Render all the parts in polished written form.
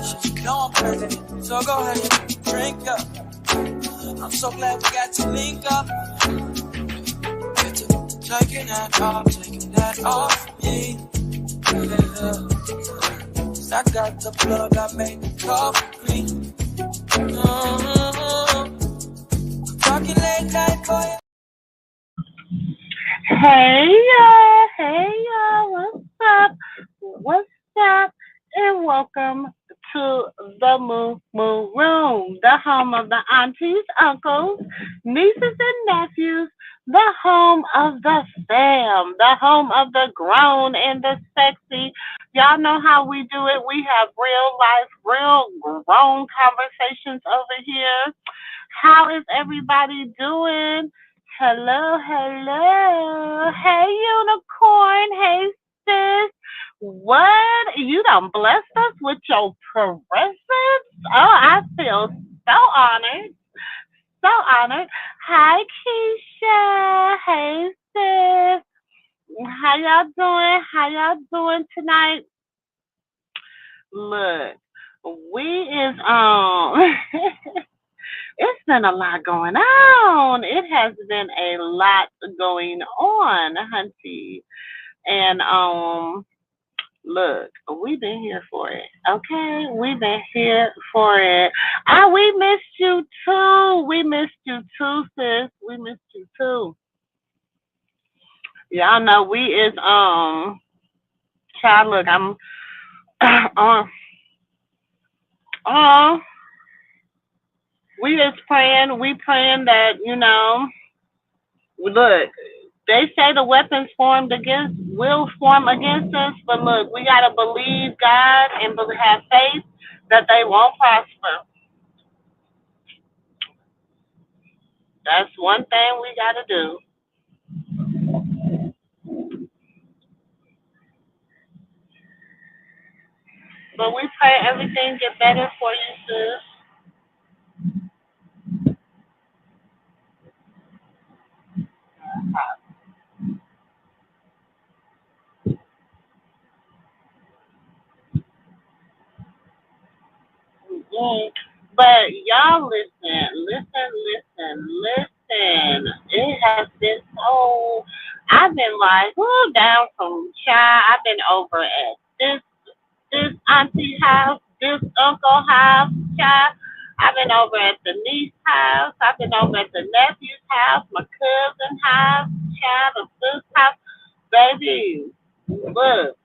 suspicious. You know I'm crazy, so go ahead, drink up. I'm so glad we got to link up. Get to taking that off me. Yeah. I got the plug, I made the coffee. Talking late night for you. Hey y'all, what's up, and welcome to the Moo Room, the home of the aunties, uncles, nieces, and nephews, the home of the fam, the home of the grown and the sexy. Y'all know how we do it. We have real life, real grown conversations over here. How is everybody doing? Hello. Hey, unicorn. Hey, sis. What? You done blessed us with your presence? Oh, I feel so honored. So honored. Hi, Keisha. Hey, sis. How y'all doing? How y'all doing tonight? Look, we is it's been a lot going on. It has been a lot going on, hunty. And look, we've been here for it. Okay? We've been here for it. We missed you too. We missed you too, sis. We missed you too. Y'all know we is child, look, I'm we just praying, that, look, they say the weapons will form against us, but look, we gotta believe God and have faith that they won't prosper. That's one thing we gotta do. But we pray everything get better for you, sis. Mm-hmm. But y'all listen. It has been so. I've been like, down from child. I've been over at this auntie house, this uncle house, child. I've been over at the niece house. I've been over at the nephew's house, my cousin's house, child, the sister's house. Baby, look,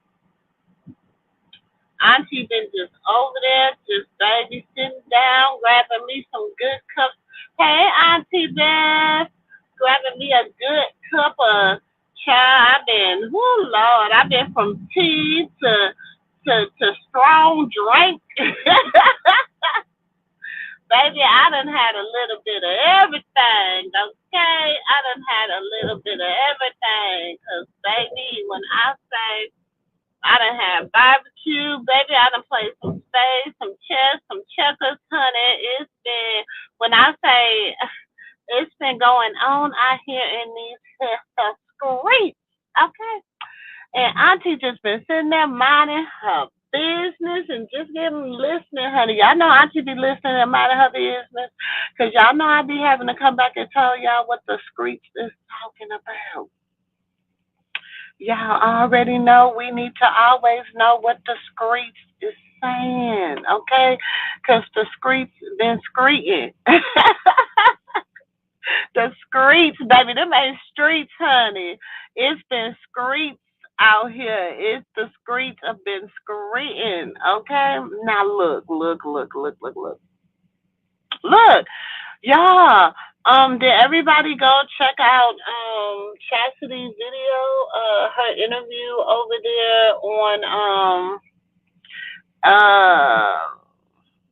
auntie been just over there, just baby sitting down, grabbing me some good cups. Hey, Auntie Beth, grabbing me a good cup of chai. I've been, Lord, I've been from tea to strong drink. Baby, I done had a little bit of everything, okay? I done had a little bit of everything. Because, baby, when I say I done had barbecue, baby, I done played some spades, some chess, some checkers, honey. It's been, when I say it's been going on out here in these streets, okay? And Auntie just been sitting there minding her business and just listening, honey. Y'all know Auntie be listening and minding her business. Because y'all know I be having to come back and tell y'all what the streets is talking about. Y'all already know we need to always know what the streets is saying, okay? Because the streets been screeting. The streets, baby, them ain't streets, honey. It's been streets out here. It's the streets have been screeting, okay? Now look. Look, y'all. Did everybody go check out Chastity's video, her interview over there on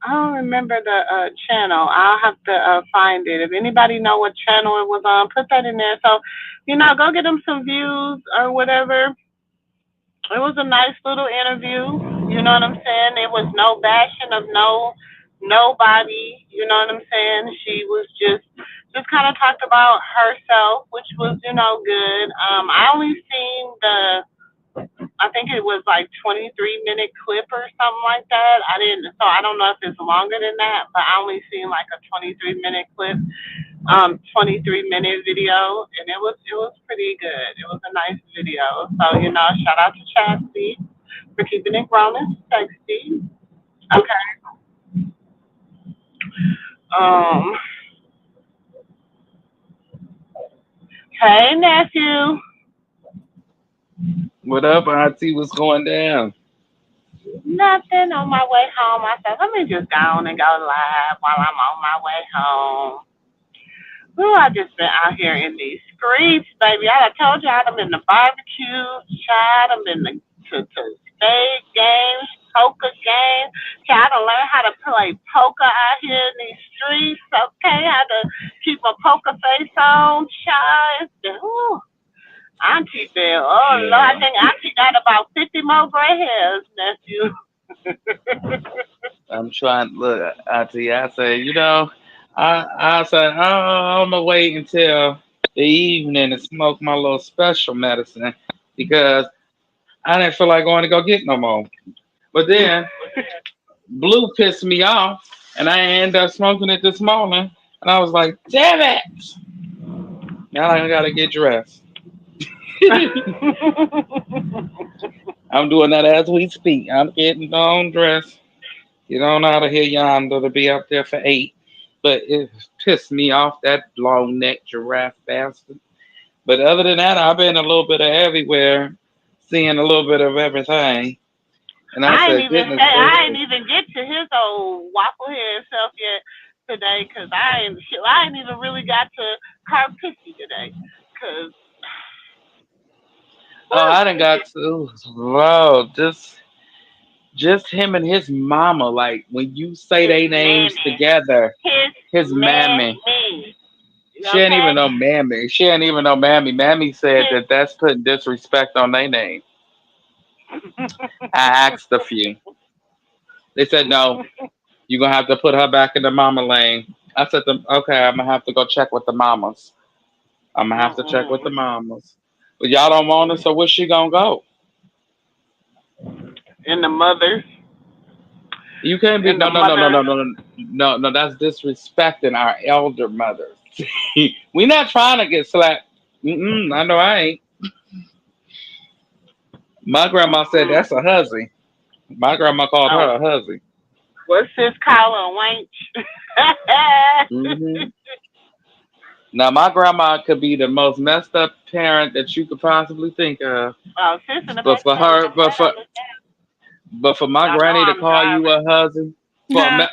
I don't remember the channel. I'll have to find it. If anybody know what channel it was on, put that in there. So, go get them some views or whatever. It was a nice little interview. You know what I'm saying? It was no bashing of nobody. You know what I'm saying? She was just kind of talked about herself, which was, good. I only seen I think it was like 23-minute clip or something like that. I don't know if it's longer than that, but I only seen like a 23-minute clip, 23-minute video, and it was pretty good. It was a nice video. So shout out to Chastity for keeping it grown and sexy. Okay. Um. Hey nephew. What up, Auntie? What's going down? Nothing on my way home. I said, let me just go on and go live while I'm on my way home. Ooh, I just been out here in these streets, baby. I done told you I done been to barbecue, child. I've been to spade games, poker games. Child, I done learned how to play poker out here in these streets. Okay, how to keep my poker face on, child. Ooh, Auntie Bill. Oh Lord, I Yeah, think Auntie got about 50 more gray hairs, nephew. I'm trying. Look, Auntie, I say, I say, I'm gonna wait until the evening to smoke my little special medicine because I didn't feel like going to go get no more. But then Blue pissed me off, and I ended up smoking it this morning, and I was like, damn it! Now I gotta get dressed. I'm doing that as we speak. I'm getting on dressed. You don't know how to hear yonder to be up there for 8. But it pissed me off, that long neck giraffe bastard. But other than that, I've been a little bit of everywhere, seeing a little bit of everything. And I said, goodness I ain't gracious. even get to his old waffle head self yet today, cause I ain't even really got to Carpissy today, cause Oh, whew, I done got to, wow, just him and his mama. Like, when you say his they names mammy, together, his his mammy. mammy, She ain't okay, even know mammy. She ain't even know mammy. Mammy said his that that's putting disrespect on their name. I asked a few. They said no. You're gonna have to put her back in the mama lane. I said, okay, I'm gonna have to go check with the mamas. I'm gonna have to check with the mamas. But y'all don't want her, so where's she gonna go? and the mothers You can't be and the no no no no mothers. no no no no no. That's disrespecting our elder mothers. We not trying to get slapped. I know I ain't. My grandma said Mm-mm. that's a hussy. My grandma called Oh, her a hussy. what's this collar, wench? hmm Now my grandma could be the most messed up parent that you could possibly think of, Oh, sis in the but back for channel. her, Go ahead, understand. but for my Y'all know granny to I'm call you driving. a hussy, for a Huh?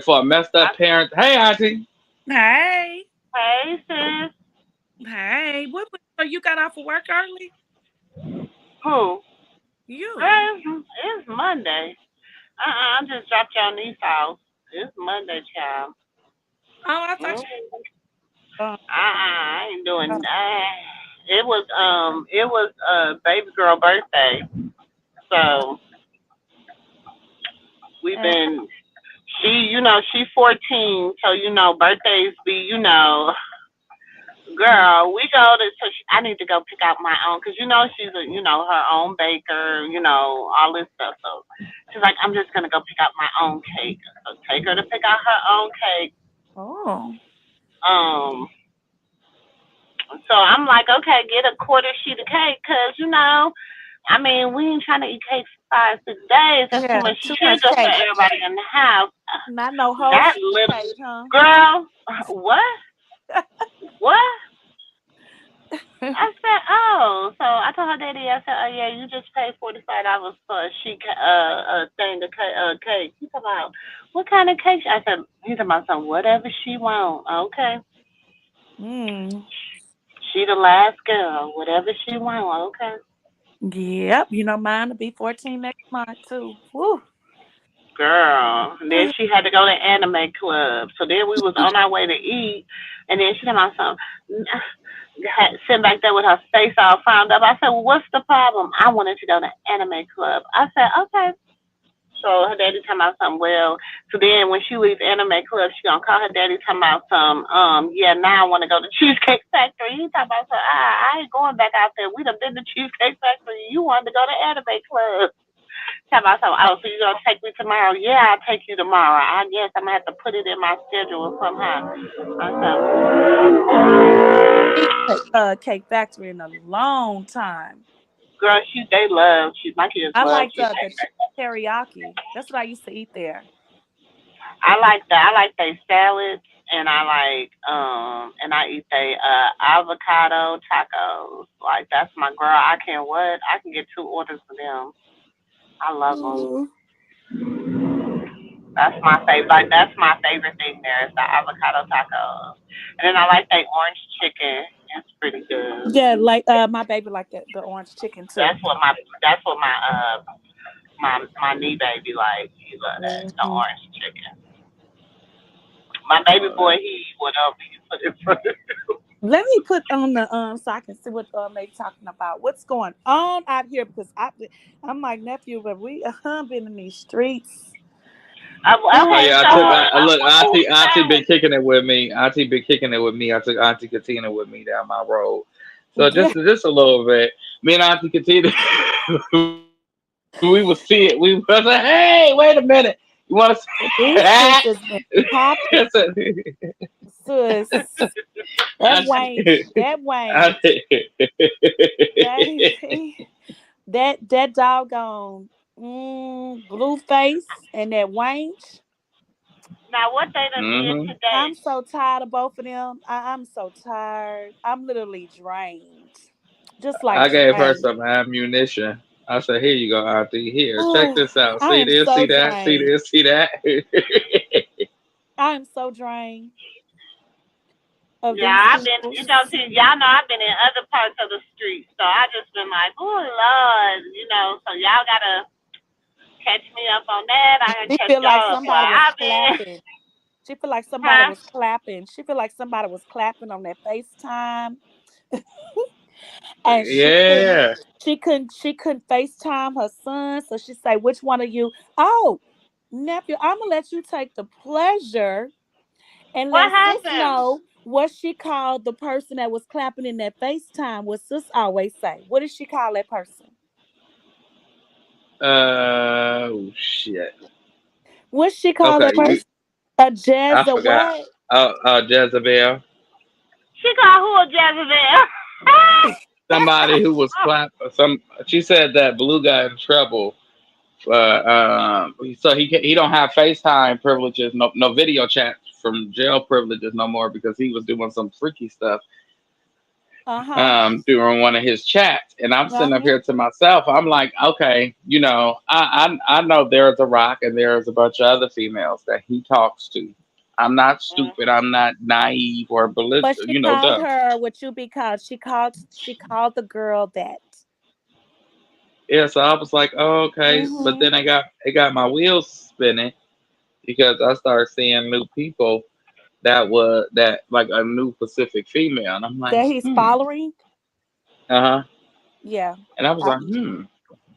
for a messed I, up parent. Hey, auntie. Hey. hey, sis. Hey. So you got off of work early? Who? You. Girl, it's Monday. I just dropped your niece house. It's Monday, child. Oh, I thought Mm. you I ain't doing. It was baby girl birthday, so we've uh, been. She 14, so birthdays be girl. We go to. I need to go pick out my own, cause she's her own baker, all this stuff. So she's like, I'm just gonna go pick out my own cake. So take her to pick out her own cake. oh. Um, so I'm like, okay, get a quarter sheet of cake, cause I mean, we ain't trying to eat cake for 5, 6 days. That's too Yeah, much too much sugar for cake. everybody in the house. Not no whole That sheet little cake, huh? girl, what? What? I said, oh. So I told her daddy, I said, oh yeah, you just paid $45 for a sheet, a thing of cake. He talking about what kind of cake? I said, he talking about some whatever she want. Okay, Mm. she the last girl, whatever she want. Okay. Yep. Mine will be 14 next month too. Woo. Girl. And then she had to go to anime club. So then we was on our way to eat, and then she came out some sitting back there with her face all frowned up. I said, well, what's the problem? I wanted to go to anime club. I said, okay. So her daddy talking about something. Well, So then when she leaves anime club, she gonna call her daddy talking about some, yeah, now I wanna go to Cheesecake Factory. He talking about some, I ain't going back out there. We done been to Cheesecake Factory. You wanted to go to anime club. Talking about some, oh, so you gonna take me tomorrow? Yeah, I'll take you tomorrow. I guess I'm gonna have to put it in my schedule somehow. I Cake Factory in a long time. girl, my kids I love like the Cheesecake chicken Factory. teriyaki. That's what I used to eat there. I like that. I like their salads, and I eat they avocado tacos. Like that's my girl. I can get 2 orders for them. I love them. Ooh. That's my favorite thing there is the avocado tacos, and then I like their orange chicken. It's pretty good. Yeah, like my baby like the orange chicken too. That's what my that's what my knee baby like. He love that the Hmm. orange chicken. My baby boy, he eat whatever you put in front of him. Let me put on the so I can see what they talking about. What's going on out here? Because I'm like nephew, but we been in these streets. Oh Okay, yeah, so look, who we Auntie been found? kicking it with me. Auntie been kicking it with me. I took Auntie Katina with me down my road. So Yeah, just a little bit. Me and Auntie Katina, we would see it. We was like, hey, wait a minute. You want to these see? streets has been popping, sis. That Wayne, that Wayne, that that doggone Blueface and that Wayne. Now what they done did Hmm. today? I'm so tired of both of them. I'm so tired. I'm literally drained. Just like I gave her drained. some ammunition. I said, here you go, Auntie. Here, check Oh, this out. I See am this, see so that, see drained. this, see that. I am so drained of Yeah, these I've been, people. see, y'all know I've been in other parts of the street, so I just been like, oh Lord, so y'all gotta catch me up on that. I gotta She catch feel like y'all up where somebody was I been, clapping. She feel like somebody huh? was clapping. She feel like somebody was clapping on that FaceTime, and Yeah. she couldn't FaceTime her son. So she say, "Which one of you?" Oh, nephew, I'm gonna let you take the pleasure and What let sis happened? know what she called the person that was clapping in that FaceTime. What sis always say. What did she call that person? Oh shit. What she call Okay, that person? A jazz I or forgot. what? Jezebel. She called who a Jezebel? Somebody who was clap. Some. She said that Blue got in trouble. So he don't have FaceTime privileges, no video chat from jail privileges no more because he was doing some freaky stuff Uh-huh. during one of his chats. And I'm sitting up Uh-huh. here to myself. I'm like, okay, I know there's a Rock and there's a bunch of other females that he talks to. I'm not stupid. Mhm. I'm not naive or But belligerent, she called dumb. her what you be called. She called the girl that. Yeah, so I was like, oh, okay. But Mm-hmm. then it got my wheels spinning because I started seeing new people that like a new Pacific female, and I'm like, That he's following. uh huh. Yeah. And I was I, like,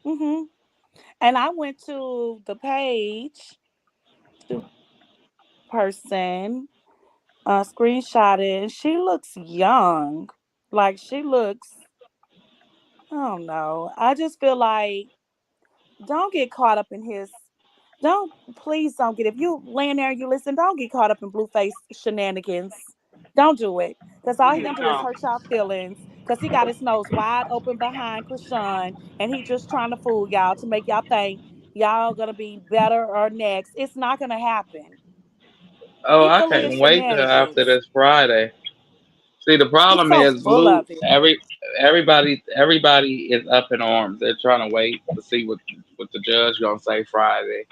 mm-hmm. And I went to the page to person, screenshot it, and she looks young. Like she looks, I don't know. I just feel like don't get caught up in his. Don't please don't get if you laying there and you listen. Don't get caught up in Blueface shenanigans. Don't do it because all he gonna do is No. hurt y'all feelings. Because he got his nose wide open behind Krishan and he just trying to fool y'all to make y'all think y'all gonna be better or next. It's not gonna happen. oh, He I full of his can't wait till after shenanigans. this Friday. See, the He's problem so is full Blue. of it. Everybody is up in arms. They're trying to wait to see what the judge gonna say Friday.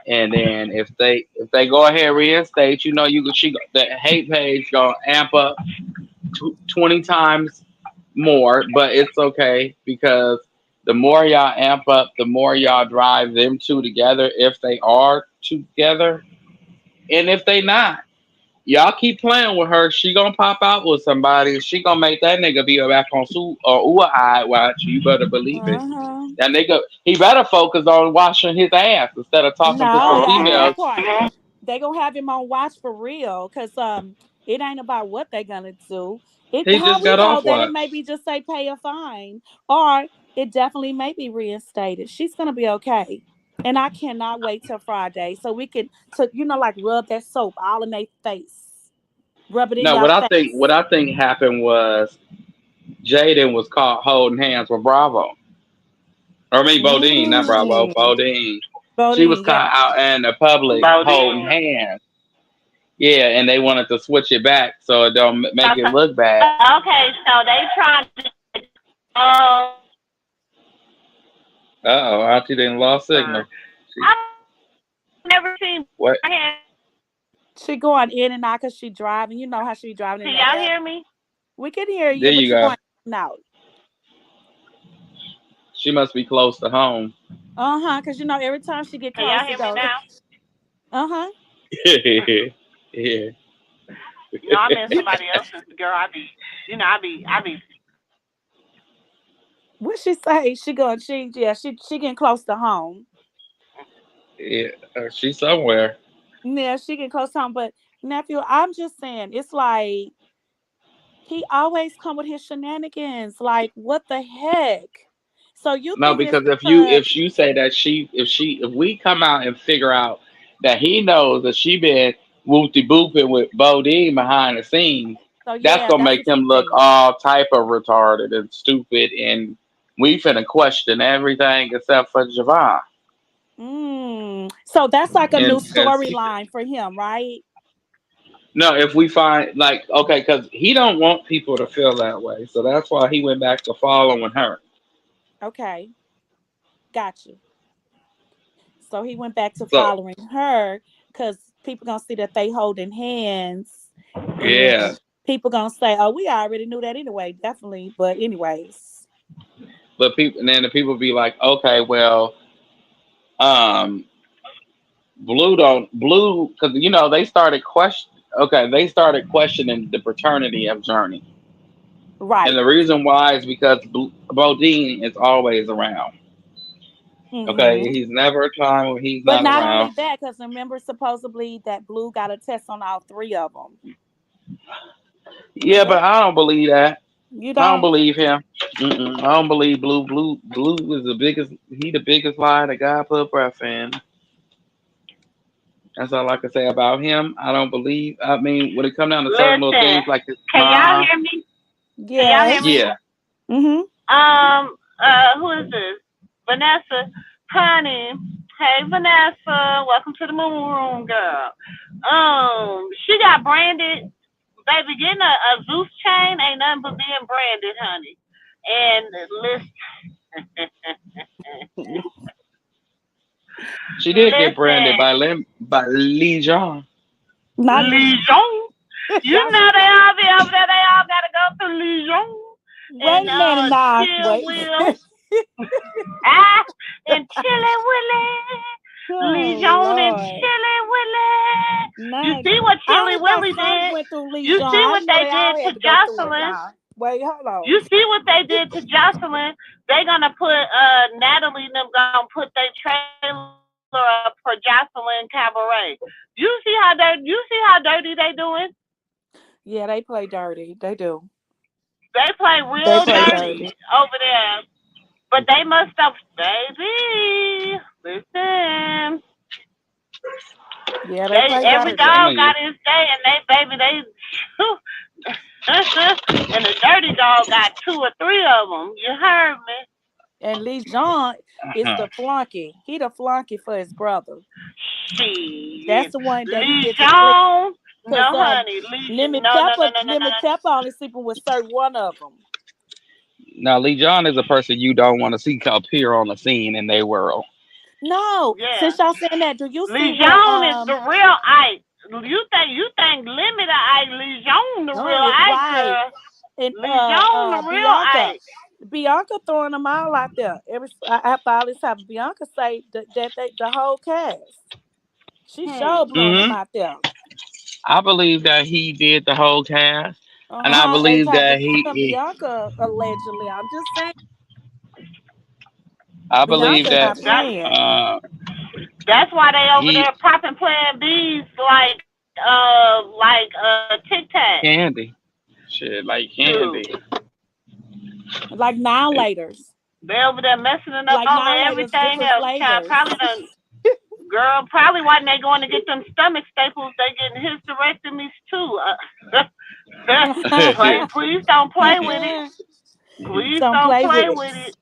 And then if they go ahead and reinstate, the hate page gonna amp up 20 times more, but it's okay because the more y'all amp up, the more y'all drive them two together if they are together. And if they not, y'all keep playing with her. She gonna pop out with somebody. She gonna make that nigga be back on Su or Eye watch. You better believe it. Uh-huh. That nigga, he better focus on washing his ass instead of talking to some No, Mhm. females. that part. they gonna have him on watch for real, cause it ain't about what they gonna do. It He how just we got know off that it may watch. be just say pay a fine, or it definitely may be reinstated. She's gonna be okay. And I cannot wait till Friday so we can like rub that soap all in their face. Rub it in No, your what face. I think happened was Jaden was caught holding hands with Bravo. Or I mean Bodine, not Bravo, Mm. Bodine. She was Bodine, yeah. caught out in the public holding Bodine. hands. Yeah, and they wanted to switch it back so it don't make it look bad. Okay, so they trying to. Um, Uh oh, Auntie didn't lost signal. She, I've never seen. what? She going in and out because she driving. You know how she driving in Can that y'all app. hear me? We can hear There you, but you you're go. going in and out. She must be close to home. Uh-huh. Because every time she get Can close, y'all it hear me goes. now? Uh-huh. Yeah. No, I'm in somebody else's girl. I be. What she say? She getting close to home. Yeah, she's somewhere. Yeah, she getting close to home. But nephew, I'm just saying, it's like he always come with his shenanigans. Like, what the heck? So you No, thinking it's because because if you say that if we come out and figure out that he knows that she been whoopty booping with Bodine behind the scenes, so that's yeah, gonna that's make what you him look think. all type of retarded and stupid, and we finna question everything except for Javon. So that's like a new And since he, storyline for him, right? no, if we find like okay, because he don't want people to feel that way, so that's why he went back to following her. Okay, got you. So he went back to So following her because people gonna see that they holding hands, yeah, and people gonna say, "Oh, we already knew that anyway." Definitely, but anyways, but people and then the people be like, okay, well, um, Blue because they started they started questioning the paternity of Journey, and right. the reason why is because Bodine is always around. Okay, hmm he's never a time when he's But not not only around. that, because remember, supposedly that Blue got a test on all three of them. Yeah, but I don't believe that. You I don't don't? believe him. I don't believe Blue. Blue is the biggest. He the biggest lie that God put breath in. That's all I can say about him. I don't believe. I mean, when it come down to certain little Listen, things like his can y'all mom, hear me? Can y'all hear Yes. me? yeah, Mm-hmm. Who is this? Vanessa, honey. Hey, Vanessa. Welcome to the Moon Room, girl. She got branded. Baby, getting a Zeus chain ain't nothing but being branded, honey. And she did get branded listen, by Lee John. Not Legion. You y'all. know they all be over there. They all gotta go through Legion. Wait And a minute, nah. Chill Wait. Will. Ah, and Chilly Willy. Oh Legion and Lord. Chilly Willy. You Nah. see what I Chilly only thought Willy some did? went through Lee You John. see I what didn't know they they did all to had to go through it. Jocelyn? Nah. Wait, hold on. You see what they did to Jocelyn? They gonna put Natalie and them gonna put their trailer up for Jocelyn Cabaret. You see how dirty they doing? Yeah, they play dirty. They do. They play They real play dirty dirty. over there. But they must have, baby. Listen, Yeah, they they play every dirty. Some dog of you. got his day, and they baby they, and the dirty dog got two or three of them. You heard me? And Lee John is Uh-huh. the flunky. He the flunky for his brother. That's Shit, the one that he Lee get to sleep. Jones. Cause No, honey, Lemmy no, no, no, Pepper, no, no, no, Lemmy no. Pepper only sleeping with certain one of them. Now, Lee John is a person you don't want to see appear on the scene in their world. No, Yeah, since y'all saying that, do you see what Legion is the real Ike. You think limited Ike, Legion the real Ike right? girl. And Legion the real Ike. Bianca throwing them all out there. After all this happened, Bianca say that the whole cast. She sure blowing them Hmm out there. I believe that he did the whole cast, and I As believe have that Bianca, Bianca allegedly. I'm just saying, I believe Bianca that not That playing. uh, That's why they over He there popping Plan B's Tic Tac. candy. Shit, like Shoot. candy. Like now laters. They over there messing it up Like on now laters, everything different else. Child flavors. probably done. Girl, probably why they going to get them stomach staples. They getting hysterectomies too. Please don't play with it. Please Don't don't play with play with it.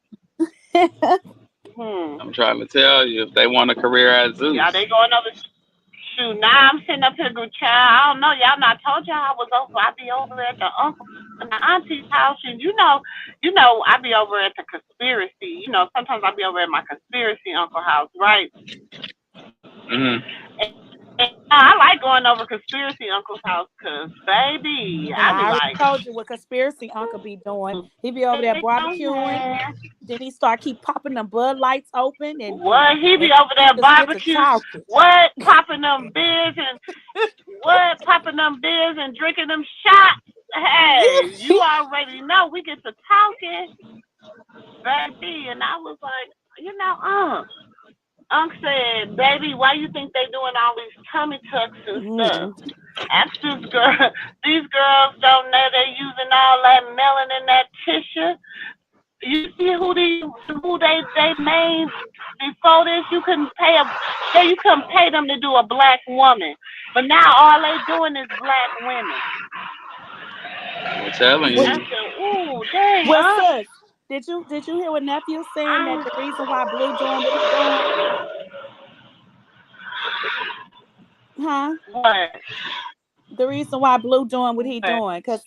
it. I'm trying to tell you, if they want a career at Yeah, Zeus, they going over. Shoot, now I'm sitting up here, good child. I don't know, y'all. Not told y'all I was over. I be over at the uncle and the auntie's house, and I be over at the conspiracy. Sometimes I be over at my conspiracy uncle house, right? mm-hmm. And I like going over conspiracy uncle's house, cause baby, And I be I already like, told you what conspiracy uncle be doing. He be over there barbecuing. Then he start keep popping them Bud Lights open what he be and over he there just get to barbecue? talking. What popping them beers and drinking them shots? Hey, you already know we get to talking, baby, and I was like, Unc said, baby, why you think they doing all these tummy tucks and stuff? Ask these girls don't know they using all that melon in that tissue. You see who they made before this? You couldn't pay them to do a black woman, but now all they doing is black women. I'm telling I you. said, ooh, dang, Well, sis, did you hear what nephew saying that the reason why Blue doing what he doing? Huh? What? The reason why Blue doing what he doing, cause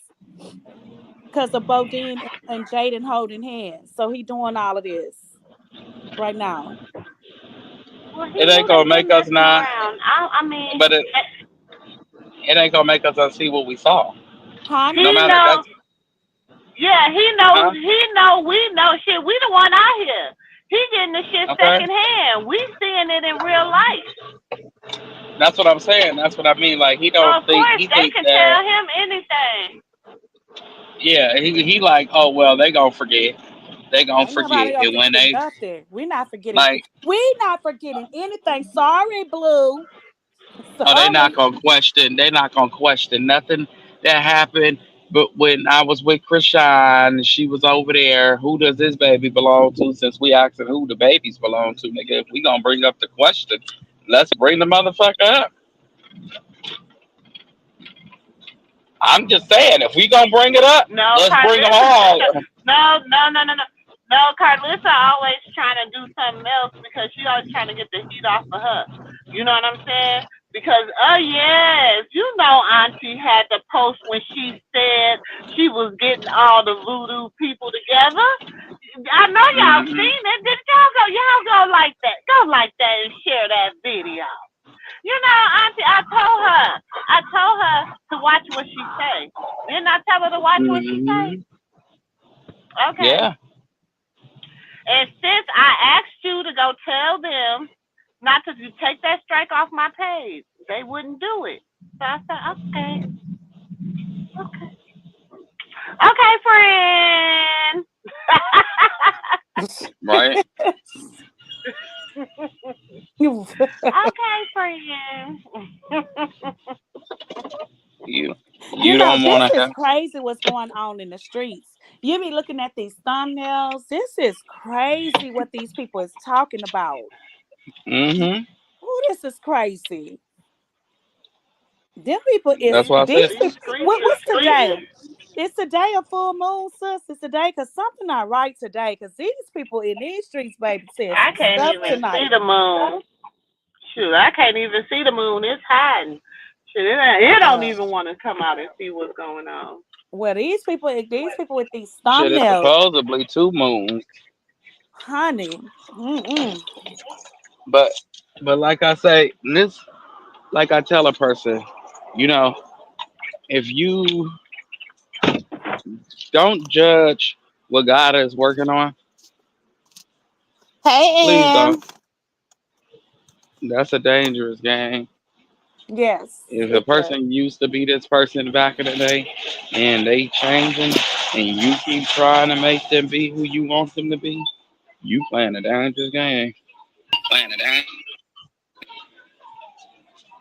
of Bodine and Jaden holding hands. So he doing all of this right now. Well, he It ain't knew they gonna been make us messing not, around. I mean, but it ain't gonna make us unsee what we saw. No Honey? he matter know. that's Yeah, he huh? knows. He know. We know. Shit, we the one out here. He getting the shit Okay, secondhand. We seeing it in real life. that's what I'm saying. That's what I mean. Like he So don't of think course he they think can that. tell him anything. Yeah, he like, oh well, they gonna forget. They gonna Ain't nobody forget, gonna and when forget they nothing. We're not forgetting. like, We not forgetting anything. Sorry, Blue. oh, they not Sorry. gonna question. They not gonna question nothing that happened. But when I was with Krishan, she was over there. Who does this baby belong to? Since we asking who the babies belong to, nigga, if we gonna bring up the question, let's bring the motherfucker up. I'm just saying, if we gonna bring it up, No, let's bring them Carlissa. all. No. No, Carlissa always trying to do something else because she always trying to get the heat off of her. You know what I'm saying? Because, oh yes, Auntie had the post when she said she was getting all the voodoo people together. I know y'all Hmm. seen it. Did y'all go like that? Go like that and share that video. Auntie, I told her to watch what she say. Didn't I tell her to watch what she say? Hmm. Okay. Yeah. And since I asked you to go tell them not to take that strike off my page, they wouldn't do it. So I said, okay, okay, friend. Right. Okay, friend. You you don't This want to is have. crazy what's going on in the streets. You be looking at these thumbnails. This is crazy what these people is talking about. Hmm. Oh, this is crazy. Them people is That's what I these said. These people. streets is What's today? tweaking. It's today a full moon, sis. It's today because something not right today. Because these people in these streets, baby, said I some can't stuff even see tonight. the moon. Shoot, I can't even see the moon. It's hiding. Shit, it don't Uh, even want to come out and see what's going on. well, these people with these Shit, it's thumbnails, supposedly two moons, honey. Mm-mm. but like I say, this like I tell a person, you know, if you don't judge what God is working on, Hey, please don't. Ann. That's a dangerous game. Yes, If a it does. person used to be this person back in the day and they changing and you keep trying to make them be who you want them to be, you playing a dangerous game. Planet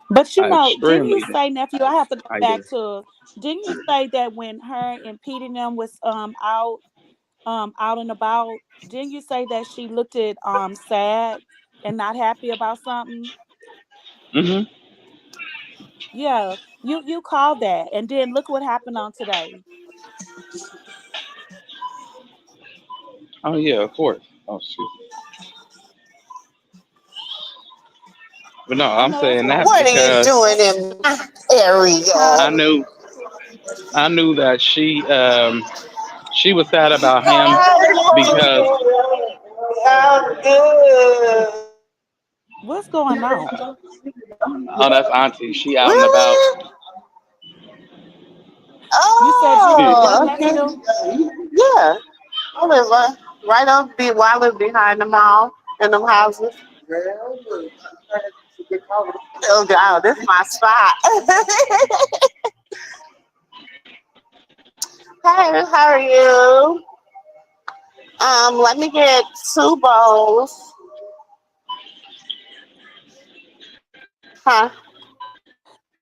But didn't you Extremely say, nephew? I have to go back excited. to. Didn't you say that when her and Pete and them was out and about? Didn't you say that she looked at sad and not happy about something? Hmm. Yeah, you called that, and then look what happened on today. Oh yeah, of course. Oh shoot. But no, I I'm know that's saying right. that What are you because doing in my area? I Huh? knew I knew that she was sad about him because I'm good. What's going on? oh that's Auntie. She out and about. Really? You said you live where, Oh, okay. nephew? Yeah. I live right up where I live behind the mall in them houses. Oh, God, this is my spot. Hey, how are you? Let me get two bowls. Huh?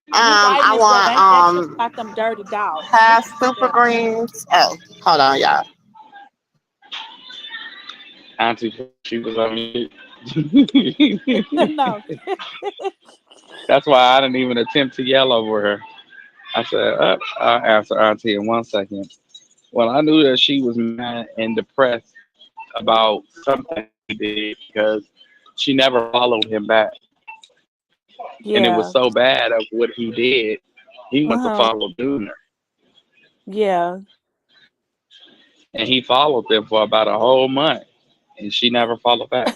You right in I this building. want That shit like them dirty dogs. Look half at this super building. greens. Oh, hold on, y'all. Auntie, she was on mute. No. That's why I didn't even attempt to yell over her. I said, I'll answer Auntie in 1 second. Well, I knew that she was mad and depressed about something he did because she never followed him back. And it was Yeah. so bad of what he did, he went to Uh-huh. follow Dooner. Yeah. And he followed them for about a whole month. And she never followed back.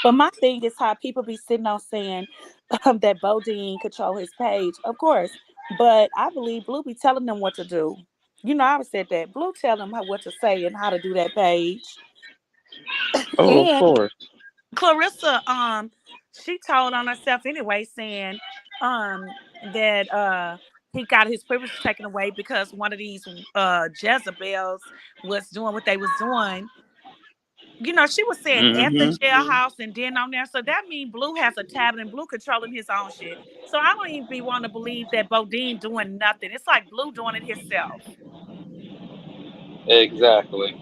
But my thing is how people be sitting on saying that Bodine control his page. Of course. But I believe Blue be telling them what to do. I always said that. Blue tell them what to say and how to do that page. Oh, of And course. Clarissa, she told on herself anyway, saying, that he got his privilege taken away because one of these Jezebels was doing what they was doing. She was saying at the Hmm. jailhouse and then on there. So that means Blue has a tablet and Blue controlling his own shit. So I don't even be wanting to believe that Bodine doing nothing. It's like Blue doing it himself. Exactly.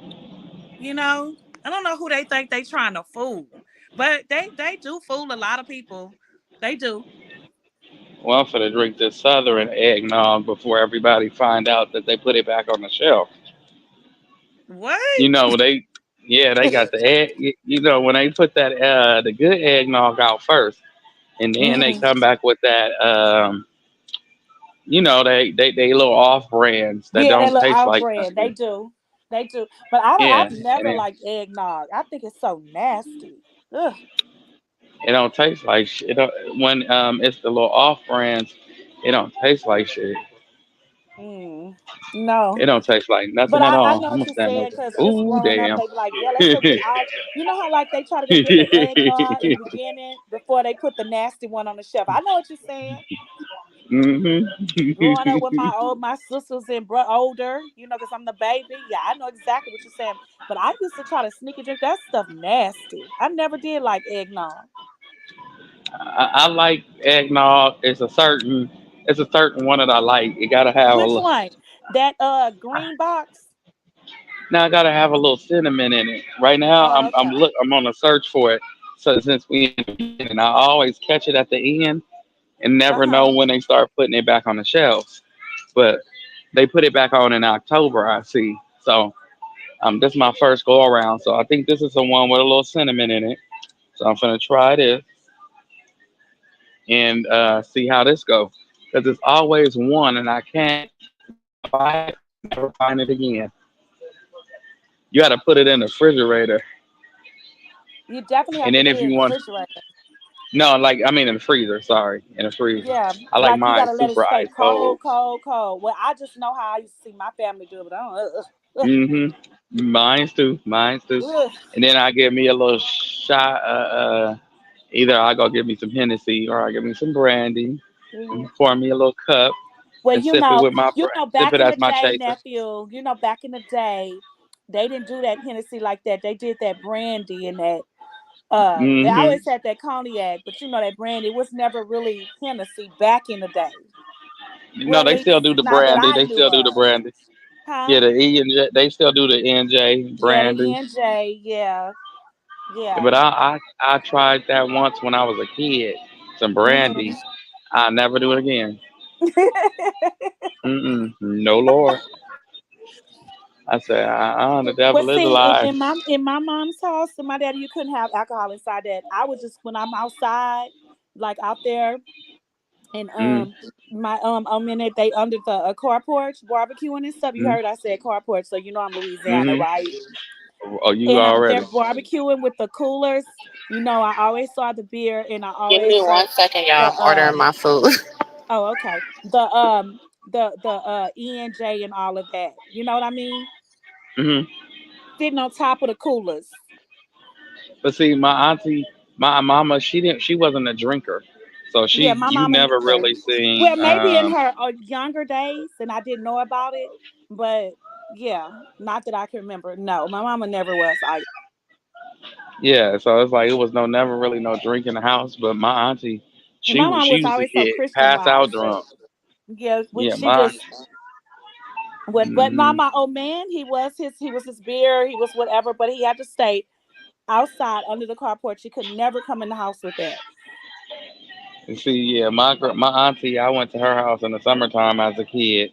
You know, I don't know who they think they trying to fool, but they do fool a lot of people. They do. Well, I'm finna drink this Southern eggnog before everybody find out that they put it back on the shelf. What? You know, they got the egg. You know, when they put that the good eggnog out first, and then they Mhm. come back with that they little off brands that Yeah, they don't look taste out like brand. They nothing. do. They do. But Yeah, I've and never liked eggnog. I think it's so nasty. Ugh. it don't taste like shit. It don't, when it's the little off brands, it don't taste like shit. Mm. No. It don't taste like But nothing at I all. know I'm what gonna you're stand saying over. because There. just Ooh, growing up, damn. they be like, yeah, let's go get all. You know how like they try to go get the eggnog in the beginning before they put the nasty one on the shelf. I know what you're saying. Hmm. Growing up with my sisters and older, because I'm the baby. Yeah, I know exactly what you're saying. But I used to try to sneak and drink that stuff nasty. I never did like eggnog. I like eggnog. It's a certain one that I like. It gotta have a Which little. one? That green box? Now I gotta have a little cinnamon in it. Right now, Oh, okay. I'm on a search for it. So since we in the beginning, I always catch it at the end and never know Uh-huh. when they start putting it back on the shelves. But they put it back on in October, I see. So this is my first go around. So I think this is the one with a little cinnamon in it. So I'm gonna try this and see how this goes. Because it's always one, and I can't buy it, never find it again. You got to put it in the refrigerator, You definitely and have to then put if it in you the want, refrigerator. no, like I mean in the freezer. Sorry, in the freezer. Yeah, I like like you mine gotta let it super stay ice cold, cold. cold, cold. Well, I just know how I used to see my family do it, but I don't. Hmm. Mine's too. Mine's too. Ugh. And then I give me a little shot. Either I go get me some Hennessy or I give me some brandy and Mhm. pour me a little cup Well, and sip it with sip back it in the as my day, chaser. nephew, back in the day, they didn't do that Hennessy like that. They did that brandy and that. They Hmm. always had that cognac, but that brand, it was never really Hennessy back in the day. Well, No, at they still least do the not that brandy. I They knew still do the of. brandy. Huh? Yeah, the E and J, they still do the NJ Yeah, the brandy. ENJ. Yeah, yeah. But I tried that once when I was a kid. Some brandy. Hmm. I never do it again. Mm-mm. No, Lord. I said, the Well, devil is a see, lie. in my mom's house and my daddy, you couldn't have alcohol inside that. I was just when I'm outside, like out there, and Mm-hmm. my in it they under the car porch barbecuing and stuff. You heard I said car porch, so I'm Louisiana, Mm-hmm. right? Oh, you And they're already. barbecuing with the coolers. I always saw the beer, and I Give always me saw one second, y'all. the I'm ordering my food. oh, okay, the ENJ and all of that. You know what I mean? Hmm. Sitting on top of the coolers. But see, my auntie, my mama, she wasn't a drinker, so Yeah, my you mama never neither. really seen. Well, maybe in her younger days, and I didn't know about it, but yeah, not that I can remember. No, my mama never was. I Yeah, so it's like it was never really no drink in the house. But my auntie, and my mom she was used to always so get Christian pass out wise, but drunk. yeah, Yeah, she my. just would. But not Hmm. my old man. He was his beer. He was whatever, but he had to stay outside under the carport. He could never come in the house with that. And see, yeah, my auntie, I went to her house in the summertime as a kid,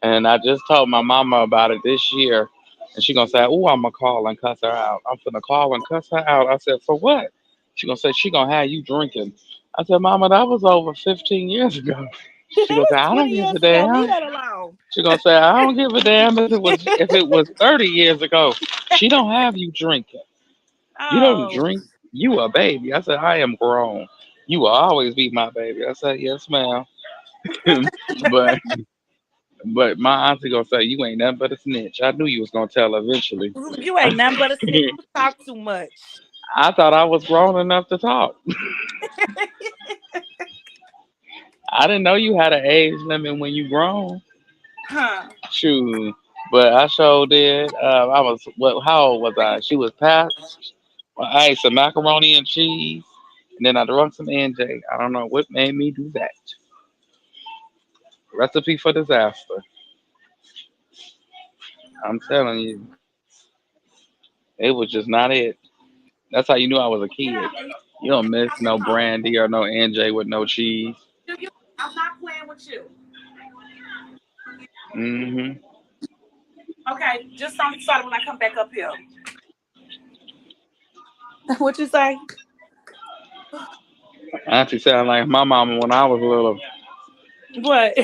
and I just told my mama about it this year, and she gonna say, "Oh, I'm gonna call and cuss her out. I'm gonna call and cuss her out." I said, "For what?" She gonna say she gonna have you drinking. I said, "Mama, that was over 15 years ago." That She gonna say, was "I don't 20 give a years ago. Leave damn." that alone. She gonna say, "I don't give a damn if it was 30 years ago. She don't have you drinking. You don't Oh, drink. You a baby." I said, "I am grown. You will always be my baby." I said, "Yes, ma'am." but but my auntie gonna say, "You ain't nothing but a snitch." I knew you was gonna tell eventually. you ain't nothing but a snitch. You talk too much. I thought I was grown enough to talk. I didn't know you had an age limit when you grown. Huh? Shoot. But I sure did. I was what? How old was I? She was past. Well, I ate some macaroni and cheese, and then I drunk some NJ. I don't know what made me do that. Recipe for disaster. I'm telling you, it was just not it. That's how you knew I was a kid. You don't miss no brandy or no NJ with no cheese. I'm not playing with you. Hmm. Okay, just don't start it when I come back up here. What you say? Auntie sounded like my mama when I was little. What?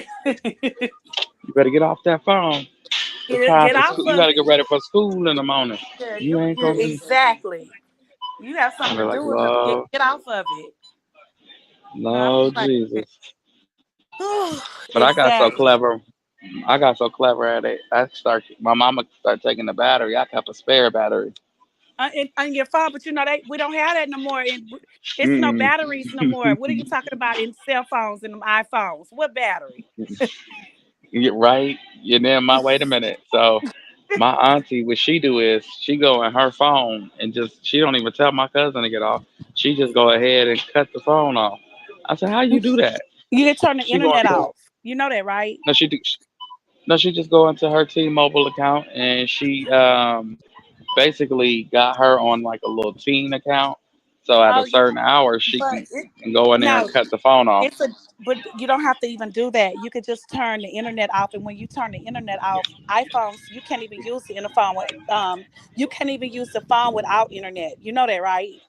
You better get off that phone. It's time Get for off school. You of gotta get it. ready for school in the morning. Yeah, You ain't gonna be. exactly. You have I something be to like, do with it. Lord, Get off of it. No, I'm Lord playing. Jesus. But I got so Exactly. clever. I got so clever at it. My mama started taking the battery. I kept a spare battery. On your phone, but we don't have that no more. And it's no Mm-mm. batteries no more. What are you talking about in cell phones and them iPhones? What battery? You get right. And then wait a minute. So my auntie, what she do is she go in her phone and just she don't even tell my cousin to get off. She just go ahead and cut the phone off. I said, "How you do that?" You can turn the She go internet into off. You know that, right? no, she do, no, she just go into her T-Mobile account and she basically got her on like a little teen account. So at a Oh yeah, certain hour, she but can go in there and no, cut the phone off. but you don't have to even do that. You could just turn the internet off, and when you turn the internet off, iPhones you can't even use the phone with you can't even use the phone without internet. You know that, right?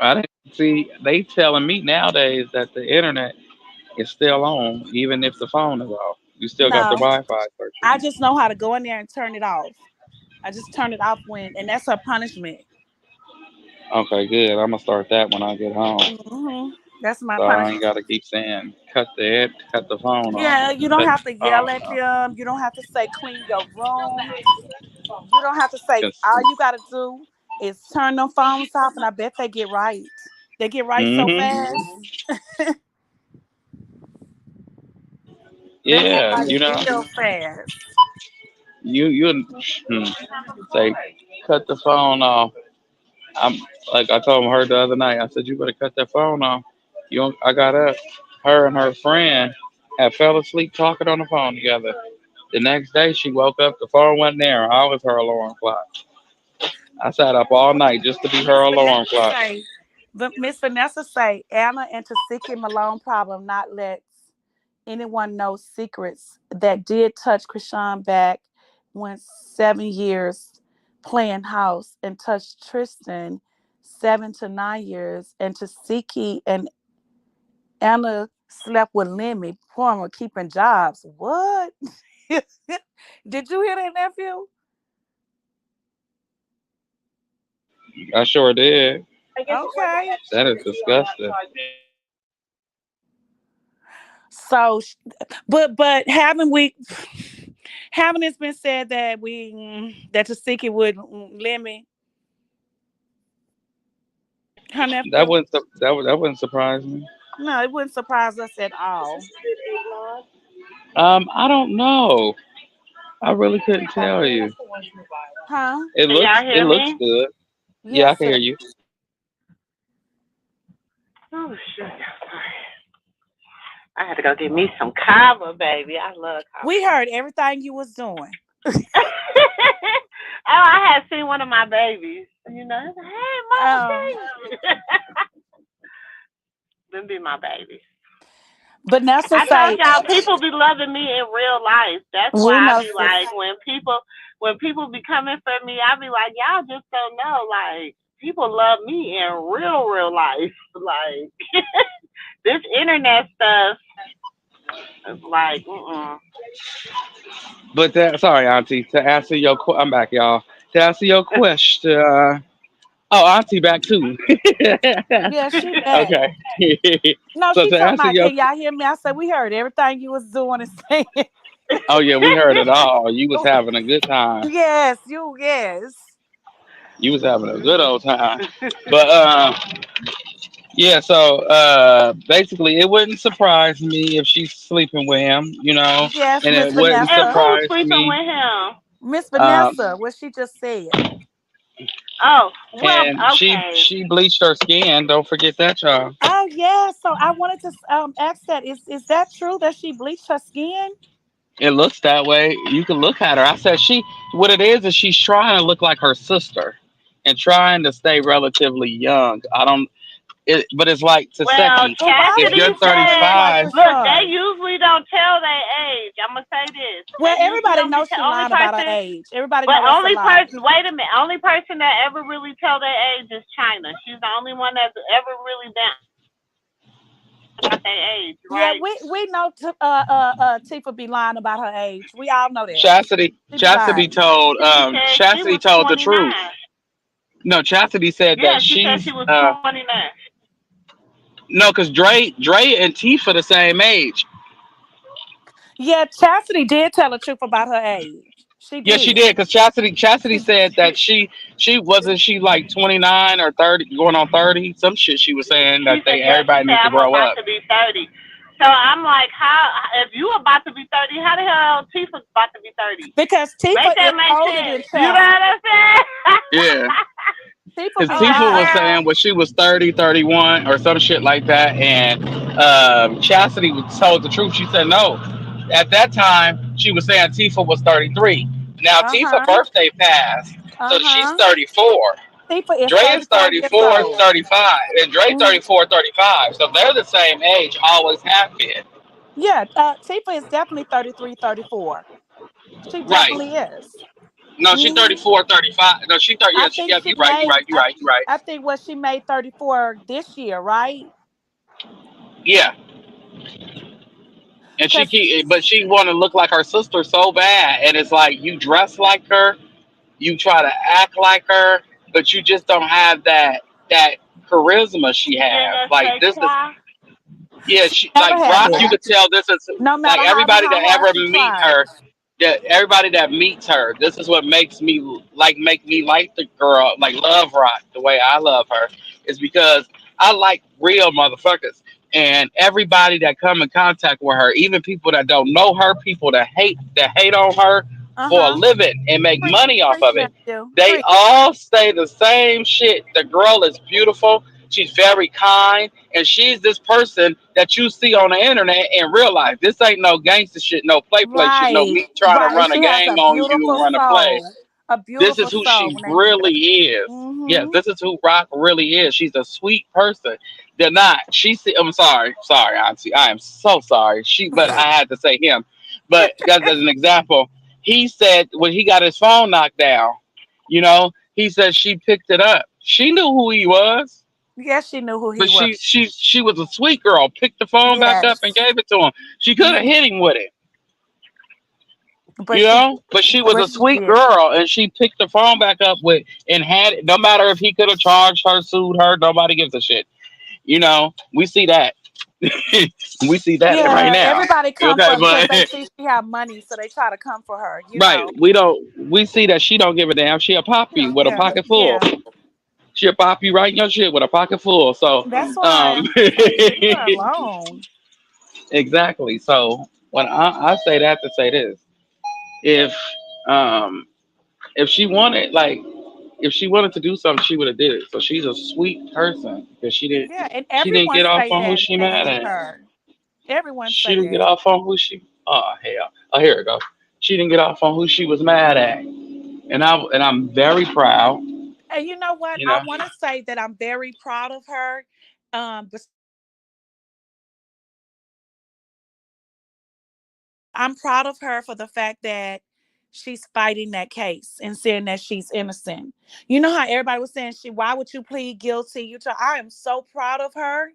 I didn't see they telling me nowadays that the internet is still on, even if the phone is off. You still got the No, Wi-Fi I searching. just know how to go in there and turn it off. I just turn it off and that's her punishment. Okay, good. I'm gonna start that when I get home, That's my so I ain't punishment. gotta keep saying cut the phone off, Yeah, you don't cut have the to phone yell at off. them. You don't have to say clean your room. You don't have to say. 'Cause- All you got to do is turn them phones off, and I bet they get right. They get right so Mhm. fast. They get Yeah, right real fast. you say cut the phone off. I'm like I told her the other night. I said you better cut that phone off. You don't, I got up. Her and her friend had fell asleep talking on the phone together. The next day she woke up. The phone wasn't there. I was her alarm clock. I sat up all night just to be her Miss alarm Vanessa clock. say, but Miss Vanessa say Anna and Tasiki Malone problem not let anyone know secrets that did touch Krishan back when 7 years playing house and touched Tristan 7 to 9 years and Tasiki and Anna slept with Lemmy, former keeping jobs. What? Did you hear that, nephew? I sure did. Okay. That is disgusting. So, but haven't it been said that that Tasiki would Lemmy her That nephew? wouldn't that wouldn't surprise me. No, it wouldn't surprise us at all. I don't know. I really couldn't tell you. Huh? Can y'all It hear looks me? good. Yeah, I Yes, can hear sir. you. Oh shit. I had to go get me some kava, baby. I love We kava. heard everything you was doing. Oh, I had seen one of my babies. Hey, mama, Um, baby. Them be my babies. Vanessa I told say y'all people be loving me in real life. That's we why I know, be sis. like when people be coming for me, I be like, y'all just don't know. Like people love me in real life. Like this internet stuff is like, But sorry, Auntie. To answer your, I'm back, y'all. To answer your question, oh, Auntie back too. Yeah, she back. Okay. No, So she to talking answer about, your, can y'all hear me? I said we heard everything you was doing and saying. oh yeah, we heard it all. You was having a good time. Yes, yes. You was having a good old time. But yeah. So basically, it wouldn't surprise me if she's sleeping with him. Yes, And Miss it wouldn't and Vanessa. who's surprise sleeping me. with him? Miss Um, Vanessa, what she just said. Oh, well, and okay. she bleached her skin. Don't forget that, y'all. Oh yeah, so I wanted to ask that. Is that true that she bleached her skin? It looks that way. You can look at her. I said what it is she's trying to look like her sister and trying to stay relatively young. I don't but it's like Well, Taseki, But why if would you're Chastity she try to look said, like 35, look, they Krishan? usually don't tell their age. I'm gonna say this. Well, They usually everybody don't be knows she only lying about her person, age. Everybody but know that's a only lie. person. Wait a minute. Only person that ever really tell their age is China. She's the only one that's ever really been about their age, Yeah, right? we know Tifa be lying about her age. We all know that. She be Chastity lying. told She said she Chastity was told the truth. 29. No, Chastity said Yeah, that she said she's she was 29. no, because Dre and Tifa the same age. Yeah, Chastity did tell the truth about her age. She Yeah, she did. did. Because Chastity said that she wasn't she like 29 or 30, going on 30. Some shit she was saying that She said, they yeah, she everybody said, needs to I'm grow about up. to be 30. So I'm like, how, if you about to be 30, how the hell Tifa's about to be 30? Because Make Tifa that is make older sense. than You know what Chastity. I'm saying? Yeah. Tifa Because be I'm like, Tifa was lying. saying girl, when she was 30, 31, or some shit like that. And Chastity was told the truth. She said no. At that time, she was saying Tifa was 33. Now, Tifa Uh-huh. birthday passed. So she's Uh-huh. 34. Tifa is Dre is 34 years 34, old. 35. And Dre Mhm. 34, 35. So they're the same age, always have been. Yeah, Tifa is definitely 33, 34. She Right. definitely is. No, she Hmm 34, 35. No, she 30. I Yeah, think yeah, she you're right. You're made right. You're right. You're right. I think what she made 34 this year, right? Yeah. And Cuz but she want to look like her sister so bad. And it's like, you dress like her, you try to act like her, but you just don't have that charisma she je has. ne Like sais this is, quoi. yeah, she never like had Rock. You that. could tell this is No like matter everybody how that hard ever she meet tried. her. That everybody that meets her, this is what makes me make me like the girl, like love Rock the way I love her, is because I like real motherfuckers. And everybody that come in contact with her, even people that don't know her, people that hate on her, for a Uh-huh. living and make Preach, money off preach, of it. Matthew. They Preach. all say the same shit. The girl is beautiful. She's very kind, and she's this person that you see on the internet in real life. This ain't no gangster shit, no play shit, no Right. me trying to Right. And run a she has game a on you beautiful and run a play. soul. A This is beautiful who soul, she Nita. really is. Yes, Mm-hmm. this is who Rock really is. She's a sweet person. They're not. I'm sorry, Auntie. I am so sorry. But I had to say him. But that's as an example. He said when he got his phone knocked down, he said she picked it up. She knew who he was, Yes, she knew who he but was. she was a sweet girl. Picked the phone back up and Yes. gave it to him. She could have Hmm. hit him with it. But she But she was but a she sweet did. girl, and she picked the phone back up with and had it. No matter if he could have charged her, sued her, nobody gives a shit. We see that. We see that right Yeah, now. everybody come Okay, for because but they see she have money, so they try to come for her, right, we don't. We see that she don't give a damn. She a pop you with a Yeah, pocket full. yeah. She'll pop you right in your shit with a pocket full. So, That's why leave her alone. exactly. So when I say that to say this, if um if she wanted like if she wanted to do something, she would have did it. So she's a sweet person because Yeah, and she didn't everyone get off say on who that she mad saying at. her. Everyone She say didn't get that. off on who she. Oh hell! Oh, here it goes. She didn't get off on who she was mad at, and I'm very proud. And you know what? You I know, want to say that I'm very proud of her. I'm proud of her for the fact that she's fighting that case and saying that she's innocent. You know how everybody was saying why would you plead guilty? I am so proud of her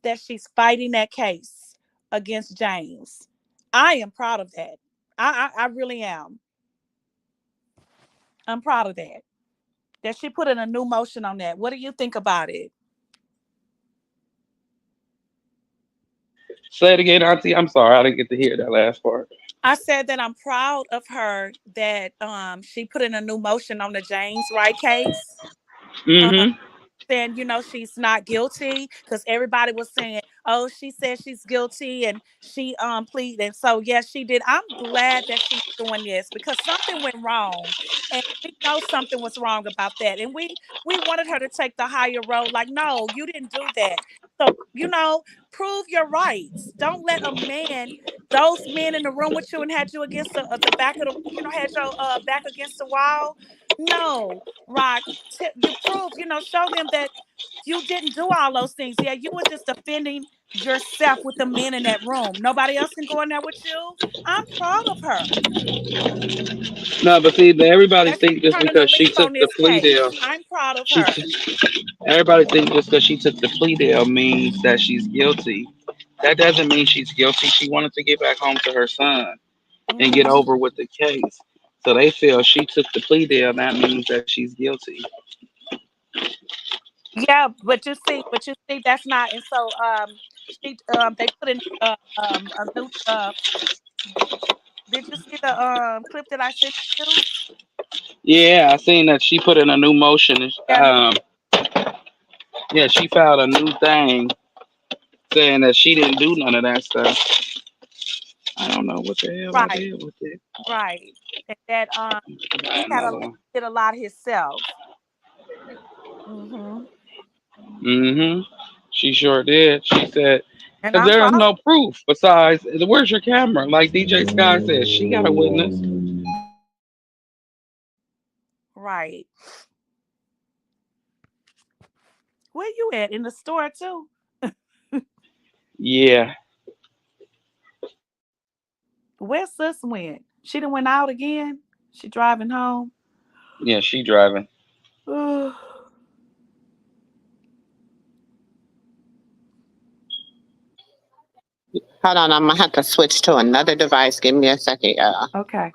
that she's fighting that case against James. I am proud of that. I really am. I'm proud of that. That she put in a new motion on that. What do you think about it? say it again, Auntie. I'm sorry, I didn't get to hear that last part. I said that I'm proud of her that she put in a new motion on the James Wright case. Um, Mm-hmm. saying, she's not guilty because everybody was saying, oh, she said she's guilty and she pleaded. And so yes, she did. I'm glad that she's doing this because something went wrong. And we know something was wrong about that. And we wanted her to take the higher road. Like, no, you didn't do that. So, prove your rights. Don't let those men in the room with you and had you against the back of had your back against the wall. No, Rock, you prove, show them that you didn't do all those things. Yeah, you were just defending yourself with the men in that room. Nobody else can go in there with you. I'm proud of her No, but see, everybody that she's think just turning a because she leaf took on the this plea deal, case. I'm proud of she. her. Everybody think just because she took the plea deal means that she's guilty. That doesn't mean she's guilty. She wanted to get back home to her son and get Hmm. over with the case. So they feel she took the plea deal. That means that she's guilty. Yeah, but you see, that's not. And so, they put in a new. Did you see the clip that I sent you? Yeah, I seen that she put in a new motion. Yeah, Yeah, she filed a new thing saying that she didn't do none of that stuff. I don't know what the hell I right, did with it. right, and that he Got had another he one. did a lot himself. Hmm. Mm-hmm. She sure did. She said, And because I'm there is proud. no proof besides, where's your camera? Like DJ Sky said, she got a witness. Right. Where you at in the store too? Yeah. Where sis went? She done went out again. She driving home. Yeah, she driving. Hold on, I'm gonna have to switch to another device. Give me a second, y'all. Okay.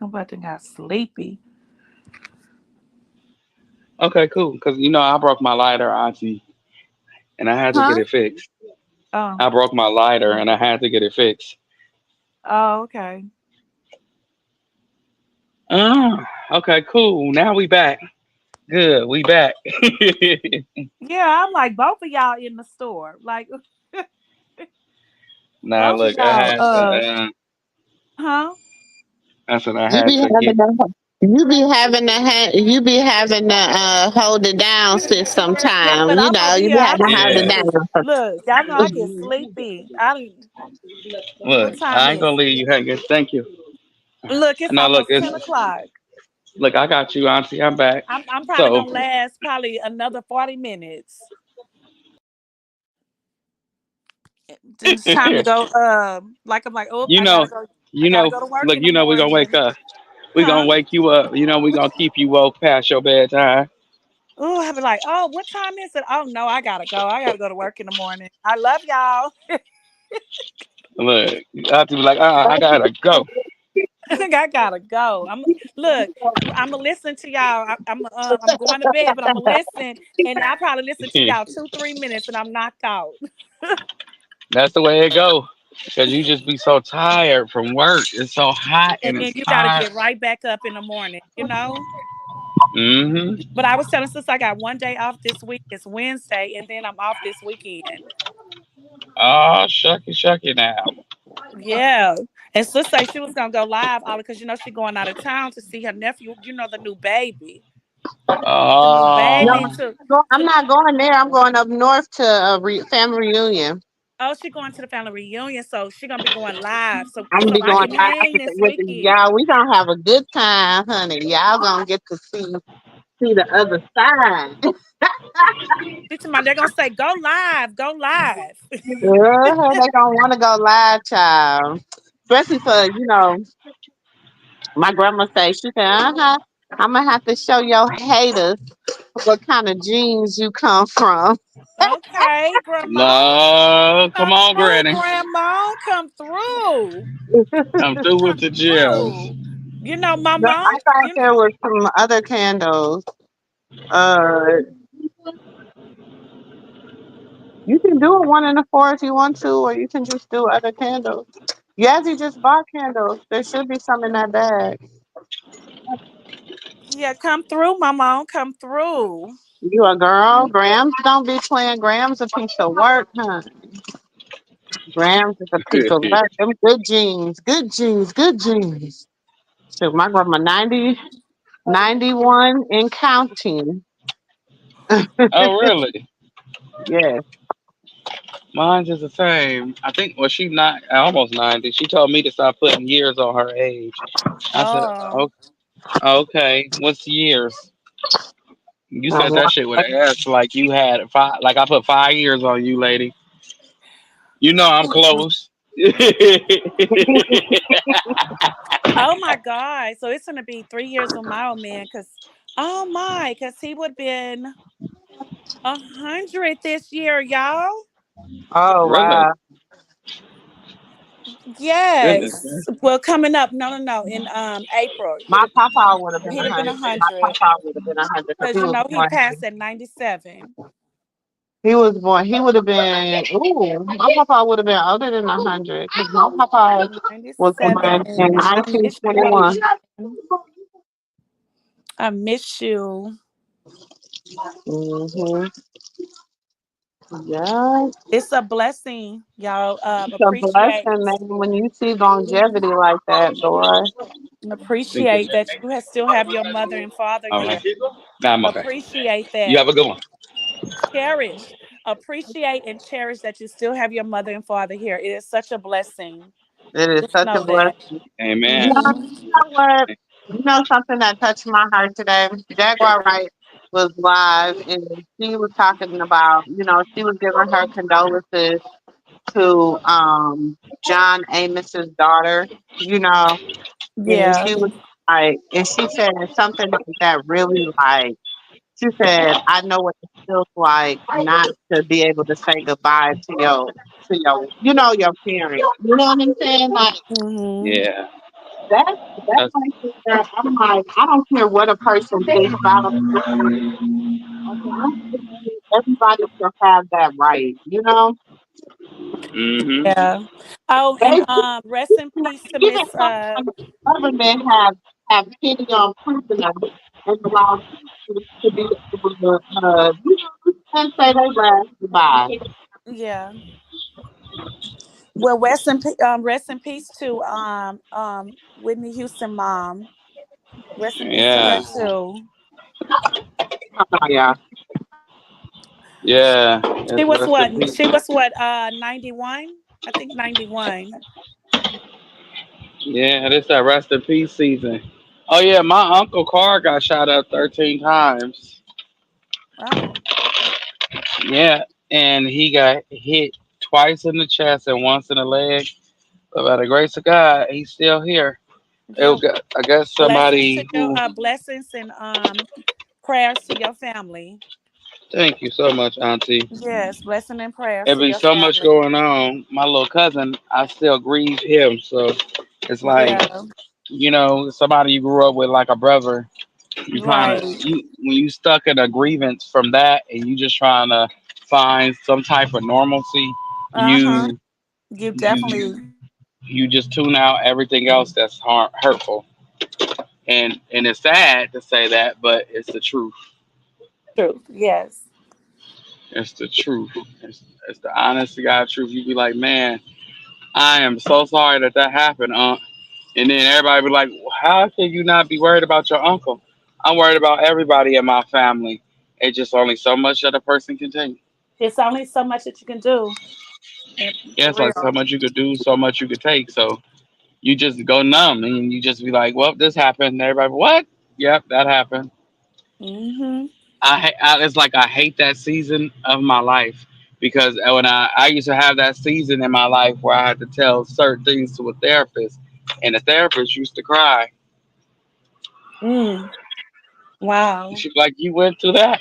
I'm about to got sleepy. Okay, cool. Because, I broke my lighter, Auntie, and I had to get Huh? it fixed. Oh. I broke my lighter and I had to get it fixed. Oh, okay. Oh, okay, cool. Now we back. Good, we back. Yeah, I'm like both of y'all in the store. Like, Nah, Both of look, I y'all, had to. huh? I said I You be had to having get. to, you be having to hold it down sis Yeah, sometime. but You I'm know, over you here. be I having to done hold it Yeah. sleep. down. Look, y'all know I get sleepy. What Look, time I ain't is gonna it? leave you hanging. Thank you. Look, it's Now look, almost it's 10 o'clock. look. I got you, Auntie. I'm back. I'm probably So gonna last probably another 40 minutes. It's time to go. Like I'm like, oh, you I gotta know, go. I you gotta know. go to work Look, in the we gonna wake morning. up. We gonna Huh? wake you up. We gonna keep you woke past your bedtime. Oh, I'll be like, oh, what time is it? Oh no, I gotta go. I gotta go to work in the morning. I love y'all. Look, Auntie be like, I gotta go. I think I gotta go. Look. I'm gonna listen to y'all. I'm going to bed, but I'm gonna listen, and I probably listen to y'all 2-3 minutes, and I'm knocked out. That's the way it go. Cause you just be so tired from work. It's so hot And and then it's you gotta hot. get right back up in the morning. Mm-hmm. But I was telling sis I got one day off this week. It's Wednesday, and then I'm off this weekend. Oh, shucky, shucky now. Okay. Yeah. And sis say she was gonna go live, Ollie, because she going out of town to see her nephew. The new baby. The new No, baby Oh, I'm to not going there. I'm going up north to a family reunion. oh, she going to the family reunion, so she gonna be going live. So I'm gonna so be I going can live hang this with weekend. y'all. We gonna have a good time, honey. Y'all gonna get to see the other side. She told me they're gonna say, go live, go live. Girl, they gonna want to go live, child. Especially for my grandma say she said, I'm gonna have to show your haters what kind of genes you come from. Okay, grandma. no. Come Come on, through, Granny. grandma. Come through. Come through with Come the gems. through. My No, mom, I thought there was some other candles. Uh, you can do a 1 in 4 if you want to, or you can just do other candles. Yes, you just bought candles. There should be some in that bag. yeah, come through, my mom. Come through. You a girl? Grams don't be playing. Grams a piece of work, huh? Grams is a piece of work. Them good jeans, good jeans, good jeans. So my grandma 91 and counting. Oh, really? Yes. Mine's is the same. I think, well, she not almost 90. She told me to stop putting years on her age. I said, Oh, oh, okay, what's years? You said Um, that shit with an S, like you had five, like I put 5 years on you, lady. You know I'm close. oh my God. So it's gonna be 3 years with my old man, cause he would have been 100 this year, y'all. oh Really? wow. Goodness. Yes. Well, coming up, no, in April, My papa would have been he'd a have been a hundred. My hundred. papa would have been 100 because Cause he passed at 97. he was born. He would have been. Ooh, my papa would have been older than 100 because my papa was 97. born in I miss you, my 1921. man. I miss you. Mm-hmm. Yeah, It's a blessing, y'all. it's a blessing, man. When you see longevity like that, boy. Thank you. Appreciate that you still have your mother and father All right. here. Nah, I'm okay. Appreciate You that. have a good one. Cherish. Appreciate and cherish that you still have your mother and father here. It is such a blessing. It is Just such a know that. blessing. You Amen. know, Hmm. you know what? You know something that touched my heart today? Jaguar Wright was live and she was talking about, she was giving her condolences to John Amos's daughter, and Yeah. she was like, and she said something that really like, she said, I know what it feels like not to be able to say goodbye to your parents. You know what I'm saying? Like, Hmm. Yeah. that's That's like where I'm like, I don't care what a person thinks about them. Everybody should have that right, mm-hmm. Yeah. Oh, They and rest in peace to even Miss government have pity on prisoners and allow people to be able to and say they last goodbye. yeah. Well, rest in peace to Whitney Houston mom. Rest in peace to her Yeah, too. Oh, yeah. yeah. She It's was rest in what? peace. She was what? 91. I think 91. Yeah, this that rest in peace season. Oh yeah, my uncle Carr got shot up 13 times. Oh, Yeah, and he got hit twice in the chest and once in the leg. But by the grace of God, he's still here. yeah. I guess Blessings somebody to your who. blessings and prayers to your family. Thank you so much, Auntie. Yes, blessing and prayers There to be your so much family. going on. My little cousin, I still grieve him. So it's like, Yeah, somebody you grew up with like a brother. You kind of right. you when you stuck in a grievance from that, and you just trying to find some type of normalcy. Uh huh. You You you you definitely you just tune out everything else that's hurtful. And it's sad to say that, but it's the truth. true. Yes. It's the truth. It's the honest to God truth. You be like, man, I am so sorry that happened, And then everybody be like, how can you not be worried about your uncle? I'm worried about everybody in my family. It's just only so much that a person can take. It's only so much that you can do. Yeah, For it's like so real. much you could do, so much you could take. So you just go numb and you just be like, well, this happened. And everybody, what? Yep, that happened. Mhm. It's like I hate that season of my life because when I used to have that season in my life where I had to tell certain things to a therapist, and the therapist used to cry. Mm. Wow. She'd be like, you went through that?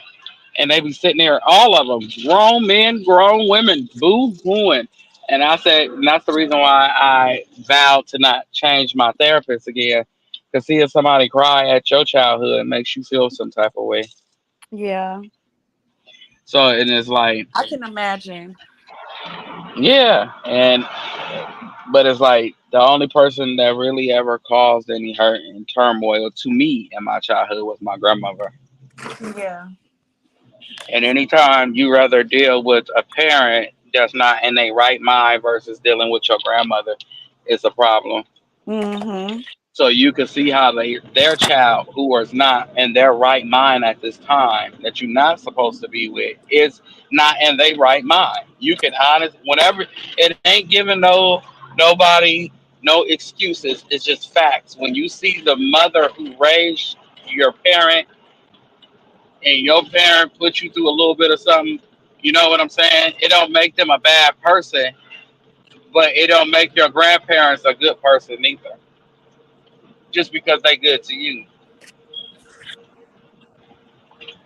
And they be sitting there, all of them, grown men, grown women, boo hooing. And I said, and that's the reason why I vowed to not change my therapist again. Because seeing somebody cry at your childhood makes you feel some type of way. Yeah. So, and it's like, I can imagine. yeah. But it's like the only person that really ever caused any hurt and turmoil to me in my childhood was my grandmother. Yeah. And anytime you rather deal with a parent that's not in their right mind versus dealing with your grandmother, it's a problem. Mhm. So you can see how their child who was not in their right mind at this time that you're not supposed to be with is not in their right mind. You can honest whenever it ain't giving nobody no excuses. It's just facts. When you see the mother who raised your parent and your parent put you through a little bit of something, you know what I'm saying? It don't make them a bad person, but it don't make your grandparents a good person either. Just because they good to you,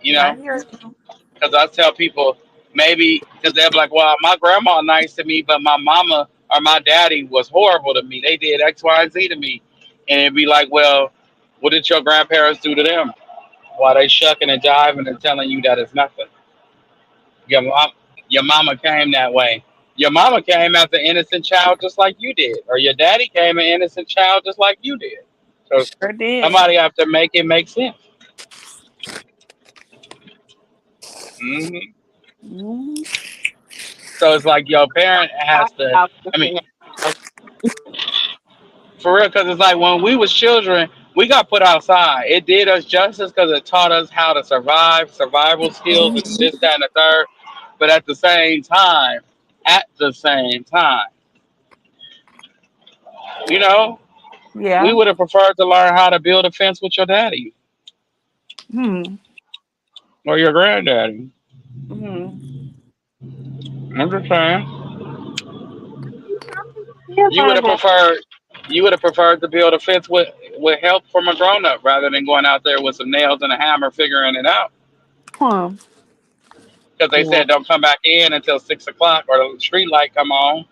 you I know? hear you. Because I tell people maybe because they're like, well, my grandma nice to me, but my mama or my daddy was horrible to me. They did X, Y, and Z to me, and it'd be like, well, what did your grandparents do to them? Why they shucking and jiving and telling you that it's nothing? Your mom, your mama came that way. Your mama came as an innocent child just like you did, or your daddy came an innocent child just like you did. So Sure did. somebody have to make it make sense. hmm Mhm. So it's like your parent has to. I mean, for real, because it's like when we was children, we got put outside. It did us justice because it taught us how to survive, survival skills, and this, that, and the third. But at the same time, you know, we Yeah. would have preferred to learn how to build a fence with your daddy Hmm. or your granddaddy. Hmm. I'm just saying, Yeah, you would learn have that. preferred, you would have preferred to build a fence with help from a grown up rather than going out there with some nails and a hammer figuring it out. Huh. Because they Yeah. said don't come back in until 6 o'clock or the street light come on.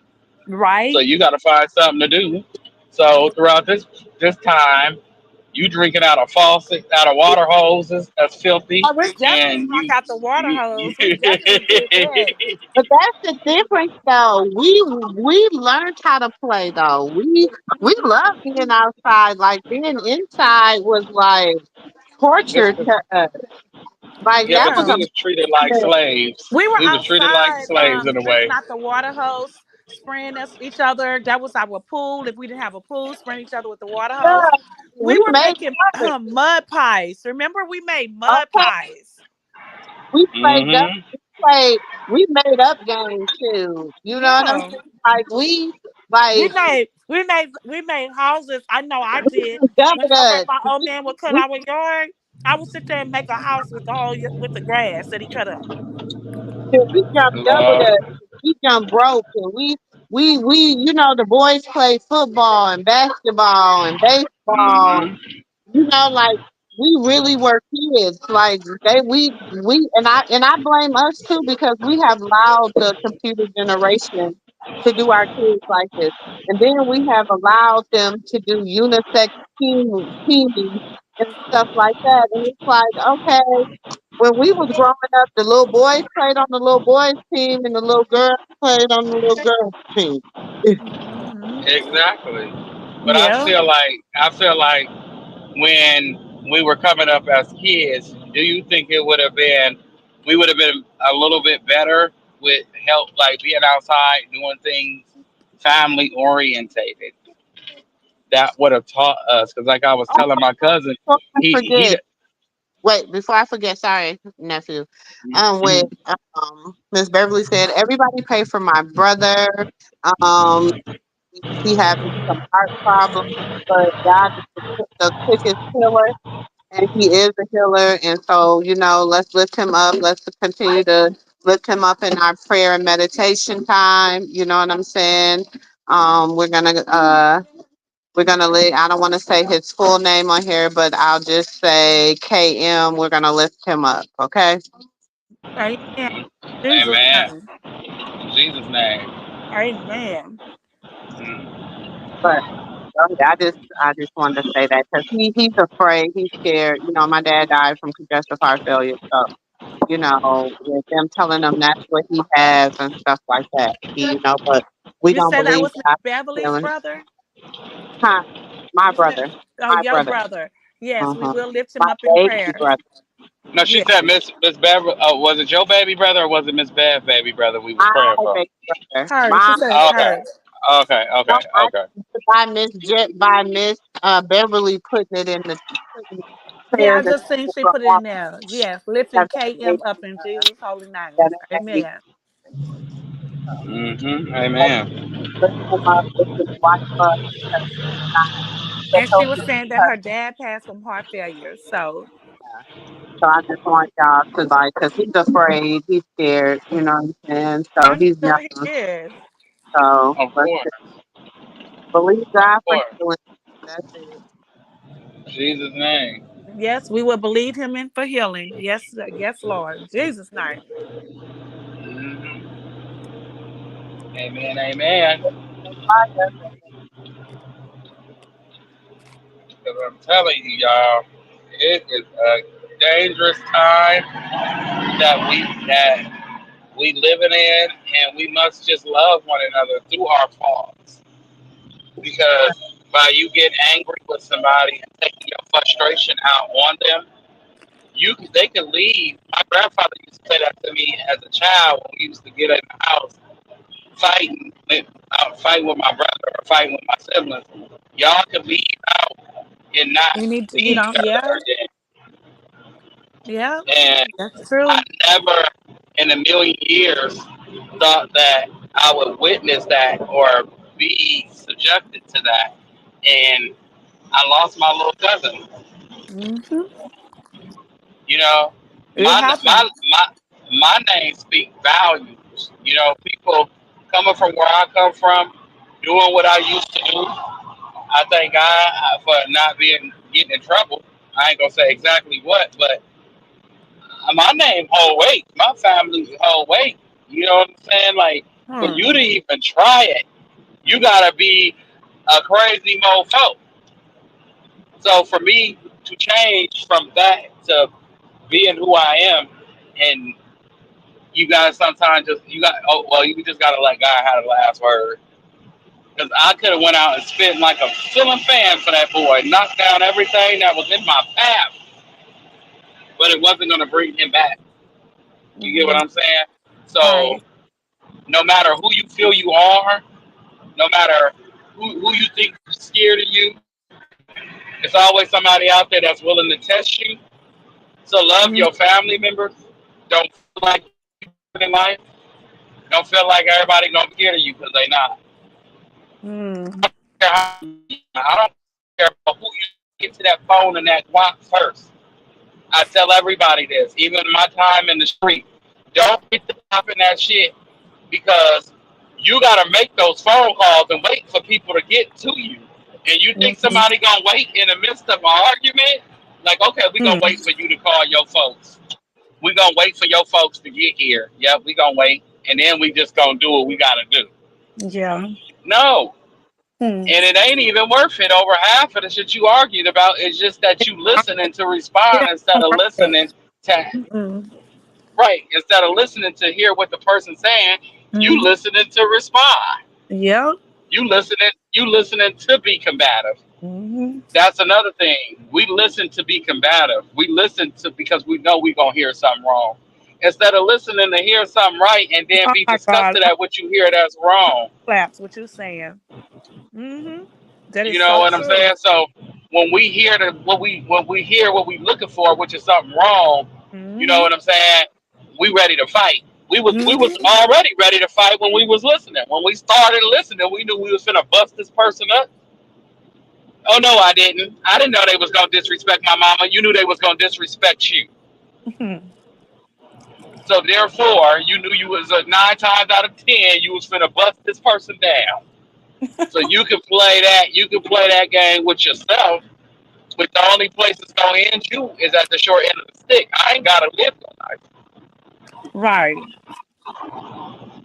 So Right. you got to find something to do. So throughout this time, you drinking out of faucet, out of water hoses that's filthy, Oh, we definitely and drunk out the water hose. We definitely did that. But that's the difference, though. We learned how to play, though. We love being outside. Like being inside was like just torture to us. Like yeah, that because was Yeah. we a was treated like slaves. We were We was treated like outside slaves in a drinking way. out the water hose. spraying us each other. That was our pool. If we didn't have a pool, spraying each other with the water hose. Yeah, We we were made making it. mud pies. Remember, we made mud Okay, pies. we played up. Mm-hmm. We made up games too. You know what I'm Yeah. saying? Like We made houses. I know I did. double Whenever dutch. my old man would cut We our yard, I would sit there and make a house with with the grass that he cut up. we jumped double Lord. dutch. We jumped rope and we you know the boys played football and basketball and baseball. Mm-hmm. You know, like we really were kids. Like we and I blame us too because we have allowed the computer generation to do our kids like this. And then we have allowed them to do unisex teaming and stuff like that. And it's like, okay, when we was growing up, the little boys played on the little boys team and the little girls played on the little girls team. Hmm. Exactly. But Yeah. I feel like when we were coming up as kids, do you think it would have been we would have been a little bit better with help like being outside doing things family orientated? That would have taught us because like I was Oh, telling my cousin, before I he forget. Wait, before I forget, sorry, nephew. When Mhm. Miss Beverly said everybody pay for my brother. Um, he having some heart problems, but God is the quickest healer, and He is a healer. And so, you know, let's lift Him up. Let's continue to lift Him up in our prayer and meditation time. You know what I'm saying? We're gonna let. I don't want to say his full name on here, but I'll just say KM. We're gonna lift him up, okay? Amen. Mhm. Jesus' Amen. name. In Jesus' name. Amen. Mhm. But I just wanted to say that because he's afraid, he's scared. You know, my dad died from congestive heart failure, so you know, with them telling him that's what he has and stuff like that. You know, but we You don't said that believe was Miss God Beverly's healing. brother? Huh? My You said, brother, oh, my your brother, brother. Yes, we uh-huh. will lift My him up in baby prayers. brother, No, she Yeah. said Miss Beverly. Was it your baby brother or was it Miss Bev baby brother we was my praying for? baby brother, Her. She my said Okay. her. Okay. no, Okay. I Okay. by Miss Beverly putting it in the putting Yeah, I prayers and just seen she for put it all in there. Yes, lifting that KM baby, up in Jesus' holy name. that baby. Amen. Mm-hmm. Let's Amen. lift him up, let's just watch him up because that's And so she was he saying that touched. her dad passed from heart failure. So, So I just want y'all to like, cause he's afraid, he's scared, you know what I'm saying? So I'm he's sure he young. is. So Of let's course. just believe Of God for course. healing. That's it. Jesus' name. Yes, we will believe him in for healing. Yes, yes, Lord. In Jesus' name. Hmm. Amen. Amen. Because I'm telling you, y'all, it is a dangerous time that we living in, and we must just love one another through our faults. Because by you getting angry with somebody and taking your frustration out on them, they can leave. My grandfather used to say that to me as a child when we used to get in the house fighting, fighting with my brother or fighting with my siblings. Y'all can leave out and not You need to, see each yeah, other again. yeah, And that's I true. never in a million years thought that I would witness that or be subjected to that. And I lost my little cousin. Hmm. You know, It my happens. my my my name speak volumes. You know, people coming from where I come from, doing what I used to do. I thank God for not being getting in trouble. I ain't gonna say exactly what, but my name hold weight. My family hold weight. You know what I'm saying? Like for Hmm. you to even try it, you gotta be a crazy mofo. So for me to change from that to being who I am, and you guys sometimes just you got oh well you just gotta let God have the last word. Because I could have went out and spent like a ceiling fan for that boy, knocked down everything that was in my path, but it wasn't gonna bring him back. You get what Hmm. I'm saying? So Right. no matter who you feel you are, no matter who you think is scared of you, there's always somebody out there that's willing to test you. So love Mhm. your family members. Don't feel like you in life. Don't feel like everybody gonna be scared of you because they not. Mm. I don't care about who you get to that phone and that watch first. I tell everybody this, even in my time in the street. Don't get to popping that shit because you gotta make those phone calls and wait for people to get to you. And you think Mhm. somebody gonna wait in the midst of an argument? Like, okay, we gonna Mm. wait for you to call your folks. We gonna wait for your folks to get here. Yep, we gonna wait, and then we just gonna do what we gotta do. Yeah. No, Mm. and it ain't even worth it. Over half of the shit you argued about is just that you listening to It respond ain't instead of worth it. listening to Mm. right. Instead of listening to hear what the person's saying, you Mhm. listening to respond. Yep. You listening to be combative. Mhm. That's another thing. We listen to be combative. We listen to because we know we gonna hear something wrong. Instead of listening to hear something right and then Oh be my God. disgusted at what you hear that's wrong. Claps what you saying. Mhm. That You is know so what I'm true. saying? So when we hear what we looking for, which is something wrong, you know Mhm. what I'm saying? We ready to fight. We was Mhm. already ready to fight when we was listening. When we started listening, we knew we was finna bust this person up. Oh no, I didn't. I didn't know they was gonna disrespect my mama. You knew they was gonna disrespect you. Mhm. So therefore, you knew you was 9 times out of 10 you was finna bust this person down. So you can play that. You can play that game with yourself. But the only place it's gonna end you is at the short end of the stick. I ain't gotta live no life. Right.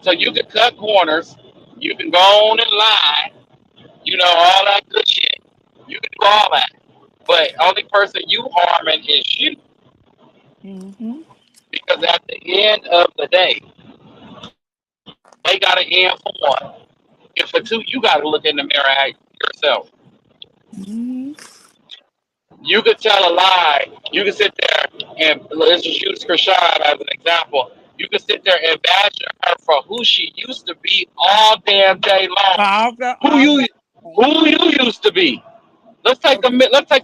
So you can cut corners. You can go on and lie. You know all that good shit. You can do all that. But only person you harming is you. Mhm. Because at the end of the day, they gotta end for one. And for two, you gotta look in the mirror at yourself. Mhm. You could tell a lie. You could sit there and let's just use Krishan as an example. You could sit there and bash her for who she used to be all damn day long. Who All you that. who you used to be? Let's take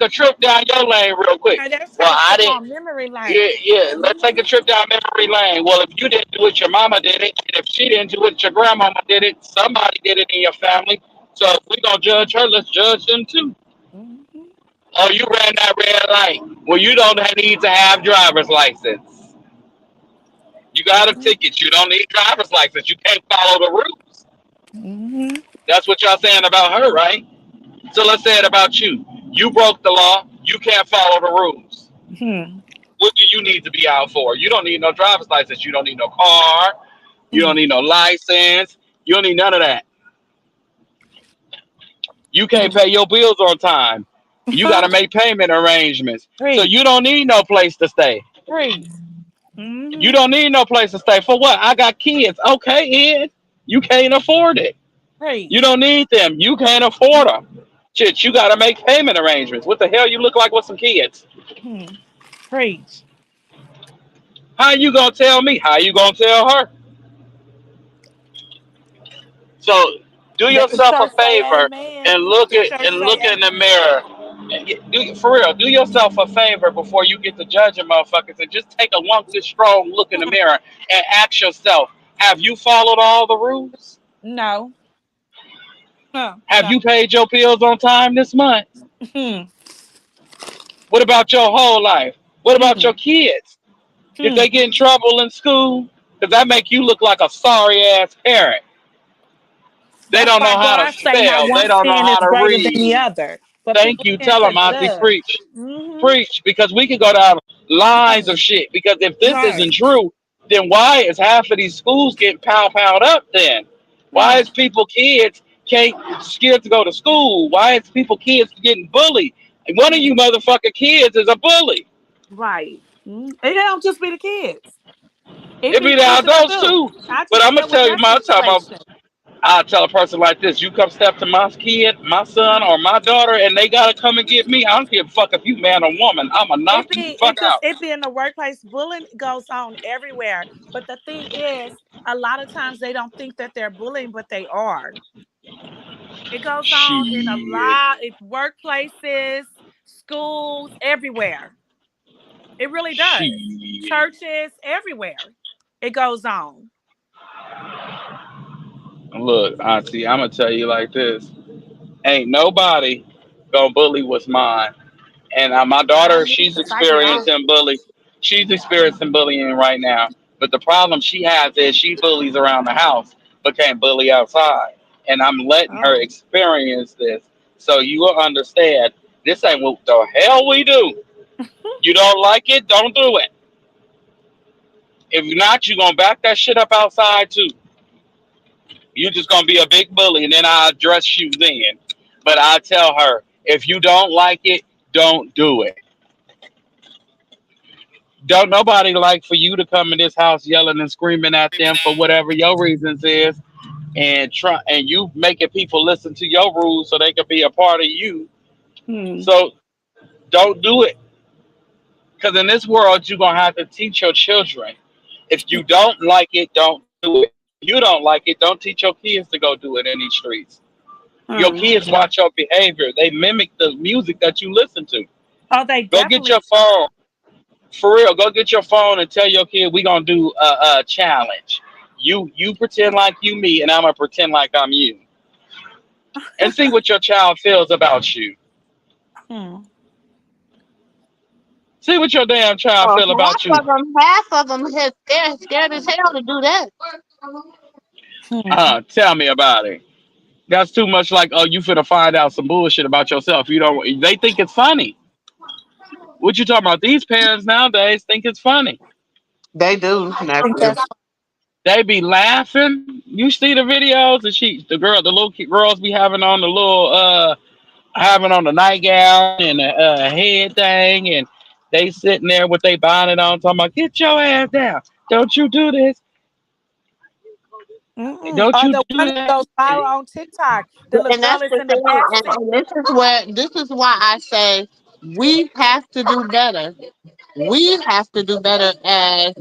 a trip down your lane real quick. Now that's Well, a I trip didn't. on memory Yeah, lane. yeah. Let's take a Mhm. trip down memory lane. Well, if you didn't do it, your mama did it, and if she didn't do it, your grandmama did it. Somebody did it in your family. So if we gonna judge her, let's judge them too. Mhm. Oh, you ran that red light. Well, you don't need to have driver's license. You got a Mhm. ticket. You don't need driver's license. You can't follow the rules. Mhm. That's what y'all saying about her, right? So let's say it about you. You broke the law. You can't follow the rules. Mhm. What do you need to be out for? You don't need no driver's license. You don't need no car. You don't Mhm. need no license. You don't need none of that. You can't pay your bills on time. You got to make payment arrangements. So Preach. you don't need no place to stay. Preach. You Mhm. don't need no place to stay. For what? I got kids. Okay, Ed. You can't afford it. You Preach. don't need them. You can't afford them. Shit, you got to make payment arrangements. What the hell you look like with some kids? Mhm. Preach. How you going to tell me? How you going to tell her? So do Let the yourself a church say favor amen. and Let look the at church and say look in the amen. mirror. For real, do yourself a favor before you get to judging motherfuckers and just take a one good strong look in the mirror and ask yourself, have you followed all the rules? No. Huh. Have No. you paid your bills on time this month? Hmm. What about your whole life? What about Hmm. your kids? If Hmm. they get in trouble in school, does that make you look like a sorry ass parent? They That's don't why know how to God say not spell. They one don't know sin how is to greater than the read. other. But Thank people you. tend Tell to them, Auntie, judge. preach. Mm-hmm. Preach. Because we could go down lines Right. of shit. Because if this Right. isn't true, then why is half of these schools getting pound up then? Why Hmm. is people kids can't scared to go to school? Why is people kids getting bullied? And one of Hmm. you motherfucking kids is a bully. Right. Mm. It don't just be the kids. It It be be the teachers adults too. too. I But just I'm gonna dealt with tell you that my time. situation. I'll tell a person like this: you come step to my kid, my son, or my daughter, and they gotta come and get me. I don't give a fuck if you man or woman. I'ma knock you the fuck It just out. it be in the workplace. Bullying goes on everywhere. But the thing is, A lot of times they don't think that they're bullying, but they are. It goes on in a Shit. lot of workplaces, schools, everywhere. It really does. Shit. Churches, everywhere. It goes on. Look, Auntie, I'm gonna tell you like this: ain't nobody gonna bully what's mine. And my Not daughter, me, she's because I get off. experiencing bully. She's experiencing bullying right now. But the problem she has is she bullies around the house, but can't bully outside. And I'm letting her Oh. experience this, so you will understand. This ain't what the hell we do. You don't like it, don't do it. If not, you gonna back that shit up outside too. You just gonna be a big bully, and then I address you then. But I tell her, if you don't like it, don't do it. Don't nobody like for you to come in this house yelling and screaming at them for whatever your reasons is, and you making people listen to your rules so they can be a part of you. Hmm. So don't do it, because in this world you're gonna have to teach your children. If you don't like it, don't do it. If you don't like it, don't teach your kids to go do it in these streets. Your Hmm. kids watch your behavior. They mimic the music that you listen to. Oh, they Go get definitely. your phone. For real, go get your phone and tell your kid we gonna do a challenge. You pretend like you me, and I'm gonna pretend like I'm you, and see what your child feels about you. Hmm. See what your damn child Well, feel about you. half of them had scared as hell to do that. Hmm. Tell me about it. That's too much. Like, oh, you finna find out some bullshit about yourself. You don't. They think it's funny. What you talking about? These parents nowadays think it's funny. They do, I think nephew. that's. They be laughing. You see the videos, and the little girls be having on the little having on the nightgown and a head thing, and they sitting there with their bonnet on, talking about, "Get your ass down! Don't you do this! Mm-mm. Don't Or you the do one that that!" goes viral on TikTok. The little And girl that's is the in the thing, back and, seat. and this is why I say we have to do better. We have to do better as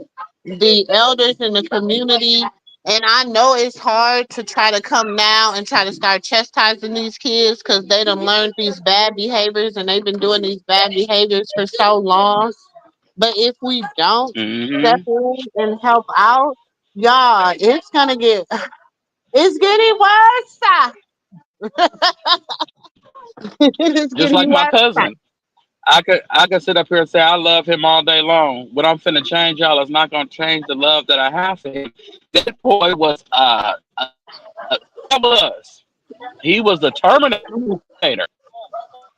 the elders in the community. And I know it's hard to try to come now and try to start chastising these kids because they done learned these bad behaviors and they've been doing these bad behaviors for so long. But if we don't step Hmm. in and help out, y'all, it's getting worse. It's Just getting like my worse. cousin. I could sit up here and say I love him all day long. What I'm finna change, y'all, is not gonna change the love that I have for him. That boy was was. He was the Terminator.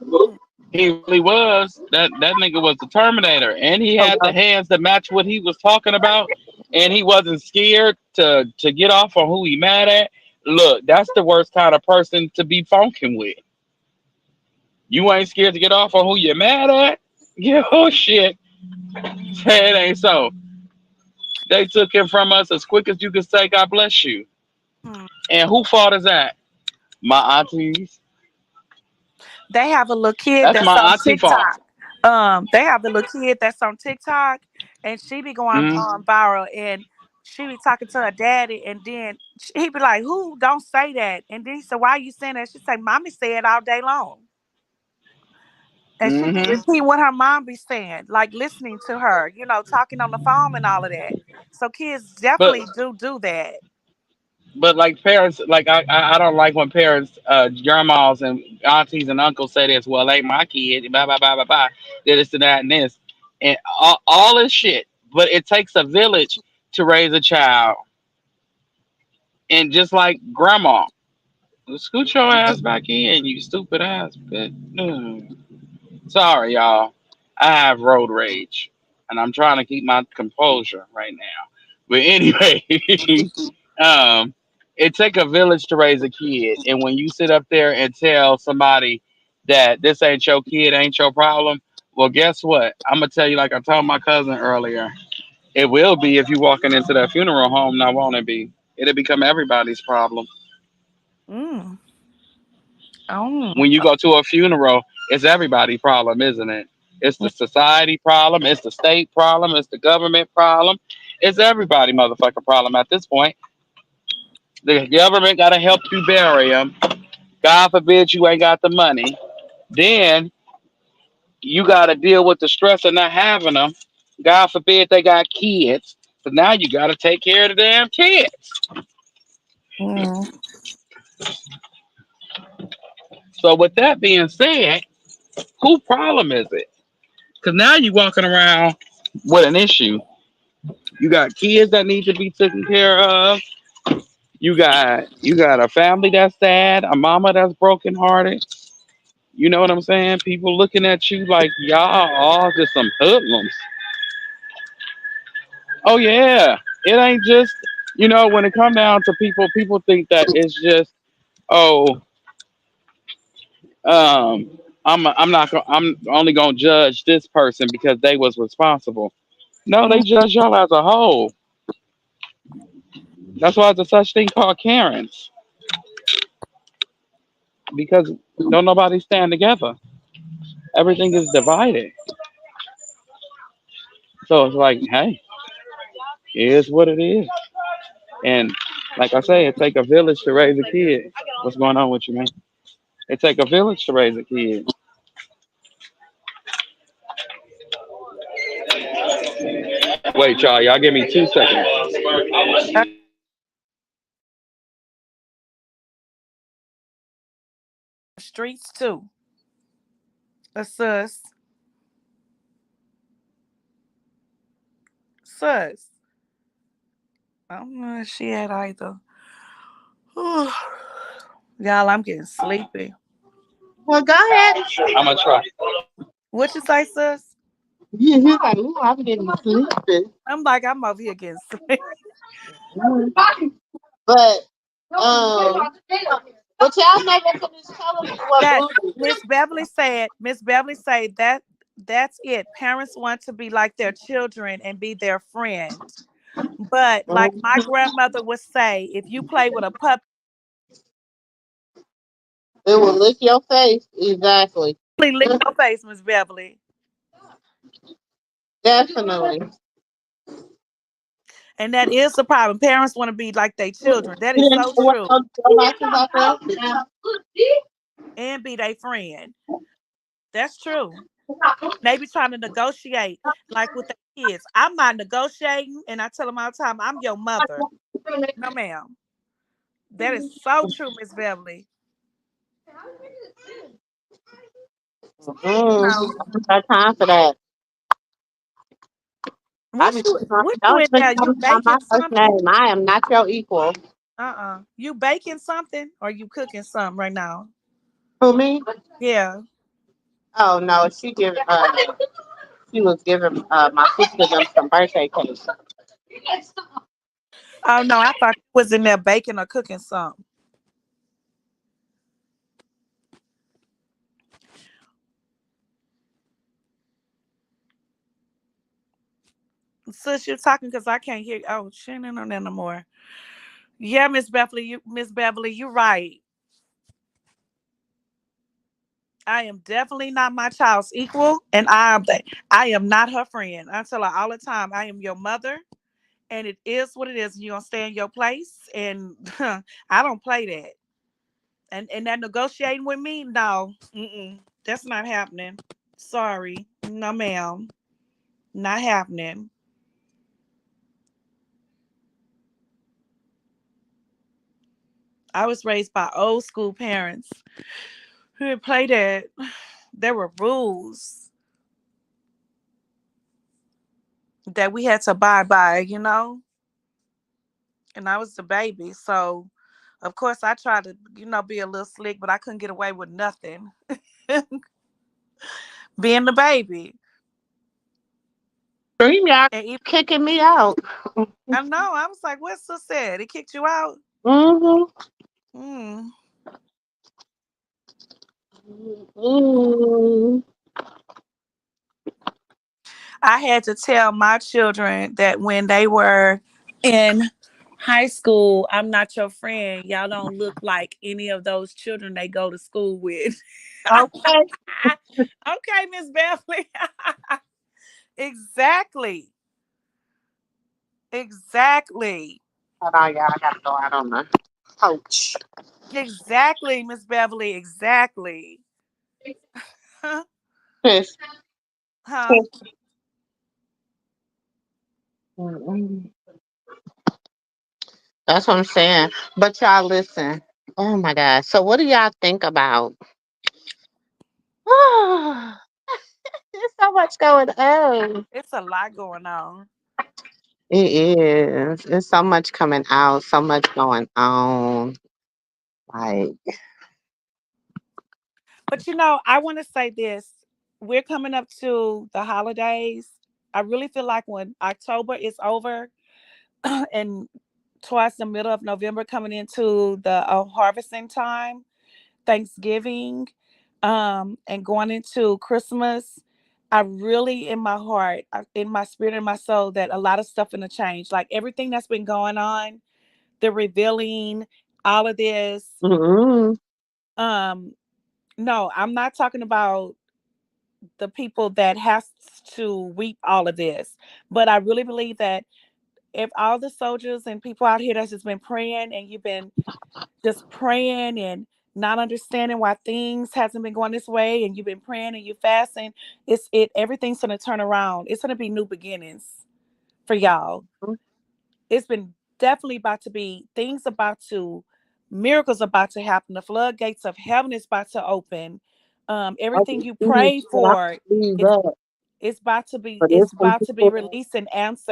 Hmm. He really was. That nigga was the Terminator, and he had the hands that match what he was talking about, and he wasn't scared to get off on who he mad at. Look, that's the worst kind of person to be funking with. You ain't scared to get off on who you're mad at. Yeah, oh shit. Say it ain't so. They took him from us as quick as you could say, God bless you. Hmm. And who fault is that? My aunties. They have a little kid That's that's my on auntie fault. TikTok. They have the little kid that's on TikTok, and she be going Mm, viral, and she be talking to her daddy, and then he be like, "Who? Don't say that." And then he said, "Why you saying that?" She say, "Mommy say it all day long." And she be hmm repeating what her mom be saying, like listening to her, talking on the phone and all of that. So kids But definitely do that. like parents, like I don't like when parents, grandmas and aunties and uncles say this. Well, ain't my kid. Blah blah blah blah blah. This and that and this, and all this shit. But it takes a village to raise a child, and just like grandma, scoot your ass back in, you stupid ass bitch. Sorry, y'all. I have road rage, and I'm trying to keep my composure right now. But anyway, um, it take a village to raise a kid, and when you sit up there and tell somebody that this ain't your kid, ain't your problem, well, guess what? I'm gonna tell you, like I told my cousin earlier, it will be if you walking into that funeral home. Now, won't it be? It'll become everybody's problem. Mm. Oh. When you go to a funeral, it's everybody's problem, isn't it? It's the society problem, it's the state problem, it's the government problem, It's everybody motherfucking problem at this point. The government got to help you bury them. God forbid you ain't got the money. Then you got to deal with the stress of not having them. God forbid they got kids. So now you got to take care of the damn kids. Mm. So with that being said, who problem is it? Because now you walking around with an issue. You got kids that need to be taken care of. You got a family that's sad, a mama that's brokenhearted. You know what I'm saying? People looking at you like y'all all just some hoodlums. Oh yeah, it ain't just when it come down to people, people think that it's just oh I'm only gonna judge this person because they was responsible. No, they judge y'all as a whole. That's why there's a such thing called Karens because don't nobody stand together. Everything is divided. So it's like, hey, it is what it is. And like I say, it take a village to raise a kid. What's going on with you, man? It take a village to raise a kid. Wait, y'all give me 2 seconds. Streets too. A sus. Sus. I don't know if she had either. Y'all, I'm getting sleepy. Well, go ahead. I'm gonna try. What you say, sus? He's like, ooh, I'm getting sleepy. I'm like, I'm over here getting sleepy. But um, but y'all never finished telling me what That movie. Miss Beverly said that's it. Parents want to be like their children and be their friend. But like my Mhm. grandmother would say, if you play with a puppy, It will lick your face. Exactly. lick your face, Miss Beverly. Definitely. And that is the problem. Parents want to be like their children. That You is didn't so know what true. those glasses out there? And be their friend. That's true. They be trying to negotiate like with the kids. I'm not negotiating, and I tell them all the time, I'm your mother. No, ma'am. That is so true, Miss Beverly. You know, I don't got time for that. I be what you don't in even there? call You me by my baking first something? name. I am not your equal. You baking something or you cooking something right now? Who me? Yeah. Oh no, she was giving my sister them some birthday cakes. Oh no, I thought you was in there baking or cooking something. Sis, you're talking because I can't hear. Oh, she ain't on there no more. Yeah, Miss Beverly, you're right. I am definitely not my child's equal, and I am not her friend. I tell her all the time, I am your mother, and it is what it is. You're gonna stay in your place, and I don't play that. And that negotiating with me, no, that's not happening. Sorry, no, ma'am, not happening. I was raised by old school parents who didn't play that. There were rules that we had to abide by, and I was the baby. So, of course, I tried to, be a little slick, but I couldn't get away with nothing. Being the baby. Dream y'all And even, kicking me out. I know, I was like, what's so sad? It kicked you out? Mm-hmm. Mm. Mm-hmm. I had to tell my children that when they were in high school, I'm not your friend. Y'all don't look like any of those children they go to school with. Okay. Okay, Miss Beverly. Exactly. Exactly. Hold on, y'all. I gotta go out on the coach. Exactly, Miss Beverly. Exactly. Huh? Yes. Huh? That's what I'm saying. But y'all listen. Oh my God. So what do y'all think about? There's so much going on. It's a lot going on. It is. There's so much coming out, so much going on. Like, But I want to say this. We're coming up to the holidays. I really feel like when October is over and towards the middle of November, coming into the harvesting time, Thanksgiving, and going into Christmas, I really, in my heart, in my spirit, and my soul, that a lot of stuff gonna change. Like everything that's been going on, the revealing, all of this. mm-mm. Um, no, I'm not talking about the people that has to reap all of this, but I really believe that if all the soldiers and people out here that's just been praying, and you've been just praying and not understanding why things hasn't been going this way, and you've been praying and you fasting, everything's gonna turn around. It's gonna be new beginnings for y'all. It's been definitely about to be things about to miracles about to happen. The floodgates of heaven is about to open. I Everything you receive pray that. I for, believe it's that. But it's it's some about to be people released and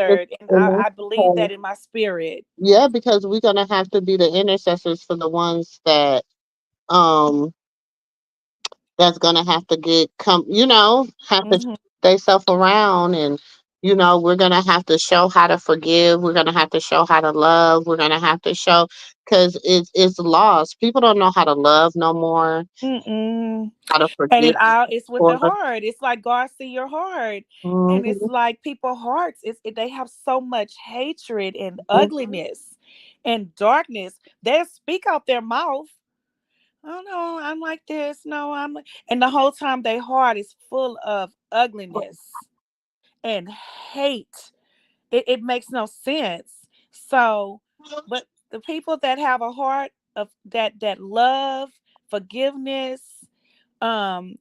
that's answered. And in I this believe place. that in my spirit. Yeah, because we're gonna have to be the intercessors for the ones that um that's gonna have to get come, have to Hmm. they self around, and we're gonna have to show how to forgive. We're gonna have to show how to love. We're gonna have to show because it's lost. People don't know how to love no more, Mm-mm. how to And forgive. it's with For the heart. It's like God see your heart. And it's Mhm, like people hearts, they have so much hatred and mhm. ugliness and darkness. They speak out their mouth. Oh no, I'm like this. No, and the whole time their heart is full of ugliness and hate. It makes no sense. So, but the people that have a heart of that love, forgiveness, um,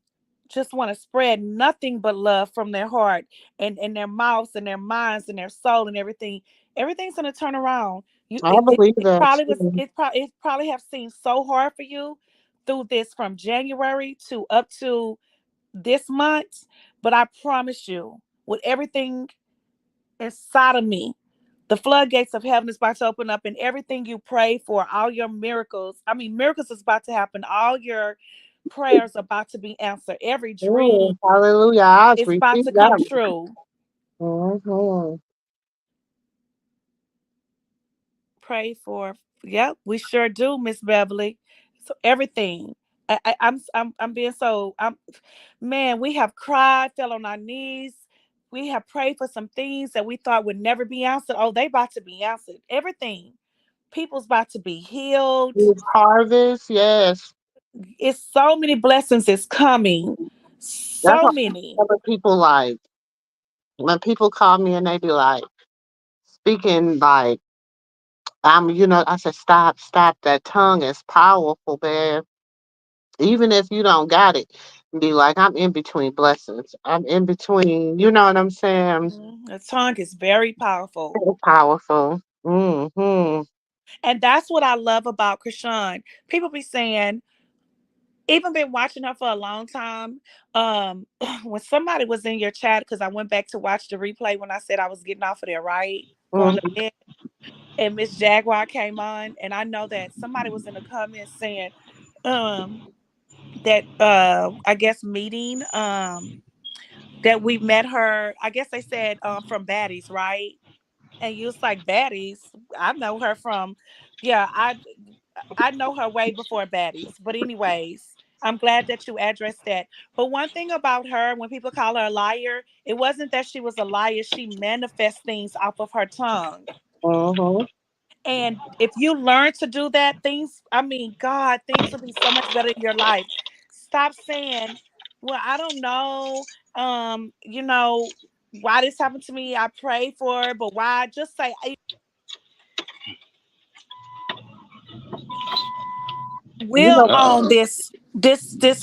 just want to spread nothing but love from their heart and their mouths and their minds and their soul and everything. Everything's gonna turn around. You I believe it that probably was too. it probably have seemed so hard for you through this from January to up to this month, but I promise you, with everything inside of me, the floodgates of heaven is about to open up, and everything you pray for, all your miracles. I mean, miracles is about to happen. All your prayers are about to be answered. Every dream Hallelujah. I is about receive to come that. true. Mm-hmm. Pray for. Yep, we sure do, Miss Beverly. So everything. I'm being so. Man. We have cried, fell on our knees. We have prayed for some things that we thought would never be answered. Oh, they about to be answered. Everything. People's about to be healed. This harvest, yes. It's so many blessings is coming. That's So what many. other people like. When people call me and they be like speaking like I said, stop, stop. That tongue is powerful, man. Even if you don't got it, be like, I'm in between blessings. I'm in between. You know what I'm saying? The tongue is very powerful. It's powerful. Mm-hmm. And that's what I love about Krishan. People be saying, even been watching her for a long time. When somebody was in your chat, because I went back to watch the replay when I said I was getting off of there, right? Going to Mm-hmm. bed. And Miss Jaguar came on, and I know that somebody was in the comments saying, um, that I guess meeting, that we met her. I guess they said from Baddies, right? And you was like, Baddies. I know her from, yeah, I know her way before Baddies. But anyways, I'm glad that you addressed that. But one thing about her, when people call her a liar, it wasn't that she was a liar. She manifests things off of her tongue. Mm-hmm. And if you learn to do that, I mean, God, things will be so much better in your life. Stop saying, well, I don't know. You know, why this happened to me. I prayed for it, but why? Just say I You will know, Uh-oh. own this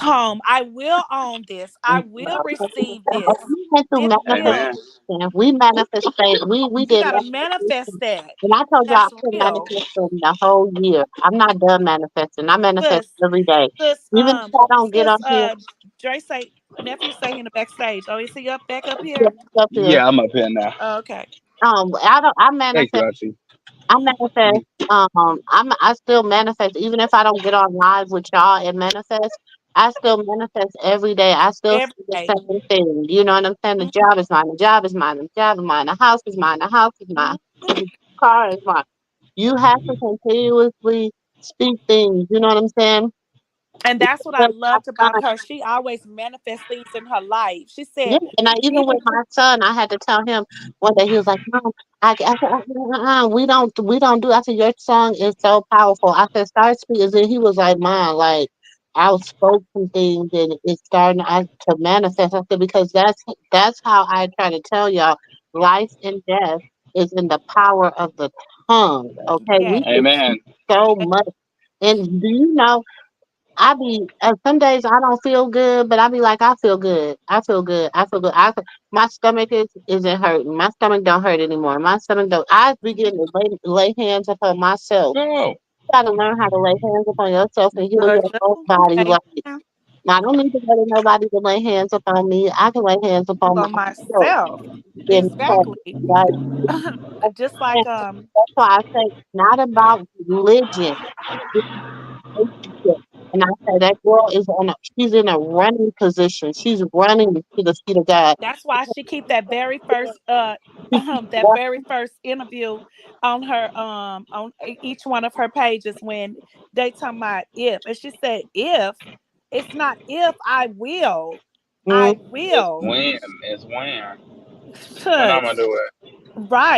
home. I will own this. I will receive this. we went through It will. Amen. manifestation. We manifested. We You did gotta manifestation. manifest that. And I told y'all That's I've been real. manifesting the whole year. I'm not done manifesting. I manifest Sis, every day. sis, Even if I don't get on sis, here, Dre say nephew say he in the backstage. Oh, is he up back up get here? up here. Yeah, I'm up here now. Okay. I don't. I Thank you, manifest. Auntie. I manifest. I still manifest, even if I don't get on live with y'all and manifest. I still manifest every day. I still Every say the day. same thing. You know what I'm saying? The job is mine. The job is mine. The job is mine. The house is mine. The house is mine. Mm-hmm. The car is mine. You have to continuously speak things. You know what I'm saying? And Even that's what I with my loved about son, her. She always manifests things in her life. She yeah, said, and even with even my son, I had to tell him one day. He was like, "Mom, I said, we don't do." I said, "Your song is so powerful." I said, "Start speaking." And he was like, "Mom, like I spoke some things and it's starting to manifest." I said, "Because that's how I try to tell y'all, life and death is in the power of the tongue." Okay, we yeah, can Amen. speak so much. And do you know? Some days I don't feel good, but I be like, I feel good. I feel good. I feel good. My stomach isn't hurting. My stomach don't hurt anymore. My stomach don't. I begin to lay hands upon myself. Oh, You got to learn how to lay hands upon yourself and heal sure your whole do. body. Like, Amen. I don't need to go to nobody to lay hands upon me. I can lay hands upon For myself. myself. And Exactly. like, Just like that's why I say it's not about religion. Relationship. And I say that girl she's in a running position. She's running to the feet of God. that's why she keep that very first She keeps that very first interview on her on each one of her pages when they talking about if, and she said if it's not if I will, I walking. it's will. when. It's when. When I'm gonna Shucks. do it.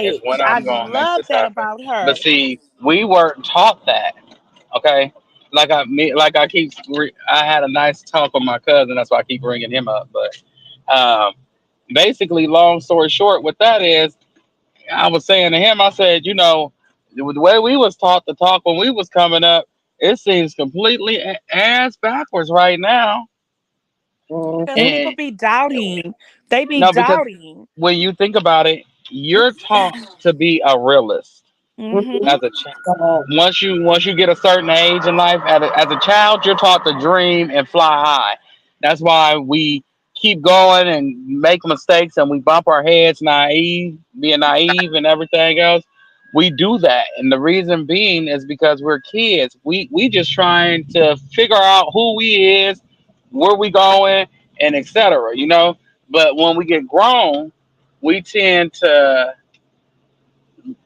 It's Right. when I I'm gonna make love this that happen. about But her. see, we weren't taught that. Okay. I had a nice talk with my cousin. That's why I keep bringing him up. But basically, long story short, what that is, I was saying to him, I said, the way we was taught to talk when we was coming up, it seems completely ass backwards right now. Because Mm-hmm. people And be doubting. They be no, because doubting. when you think about it, you're taught to be a realist Mm-hmm. Mm-hmm. as a child. Once you get a certain age in life, as a child, you're taught to dream and fly high. That's why we keep going and make mistakes and we bump our heads, being naive and everything else. We do that, and the reason being is because we're kids. We just trying to figure out who we is, where we going, and etc. But when we get grown, we tend to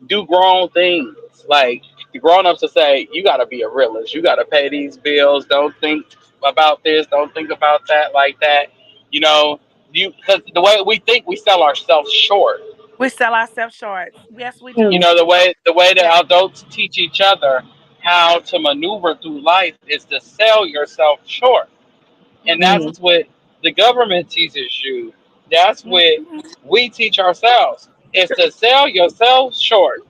do grown things. Like the grown ups to say, you got to be a realist. You got to pay these bills. Don't think about this. Don't think about that like that. You know, because the way we think, we sell ourselves short. We sell ourselves short. Yes, we You do. know, the way Yeah. that adults teach each other how to maneuver through life is to sell yourself short, and that's Mm-hmm. Mm-hmm. what the government teaches you. That's what Mm-hmm. we teach ourselves is to sell yourself short,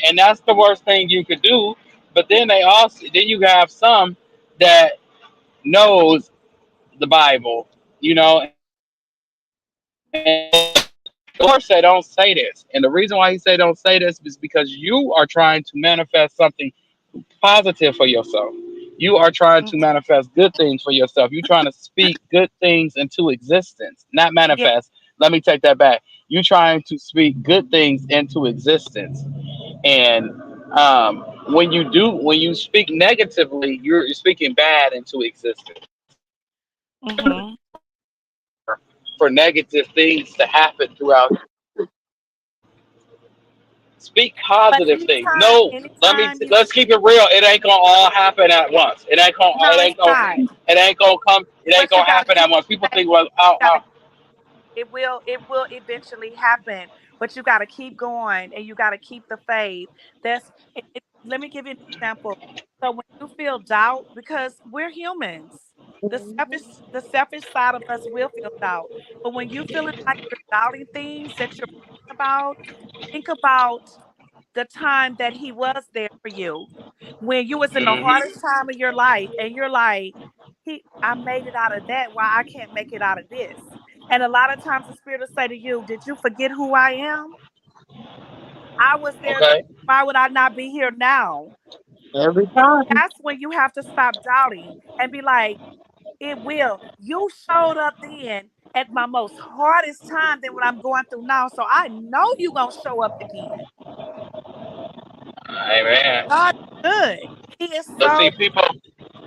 and that's the worst thing you could do. But then you have some that knows the Bible, and the Lord said, "Don't say this." And the reason why He said, "Don't say this," is because you are trying to manifest something positive for yourself. You are trying to manifest good things for yourself. You're trying to speak good things into existence, not Yeah. manifest. Let me take that back. You're trying to speak good things into existence. And when you speak negatively, you're speaking bad into existence. Mm-hmm. For negative things to happen throughout. Speak But positive things. No, anytime you, let's keep it real. It ain't gonna all happen at once. no, it's not. It ain't gonna come. It ain't But you gonna gotta happen keep at once. People the faith. think, well, You gotta, it will eventually happen. But you gotta keep going and you gotta keep the faith. Let me give you an example. So when you feel doubt, because we're humans. The selfish side of us will feel doubt. But when you feeling like you're doubting things that you're about, think about the time that he was there for you when you was in the Hmm. hardest time of your life and you're like, I made it out of that, why I can't make it out of this. And a lot of times the spirit will say to you, did you forget who I am? I was there then. Okay. Why would I not be here now? Every And time. that's when you have to stop doubting and be like, it will. You showed up then at my most hardest time than what I'm going through now. So I know you gonna show up again. Amen. God is good. He is But so see,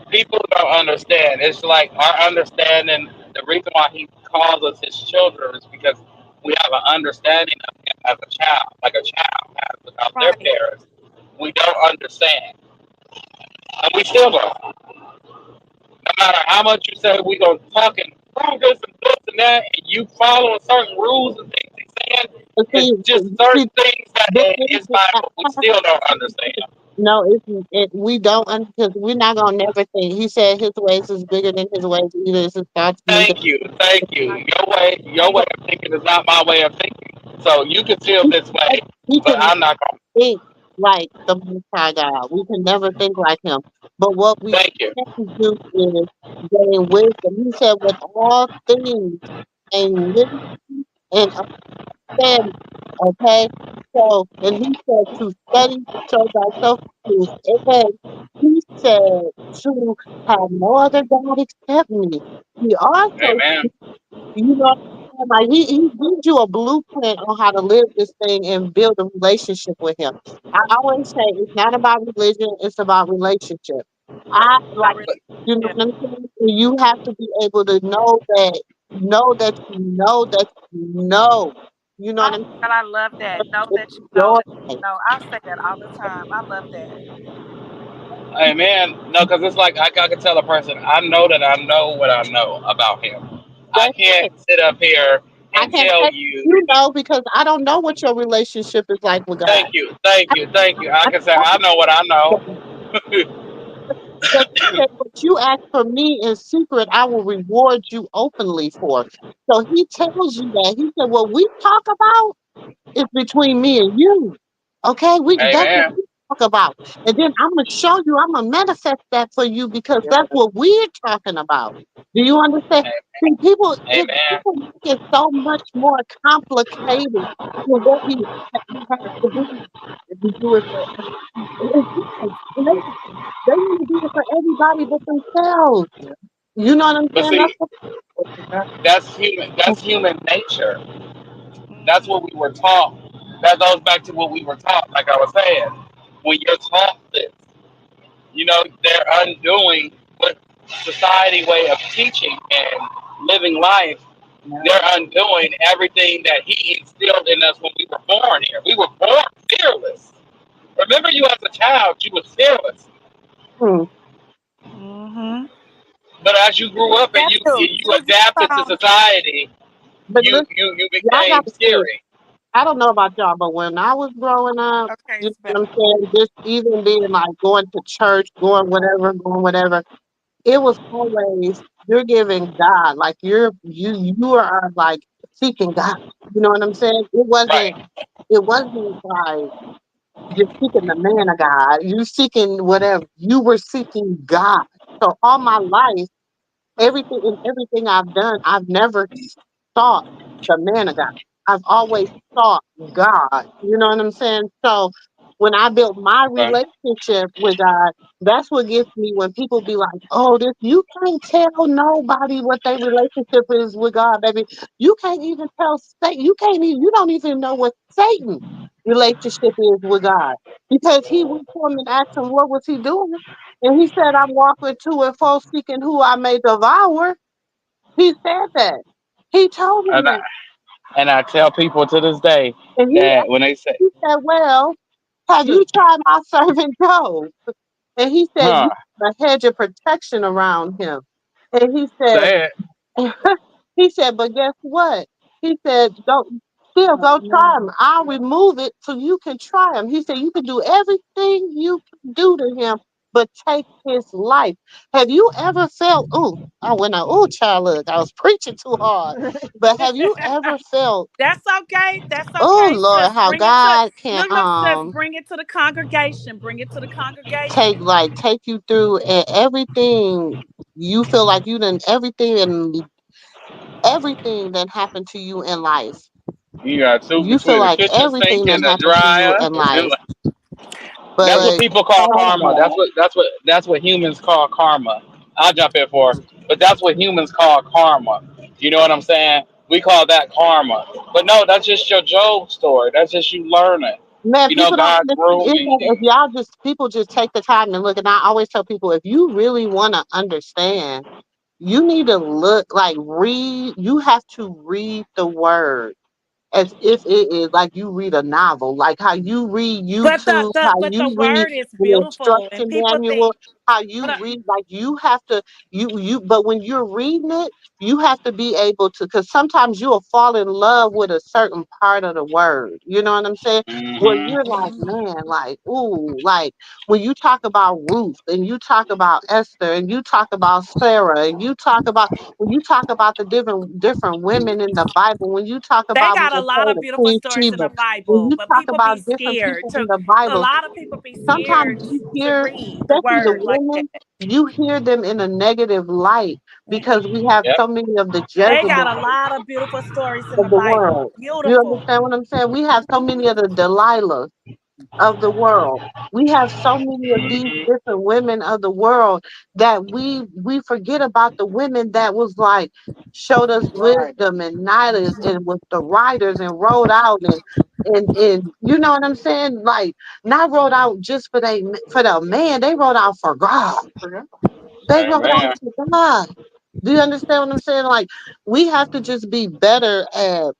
people don't understand. It's like our understanding. The reason why he calls us his children is because we have an understanding of him as a child, like a child has without their right. parents. We don't understand, and we still don't. No matter how much you say we gonna talk and prove this and this and that, and you following certain rules and things he's saying, But it's just see, certain things that this in is his Bible we still don't understand. no, we don't because we're not gonna never think. He said his ways is bigger than his ways. Neither is his thoughts. Neither Thank you, thank you. Your way of thinking is not my way of thinking. So you can feel this way, he but can I'm not gonna. think like the Most High God. We can never think like him. But what we Thank you. can do is gain wisdom. He said, with all things, gain wisdom and understanding. Okay? So, and he said to study to show thyself approved. And he said to have no other God except me. He also, Amen. you know, like he gives you a blueprint on how to live this thing and build a relationship with him. I always say it's not about religion, it's about relationship. I like, Not really. you know Yeah. what I'm saying? You have to be able to know that you know that you know. You know Oh what I'm my God, I love that. Know saying? that you It's know your that you know. I say that all the time. I love that. Amen. No, because it's like I can tell a person I know that I know what I know about him. I that's can't it. sit up here I and can't tell say you. you know because I don't know what your relationship is like with God. Thank you, thank I, you, thank you. I I can say I know what I know. But he said, what you ask for me in secret, I will reward you openly for. So he tells you that. He said, what we talk about is between me and you. Okay? That's what Amen. we talk about. And then I'm gonna show you, I'm gonna manifest that for you because that's what we're talking about. Do you understand? See, Amen. people make it so much more complicated than what he has to do. If you do it for it's different. They want to do it for everybody but themselves. You know what I'm But saying? see, That's that's human. That's human nature. That's Hmm. what we were taught. That goes back to what we were taught. Like I was saying, when you're taught this, they're undoing what society way of teaching and living life. They're undoing everything that he instilled in us when we were born here. We were born fearless. Remember, you as a child, you was fearless. hmm. Hmm. But as you grew up and Nephew, you Juju adapted to song. society, But you listen, you you y'all got became to see. scary. I don't know about y'all, but when I was growing up, Okay, you it's know what I'm better. saying? Just even being like going to church, going whatever, it was always you're giving God, like you are like seeking God. You know what I'm saying? Right. It wasn't like you're seeking the man of God. You seeking whatever. You were seeking God. So all my life, everything I've done, I've never sought the man of God. I've always sought God. You know what I'm saying? So when I built my Okay. relationship with God, that's what gets me when people be like, "Oh, this you can't tell nobody what their relationship is with God, baby. You can't even tell Satan. You don't even know what Satan relationship is with God because he went to him and asked him what was he doing, and he said, "I'm walking to and fro seeking who I may devour." He said that. He told him And I, that. and I tell people to this day And that when they say, he said, well, have you tried my servant Job? And he said, you "Huh, have a hedge of protection around him. And he said, say it," he said, but guess what? He said, don't still go try him. I'll remove it so you can try him. He said, you can do everything you can do to him, but take his life. Have you ever felt, oh, I went out, oh, child, look, I was preaching too hard. But have you ever felt, That's okay. That's oh okay. Lord, Just how bring it to God can look, just bring it to the congregation. Bring it to the take congregation. like take you through and everything you feel like you done everything that happened to you in life. You got two You feel between the like kitchen sink everything that and the happened to you dryer. in life. That's what But people call all of karma. that, That's what humans call karma. I'll jump in for, but that's what humans call karma. You know what I'm saying? We call that karma. But no, that's just your Job story. That's just you learning. man, You know, people don't God understand. It's grooming like if you. y'all just people just take the time to look, and I always tell people if you really want to understand, you need to look like read. You have to read the word as if it is like you read a novel, like how you read But the, YouTube, the how but the you read word is the beautiful, and instruction people manual, think. how you But read, like you have to, but when you're reading it, you have to be able to, because sometimes you'll fall in love with a certain part of the word. You know what I'm saying? Where Hmm. you're like, man, like, ooh, like when you talk about Ruth and you talk about Esther and you talk about Sarah and you talk about when you talk about the different women in the Bible, when you talk they about when got a they lot say of the beautiful Queen stories in Sheba, the when Bible, you but talk people be about different scared people in to. the A Bible, lot of people be sometimes scared you to hear, read the especially the word like that. women, you hear them in a negative light because we have Yep. so many of the They got Jezebels a lot of beautiful stories in the of the Bible. world. You Beautiful. understand what I'm saying? We have so many of the Delilahs of the world. We have so many of these Hmm. different women of the world that we forget about the women that was like showed us wisdom and knowledge and was the writers and wrote out and you know what I'm saying? Like not wrote out just for the man, they wrote out for God. They wrote out Amen. for God. Do you understand what I'm saying? Like we have to just be better at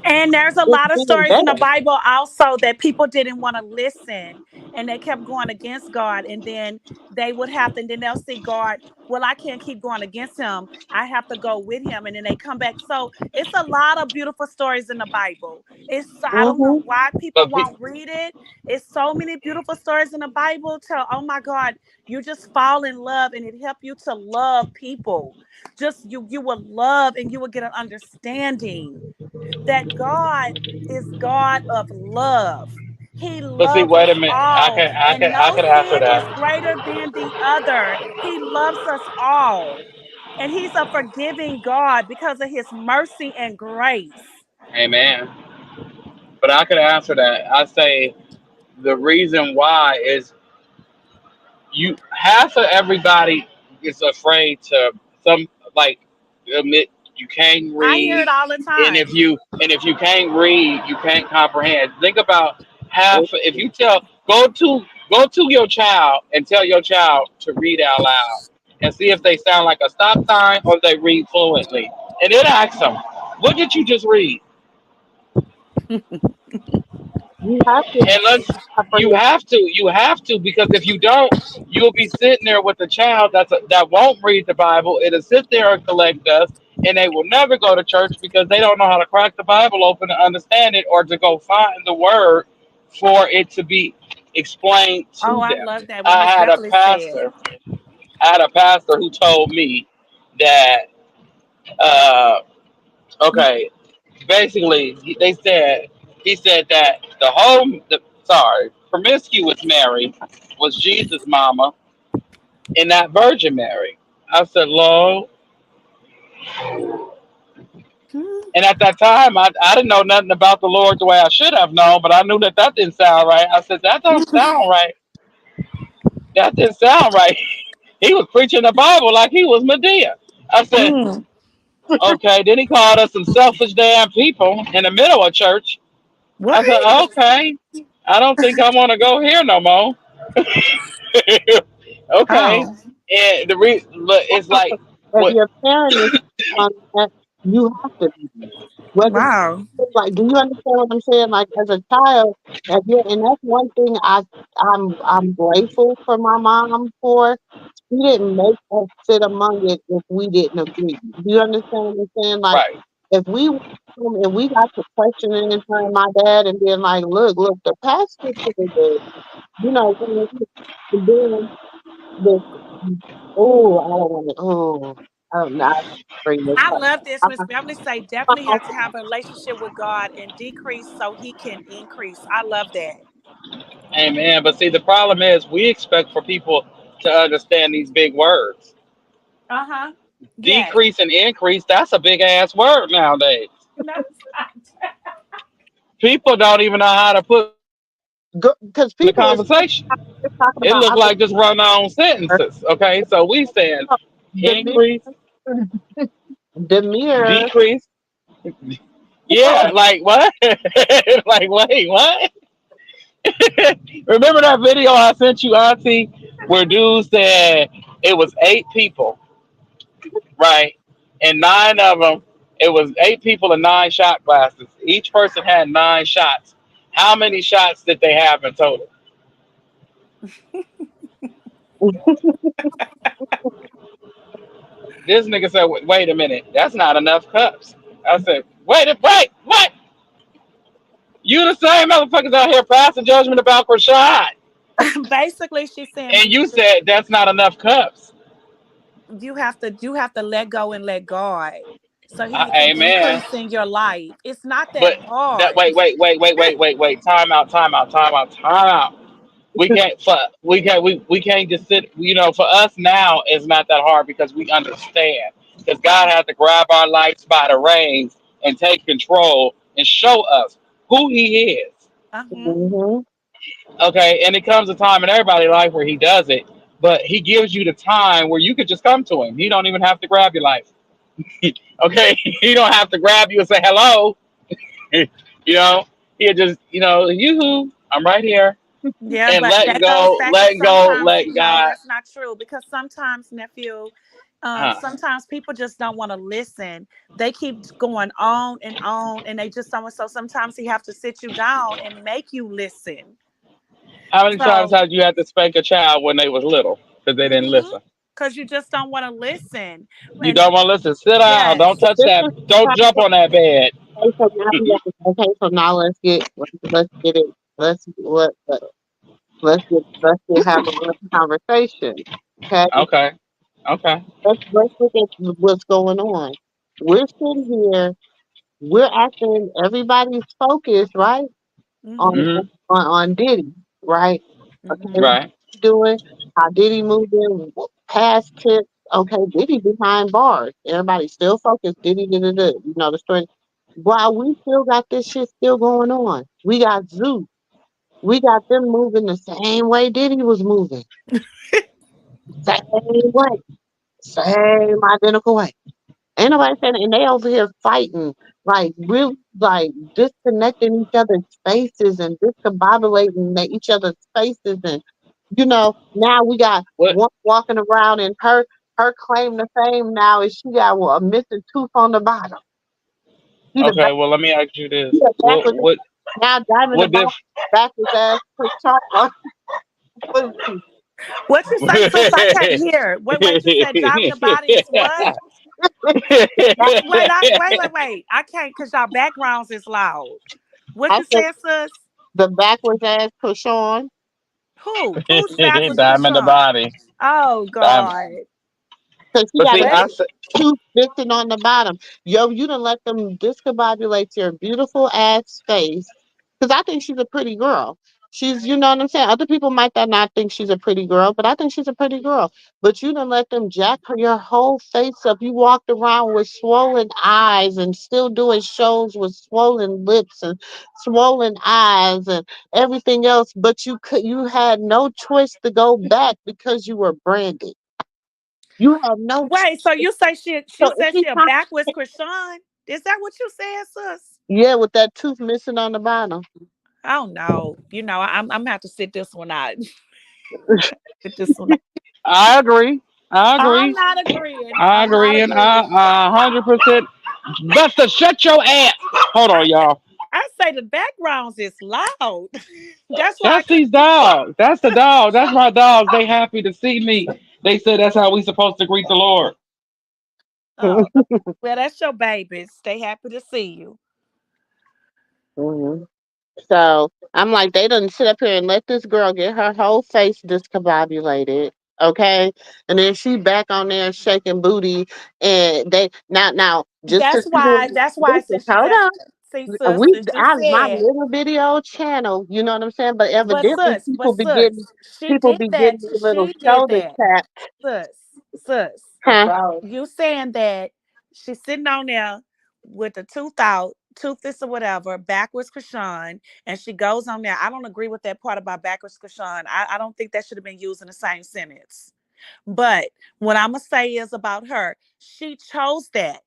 And there's a just lot of being stories in the better. Bible also that people didn't want to listen and they kept going against God. And then they would have to, and then they'll see God, well, I can't keep going against him. I have to go with him. And then they come back. So it's a lot of beautiful stories in the Bible. I don't know Hmm. why people But won't read it. It's so many beautiful stories in the Bible to, oh my God, you just fall in love and it help you to love people. Just you will love and you will get an understanding that God is God of love. He see, loves wait a us minute. I all, can I can and I no can answer sin is that. greater than the other. He loves us all, and He's a forgiving God because of His mercy and grace. Amen. But I could answer that. I say the reason why is you half of everybody is afraid to some like admit you can't I hear read, it all the and time. if you can't read, you can't comprehend. Think about half. If you go to your child and tell your child to read out loud and see if they sound like a stop sign or they read fluently, and then ask them, "What did you just read?" You have to And let's comprehend. you have to because if you don't, you'll be sitting there with a child that won't read the Bible. It'll sit there and collect dust, and they will never go to church because they don't know how to crack the Bible open to understand it or to go find the word for it to be explained Oh, to I them. love that. What I Miss had a Beverly said. pastor. I had a pastor who told me that okay, basically he said that promiscuous Mary was Jesus' mama and not Virgin Mary. I said, Lord, Hmm. and at that time I didn't know nothing about the Lord the way I should have known, but I knew that didn't sound right. I said that don't sound right. That didn't sound right. He was preaching the Bible like he was Medea. I said, Mm. okay. Then he called us some selfish damn people in the middle of church. What? I said, okay. I don't think I want to go here no more. Okay. Oh, And it's like If what? your parent is on that, you have to be. Whether wow. like, do you understand what I'm saying? Like as a child, and that's one thing I'm grateful for my mom for. She didn't make us sit among it if we didn't agree. Do you understand what I'm saying? Like Right. if we went home and we got to questioning in front of my dad and being like, look, the pastor said that, you know, This, oh, I don't want to. Oh, I don't know. I bring this I up. love this. Miss Beverly say definitely Uh, have to have a relationship with God and decrease so he can increase. I love that. Amen. But see, the problem is we expect for people to understand these big words. Uh-huh. Yes. Decrease and increase, that's a big ass word nowadays. No, it's not. People don't even know how to put words together in a because people is conversation. just talking It about look like just run on other sentences. Okay, so we saying the increase, mirror. decrease. Yeah, like what? Like wait, what? Remember that video I sent you, Auntie, where dude said it was 8 people, right? And 9 of them, it was 8 people and 9 shot glasses. Each person had 9 shots. How many shots did they have in total? This nigga said, "Wait a minute, that's not enough cups." I said, "Wait, what? You the same motherfuckers out here passing judgment about Rashad, Basically, she's saying and when you said that's not enough cups." you have to let go and let God so he can Amen. increase in your life. It's not that But that hard. wait. Time out. We can't just sit. You know, for us now, it's not that hard because we understand. Because God has to grab our lives by the reins and take control and show us who He is. Uh-huh. Mm-hmm. Okay, and it comes a time in everybody's life where He does it, but He gives you the time where you could just come to Him. He don't even have to grab your life. Okay, He don't have to grab you and say hello. You know, He'll just yoo-hoo, I'm right here, Yeah, and but that goes back to sometimes, let no, God. that's not true because sometimes, nephew, Huh. sometimes people just don't want to listen. They keep going on, and they just don't. So sometimes he have to sit you down and make you listen. How many times So, have you had to spank a child when they was little because they didn't listen? because you just don't want to listen. You And don't want to listen. Sit down. Don't yes, touch This that. is Don't jump on that bed. okay. So now let's get it. Let's have a real conversation. Okay. Okay. Okay. Let's look at what's going on. We're sitting here. We're acting. Everybody's focused, right, on mm-hmm, Hmm. Diddy, right? Okay, mm-hmm. what Right. he doing? How Diddy moving? Past tips. Okay, Diddy behind bars. Everybody still focused. Diddy, did it. You know the story. While we still got this shit still going on, we got Zeus. We got them moving the same way Diddy was moving. Same way. Same identical way. Ain't nobody saying, and they over here fighting, like really, like disconnecting each other's faces and discombobulating each other's faces, and now we got What? one walking around, and her claim to fame now is she got a missing tooth on the bottom. She the Okay. back, Well, let me ask you she this. the What? backwards What? now Diamond the What bottom diff? backwards ass put chalk on for his teeth. What you say, sis? I can't hear. Wait, you said driving the body is what? Wait. I can't because y'all backgrounds is loud. What I you said said, sis? the backwards ass push on. Who? Who's backwards Diamond the Krishan? body. Oh Diamond. God. Because she But got see, a What? I said, tooth missing on the bottom. Yo, you done let them discombobulate your beautiful ass face. Because I think she's a pretty girl. She's, you know what I'm saying? Other people might not think she's a pretty girl, but I think she's a pretty girl. But you done let them jack your whole face up. You walked around with swollen eyes and still doing shows with swollen lips and swollen eyes and everything else. But you had no choice to go back because you were branded. You had no Wait. So choice. you say she So said she a anytime, backwards Krishan? Is that what you said, sis? yeah, with that tooth missing on the bottom. Oh no. I'm gonna have to sit this one out. Sit this one out. I agree. I I'm agree. not agreeing. I I'm not agree, and agreeing. 100%. Buster, shut your ass. Hold on, y'all. I say the backgrounds is loud. That's why I That's these dogs. That's the dog. That's my dogs. They happy to see me. They said that's how we supposed to greet the Lord. oh well that's your babies. They happy to see you. Mhm. So I'm like, they didn't sit up here and let this girl get her whole face discombobulated. Okay, and then she back on there shaking booty, and they now just because people That's why listen, since you hold just on, see sis, we since you I my said, little video channel, you know what I'm saying, but evidently but sis, people be getting a little she did shoulder that. tap, Sis. huh? You saying that she's sitting on there with the tooth out, toothless or whatever, backwards Krishan, and she goes on there. I don't agree with that part about backwards Krishan. I don't think that should have been used in the same sentence. But what I'm gonna say is about her, she chose that.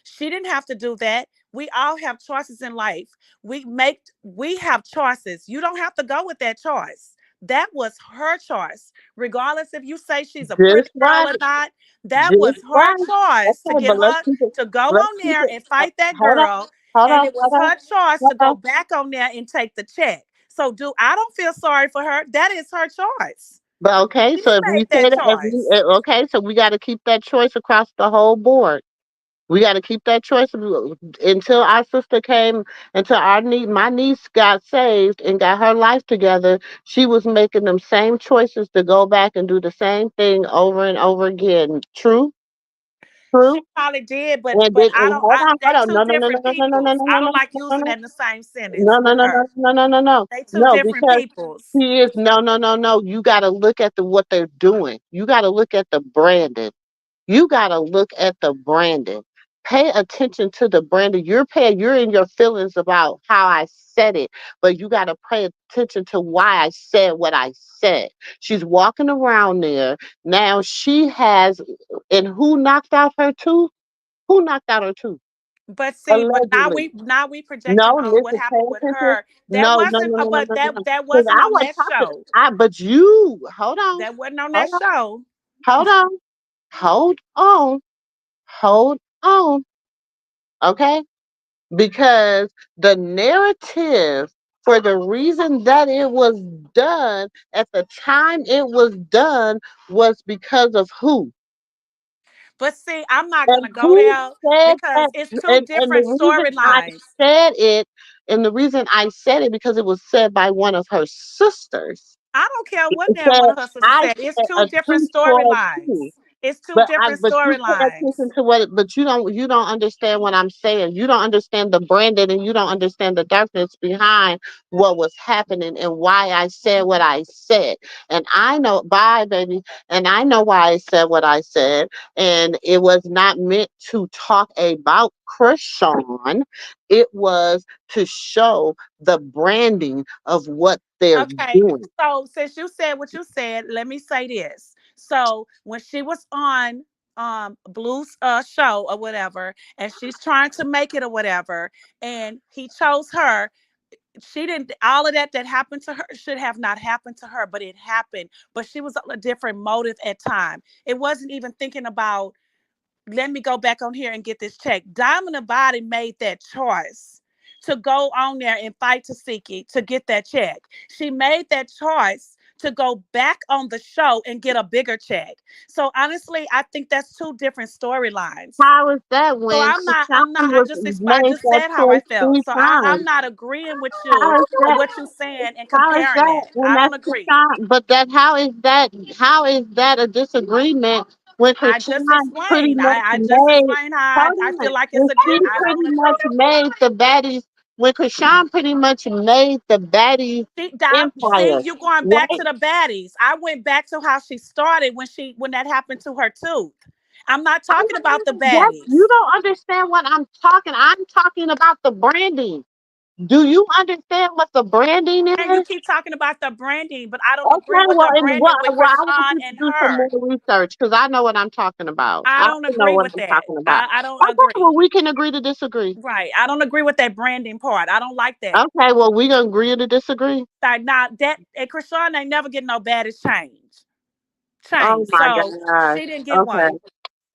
She didn't have to do that. We all have choices in life. We have choices. You don't have to go with that choice. That was her choice. Regardless if you say she's a pretty Just girl right, or not, that was just her right. choice to Okay, get but her to go on keep there it. and fight that Hold on, girl. hold And on, it was hold on, her choice hold to go on. back on there and take the check. So do I don't feel sorry for her. That is her choice. But okay, She so if we made say that that, choice. okay, so we got to keep that choice across the whole board. We got to keep that choice until our sister came, until my niece got saved and got her life together. She was making them same choices to go back and do the same thing over and over again. True, She true. probably did, And but then and they hold on, two no, no, no, different no, no, no, no, peoples. no, I no, don't no, like no, using no, that in the same no, sentence no, with no, her. no, no, no, no, no, They two no, different because peoples. she is no, no, no, no. You got to look at what they're doing. You got to look at the branding. You got to look at the branding. Pay attention to the branding. You're in your feelings about how I said it, but you got to pay attention to why I said what I said. She's walking around there. Now she has, and who knocked out her tooth? Who knocked out her tooth? But see, but Allegedly. now we projecting No, on what listen, pay happened with attention. her. That No, no, wasn't, no, no, no, but no, no. that Because wasn't I on was that talking. show. But you, hold on, That wasn't on that hold on, show. hold on, hold on, hold on. Okay? Because the narrative for the reason that it was done at the time it was done was because of who? But see, I'm not And gonna go who there said because that? it's two And different storylines. the reason I said it because it was said by one of her sisters. I don't care what It damn one said, of her sisters I said. It's said two a different tooth for a storylines. tooth. It's two different But you pay storylines. attention to but you don't understand what I'm saying. You don't understand the branding and you don't understand the darkness behind what was happening and why I said what I said. And I know bye baby. And I know why I said what I said. And it was not meant to talk about Krishan. It was to show the branding of what they're Okay, doing. so since you said what you said, let me say this. So when she was on Blue's show or whatever, and she's trying to make it or whatever, and he chose her, she didn't all of that happened to her should have not happened to her, but it happened. But she was a different motive at time. It wasn't even thinking about let me go back on here and get this check. Diamond the Body made that choice to go on there and fight Tasiki to get that check. She made that choice to go back on the show and get a bigger check. So honestly, I think that's two different storylines. How is that So when I'm Krishan not, was I made just that said how I choice felt. three So I'm times? not agreeing with How you is or that? what you're saying and How is comparing that that. when I don't that's agree. Krishan? But that how is that a disagreement when I just Krishan pretty explained. much I just made explained how hold I on feel like when it's a she I pretty don't much agree. made the baddies when Krishan pretty much made the baddies See, empire, you going back right? to the baddies. I went back to how she started when that happened to her tooth. I'm not talking about the That you baddies. don't understand what I'm talking. I'm talking about the branding. Do you understand what the branding And you is? keep talking about the branding, but I don't agree Okay, with the branding with I want Krishan you to and do some more her. research because I know what I'm talking about. I I don't know agree what with I'm that. talking about. I don't Okay, well, agree. we can agree to disagree. Right. I don't agree with that branding part. I don't like that. Okay, well, we gonna agree to disagree. Like now that and Krishan ain't never getting no baddest Oh change. my So gosh. she didn't get Okay, one.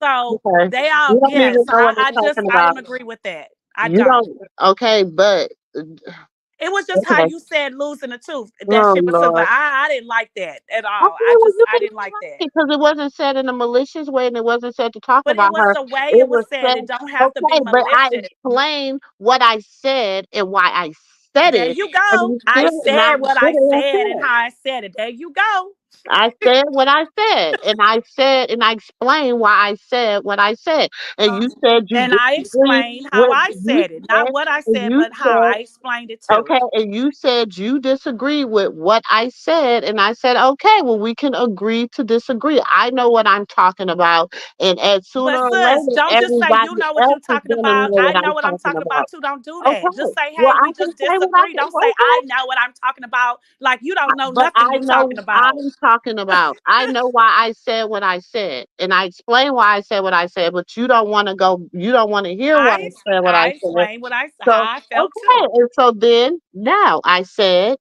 So okay. they all You don't yeah. even So know what I'm talking I about. don't agree with that. I You don't. don't. Okay, but It was just how okay. you said losing a tooth. That Oh shit was super. Lord. I didn't like that at all. Okay, well, you I can didn't be like right that. because it wasn't said in a malicious way and it wasn't said to talk But it about was her. the way It it was was said. said, It don't have to be okay, but I malicious. explained what I said and why I said There it, you and go. you I still said not what good I at said and it. how I said it. There you go. I said what I said, and I explained why I said what I said, and you said you And I disagree explained how with I you said it. Not said, what I and said, you but how said I explained it too. okay, and you said you disagree with what I said, and I said okay, well we can agree to disagree. I know what I'm talking about, and as sooner But or sis, later, don't just say you everybody know what else you're is talking gonna about. know I what know I'm what I'm talking talking about. about too. Don't do that. Okay, Just say, well hey, I we can just say what I disagree. can. Don't say I Okay, know what I'm talking about. Like you don't know but nothing I you know talking about. I'm talking about. I know why I said what I said, and I explained why I said what I said. But you don't want to go. You don't want to hear why I said what I I said. explained So how I felt okay, too. and so then now I said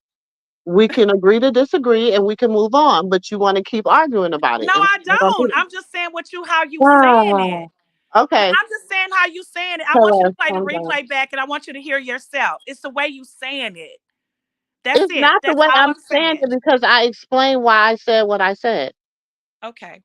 we can agree to disagree, and we can move on. But you want to keep arguing about it, No, and I I'm not gonna do don't. I'm just saying how you saying that. it. Okay, I'm just saying how you saying it. I want you tell to us. play the Calm down. replay back and I want you to hear yourself. It's the way you saying it. That's It's it. not the That's way all I'm I'm saying saying. it because I explained why I said what I said. Okay.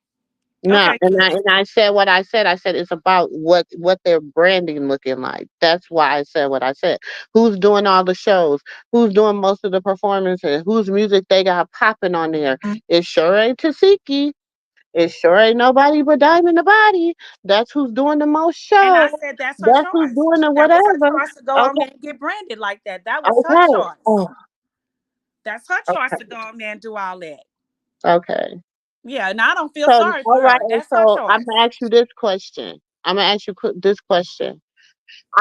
No, Okay, sis. and I said what I said. I said it's about what their branding looking like. That's why I said what I said. Who's doing all the shows? Who's doing most of the performances? Whose music they got popping on there? It sure ain't Tasiki. It sure ain't nobody but Diamond the Body. That's who's doing the most And I shows. said that's her That's who's choice. doing the That was her whatever. choice to go on Okay, there and get branded like that. That was her okay, choice. oh, That's her choice to okay, go on there and do all that. okay. Yeah, and I don't feel So sorry for all right, her. and That's her so I'm choice. gonna ask you this question. I'm gonna ask you this question.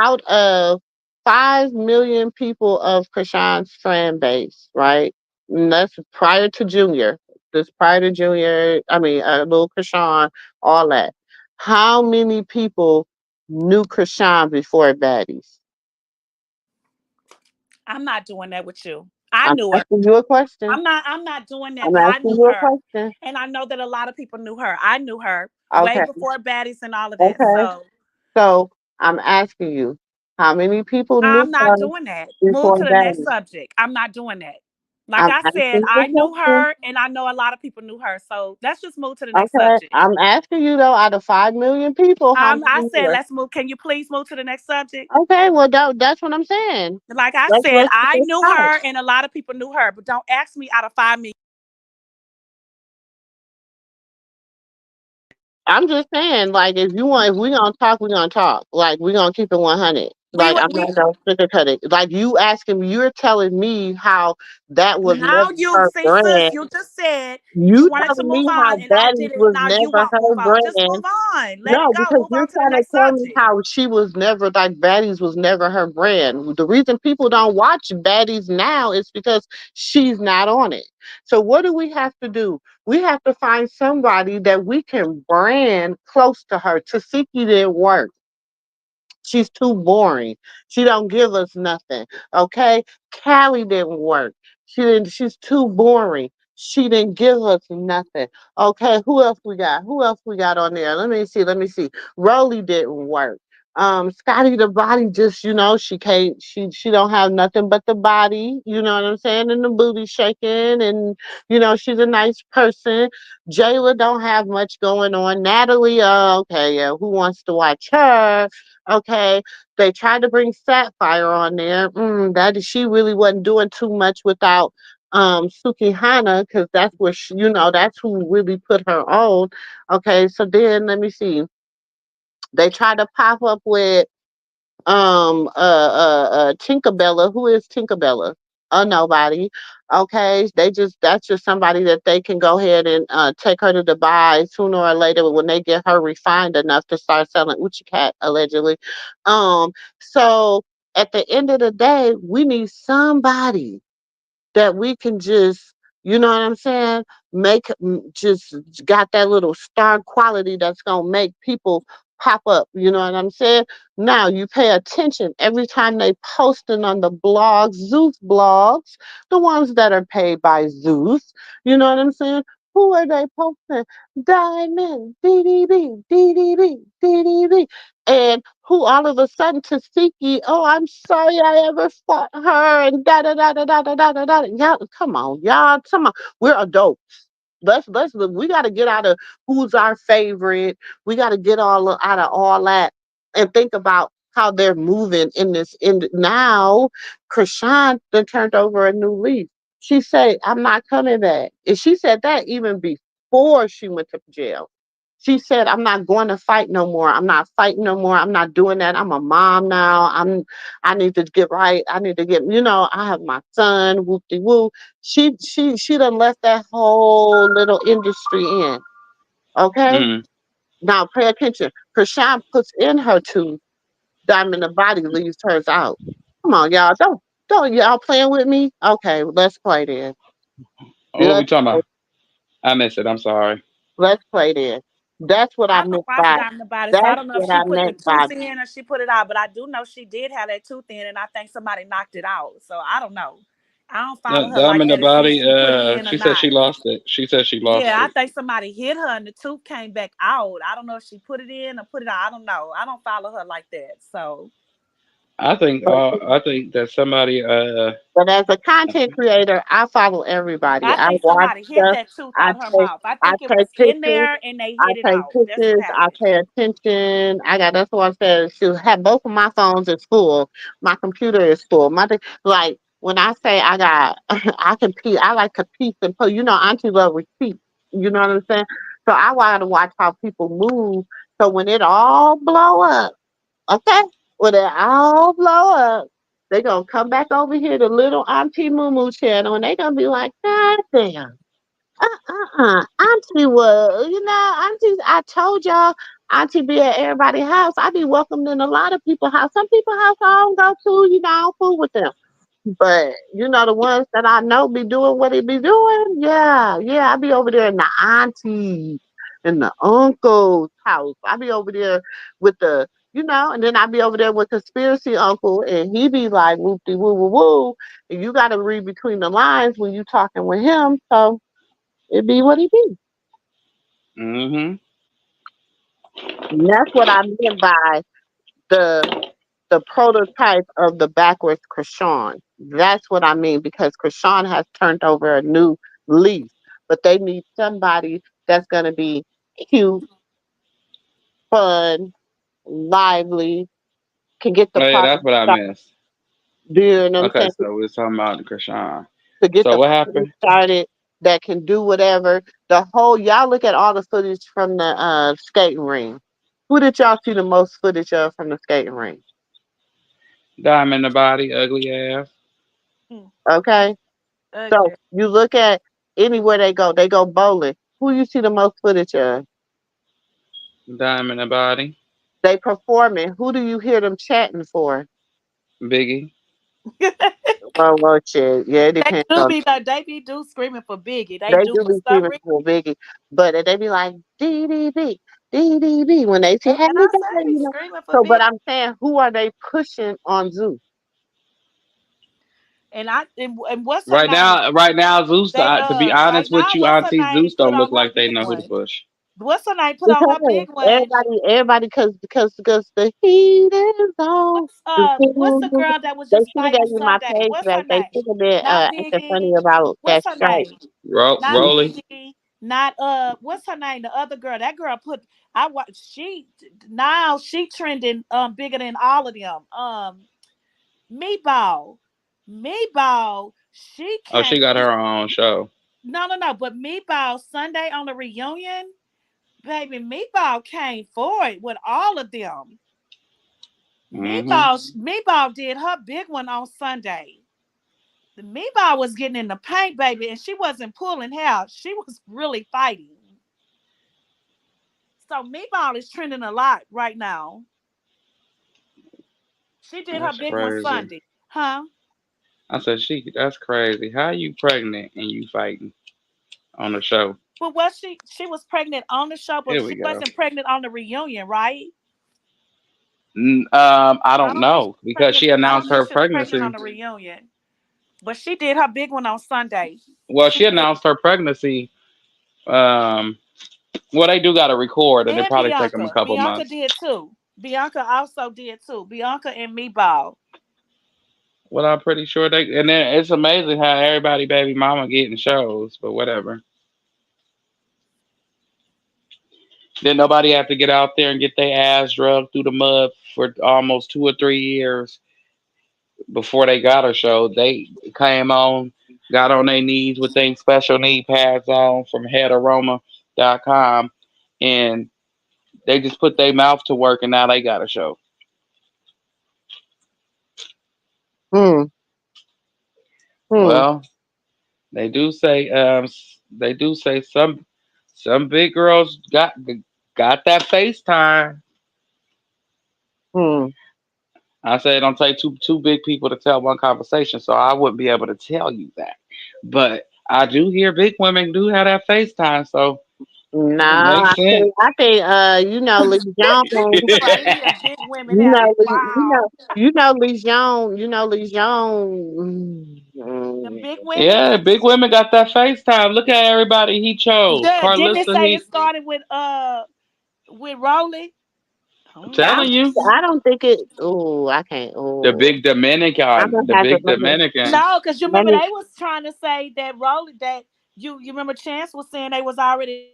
Out of 5 million people of Krishan's fan base, right? And that's prior to Junior. This prior to Junior, I mean, little Krishan, all that. How many people knew Krishan before Baddies? I'm not doing that with you. I I'm knew her. asking you a question. I'm not doing that. I'm I asking knew you a her. question. And I know that a lot of people knew her. I knew her way Okay, before baddies and all of that. okay. So So I'm asking you, how many people knew I'm not her doing that. Move before to the next Baddies? subject. I'm not doing that. Like I'm I said, asking you I a knew question. her and I know a lot of people knew her. So let's just move to the next Okay, subject. I'm asking you though, out of 5 million people, how many I knew said, her? let's move. Can you please move to the next subject? Okay, well that's what I'm saying. Like I said, Let's I let's knew talk. her and a lot of people knew her, but don't ask me out of 5 million. I'm just saying, like, if we gonna talk, we gonna talk. Like, we gonna keep it 100. We Like, would I'm we not gonna sugarcoat it. Like, you're telling me how that was now never you her see, sis, brand. you just said you You wanted to telling me move how on, and I Baddies did it. was Now you never won't her move on. Just brand. move on. Let it No, go. because Move you're on to the trying to next tell me subject. how she was never like Baddies was never her brand. The reason people don't watch Baddies now is because she's not on it. So what do we have to do? We have to find somebody that we can brand close to her. Tasiki didn't work. She's too boring. She don't give us nothing. Okay? Callie didn't work. She's too boring. She didn't give us nothing. Okay, who else we got? Who else we got on there? Let me see. Rolly didn't work. Scotty the body just, she can't she don't have nothing but the body, you know what I'm saying, and the booty shaking and she's a nice person. Jayla don't have much going on. Natalie, okay, yeah, who wants to watch her? Okay, they tried to bring Sapphire on there. She really wasn't doing too much without Sukihana because that's where that's who really put her on. Okay, so then let me see. They tried to pop up with Tinkerbella. Who is Tinkerbella? Nobody. Okay, that's just somebody that they can go ahead and take her to Dubai sooner or later when they get her refined enough to start selling Uchi Cat allegedly. So at the end of the day, we need somebody that we can just, you know what I'm saying? Just got that little star quality that's gonna make people pop up. You know what I'm saying? Now you pay attention every time they posting on the blogs, Zeus blogs, the ones that are paid by Zeus. You know what I'm saying? Who are they posting? Diamond, DDB, DDB, DDB. And who all of a sudden Tasiki, oh, I'm sorry I ever fought her and da da da da da da da da da. Y'all, come on, y'all, come on. We're adults. We got to get out of who's our favorite. We got to get out of all that and think about how they're moving in this. In now, Krishan then turned over a new leaf. She said, I'm not coming back. And she said that even before she went to jail. She said, I'm not going to fight no more. I'm not fighting no more. I'm not doing that. I'm a mom now. I need to get right. I need to get, I have my son, whoop de woo. She done left that whole little industry in. Okay? Mm. Now pay attention. Krishan puts in her tooth, Diamond the body leaves hers out. Come on, y'all. Don't y'all playing with me? Okay, let's play then. Oh, what we Let's talking about? I missed it. I'm sorry. let's play then. That's what I I don't meant watch by Diamond about it, so I that's don't know if what she I put the meant by tooth in or she put it out. But I do know she did have that tooth in, and I think somebody knocked it out. So I don't know. I don't follow her like Diamond the that to see if body. she put it in or She said not. she lost it. She said she lost Yeah, I it. think somebody hit her and the tooth came back out. I don't know if she put it in or put it out. I don't know. I don't follow her like that. So I think that somebody. but as a content creator, I follow everybody. I I think watch somebody hit stuff. that tooth I out her take mouth. I I think it take was in pictures. there and they I hit it take out. That's what pictures. I happened. pay attention. That's what I said. She have both of my phones is full. My computer is full. Like when I say I got, I can pee. I like to piece and put. Auntie love receipts. You know what I'm saying? So I want to watch how people move. So when it all blow up, okay, when it all blow up, they gonna come back over here to little Auntie Moo Moo channel, and they gonna be like, God damn. Auntie was, Auntie, I told y'all, Auntie be at everybody's house. I be welcomed in a lot of people's house. Some people's house I don't go to, I don't fool with them. But, the ones that I know be doing what they be doing, yeah, I be over there in the auntie and the uncle's house. I be over there with and then I be over there with conspiracy uncle, and he be like, whoop de woo woo woo. And you got to read between the lines when you talking with him. So, it be what it be. Mm-hmm. And that's what I meant by the the prototype of the backwards Krishan. That's what I mean because Krishan has turned over a new leaf. But they need somebody that's gonna be cute, fun, lively, can get the Oh yeah, party that's what I started. missed. Do you know what I'm Okay, saying? so we was talking about the Krishan. To get So the what party happened? started, that can do whatever. The whole y'all look at all the footage from the skating ring. Who did y'all see the most footage of from the skating ring? Diamond the body, ugly ass. Hmm. Okay. So Ugly. you look at anywhere they go bowling. Who you see the most footage of? Diamond the body. They performing. Who do you hear them chatting for? Biggie. Well, shit. Yeah, it They depends do on. be like they be do screaming for Biggie. They They do do for be some screaming reason. for Biggie, but they be like DDB, DDB when they say, And "Hey, I guys," say they be screaming for So, but Biggie. I'm saying, who are they pushing on Zeus? And what's her name? Right now, Zeus. They To be right honest with now you, what's her Auntie name Zeus put don't on look her like they big know who to one. push. What's her name put on her Because big one? because the heat is on. What's the girl that was They just should have fighting gave me my Sunday? page What's her back. They name? should have been Not acting Biggie. funny about that What's her strike. name? Not Rolly. Biggie. Not what's her name? The other girl. That girl put I watch she now she trending bigger than all of them. Meatball. Meatball, she Oh, she came. got her own show. No. But Meatball Sunday on the reunion, baby, Meatball came forward with all of them. Hmm. Meatball did her big one on Sunday. The Meatball was getting in the paint, baby, and she wasn't pulling hair. She was really fighting. So Meatball is trending a lot right now. She did her That's big one crazy. Sunday, huh? I said, that's crazy. How you pregnant and you fighting on the show? But was she was pregnant on the show, but Here she we go. wasn't pregnant on the reunion, right? I I don't don't think she know was because pregnant. she I don't announced think her she was pregnant on pregnancy. the reunion. But she did her big one on Sunday. Well, She she did. announced her pregnancy. Um, well, they do got to record, and it And probably take them a Bianca. couple Bianca months. did too. Bianca also did too. Bianca and Meatball. Well, I'm pretty sure they. And then it's amazing how everybody baby mama getting shows, but whatever. Then nobody have to get out there and get their ass drugged through the mud for almost 2 or 3 years before they got a show. They came on. got on their knees with their special need pads on from headaroma.com, and they just put their mouth to work, and now they got a show. Hmm. Hmm. Well, they do say some big girls got that FaceTime. Hmm. I say it don't take two big people to tell one conversation, so I wouldn't be able to tell you that. But I do hear big women do have that FaceTime, so No, it makes sense. you know, Lee Jones, Right here, big women you have know, it. Lee- Wow. You know, Lee Jones. The big women. Yeah, big women got that FaceTime. Look at everybody he chose. Didn't it Carlissa, say it he started with Rolly? I'm Oh, I, telling you, I don't think it. Oh, I can't. the Oh, big I'm Dominican, gonna the have to big Dominican. no, because you let remember me. they was trying to say that Rolly that you remember Chance was saying they was already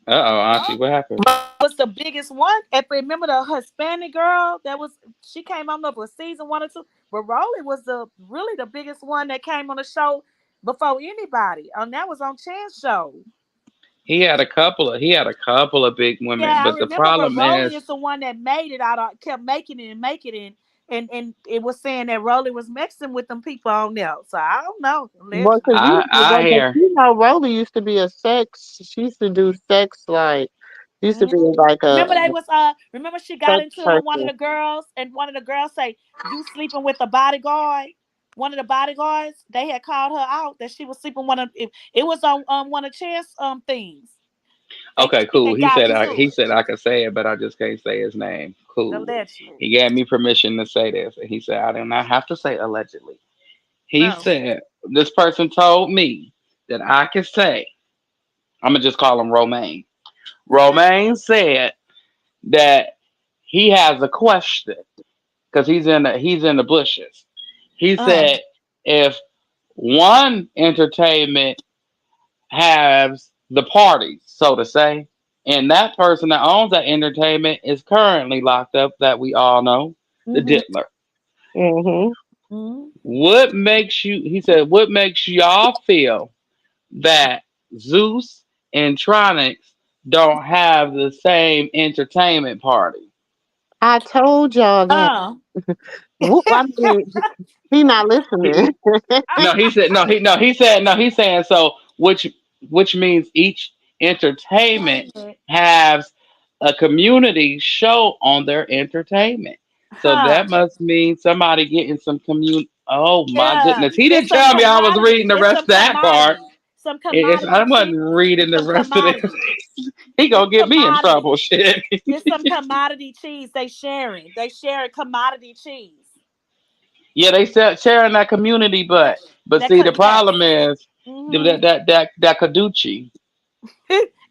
Uh-oh, Auntie, what happened? was the biggest one. If you remember the Hispanic girl that was she came on up with season 1 or 2, but Rolly was the really the biggest one that came on the show before anybody. And that was on Chance show. He had a couple of big women, Yeah, I but the remember, but problem Rolly is is the one that made it out of kept making it and making it and it was saying that Rolly was mixing with them people on there. So I don't know. Well, Allegedly. cause I but hear. you know, Rolly used to be a sex. She used to do sex like. She used to Mhm. be like Remember a they was remember she got sex into it with one of person. the girls and one of the girls say, "You sleeping with the bodyguard?" One of the bodyguards, they had called her out that she was sleeping one of it was on one of Chance things. Okay, They cool. had got He into said I could say it, but I just can't say his name. it Cool. allegedly. He gave me permission to say this, and he said I do not have to say allegedly. He No. said this person told me that I could say. I'm gonna just call him Romaine. Okay. Romaine said that he has a question because he's in the bushes. He Uh. said if one entertainment has the party, so to say, and that person that owns that entertainment is currently locked up, that we all know, the Mhm. Diddler. Mhm. Mhm. What makes you? He said, what makes y'all feel that Zeus and Tronics don't have the same entertainment party? I told y'all that. Uh. I mean, he not listening. No, he said no, he's saying so which means each entertainment has a community show on their entertainment. So Huh. that must mean somebody getting some oh my Yeah. goodness. He It's didn't some tell me I was commodities. reading the It's rest of some that part. commodities. Some I commodity wasn't cheese. reading It's the some rest of it. commodities. He It's gonna get me in commodities. trouble, shit. It's some commodity cheese they sharing. They sharing commodity cheese. Yeah, they said sharing that community, but That see the could yes. problem is Hmm. that Caducci.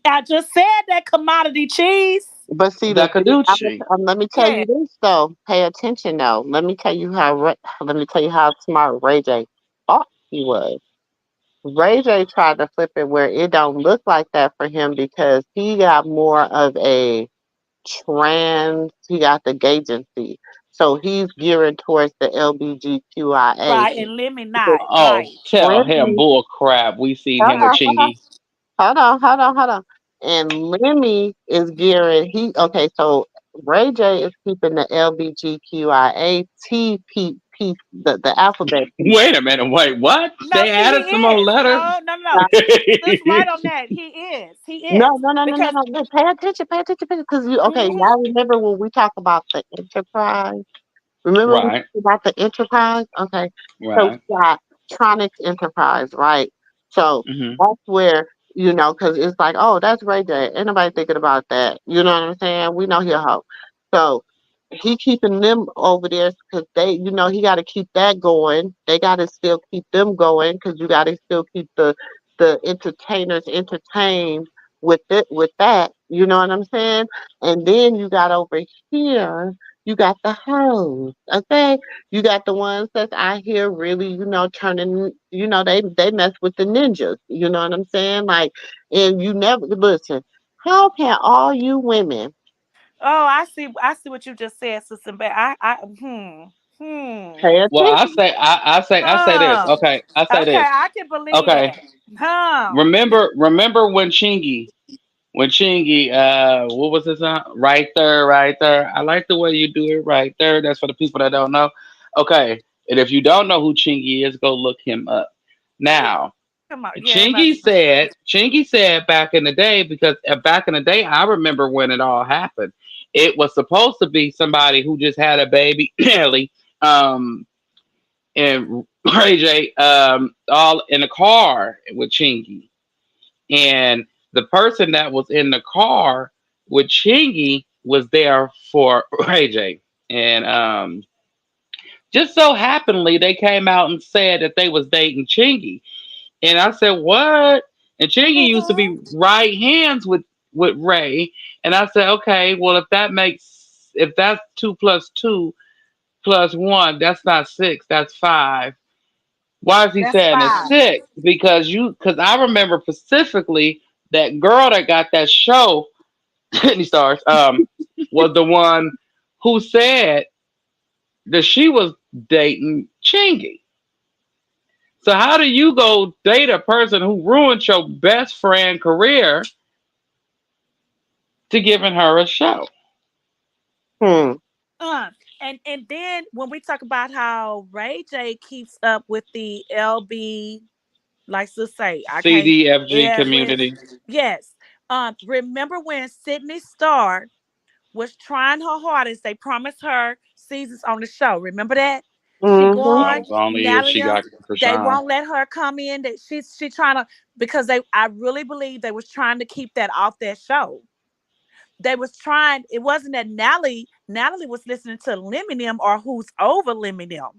I just said that commodity cheese. But see, That Caducci. let me tell Yeah. you this though. Pay attention though. Let me tell you how smart Ray J thought he was. Ray J tried to flip it where it don't look like that for him because he got more of a he got the agency. So he's geared towards the LBGQIA. Right. And let me not. Oh, Right. tell him Remy, bull crap. We seen hold him with on, hold on, Chingy. hold on. And Lemmy is gearing. Okay. So Ray J is keeping the LBGQIA piece, the alphabet piece. Wait a minute. Wait, what? No, They see, he added some more is. letters. No, no, no. This right on that. He is. He No, is. no, no, no, no, Because no. No, pay attention, because okay, mhm, y'all remember when we talk about the enterprise? Remember we Right, talked about the enterprise? Okay. So right. we got Tronics Enterprise, right? So Hmm. that's where, because it's like, oh, that's Ray J. Ain't nobody thinking about that. You know what I'm saying? We know he a hoe. So he keeping them over there because he got to keep that going. They got to still keep them going because you got to still keep the entertainers entertained with that. You know what I'm saying? And then you got over here, you got the hoes. Okay, you got the ones that's out here really, turning. They mess with the ninjas. You know what I'm saying? Like, and you never listen. How can all you women oh, I see what you just said, Sister Bear. I Hmm. Pay Well, attention. I say this. Huh. Okay, I say Okay, this. I can believe Okay, that. Huh. remember when Chingy, what was his name? Right there, right there. I like the way you do it, right there. That's for the people that don't know. Okay, and if you don't know who Chingy is, go look him up. Now, Come on. Yeah, it must. Chingy said back in the day, because back in the day, I remember when it all happened. It was supposed to be somebody who just had a baby, Ellie, um, and Ray J, all in a car with Chingy, and the person that was in the car with Chingy was there for Ray J, and just so happenly they came out and said that they was dating Chingy, and I said, "What?" And Chingy used to be Mhm. right hands with Ray, and I said, "Okay, well if that's two plus two plus one, that's not six, that's five. Why is he That's saying it's five. six? Because I remember specifically that girl that got that show, Kidney Stars, was the one who said that she was dating Chingy. So how do you go date a person who ruined your best friend career to giving her a show? Hmm. Uh, and then when we talk about how Ray J keeps up with the LB, like to say, I can't. CDFG Yeah, with community. yes. Remember when Sydney Starr was trying her hardest? They promised her seasons on the show. Remember that? She Mm-hmm. That gone. was only if Natalie, she got they Krishan. won't let her come in. That she trying to because they. I really believe they was trying to keep that off that show. They was trying. It wasn't that Natalie was listening to Leminem or Who's Over Leminem.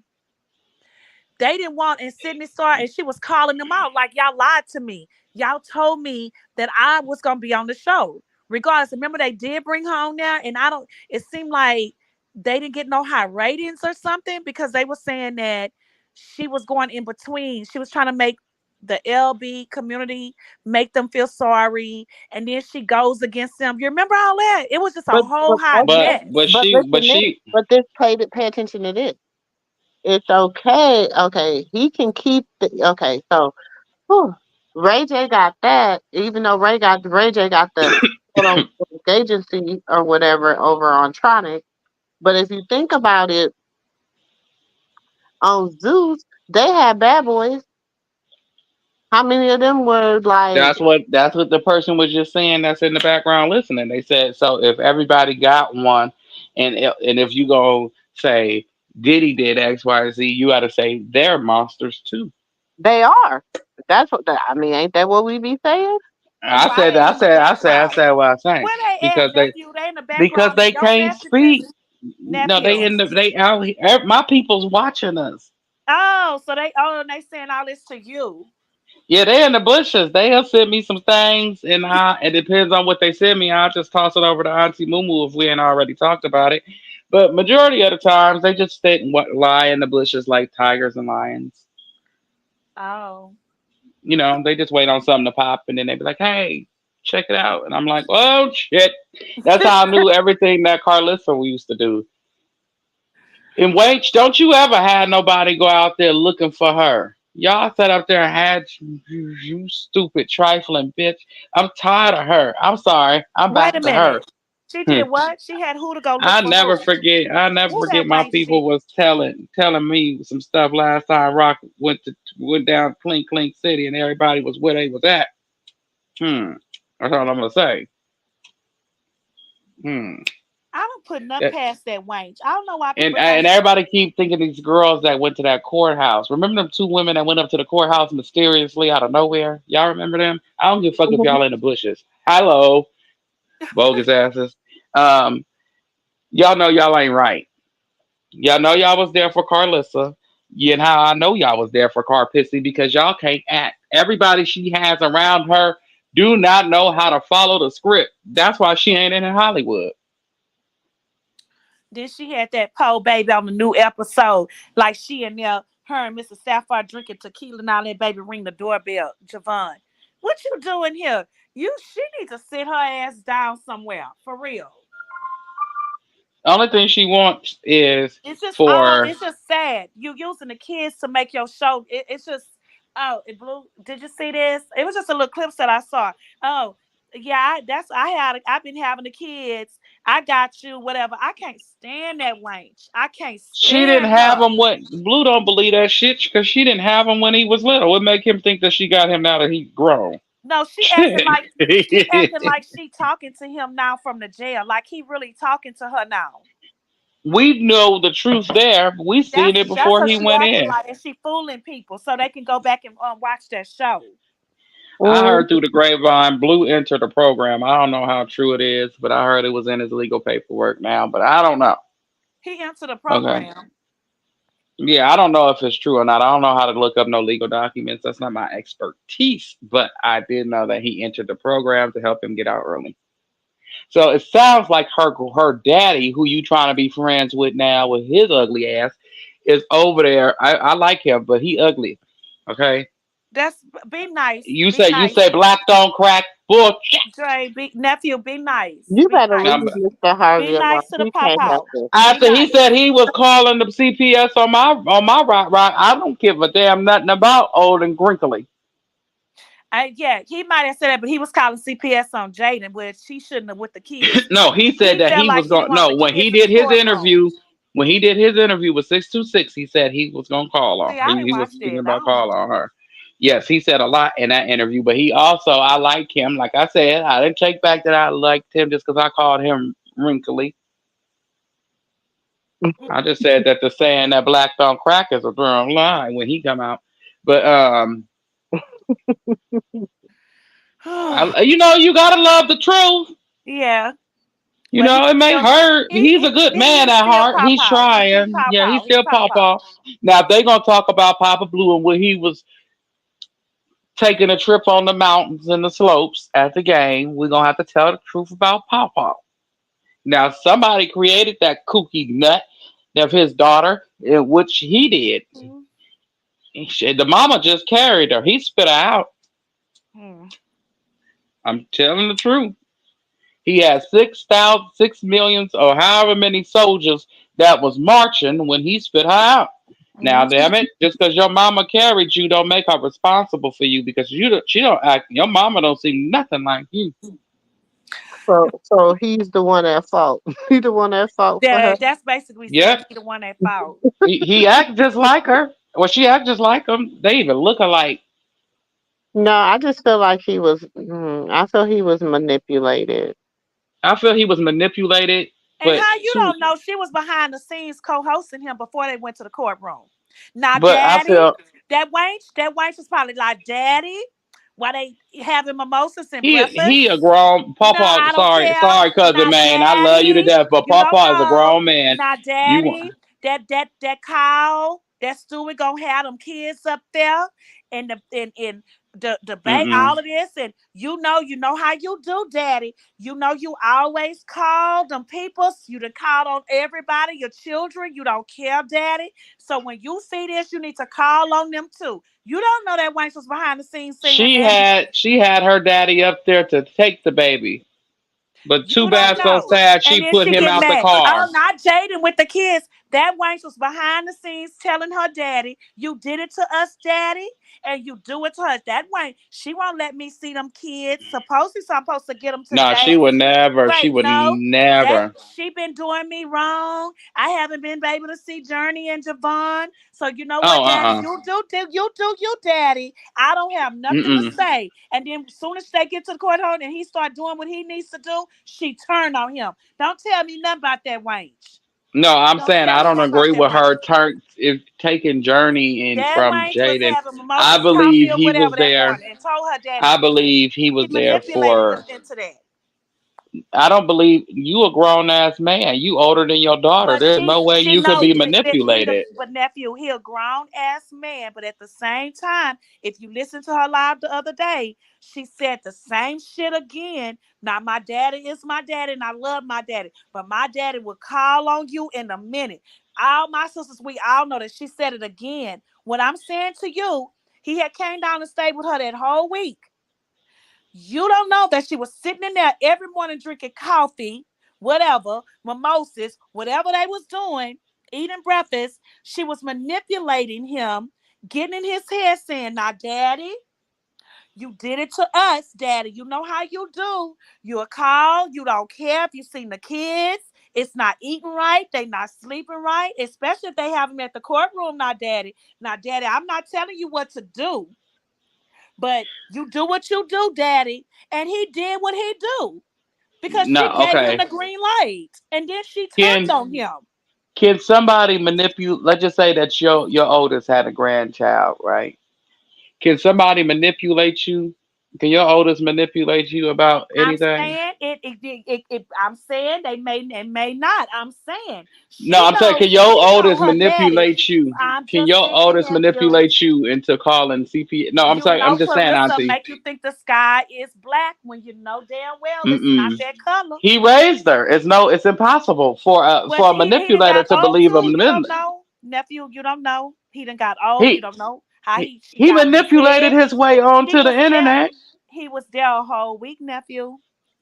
They didn't want, and Sydney Star, and she was calling them out like, y'all lied to me. Y'all told me that I was gonna be on the show. Regardless, remember they did bring her on there, and I don't. It seemed like they didn't get no high ratings or something because they were saying that she was going in between. She was trying to make the LB community make them feel sorry, and then she goes against them. You remember all that? It was just a whole hot Okay. But mess. But but listen, this. she But this. Pay attention to this. It's okay. Okay, he can keep the. Okay, so whew, Ray J got that. Even though Ray J got the quote unquote agency or whatever over on Tronic. But if you think about it, on Zeus, they had bad boys. How many of them were like that's what the person was just saying that's in the background listening. They said so if everybody got one, and if you go say Diddy did X Y Z, you got to say they're monsters too. they are? That's what I mean. Ain't that what we be saying? And why they in the I background? said what I'm saying Where they at, because nephew? They in the because background in they your can't messages, speak. No, nephew. they out here. My people's watching us. Oh, so they saying all this to you. Yeah, they in the bushes. They'll send me some things, and it depends on what they send me. I'll just toss it over to Auntie Mumu if we ain't already talked about it. But majority of the times, they just sit and lie in the bushes like tigers and lions. Oh. They just wait on something to pop, and then they be like, "Hey, check it out," and I'm like, "Oh shit!" That's how I knew everything that Carlissa we used to do. And wait, don't you ever had nobody go out there looking for her? Y'all sat up there and had you stupid trifling bitch. I'm tired of her. I'm sorry. I'm Wait back a to her. minute. She Hmm. did what? She had who to go look for who? I never Who forget that my white people shit? was telling me some stuff last time Rock went down Clink Clink City and everybody was where they was at. Hmm. That's all I'm gonna say. Hmm. I don't put nothing past that wench. I don't know why And people think and everybody keep thinking these girls that went to that courthouse. Remember them two women that went up to the courthouse mysteriously out of nowhere? Y'all remember them? I don't give a fuck if Mhm. y'all in the bushes. Hello, bogus asses. Um, y'all know y'all ain't right. Y'all know y'all was there for Carlissa. Yeah, and how I know y'all was there for Car Pissy because y'all can't act. Everybody she has around her do not know how to follow the script. That's why she ain't in Hollywood. then she had that pole baby on the new episode. Like she and there, her and Mr. Sapphire drinking tequila and all that baby ring the doorbell. Javon, what you doing here? She needs to sit her ass down somewhere. For real. Only thing she wants is It's just for it's just sad. You using the kids to make your show. It's just it blew. Did you see this? It was just a little clips that I saw. Oh yeah, I've been having the kids. I got you. Whatever. I can't stand that wench. I can't she didn't stand have her. him when Blue don't believe that shit because she didn't have him when he was little. What make him think that she got him now that he grown? No, she acting like she talking to him now from the jail. Like he really talking to her now. We know the truth there. We seen it That's before what he she went acting in. like, and she fooling people so they can go back and watch that show. I Mm. heard through the grapevine, Blue entered the program. I don't know how true it is, but I heard it was in his legal paperwork now. But I don't know. He entered the Okay. program. Yeah, I don't know if it's true or not. I don't know how to look up no legal documents. That's not my expertise. But I did know that he entered the program to help him get out early. So it sounds like her daddy, who you trying to be friends with now with his ugly ass, is over there. I like him, but he ugly. Okay. That's be nice. Be You nice. say black don't crack bullshit. Dre, nephew, be nice. You Be better nice. leave Now, Mr. Be Harvey alone. nice to the He pop can't help out. it. Be after he nice. said he was calling the CPS on my right, I don't give a damn nothing about old and crinkly. Yeah, he might have said that, but he was calling CPS on Jaden, which he shouldn't have with the kids. No, he said He that felt he like was he didn't going. want No, the when he kids in the did his courtroom. interview, with 626, he said he was gonna call on. See, I didn't He watch was thinking that. I about don't. calling on her. Yes, he said a lot in that interview, but he also I like him. Like I said, I didn't take back that I liked him just because I called him wrinkly. I just said that the saying that black don't crack is a firm lie when he come out. But you know, you gotta love the truth. Yeah, You but know, it may hurt. He's a good he man is at still heart. pop He's out. He trying. pop Yeah, he's out. He still pop out. Papa. Now, if they gonna talk about Papa Blue and when he was taking a trip on the mountains and the slopes at the game, we're gonna have to tell the truth about Papa. Now, somebody created that kooky nut of his daughter, which he did. Mm, The mama just carried her. He spit her out. mm, I'm telling the truth. He had 6,000, 6 millions, or however many soldiers that was marching when he spit her out. Now, mm. damn it, just because your mama carried you, don't make her responsible for you because she don't act. Your mama don't seem nothing like you. So he's the one at fault. He the one at fault for her. That's basically saying Yep, he the one that fought. he act just like her. Well, she act just like him. They even look alike. No, I just feel like he was. I feel he was manipulated. I feel he was manipulated, And but how you to don't know she was behind the scenes co-hosting him before they went to the courtroom. Now, but I Daddy, feel that wench was probably like, Daddy, why they having mimosas and he a breakfast? grown No, Papa. I don't care. Sorry, cousin Now, man. I love you to Daddy, death, but you don't Papa is a know. grown man. Now, You Daddy, that cow, that Stewie gonna have them kids up there and the debate, mm-mm. all of this, and you know how you do, Daddy. You know you always call them peoples. You done called on everybody, your children. You don't care, Daddy. So when you see this, you need to call on them too. You don't know that Wanks was behind the scenes saying that. She had her daddy up there to take the baby, but You too don't bad, so know. sad And she then put she him get out the mad. Oh, car. not Jaden with the kids. That wench was behind the scenes telling her daddy, you did it to us, daddy, and you do it to us. That wench, she won't let me see them kids. Supposedly, so I'm supposed to get them No, today. she Wait, would no, that never. she been doing me wrong. I haven't been able to see Journey and Javon. So you know Oh, what, Daddy? You do, Daddy. I don't have nothing to mm-mm. say. And then as soon as they get to the courthouse and he start doing what he needs to do, she turned on him. Don't tell me nothing about that wench. No, I'm Don't saying tell I me don't nothing about agree that with her wench. turn if taking Journey in That from wench was Jaden. having I mimosas, coffee, believe or he was whatever that there. morning and told her daddy I to do it. believe he He was there manipulated for. him into that. I don't believe you a grown ass man. You older than your daughter. But There's no way she you could know be he manipulated. but nephew, he a grown ass man. But at the same time, if you listen to her live the other day, she said the same shit again. Now my daddy is my daddy, and I love my daddy, but my daddy will call on you in a minute. All my sisters, we all know that she said it again. What I'm saying to you, he had came down and stayed with her that whole week. You don't know that she was sitting in there every morning drinking coffee whatever, mimosas, whatever they was doing, eating breakfast, she was manipulating him, getting in his head saying, now, daddy, you did it to us, daddy. You know how you do. You'll call. You don't care if you seen the kids. It's not eating right. They not sleeping right, especially if they have them at the courtroom. Now, daddy. Now, daddy, I'm not telling you what to do, but you do what you do, daddy. And he did what he do because she No, gave him okay. the green light. And then she turned Can on him. can somebody manipulate? Let's just say that your oldest had a grandchild, right? Can somebody manipulate you? Can your oldest manipulate you about I'm anything? saying I'm saying they may not. I'm saying No, I'm saying, can your she know oldest her daddy. manipulate you? I'm Can just your saying, oldest nephew. manipulate you into calling CP? No, I'm You sorry. I'm know just saying, Clarissa Auntie. make you think the sky is black when you know damn well it's not Mm-mm. that color. He raised her. It's no. It's impossible Was for a he done manipulator got to old believe too? him. You don't know, nephew. You don't know. He done got old. You He don't know how she he got in his manipulated head. his way He onto the was there. internet. He was there a whole week, nephew.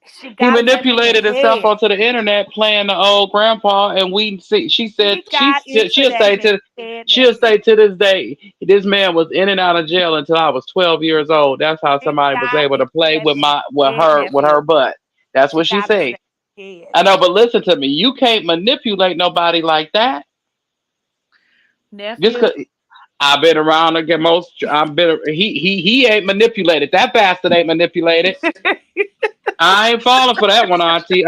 She He got in that man's manipulated himself head. onto the internet playing the old grandpa, and we see. She said She got into that man's head, she'll nephew. say to this day, this man was in and out of jail until I was 12 years old. That's how She somebody was got able to into play that with man's my head, with nephew. her butt. That's She what she got into said. that head, I know, but listen to me. You can't manipulate nobody like that. Just nephew. 'cause I've been around again most. I've been. He ain't manipulated. That bastard ain't manipulated. I ain't falling for that one, Auntie.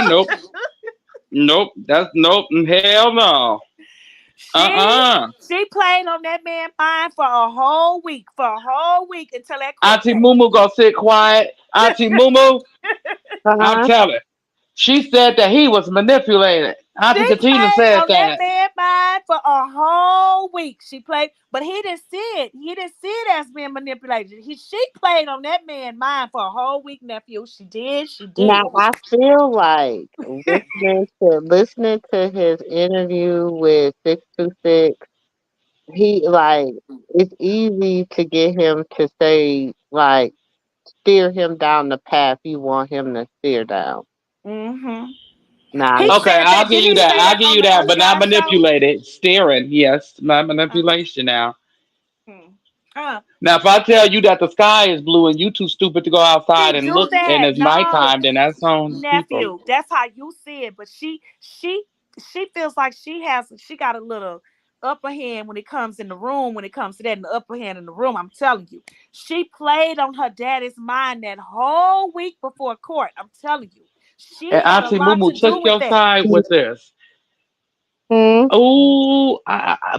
Nope. Nope. That's nope. Hell no. She Uh. she played on that man's mind for a whole week until that court Auntie case. Mumu gonna sit quiet. Auntie Mumu, I'm Uh-huh. telling. She said that he was manipulated. She Auntie Katina played said on that that. man's mind for a whole week. She played, but he didn't see it. He didn't see it as being manipulated. She played on that man's mind for a whole week, nephew. She did. She did. Now I feel like listening to his interview with 626, he like it's easy to get him to say like steer him down the path you want him to steer down. Mm-hmm. Now He Okay, said I'll that. give Did you he that. say I'll that give on you the that, other but not guy show? manipulated. Steering, yes, my Uh, manipulation now. hmm. uh, Now, if I tell you that the sky is blue and you too stupid to go outside he and do look, and that. it's No, nighttime, then that's on people. nephew. That's how you see it. But she feels like she got a little upper hand when it comes in the room. When it comes to that, in the upper hand in the room, I'm telling you, she played on her daddy's mind that whole week before court. I'm telling you, And she had a Auntie lot Mumu to do took with your that. side with this. hmm, Oh,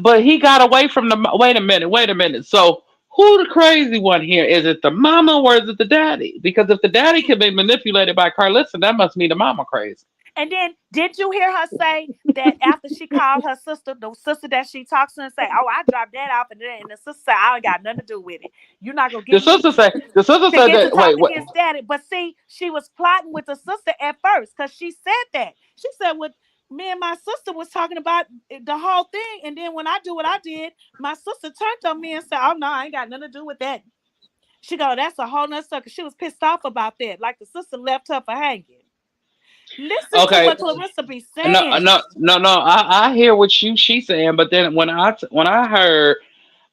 but he got away from the. Wait a minute. Wait a minute. So who the crazy one here? Is it the mama or is it the daddy? Because if the daddy can be manipulated by Carlissa, that must mean the mama crazy. And then, did you hear her say that after she called her sister, the sister that she talks to, and say, "Oh, I dropped that off," and the sister said, "I ain't got nothing to do with it. You're not gonna The get me sister said. The sister to said get to that. Wait. talking What? against daddy." But see, she was plotting with the sister at first because she said that. She said, "What me and my sister was talking about the whole thing, and then when I do what I did, my sister turned on me and said, 'Oh no, I ain't got nothing to do with that.'" She go, "That's a whole nother sucker." She was pissed off about that, like the sister left her for hanging. Listen to Okay. what Clarissa be No. saying. No. I hear what she's saying, but then when I heard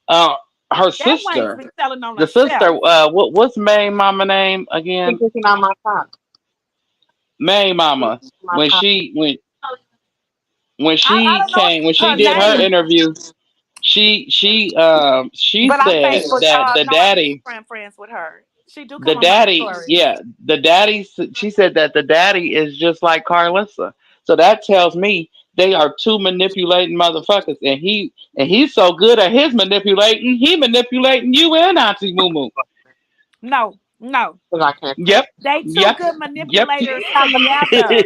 uh her That wife sister, be telling on the sister, herself. what's May mama name again? position on my top. May mama. My When top. she I don't know when she her did her name, interview, she but I'm said Facebook. that No, I am friends with her. She do the come on my daddy, stories. yeah, the daddy, she said that the daddy is just like Carlissa. So that tells me they are two manipulating motherfuckers, and he's so good at his manipulating, he manipulating you and Auntie Moo. No, no. Because I can't Yep, talk. They two yep, good yep. manipulators together.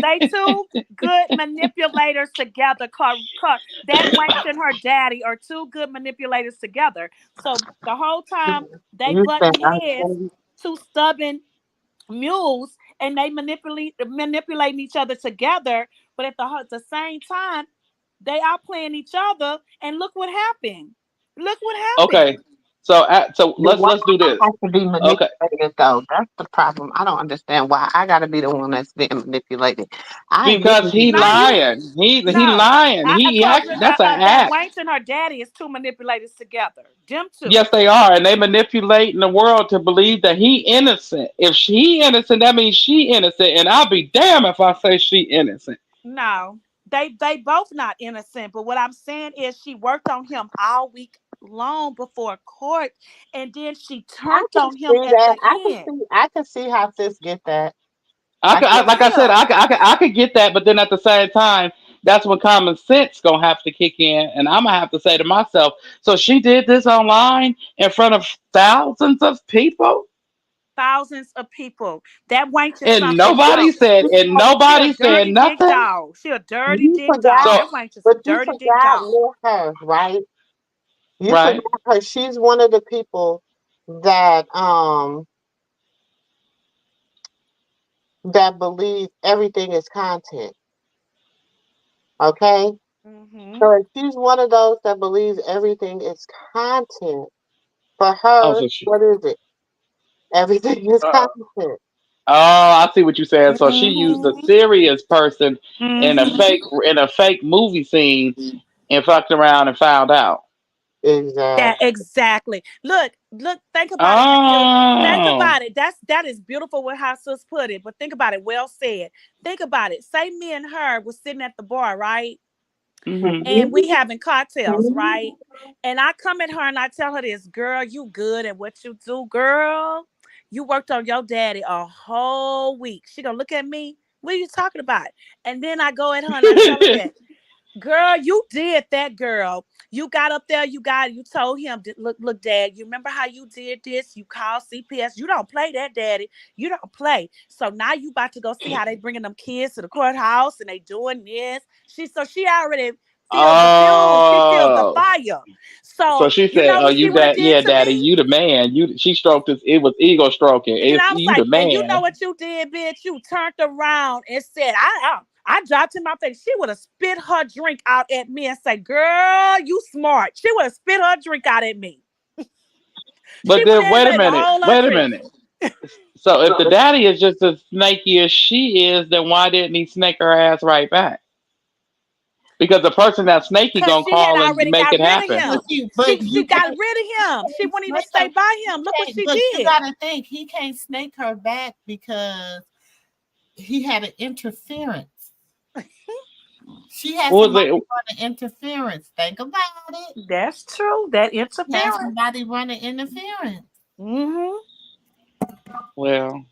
They two good manipulators together. That wench and her daddy are two good manipulators together. So the whole time they You said button I heads, said two stubborn mules, and they manipulating each other together. But at the same time, they are playing each other. And look what happened. Look what Okay, happened. So The let's do woman this. has to be Okay, manipulated, though. That's the problem. I don't understand why I got to be the one that's being manipulated. I ain't because really he No, you lying. He no. lying. I He told actually you that's an that act. Wright and her daddy is two manipulators together. Them two. Yes, they are, and they manipulating the world to believe that he innocent. If she innocent, that means she innocent, and I'll be damned if I say she innocent. No, they both not innocent. But what I'm saying is, she worked on him all week long before court, and then she I turned can on him see at that. the end. I can see how sis get that. I I, can. like I said, Yeah, I could get that, but then at the same time, that's when common sense gonna have to kick in, and I'm gonna have to say to myself, so she did this online in front of thousands of people, thousands of people. That wench is and something else. She a nobody said dirty dick nothing. dog. She a dirty You dick dog. forgot, So That wench is a but you dirty dick forgot dog. Miss her, right? You right. forgot her. She's one of the people that that believe everything is content. Okay, Hmm. so if she's one of those that believes everything is content, for Oh, her, so she. what is it? Everything is content. Oh, I see what you're saying. So she used a Hmm. serious person Hmm. in a fake movie scene and fucked around and found out. That Exactly. exactly. Look. Think about it, Miss Sue. Think Oh. about it. That is beautiful with how Sis put it. But think about it. Well said. Think about it. Say me and her was sitting at the bar, right? Hmm. And we Mhm. having cocktails, right? Mhm. And I come at her and I tell her this, girl, you good at what you do, girl. You worked on your daddy a whole week. She gonna look at me. What are you talking about? And then I go at her and I tell her that. Girl, you did that, girl. You got up there, you told him, look, dad, you remember how you did this? You called CPS. You don't play that, daddy. You don't play. So now you about to go see how they bringing them kids to the courthouse and they doing this. She already feels the fumes. She feels the Oh. fire. So So she you said, know "Oh, what she you would have that? did Yeah, to daddy, me? you the man. You." She stroked his. It was ego stroking. And It's I was you the like, and you know man. what you did, bitch? You turned around and said, I dropped in my face. She would have spit her drink out at me and say, girl, you smart. She would have spit her drink out at me. She But would then have wait a made a minute. whole lot of Wait a drink. minute. So if the daddy is just as snaky as she is, then why didn't he snake her ass right back? Because the person that's snaky Because gonna she had call and already make got it rid of happen. him. But She you got can't, rid of him. She wouldn't even snake stay her. by him. Look what she But you did. gotta think he can't snake her back because he had an interference. She had What somebody was it? running interference. Think about it. That's true. That She had interference. somebody running interference. Hmm. Well,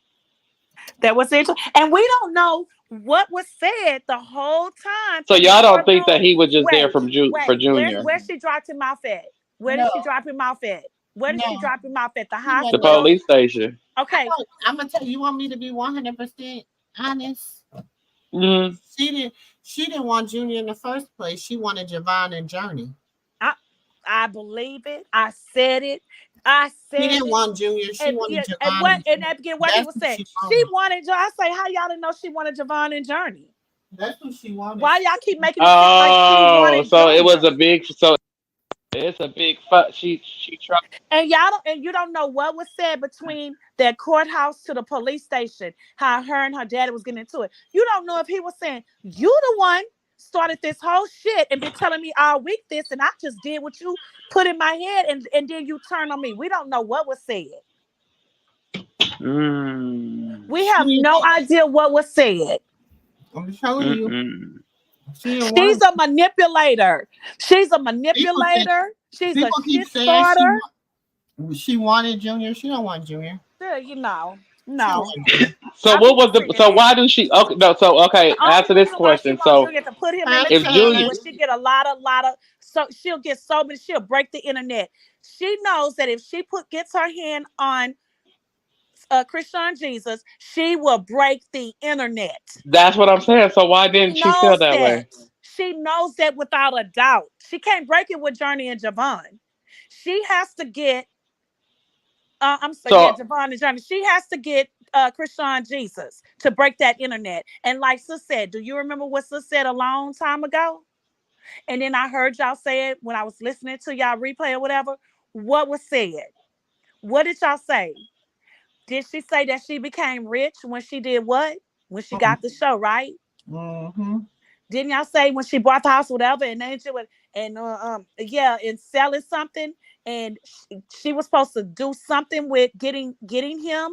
That was it. And we don't know what was said the whole time so from the y'all don't think that courtroom. he was just there Wait, from for Junior, where she dropped him off at? Where did No, she drop him off at? Where did she no, drop him off at? The he the wasn't there. hospital? police station. Okay. I'm gonna tell you. You want me to be 100% honest? Hmm. She didn't. She didn't want Junior in the first place. She wanted Javon and Journey. I I believe it. I said it. I She said didn't it. want Junior. She And wanted yeah, and Javon what and and Journey. that began what he That's was who saying. she She wanted. wanted I say, how y'all didn't know she wanted Javon and Journey? That's who she wanted. Why y'all keep making it seem like she Oh, wanted so it was Junior? a big. So it's a big. She tried. And y'all don't, and you don't know what was said between that courthouse to the police station, how her and her daddy was getting into it. You don't know if he was saying, you the one started this whole shit and been telling me all week this, and I just did what you put in my head, and then you turn on me. We don't know what was said. Mm, We She have didn't no want. idea what was said. I'm telling you, mm-mm. she didn't want She's him. a manipulator. She's a People think manipulator. She's a people keep shit saying starter. she wanted Junior. She don't want Junior. You know, She don't no. want Junior. So I'm what was not the? saying So that. why do she? Okay, no. So The okay, only answer this reason why she question. wants So Junior to put him in the if cage Hunter, Junior, where she get a lot of so she'll get so many, she'll break the internet. She knows that if she gets her hand on Christian Jesus, she will break the internet. that's what I'm saying. So why She didn't she feel knows that that. way? She knows that without a doubt. She can't break it with Journey and Javon. She has to get I'm sorry, yeah, So Javon and Johnny. She has to get Christian Jesus to break that internet. And like Sis said, do you remember what Sis said a long time ago? And then I heard y'all say it when I was listening to y'all replay or whatever. what was said? What did y'all say? Did she say that she became rich when she did what? When she got the show, right? Mm-hmm. Didn't y'all say when she bought the house, whatever, and then she would, and yeah, and selling something, and she was supposed to do something with getting him.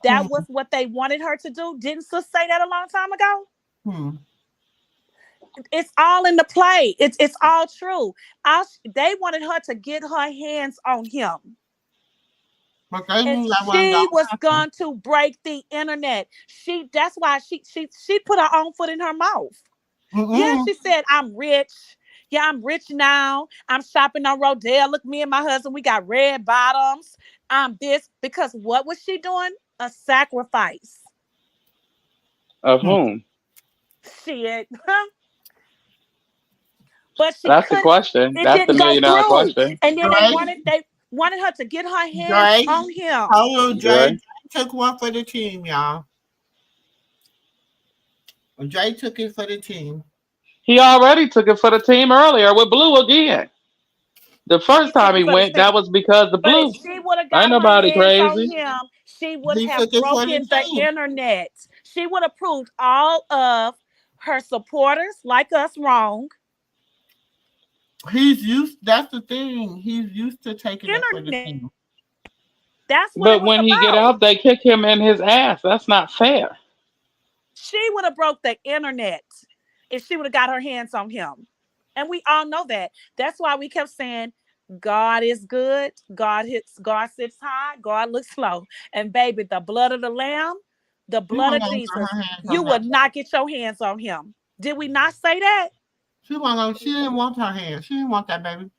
That was what they wanted her to do. Didn't Sis say that a long time ago? Hmm. It's all in the play. It's all true. They wanted her to get her hands on him. But they And knew that wasn't she gonna was happen. going to break the internet. That's why she put her own foot in her mouth. Yeah, Mm-mm. she said, I'm rich. Yeah, I'm rich now. I'm shopping on Rodale. Look, me and my husband, we got red bottoms. I'm this. Because what was she doing? A sacrifice. Of Hmm. whom? Shit. But she That's the couldn't. question. It That's the didn't go million dollar through. question. And then Drake, they wanted her to get her hands Drake, on him. hold on, Drake. Dre. Drake took one for the team, y'all. Drake took it for the team. He already took it for the team earlier with Blue again. The He first took time it he for the went, team. that was because the But if Blue. she would have Ain't got her nobody hands on crazy. him, she would He have took it for the broken the team. internet. She would have proved all of her supporters like us wrong. He's used. That's the thing. He's used to taking it for the Internet. team. That's what it But was when he get about. out, they kick him in his ass. That's not fair. She would have broke the internet if she would have got her hands on him. And we all know that. That's why we kept saying God is good. God sits high. God looks low. And baby, the blood of the lamb, the She blood wasn't of gonna get Jesus, her hands you on that would baby. not get your hands on him. Did we not say that? She wasn't gonna, she didn't want her hands. She didn't want that baby.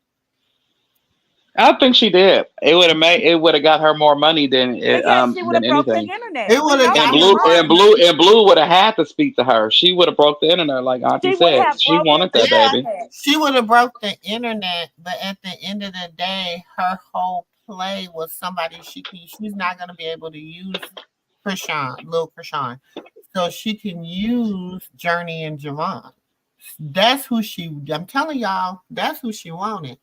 I think she did. It would have made. It would have got her more money And yes, she would than have broke the anything. internet. It We would have know And got she him Blue would. and money. Blue would have had to speak to her. She would have broke the internet, like Auntie She would said. have She broken wanted the that Yeah, baby. internet. she would have broke the internet, but at the end of the day, her whole play was somebody she's not gonna be able to use Krishan, Lil Krishan. So she can use Journey and Javon. That's who I'm telling y'all, that's who she wanted.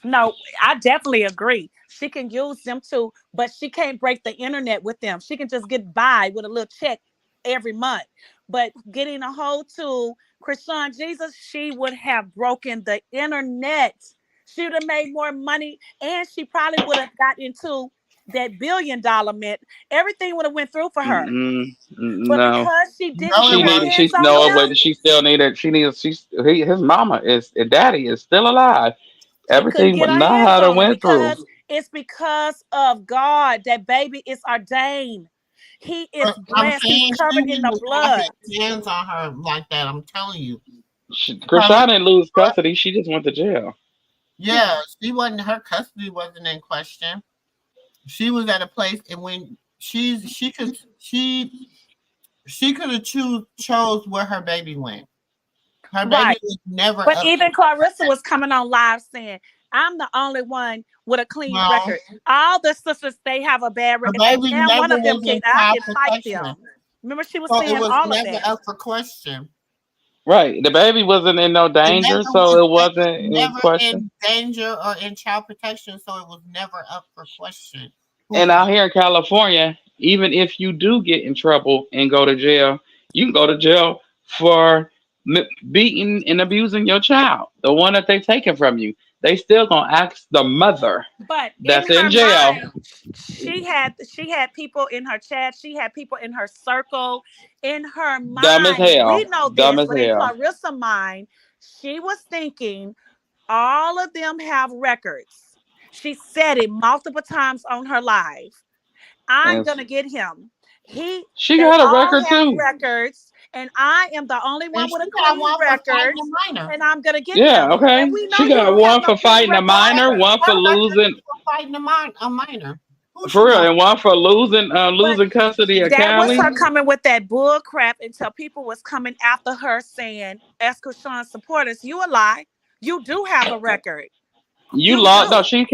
No, I definitely agree. She can use them too, but she can't break the internet with them. She can just get by with a little check every month. But getting a hold to Krishan Jesus, she would have broken the internet. She would have made more money, and she probably would have got into that $1 billion mint. Everything would have went through for her. But No. because she didn't No, get it She her needed. wasn't. hands She's on no, No, but him, she still needed. She needs. His mama is. Daddy is still alive. she couldn't Everything get would her not hands have on him went through. because it's because of God that baby is ordained. He is but I'm blessed. He's saying she covered in the didn't have blood. his hands on her like that. I'm telling you. Her, Krishan didn't lose custody. She just went to jail. yeah, she wasn't. Her custody wasn't in question. She was at a place, and when she could have chose where her baby went. Her baby Right. was never But up. even Clarissa was coming on live saying, I'm the only one with a clean No, record. All the sisters, they have a bad her record. And baby damn, one never of them was can in I child can fight protection, them. Remember, she was so it saying was all of never that. up for question. Right. The baby wasn't in no It danger, never was. so it It was wasn't in never question. in danger or in child protection, so it was never up for question. Who And could out get here in California, even if you do get in trouble and go to jail, you can go to jail for beating and abusing your child, the one that they taken from you. They still gonna ask the mother But in that's in her jail. mind, she had people in her chat, she had people in her circle. In her Dumb as mind, we hell. know Dumb this, as but in hell. Clarissa's mind, she was thinking all of them have records. She said it multiple times on her live. I'm And gonna get him. He she They got a all record have too. records, and I am the only and one she with a got clean one for record, fighting a minor. and I'm gonna get Yeah, him. And okay. we know She you got don't have one no for clean fighting a record minor, either. one for Her record losing for fighting a minor. Who she for real, want? and one for But losing custody of that was Callie. her coming with that bull crap until people was coming after her saying, Escrow supporters, you a lie. You do have a record. You You lost. No, do. she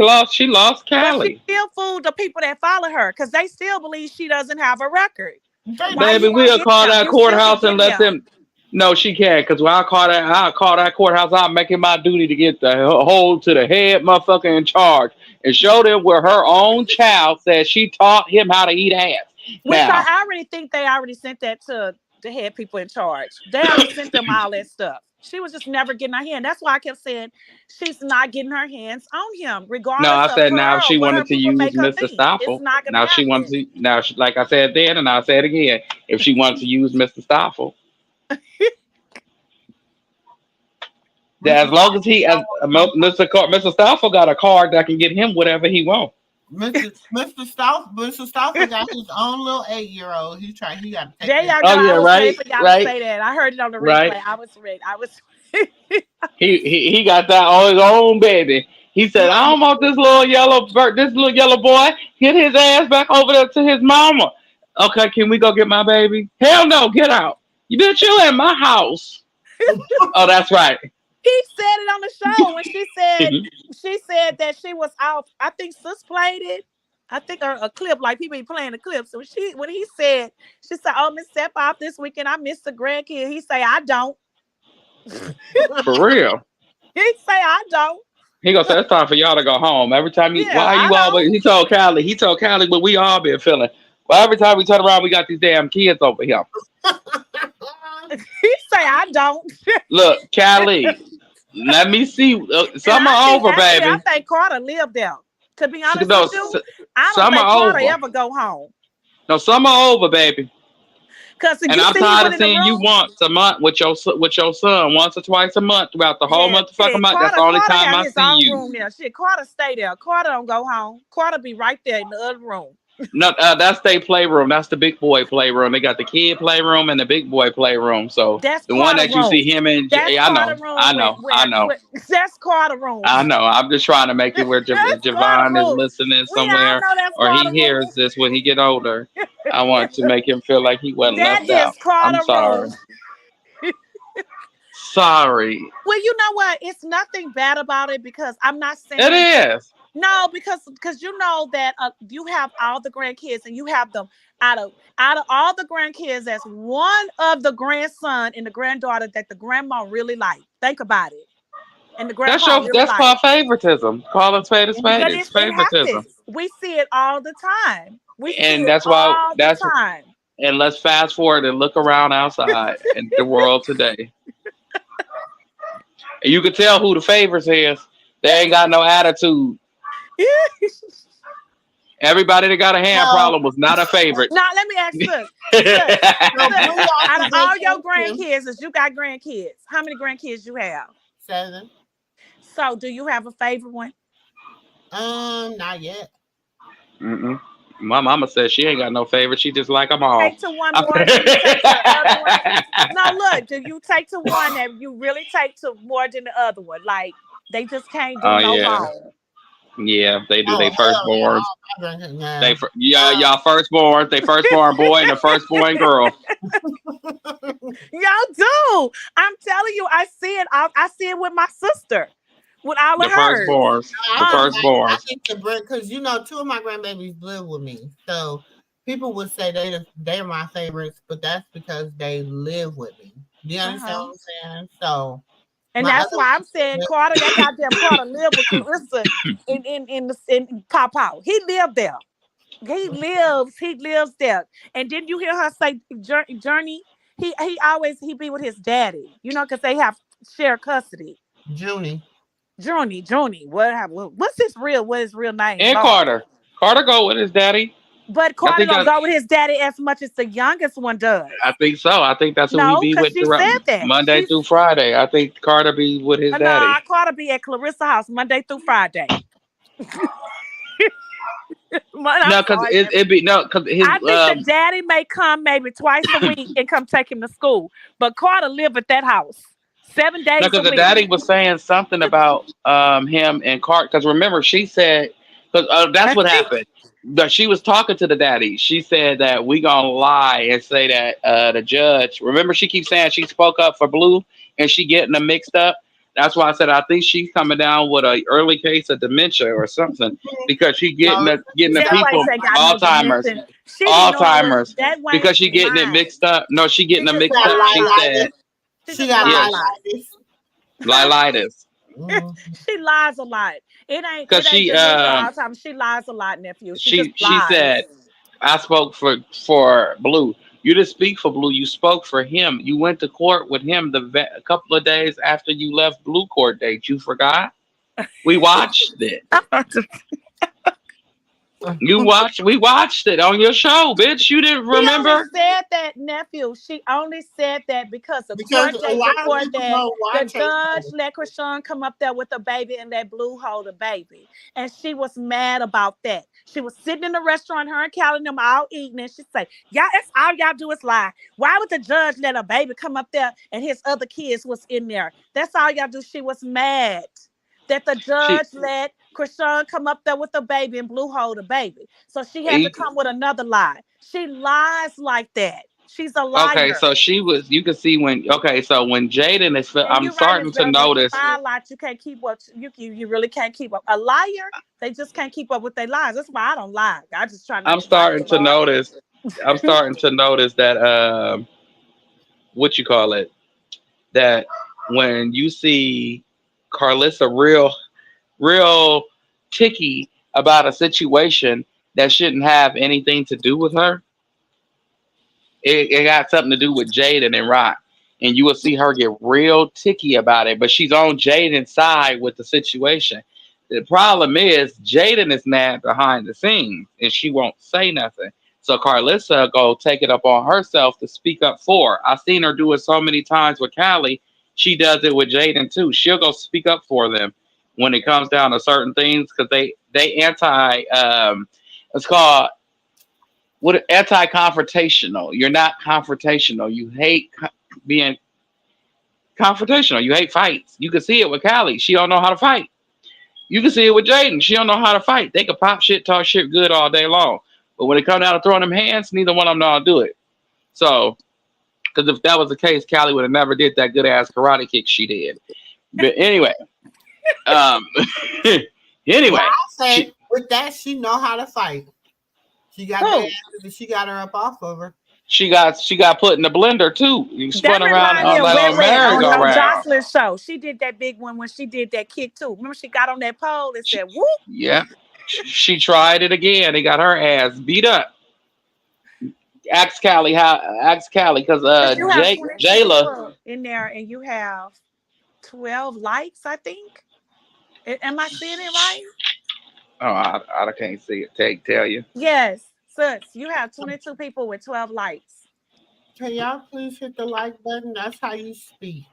lost But she Callie. still fooled the people that follow her because they still believe she doesn't have a record. They Why do. Baby, you won't we'll get call him? that You still can courthouse get and let them. him. No, she can't, because when I call that courthouse, I'm making my duty to get the hold to the head motherfucker in charge and show them where her own child says she taught him how to eat ass. Which Now, I already think they already sent that to the head people in charge. They already sent them all that stuff. She was just never getting her hand. That's why I kept saying she's not getting her hands on him, no, regardless I of said now if her, she what her wanted to people use make her Mr. think. It's Stoffel. not gonna Now she wants happen. to like I said then, and I'll say it again. If she wants to use Mr. Stoffel, as Mr. long as he as Mr. Stoffel got a card that can get him whatever he wants. Mr. Stauffer got his own little 8-year-old. He got to take There care. y'all go. Oh I yeah, was ready right, for y'all to right, say that. I heard it on the right. replay. I was ready. I was. He got that on his own baby. He said, "I don't want this little yellow boy. Get his ass back over there to his mama." Okay, can we go get my baby? Hell no, get out. You bitch, you in my house. Oh, that's right. He said it on the show when she said that she was out. I think Sis played it. I think a clip, like people be playing the clip. So when he said, she said, "Oh, Miss Step off this weekend. I miss the grandkid." He say, "I don't." For real. He say, "I don't." He gonna say it's time for y'all to go home. Every time Yeah, why I you always he told Callie what we all been feeling. Well, every time we turn around, we got these damn kids over here. don't. He say, "I don't." Look, Callie, let me see. And Summer over, I baby. think Carter lived there. To be honest No, with you, I don't summer think Carter over. ever go home. No, summer over, baby. Cause if And you I'm see, he tired went of in the seeing you room. once a month with your son, once or twice a month throughout the whole Yeah, motherfucking month. That's the only Carter time have I his see own you. room there. Shit, Carter stay there. Carter don't go home. Carter be right there in the other room. No, that's their playroom. That's the big boy playroom. They got the kid playroom and the big boy playroom. So That's the one Carter that you room. see him in, That's I Carter know, I room know, I know, that's Carter room. I know. I'm just trying to make it where That's Carter Javon is room. listening We all somewhere, know that's or he Carter room. hears this when he get older. I want to make him feel like he wasn't That left is out. I'm Carter room. sorry. Sorry. Well, you know what? It's nothing bad about it because I'm not It saying is. no, because you know that you have all the grandkids and you have them out of all the grandkids as one of the grandson and the granddaughter that the grandma really like. Think about it, and the grandpa really That's like. called favoritism. Call it spade a And because spade. It's it favoritism. happens, we see it all the time. We see And it that's why all the that's time. and let's fast forward and look around outside in the world today. And you can tell who the favorites is. They ain't got no attitude. Everybody that got a hand No, problem was not a favorite. Now let me ask Sis, no, Blue lost out of his all your vacation. grandkids, as you got grandkids, how many grandkids you have? 7. So, do you have a favorite one? Not yet. Mm-mm. My mama said she ain't got no favorite. She just like them all. Take to one more than you take to the other one. No, look, do you take to one that you really take to more than the other one? Like they just can't do Oh no yeah, wrong. yeah. They do. Oh They hell yeah! firstborns. All my grandkids, yeah. Y'all firstborns. They firstborn boy and the firstborn girl. Y'all do. I'm telling you, I see it. I see it with my sister, with all The of hers. firstborns. The I firstborns. think the because 2 of my grandbabies live with me, so people would say they're my favorites, but that's because they live with me. Do you understand Uh-huh. what I'm saying? So And my that's other why I'm saying Carter, that goddamn Carter lived with Clarissa in Pop. He lived there. He lives there. And didn't you hear her say Journey? He be with his daddy, because they have shared custody. Junie. Journey. What his real name? And Lord. Carter. Carter go with his daddy. But I Carter think don't that. go with his daddy as much as the youngest one does. I think so. I think that's who he No, be because with she throughout said that. Monday through Friday. I think Carter be with his Nah, daddy. Carter be at Clarissa house Monday through Friday. I'm No, cause sorry, it be no, cause his I think the daddy may come maybe twice a week and come take him to school. But Carter live at that house 7 no, days cause a the week. daddy was saying something about him and Cart. Cause remember, she said, cause that's what happened. That she was talking to the daddy. She said that we gonna lie and say that the judge. Remember, she keeps saying she spoke up for Blue and she getting them mixed up. That's why I said I think she's coming down with a early case of dementia or something because she getting No, the That people place ain't got no Alzheimer's. dimension. She be knowing what Alzheimer's that because Wayne she is getting it lying. mixed up. No, she she getting them just mixed got up. She said laryngitis. She She just got lies a Yes, lot. Lilitis. Mm. She lies a lot. It ain't Because it ain't just this all the time. She lies a lot, nephew. She just she lies. said I spoke for Blue. You didn't speak for Blue. You spoke for him. You went to court with him a couple of days after you left Blue court date. You forgot? We watched it. We watched it on your show, bitch. You didn't She only remember? said that, nephew. She only said that because the Because court a date lot of before people that, don't the watch her judge show. let Krishan come up there with a baby and let Blue hold a baby. And she was mad about that. She was sitting in the restaurant, her and Callie and them all eating, and she say, y'all, that's all y'all do is lie. Why would the judge let a baby come up there and his other kids was in there? That's all y'all do. She was mad that the She judge let Krishan come up there with a baby and Blue hold a baby. So she had to he, come with another lie. She lies like that. She's a okay, liar. so she was. You can see when. Okay, so when Jaden is, And I'm you're right, Miss starting to Bell. When you notice. lie a lot, you can't keep up. You really can't keep up. A liar, they just can't keep up with their lies. That's why I don't lie. I just try not I'm to lie starting too to hard. notice. I'm starting to notice that what you call it, that when you see Carlissa real ticky about a situation that shouldn't have anything to do with her, it got something to do with Jaden and Rock. And you will see her get real ticky about it, but she's on Jaden's side with the situation. The problem is Jaden is mad behind the scenes and she won't say nothing. So Carlissa go take it up on herself to speak up for her. I've seen her do it so many times with Callie. She does it with Jaden too. She'll go speak up for them when it comes down to certain things because they anti it's called what anti-confrontational. You're not confrontational. You hate being confrontational. You hate fights. You can see it with Callie. She don't know how to fight. You can see it with Jaden. She don't know how to fight. They can pop shit, talk shit good all day long. But when it comes down to throwing them hands, neither one of them know how to do it. So, because if that was the case, Callie would have never did that good ass karate kick she did. But anyway, um, Well, anyway, I she say with that, she know how to fight. She got their Who? asses. She got her up off of her. she got put in the blender too. You That spun around remind me on of that Red old Red on merry-go-round. Jocelyn's show. She did that big one when she did that kick too. Remember she got on that pole and She, said, "Whoop." yeah, she tried it again. They got her ass beat up. Ask Callie, because But you have 22 Jayla. people in there and you have 12 likes, I think. Am I seeing it right? Oh, I can't see it. Tell you. Yes, sis. You have 22 people with 12 likes. Can y'all please hit the like button? That's how you speak.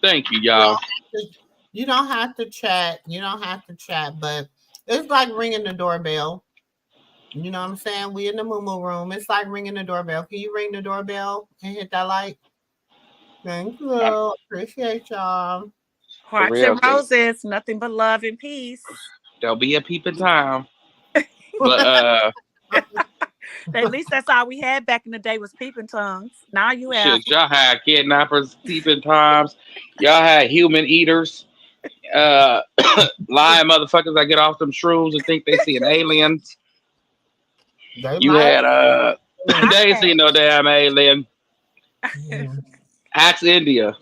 Thank you, You y'all. don't have to, you don't have to chat. You don't have to chat, but it's like ringing the doorbell. You know what I'm saying? We in the moo room. It's like ringing the doorbell. Can you ring the doorbell and hit that like? Thank you. Appreciate y'all. For Hearts real, and 'cause roses, nothing but love and peace. there'll be a peeping time. But At least that's all we had back in the day was peeping tongues. Now you have shit, y'all had kidnappers, peeping times. Y'all had human eaters. Uh, lying motherfuckers that get off them shrooms and think they see an alien. They You might. had I they ain't had seen no damn alien. Ask India.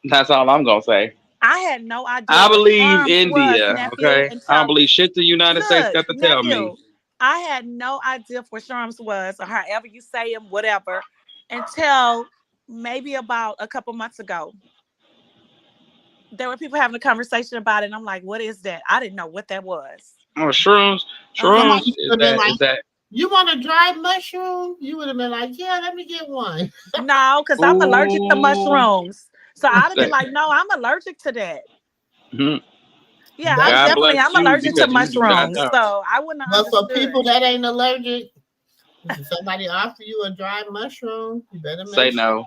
That's all I'm gonna say. I had no idea I what believe shrooms was, India. nephew, Okay, I don't until believe shit the United States look, got to tell me. nephew. I had no idea what shrooms was, or however you say them, whatever, until maybe about a couple months ago. There were people having a conversation about it, and I'm like, "What is that?" I didn't know what that was. Oh, shrooms. Uh huh. Shrooms Somebody is would have been that like, is that. "You want a dried mushroom?" You would have been like, "Yeah, let me get one." No, because I'm allergic to Ooh, mushrooms. So I'd have been that. like, "No, I'm allergic to that." Mhm. Yeah, I was They, God definitely. bless I'm you allergic to because you do not mushrooms, know. so I wouldn't have but for understood. people that ain't allergic, if somebody offer you a dried mushroom, you better Say make sure. no.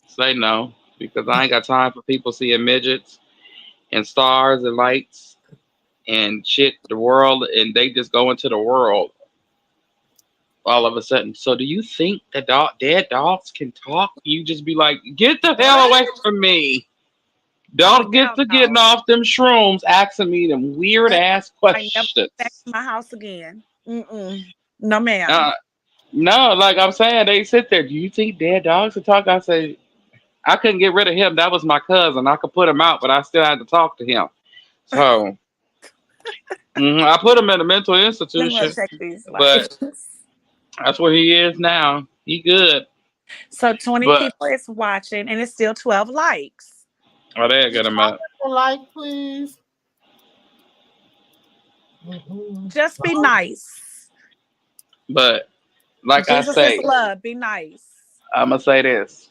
Say no because I ain't got time for people seeing midgets and stars and lights and shit. The world and they just go into the world all of a sudden. So do you think that dead dogs can talk? You just be like, get the hell What? away from me. Oh Don't get hell to getting no! off them shrooms asking me them weird Hey, ass I never back questions. to my house again. Mm-mm. No, Uh, ma'am. No, like I'm saying, they sit there. Do you think dead dogs can talk? I say I couldn't get rid of him. That was my cousin. I could put him out, but I still had to talk to him. So I put him in a mental Let me institution, check these but lights. that's where he is now. He good, So 20 but people is watching, and it's still 12 likes. oh, they Did get him y'all up. hit the like, please? Just be nice. But like I Jesus is say, love. Be nice. I'm gonna say this: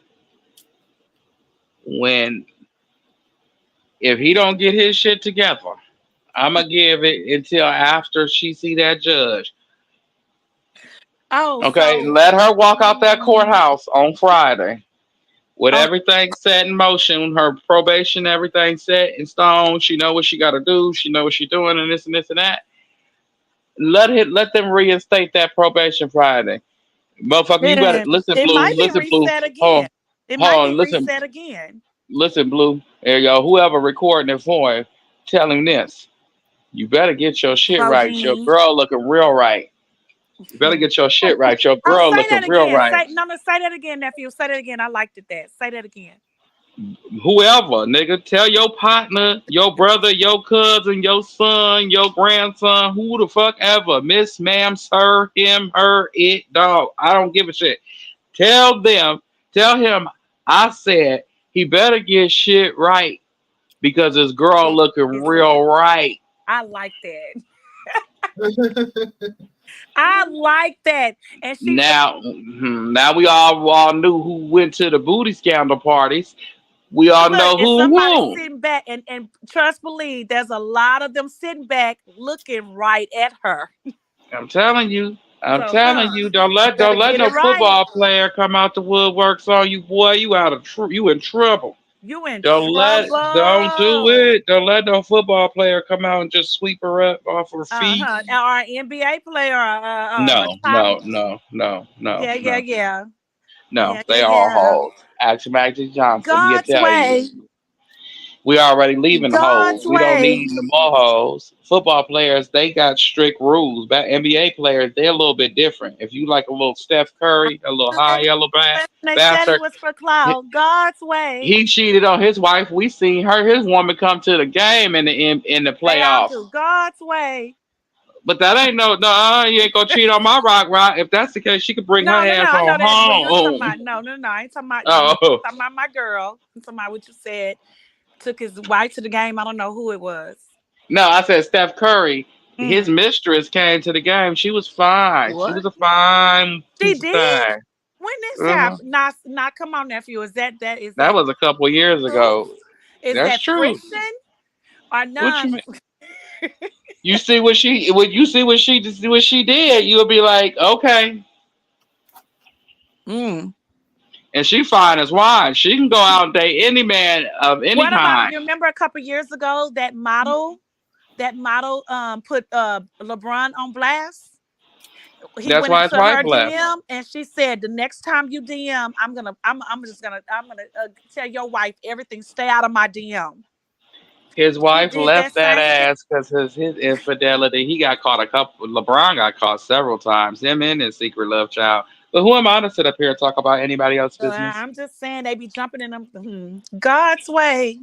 when if he don't get his shit together, I'm gonna give it until after she see that judge. Oh, Okay, so let her walk out that courthouse on Friday with on everything set in motion, her probation, everything set in stone. She know what she got to do. She know what she doing, and this and that. Let them reinstate that probation Friday, motherfucker. You better then listen, it Blue. might be Listen, Blue. reset Hold, again. It might hold be on. Listen, reset again. listen, Blue. There you go. Whoever recording it for him, tell him this. You better get your shit right. Your Bogini. girl looking real right. You better get your shit right. Your Oh, girl say looking that real again. right. Say no, no. Say that again, nephew. Say that again. I liked it. That. Say that again. Whoever, nigga, tell your partner, your brother, your cousin, your son, your grandson, who the fuck ever, miss, ma'am, sir, him, her, it, dog. I don't give a shit. Tell them, tell him I said he better get shit right because his girl looking It's right. real right. I like that. I like that. And she Now, now we all knew who went to the booty scandal parties. We all look, know and who somebody who. sitting back and trust believe there's a lot of them sitting back looking right at her. I'm telling you. I'm So telling huh, you. you better Don't let get it no right. football player come out the woodworks on you, boy. You out of you in trouble. You in Don't do trouble. it. Don't let no football player come out and just sweep her up off her feet. Uh-huh. Or an NBA player, a No, top. no, no, no, no, Yeah, yeah, no, yeah. no. Yeah, yeah, They all yeah. hoes. Ask Magic Johnson. He'll God's tell you. way. We already leaving the holes. God's We don't way. need no more holes. Football players, they got strict rules. But NBA players, they're a little bit different. If you like a little Steph Curry, a little high yellow They said he bastard, was for he cloud. God's way. he cheated on his wife. We seen his woman come to the game in the They all playoffs. do. God's way. But that ain't no, you ain't gonna cheat on my rock. If that's the case, she could bring her No, no, no. ass I know on that, but you're talking home. about no, no, no. I ain't talking about no, no. Oh I'm talking about my girl. I'm talking about what you said. Took his wife to the game. I don't know who it was. no, I said Steph Curry. Mm. His mistress came to the game. She was fine. She What? was a fine She piece of did? thing. When this Uh-huh. happened? Nah, come on, nephew. Is That that was a couple of years truth? ago. Is That's that true. friction or What you none? mean? You see what she when you see what she did, you'll be like, okay. Mm. And she fine as wine. She can go out and date any man of any What about kind. you remember a couple years ago that model put LeBron on blast? He That's went why his into wife her left. DM and she said, "The next time you DM, I'm gonna tell your wife everything. Stay out of my DM." His She wife did left that that same thing. ass because his infidelity. He got caught a couple. LeBron got caught several times. Him and his secret love child. But who am I to sit up here and talk about anybody else's business? I'm just saying they be jumping in them God's way.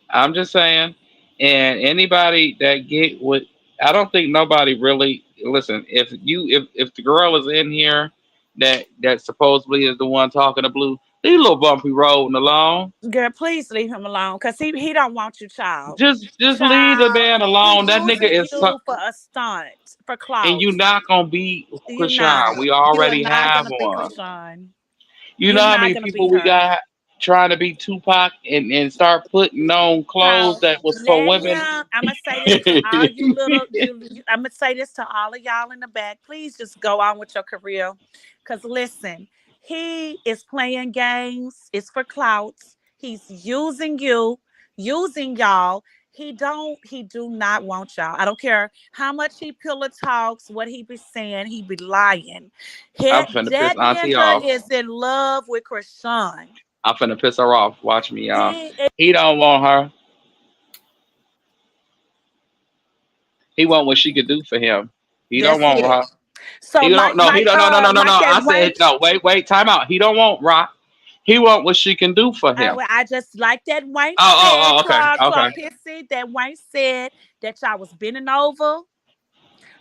I'm just saying. And anybody that get what I don't think nobody really listen. If the girl is in here that supposedly is the one talking to Blue, these little bumpy rolling along. Girl, please leave him alone, cause he don't want you, child. Just leave the Child, man he alone. That nigga using is you for a stunt, for and clout. you not gonna be You're Krishan. not. We You are already not have gonna be one. Krishan. You You're know how not many gonna be people we her. got trying to be Tupac and start putting on clothes Child, that was for let women. him. I'm gonna say this to all you little. I'm gonna say this to all of y'all in the back. Please just go on with your career, cause listen, he is playing games. It's for clouts. He's using you, using y'all. He do not want y'all. I don't care how much he pillow talks, what he be saying, he be lying. I'm finna piss That Auntie nigga off. is in love with Krishan. I'm finna piss her off. Watch me, y'all. He He don't want her. He want what she could do for him. He don't That's want it. her. So He don't. No, he don't. No, no, no, no, no. like that I Wayne. said no. Wait, wait. Time out. He don't want rock. He want what she can do for him. I just like that Wayne Oh, said, oh, oh. Okay, Claw okay. Pissy, that Wayne said that y'all was bending over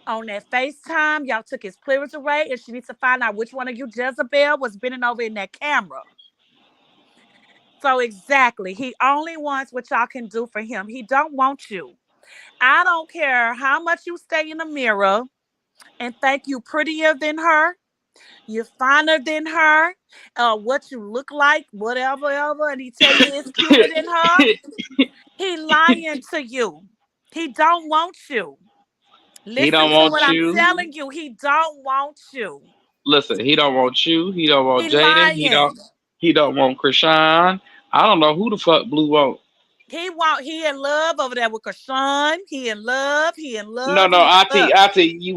on that FaceTime. Y'all took his clearance away, and she needs to find out which one of you, Jezebel, was bending over in that camera. So exactly, he only wants what y'all can do for him. He don't want you. I don't care how much you stay in the mirror and think you prettier than her, you're finer than her, what you look like, whatever, ever, and he tell you it's cuter than her. He lying to you. He don't want you. He Listen don't to want what I'm you. telling you. He don't want you. Listen, he don't want you. He don't He want Jaden. He don't. lying. He don't want Krishan. I don't know who the fuck Blue want. He in love over there with Krishan. He in love. He in No, love. no, He in Auntie, love. Auntie, you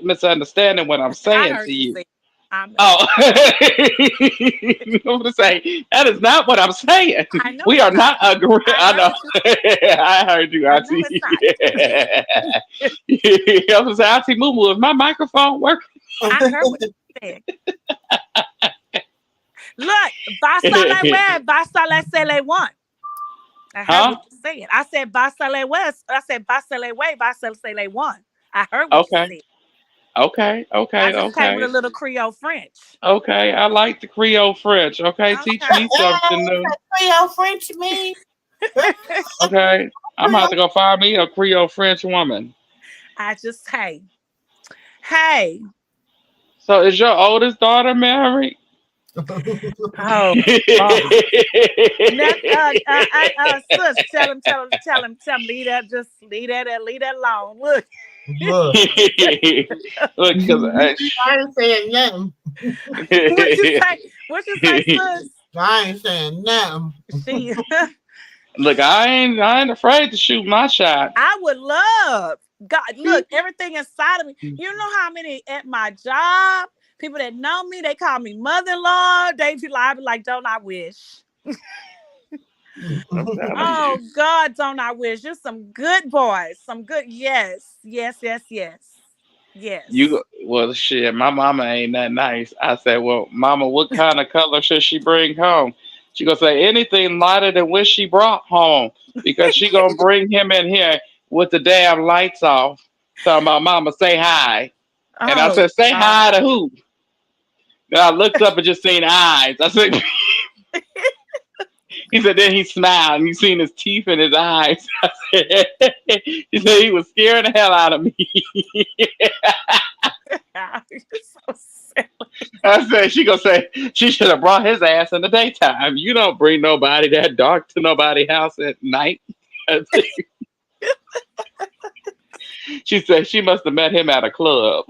misunderstanding what I'm I saying heard to you you. say. I'm. Oh, I'm gonna say that is not what I'm saying. I know We it's are not. not agreeing. I I know. heard you. I heard you, I know Auntie. it's not. I'm gonna say, Auntie Moo Moo, is my microphone working? I heard what you said. Look, Vasale where Vasale say they want. I heard Huh? what you said. I said Vasale West. I said Vasale way. Vasale say they want. I heard what you Okay. said. Okay. I Okay. just came with a Okay. little Creole French. Okay. I like the Creole French. Okay. Teach Okay. me something new. Creole French me. Okay. I'm gonna have to Creole. go find me a Creole French woman. I just hey. So is your oldest daughter married? Oh God. Now, sis, tell him, leave that alone. Look, Look, Look, cause I ain't saying nothing. what you say? What you say, sis? I ain't saying nothing. She, look, I ain't afraid to shoot my shot. I would love God. Look, everything inside of me. You know how many at my job, people that know me, they call me mother-in-law. They be like, don't I wish? I'm telling Oh you. God, don't I wish? You're some good boys. Some good, yes, yes, yes, yes, yes. Well, shit, my mama ain't that nice. I said, well, mama, what kind of color should she bring home? She gonna say anything lighter than what she brought home because she gonna bring him in here with the damn lights off. Talking about mama, say hi. And I Oh said, say God. hi to who? Then I looked up and just seen eyes. I said, he said, then he smiled and you seen his teeth in his eyes. He said he was scaring the hell out of me. You're so silly. I said, she gonna say she should have brought his ass in the daytime. You don't bring nobody that dark to nobody's house at night. She said she must have met him at a club.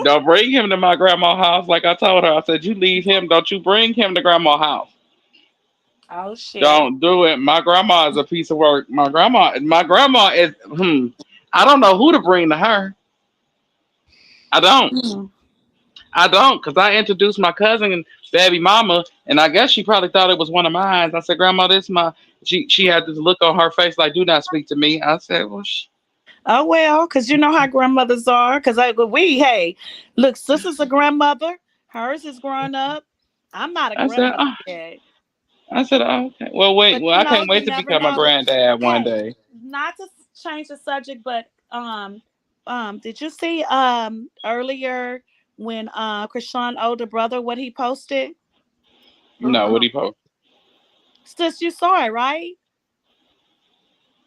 Don't bring him to my grandma's house. Like I told her, I said, you leave him. Don't you bring him to grandma's house. Oh shit. Don't do it. My grandma is a piece of work. My grandma is. I don't know who to bring to her. I don't. Mm. I don't, because I introduced my cousin and baby mama, and I guess she probably thought it was one of mine. I said, Grandma, this my. She had this look on her face like, do not speak to me. I said, well, Oh well, because you know how grandmothers are. Because hey, look, sister's a grandmother. Hers is grown up. I'm not a I said, grandmother oh. yet. I said, oh, okay. Well, wait. But Well, you I know, can't you wait to never become a know. granddad one Hey, day. not to change the subject, but did you see earlier when Krishan older brother what he posted? No, what do you post? Sis, you saw it, right?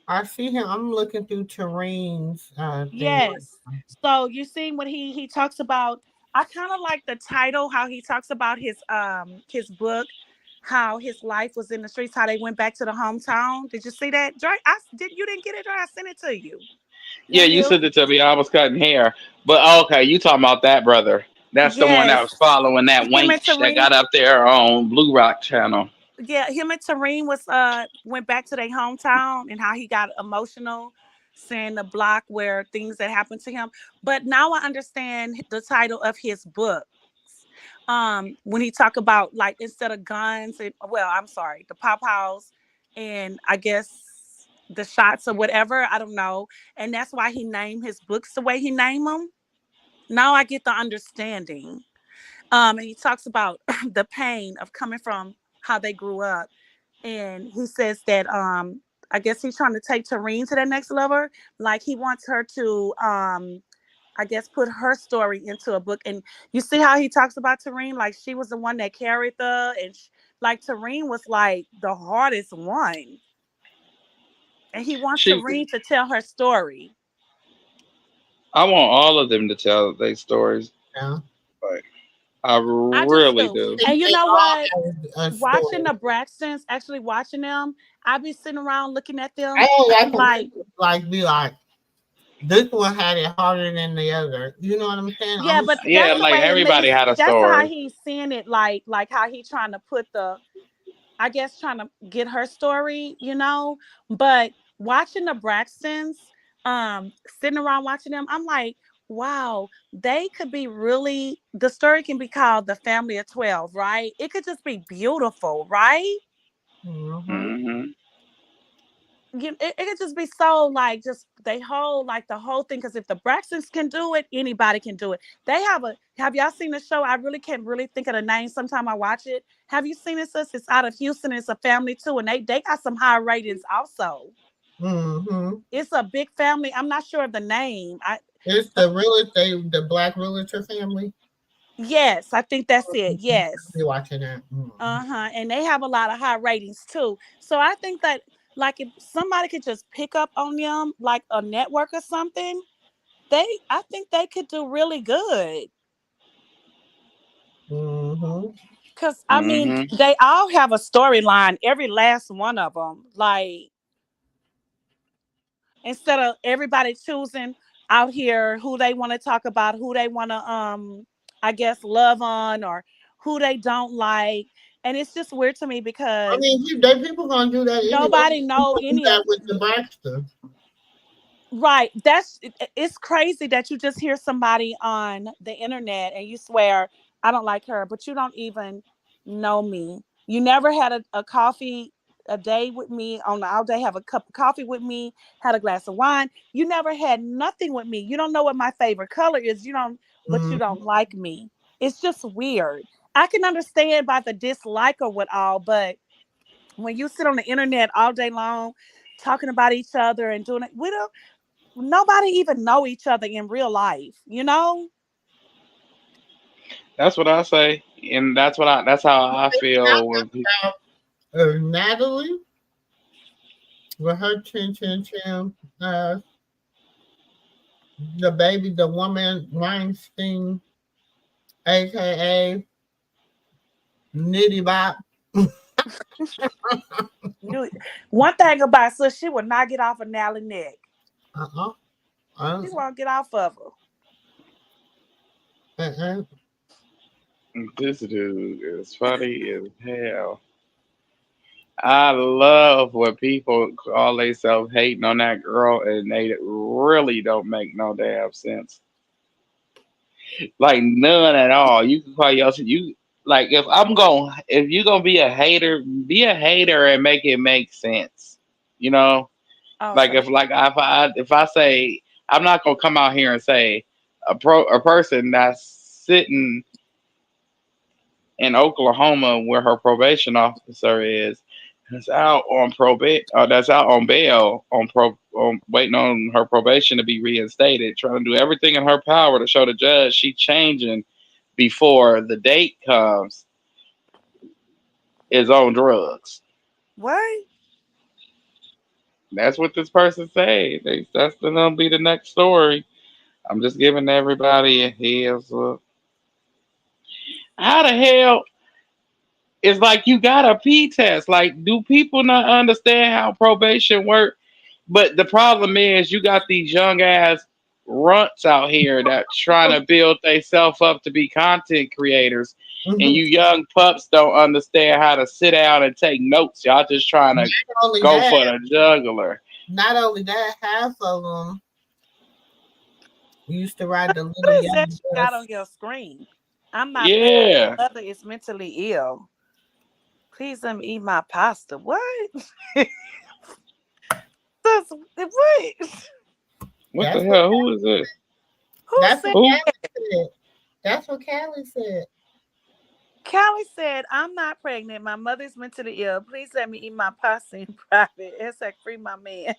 I see him. I'm looking through Terrain's thing. Yes. So you seen what he talks about. I kind of like the title, how he talks about his book, how his life was in the streets, how they went back to the hometown. Did you see that? Dre, you didn't get it, Dre? I sent it to you. Yeah, Your you bill? said it to me. I was cutting hair, but okay, you talking about that brother? That's the one that Yes. was following that Him and wench that Tareen. got up there on Blue Rock Channel. Yeah, him and Tareen was went back to their hometown and how he got emotional saying the block where things that happened to him. But now I understand the title of his book. When he talk about like instead of guns and well, I'm sorry, the pop house and I guess the shots or whatever. I don't know. And that's why he named his books the way he named them. Now I get the understanding. And he talks about the pain of coming from how they grew up. And he says that I guess he's trying to take Tareen to the next level. Like he wants her to I guess put her story into a book. And you see how he talks about Tareen, like she was the one that carried like Tareen was like the hardest one. And he wants She, Tareen to tell her story. I want all of them to tell their stories. Yeah. Like, I I do really too. do. And you They know all what? have a Watching story. the Braxtons, actually watching them, I be sitting around looking at I them. don't I like be when like, people like be like, this one had it harder than the other. You know what I'm saying? yeah, but Yeah, that's the like way it everybody makes. had a That's how story. he's seeing it. Like how he trying to put I guess trying to get her story, But watching the Braxtons, sitting around watching them, I'm like, wow, they could be really. The story can be called The Family of 12, right? It could just be beautiful, right? Mm-hmm. Hmm. It could just be so like just they whole like the whole thing because if the Braxtons can do it, anybody can do it. Have y'all seen the show? I really can't really think of the name. Sometime I watch it. Have you seen it? Sis? It's out of Houston. It's a family too, and they got some high ratings also. Mm-hmm. It's a big family. I'm not sure of the name. I It's but the black realtor family. yes, I think that's it. Be Yes. watching that. Mm-hmm. Uh-huh. And they have a lot of high ratings too. So I think that like if somebody could just pick up on them like a network or something, I think they could do really good. Mm-hmm. Cause I mean, Hmm. they all have a storyline, every last one of them. Like instead of everybody choosing out here who they want to talk about, who they want to I guess love on or who they don't like. And it's just weird to me I because mean, people gonna do that anyway. nobody They know gonna do any that of with the Baxter. right. It's crazy that you just hear somebody on the internet and you swear, I don't like her, but you don't even know me. You never had a coffee a day with me on the all day, have a cup of coffee with me, had a glass of wine. You never had nothing with me. You don't know what my favorite color is. But you Mm-hmm. don't like me. It's just weird. I can understand by the dislike or what all, but when you sit on the internet all day long talking about each other and doing it, nobody even know each other in real life. That's what I say, and that's how I feel when people. Natalie with her chin chin chin. The baby, the woman Weinstein, aka Nitty Bop. One thing about sis, she will not get off of Nally neck. Uh-uh. Uh, She won't get off of her. uh-uh. This dude is funny as hell. I love when people call themselves hating on that girl and they really don't make no damn sense. Like none at all. You can call yourself you like if you gonna be a hater and make it make sense. You know? Oh, Like so if I say I'm not gonna come out here and say a person that's sitting in Oklahoma where her probation officer is that's out on probate that's out on bail on waiting on her probation to be reinstated, trying to do everything in her power to show the judge she changing before the date comes is on drugs. what? That's what this person say. That's gonna be the next story. I'm just giving everybody a heads up. How the hell? It's like you got a P test. Like, do people not understand how probation work? But the problem is, you got these young ass runts out here that trying to build themselves up to be content creators, and Mhm. you young pups don't understand how to sit down and take notes. Y'all just trying to Not only go that, for the jugular. half of them used to ride the What little is that yellow you got on bus. your screen? I'm not saying Yeah, my mother is mentally ill. Please let me eat my pasta. What? Cause wait, What the That's what hell? Who is this? who that's said? what Who? Callie said. That's what Callie said. Callie said, "I'm not pregnant. My mother's mentally ill. Please let me eat my pasta in private. It's like free my man."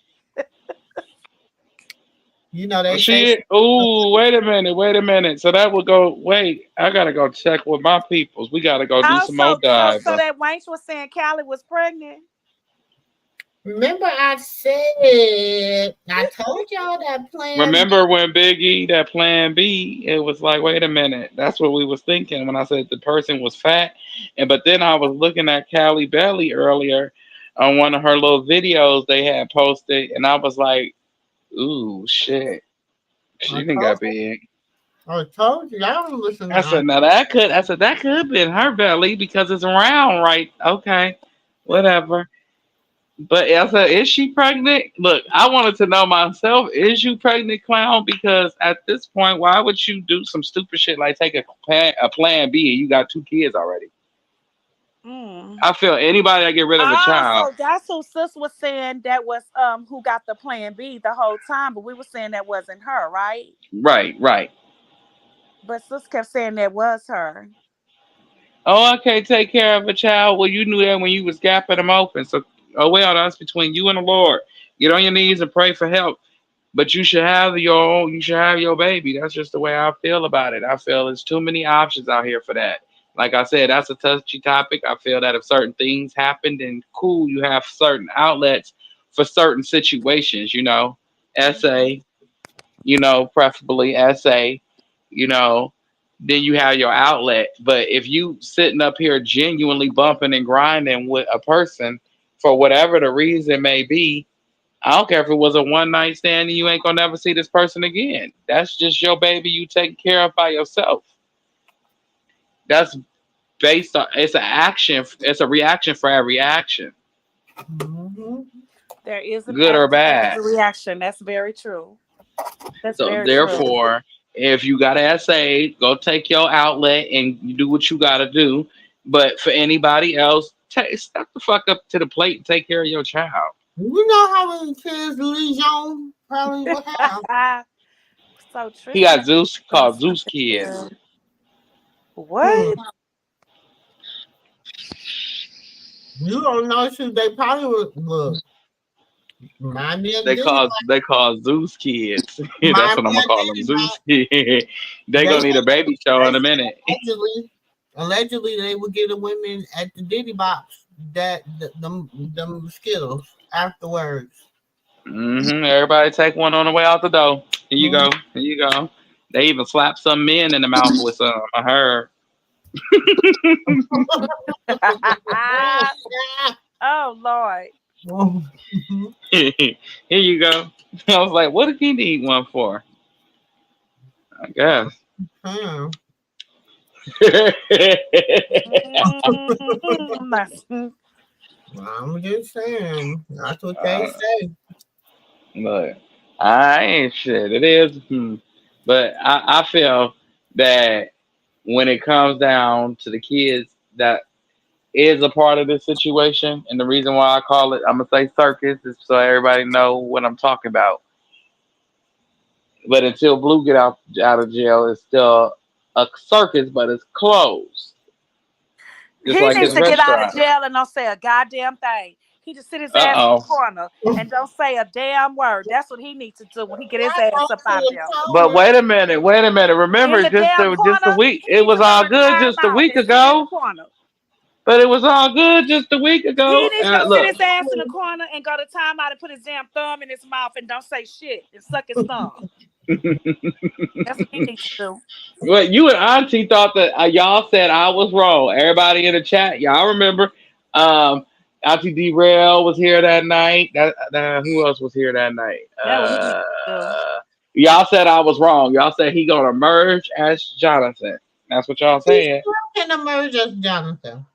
You know they say She? Oh, wait a minute. Wait a minute. So that would go. Wait, I gotta go check with my peoples. We gotta go do some more So dive. that Wanks was saying Callie was pregnant. remember I told y'all that plan Remember when Big E, that Plan B, it was like, wait a minute, that's what we was thinking when I said the person was fat, and but then I was looking at Callie Belly earlier on one of her little videos they had posted, and I was like, ooh, shit, I she didn't told got big. I told you y'all don't listen to I said, now I said that could have been her belly because it's round, right? Okay, whatever. But Elsa, is she pregnant? Look, I wanted to know myself, is you pregnant, clown? Because at this point, why would you do some stupid shit like take a plan B and you got two kids already? Mm. I feel anybody that get rid of a Oh, child. so that's who sis was saying that was who got the plan B the whole time, but we were saying that wasn't her, right? Right, right. But sis kept saying that was her. Oh, I can't take care of a child. Well, you knew that when you was gapping them open. So, oh well, that's between you and the Lord. Get on your knees and pray for help. But you should have your own, you should have your baby. That's just the way I feel about it. I feel there's too many options out here for that. Like I said, that's a touchy topic. I feel that if certain things happen, then cool, you have certain outlets for certain situations, Mhm. essay, preferably essay, you know, then you have your outlet. But if you sitting up here genuinely bumping and grinding with a person for whatever the reason may be, I don't care if it was a one night stand and you ain't gonna never see this person again. That's just your baby you taking care of by yourself. That's based on it's an action, it's a reaction for every action, Mhm. There is an good or action, there is bad. a reaction. That's very true. That's So very true. therefore, if you got an essay, go take your outlet and you do what you gotta do. But for anybody else, step the fuck up to the plate and take care of your child. You know how many kids Legion probably would have. So He Tristan got Zeus said called Zeus something kids. good. Hmm. What? You don't know shoot they probably would look. Remind me of Diddy. They call Zeus kids. That's Remind what I'm me gonna of call them, Diddy, man. Zeus kids. They They gonna need a said baby show they in a said minute. allegedly they would give the women at the Diddy box that them Skittles afterwards. Everybody take one on the way out the door. Here you Hmm. go. Here you go. They even slap some men in the mouth with some. I heard. Oh Lord. Here you go. I was like, what did he need one for? I guess. Hmm. Mm. I'm just saying. That's what they say. Look, I ain't shit. It is, but I feel that when it comes down to the kids that is a part of this situation, and the reason why I call it, I'm gonna say circus, is so everybody know what I'm talking about. But until Blue get out of jail, it's still a circus, but it's closed, just He like needs his to get out of restaurant. jail and don't say a goddamn thing. He just sit his Uh ass in the oh. corner and don't say a damn word. That's what he needs to do when he get his I ass go up to out of the there. But corner. wait a minute, wait a minute. In Remember, the damn just a corner, week, he it needs was to go all to good just a timeout week and sit in the ago. corner. But it was all good just a week He ago. needs to sit Look, his ass in the corner and go to timeout and put his damn thumb in his mouth and don't say shit and suck his thumb. That's what he needs to do. but you and Auntie thought that y'all said I was wrong. Everybody in the chat, y'all remember? Um, Auntie D-Rail was here that night. Who else was here that night? That's what he needs to do. Y'all said I was wrong. Y'all said he gonna merge as Jonathan. That's what y'all He saying. still can emerge as Jonathan.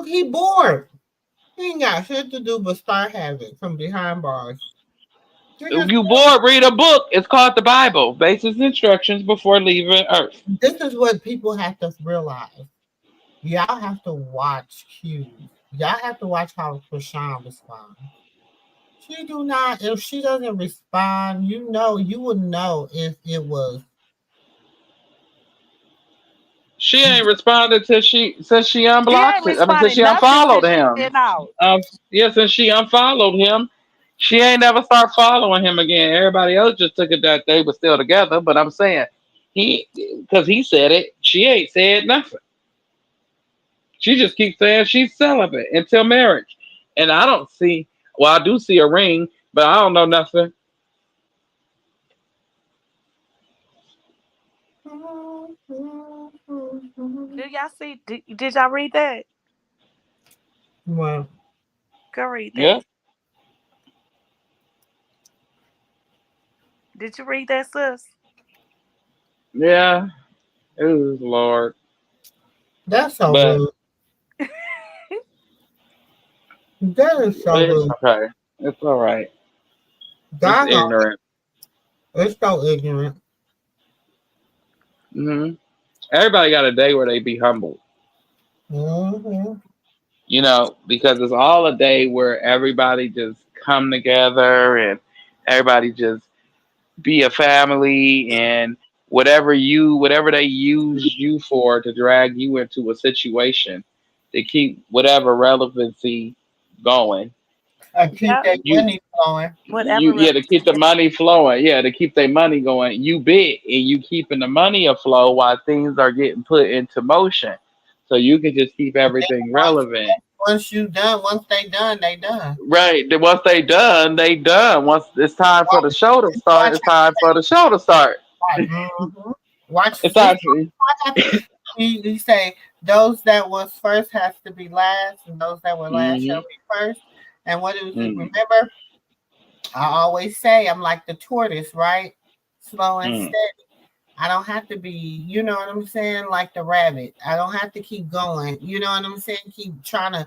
He bored. He ain't got shit to do but start having from behind bars. He If just you bored, read a book. It's called the Bible. Basic instructions before leaving Earth. this is what people have to realize. Y'all have to watch cues. Y'all have to watch how Krishan responds. She do not. If she doesn't respond, you would know if it was. She ain't responded till since she She ain't unblocked it. I mean, since responded she nothing unfollowed since she him. been out. Yeah, since she unfollowed him, she ain't never start following him again. Everybody else just took it that they were still together. But I'm saying because he said it, she ain't said nothing. She just keeps saying she's celibate until marriage. And I don't see. Well, I do see a ring, but I don't know nothing. Did y'all see? Did y'all read that? Well, Go read Yeah, that. Did you read that, sis? yeah. Ooh, Lord. that's so But rude. That is so it's rude. okay. It's all right. It's God, ignorant. it's so ignorant. Hmm. Everybody got a day where they be humble. Mm-hmm. Because it's all a day where everybody just come together and everybody just be a family and whatever they use you for to drag you into a situation to keep whatever relevancy going. I keep Yep. that You money flowing. Whatever. yeah, to keep the money flowing. Yeah, to keep their money going. You big and you keeping the money aflow while things are getting put into motion. So you can just keep everything Once, relevant. once they done, they done. Right. Then once they done, they done. Once it's time for the show to start, Watch it's time for the show to start. out. Mm-hmm. Watch. It's See actually what happened. He say those that was first has to be last, and those that were last shall mm-hmm, be first. And what it was, mm, remember, I always say I'm like the tortoise, right? Slow and mm. steady. I don't have to be, you know what I'm saying, like the rabbit. I don't have to keep going. You know what I'm saying? Keep trying to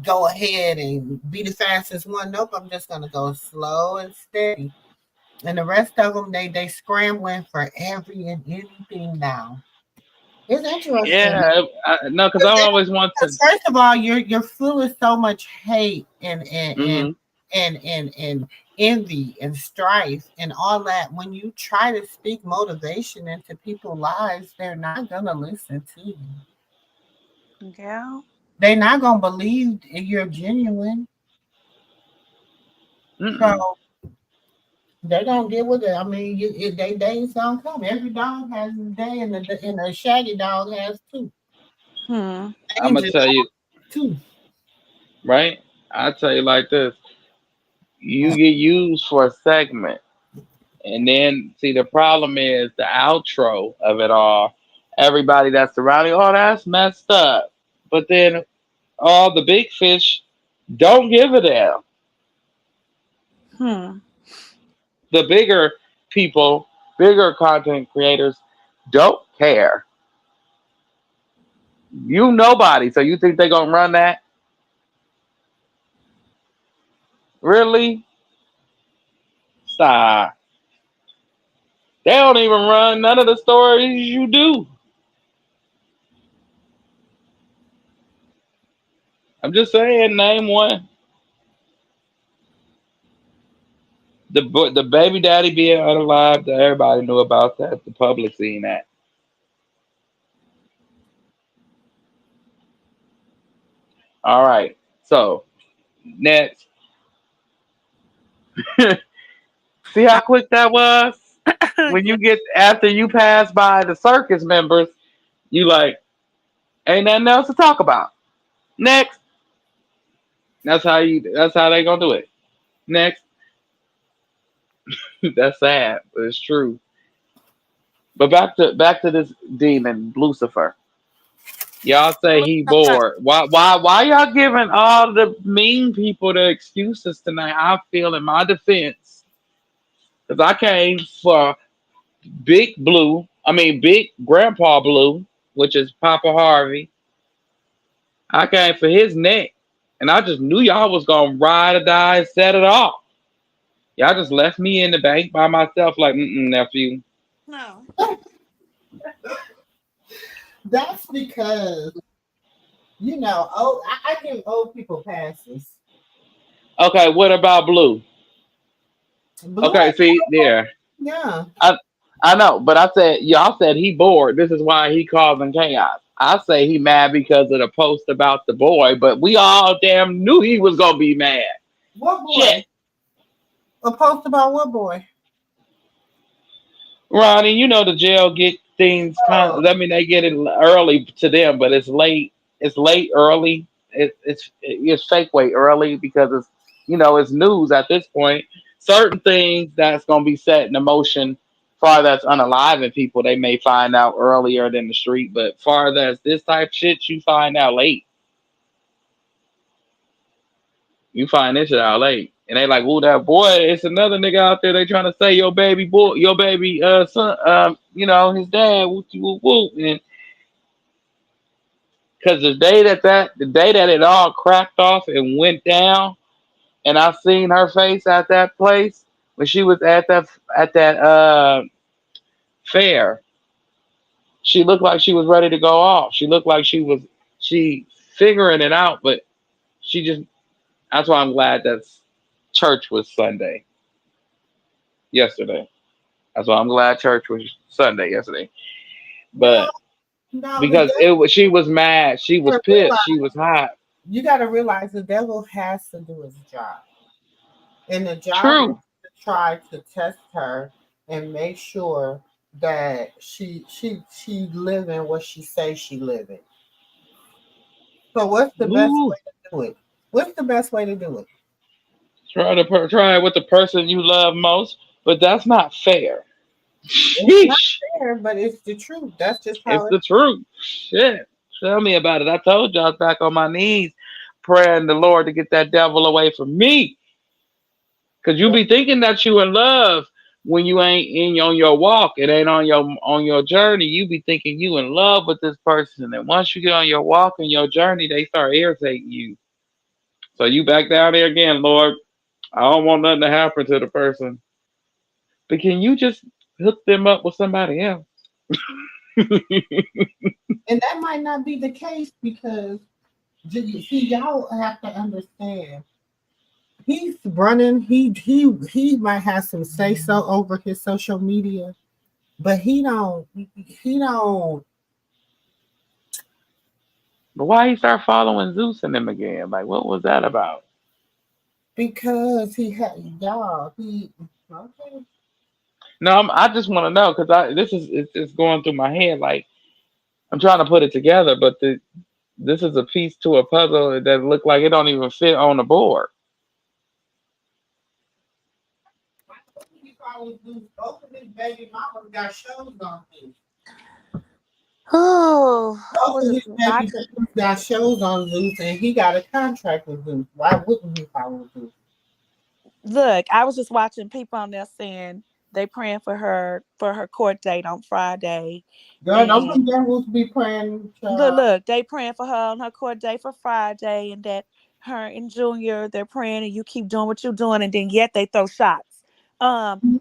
go ahead and be the fastest one. Nope, I'm just gonna go slow and steady. And the rest of them, they scrambling for every and anything now. It's interesting. Yeah, no, because I always want to. Because first of all, you're full of so much hate Hmm. and envy and strife and all that. When you try to speak motivation into people's lives, they're not gonna listen to you. Yeah. They're not gonna believe you're genuine. Mm-mm. So they're gonna get with it. I mean, they days gonna come. Every dog has a day, and the shaggy dog has two. Hmm. I'm gonna Angel tell you, two. right? I tell you like this: you get used for a segment, and then see the problem is the outro of it all. Everybody that's surrounding, oh, that's messed up. But then all the big fish don't give a damn. Hmm. The bigger people, bigger content creators don't care. You nobody, so you think they gonna run that? Really? Stop. They don't even run none of the stories you do. I'm just saying, name one. The baby daddy being unalive, everybody knew about that. The public seen that. All right. So next, see how quick that was. When Yeah. you get after you pass by the circus members, you like ain't nothing else to talk about. Next, that's how you. That's how they gonna do it. Next, that's sad, but it's true. But back to this demon Lucifer. Y'all say he bored. Why y'all giving all the mean people the excuses tonight? I feel in my defense because I came for Big Blue. I mean Big Grandpa Blue, which is Papa Harvey. I came for his neck, and I just knew y'all was gonna ride or die and set it off. Y'all just left me in the bank by myself, like, nephew. No. That's because, you know, I give old people passes. Okay, what about Blue? Blue Okay, ain't see there. yeah. I I know, but I said y'all said he bored. This is why he causing chaos. I say he mad because of the post about the boy, but we all damn knew he was gonna be mad. What Shit. boy? A post about what boy? Ronnie, you know the jail get things kind Oh, of, I mean they get it early to them, but it's late. It's late early. It's fake way early because it's it's news at this point. Certain things that's gonna be set in motion far that's unaliving people they may find out earlier than the street, but far as this type shit you find out late. You find this shit out late. And they like, oh that boy, it's another nigga out there they trying to say your baby boy your baby son his dad whoop whoop whoop and because the day that it all cracked off and went down and I seen her face at that place when she was at that fair. She looked like she was ready to go off. She looked like she figuring it out, but she just that's why I'm glad that church was Sunday yesterday. That's why I'm glad church was Sunday yesterday. no, But no. The because she was mad, she was devil pissed, realize she was hot. you got to realize the devil has to do his job, and the job is True. to try to test her and make sure that she living what she say she living. So what's the best Ooh, way to do it? What's the best way to do it? try it with the person you love most, but that's not fair. It's not Sheesh. fair, but it's the truth. That's just It's how it the truth. Shit. Tell me about it. I told you I was back on my knees praying the Lord to get that devil away from me. Cause you is. be thinking that you in love when you ain't on your walk. It ain't on your journey. You be thinking you in love with this person. And once you get on your walk and your journey, they start irritating you. So you back down there again, Lord. I don't want nothing to happen to the person. But can you just hook them up with somebody else? And that might not be the case because see, y'all have to understand. He's running. He might have some say so over his social media, but he don't But why he start following Zeus and them again? Like, what was that about? because he had y'all. He okay. No, I just want to know because this is it's going through my head. Like, I'm trying to put it together, but this is a piece to a puzzle that look like it don't even fit on the board. He probably do both of his baby mamas got shows on him. Oh, I Both was of just his baby knocking. mamas got shows on Zeus, and he got a contract with Zeus. Why wouldn't he follow Zeus? Look, I was just watching people on there saying they praying for her court date on Friday, Girl, don't and them devils be praying. look, they praying for her on her court date for Friday, and that her and Junior they're praying, and you keep doing what you're doing, and then yet they throw shots.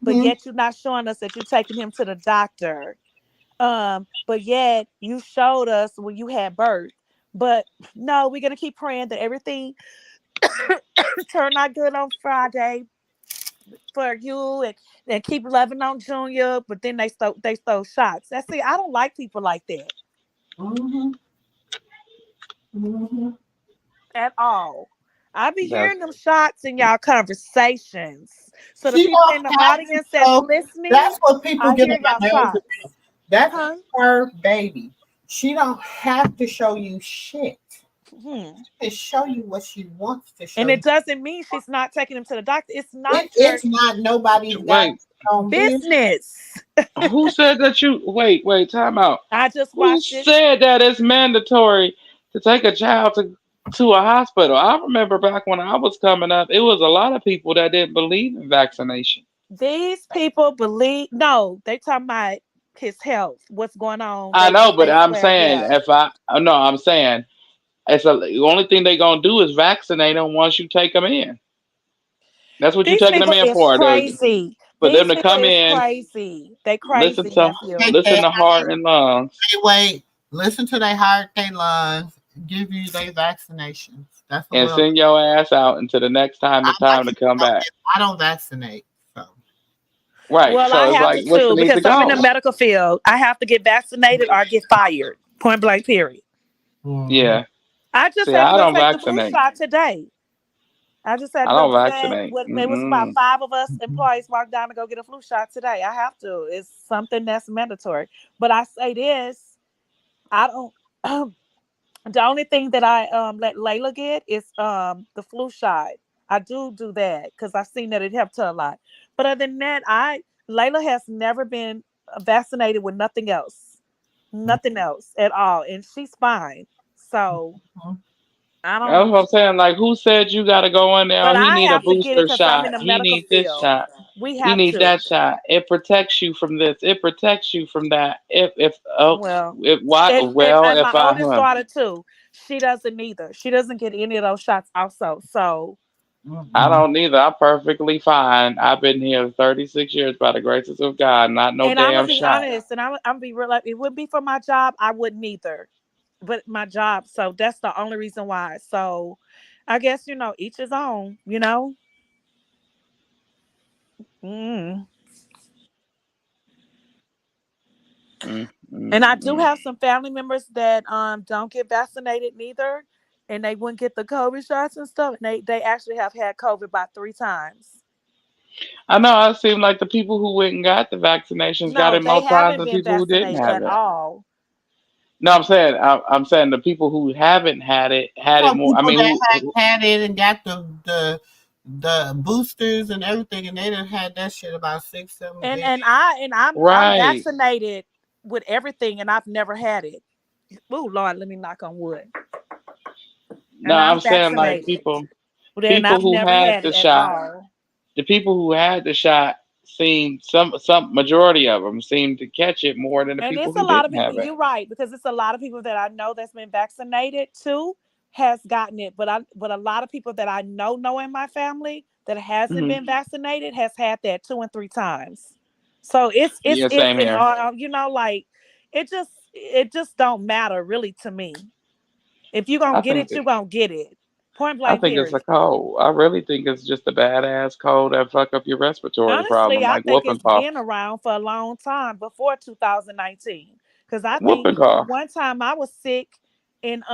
But Mhm. yet you're not showing us that you're taking him to the doctor. But yet you showed us when you had birth. But no, we're gonna keep praying that everything turn out good on Friday for you and keep loving on Junior, but then they throw shots. That's it. I don't like people like that Mhm. Mhm. at all. I be That's hearing them shots in y'all conversations. So the She people don't in the have to audience that's show. listening, That's what people I get hear on my y'all nerves shots. about. That's Huh? her baby. She don't have to show you shit. Hmm. She can show you what she wants to show And you. it doesn't mean she's not taking him to the doctor. It's not your It's not nobody's wait. goddamn business. business. Who said that you wait? Time out. I just Who watched it. said that it's mandatory to take a child to a hospital? I remember back when I was coming up, it was a lot of people that didn't believe in vaccination. These people believe no, they talking about his health, what's going on. I know, but They I'm swear, saying yeah. if I no, I'm saying the only thing they gonna do is vaccinate them once you take them in. That's what you These taking them people in is for. crazy. For them These to people come is in, crazy. They listen crazy, to nephew. Hey, listen hey, to heart and lungs. wait. Listen to their heart, their lungs, give you their vaccinations. That's a and little. send your ass out until the next time I it's time to come back. don't vaccinate, so Right. Well, I So it's have like, to what's the too need to because I'm in the go? medical field. I have to get vaccinated or get fired. Point blank. Period. mhm. Yeah. I just See, had to I go don't take the flu vaccinate. shot today. I just had I to go don't do that. vaccinate. There was about Mm-mm. 5 of us employees walked down to go get a flu shot today. I have to. It's something that's mandatory. But I say this, I don't. The only thing that I let Layla get is the flu shot. I do that because I've seen that it helped her a lot. But other than that, I Layla has never been vaccinated with nothing else at all, and she's fine. So I That's don't. what I'm saying. Like, who said you got to go in there? But Oh, he I need a have to get it booster because I'm shot. in the He medical need this field. shot. We He have need to. that shot. It protects you from this. It protects you from that. If oh, Well, if why? and, Well, and if my I oldest him. daughter too. She doesn't either. She doesn't get any of those shots also. So I Mhm. don't either. I'm perfectly fine. I've been here 36 years by the graces of God. Not no and I'm gonna damn be shot. honest, and I'm gonna be real. Like, it wouldn't be for my job, I wouldn't either. But my job, so that's the only reason why. So, I guess each his own. Mm. Mm, mm, And I do mm. have some family members that don't get vaccinated neither, and they wouldn't get the COVID shots and stuff. And they actually have had COVID about 3 times. I know. It seemed like the people who went and got the vaccinations got No, it they more times haven't than been people who didn't vaccinated have at it. all. No, I'm saying the people who haven't had it So more. I people mean, that who had it and got the boosters and everything, and they done had that shit about 6, 7 And years. and I and I'm right? vaccinated with everything, and I've never had it. Oh Lord, let me knock on wood. No, And I'm I'm saying like vaccinated, and people I've who never had had the it at shot. all. The people who had the shot seemed some majority of them seemed to catch it more than the And people it's a who lot of didn't people. have it. You're right, because it's a lot of people that I know that's been vaccinated too has gotten it. But a lot of people that I know in my family that hasn't Hmm. been vaccinated has had that 2 and 3 times. So it's Yeah, it's same in here. all like it just don't matter really to me. If you're gonna I get think it, you're gonna get it. Point I blank think it's a period. cold. I really think it's just a badass cold that fuck up your respiratory Honestly, problem, I like think whooping it's cough. been around for a long time before 2019. Because I think Whooping cough. one time I was sick in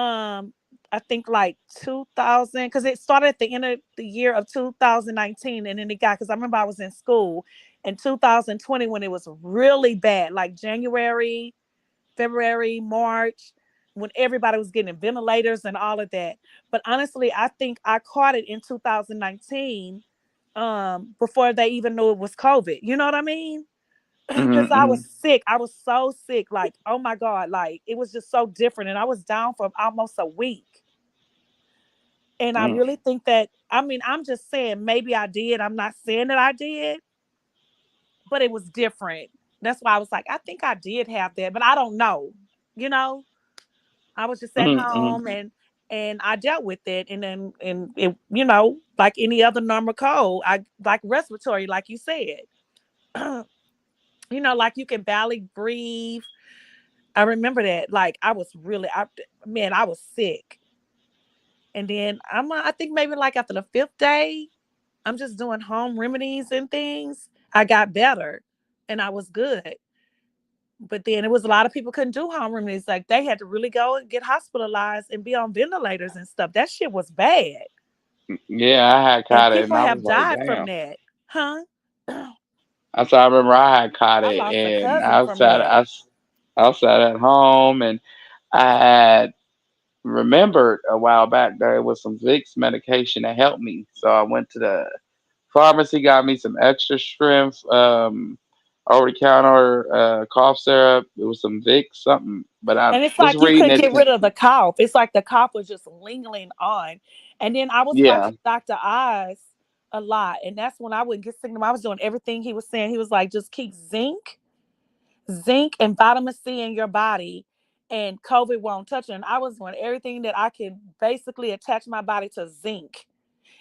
I think like 2000, because it started at the end of the year of 2019, and then it got, because I remember I was in school in 2020 when it was really bad, like January, February, March, when everybody was getting ventilators and all of that. But honestly, I think I caught it in 2019, before they even knew it was COVID. You know what I mean? Because I was Mm-hmm. sick. I was so sick. Like, oh my God, like it was just so different. And I was down for almost a week. And I Mm. really think that, I mean, I'm just saying maybe I did. I'm not saying that I did, but it was different. That's why I was like, I think I did have that, but I don't know. You know, I was just at Mm-hmm. home, and I dealt with it, and then and it, like any other normal cold, I like respiratory, like you said. Like you can barely breathe. I remember that. Like I was really, man, I was sick. And then I think maybe like after the fifth day, I'm just doing home remedies and things. I got better, and I was good. But then it was a lot of people couldn't do home remedies. Like they had to really go and get hospitalized and be on ventilators and stuff. That shit was bad. Yeah, I had And caught it, and people I was have like, died from damn. that. Huh? I saw. I remember I had caught I it, lost a and cousin from that. I sat at home, and I had remembered a while back there was some Vicks medication that helped me. So I went to the pharmacy, got me some extra strength, over the counter cough syrup. It was some Vicks something, but I And it's was like you reading couldn't it. get rid of the cough. It's like the cough was just lingering on. And then I was Yeah. watching Dr. Oz a lot. And that's when I wouldn't get sick. I was doing everything he was saying. He was like, just keep zinc and vitamin C in your body, and COVID won't touch it. And I was doing everything that I could basically attach my body to zinc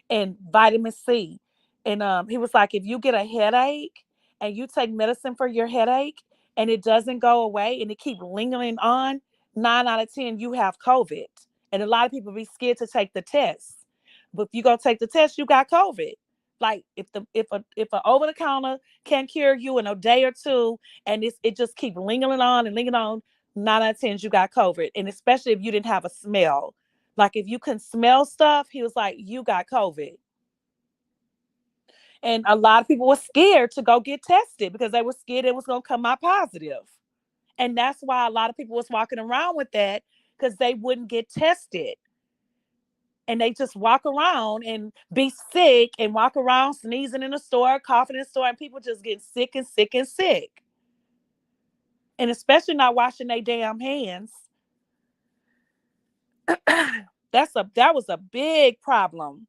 and vitamin C. And he was like, if you get a headache and you take medicine for your headache and it doesn't go away and it keep lingering on, 9 out of 10 you have COVID. And a lot of people be scared to take the test. But if you go take the test, you got COVID. Like if a over the counter can cure you in a day or two, and it just keep lingering on and lingering on, 9 out of 10 you got COVID. And especially if you didn't have a smell, like if you couldn't smell stuff, he was like, you got COVID. And a lot of people were scared to go get tested because they were scared it was gonna come out positive. And that's why a lot of people was walking around with that, because they wouldn't get tested. And they just walk around and be sick and walk around sneezing in the store, coughing in the store, and people just getting sick and sick and sick. And especially not washing their damn hands. That was a big problem.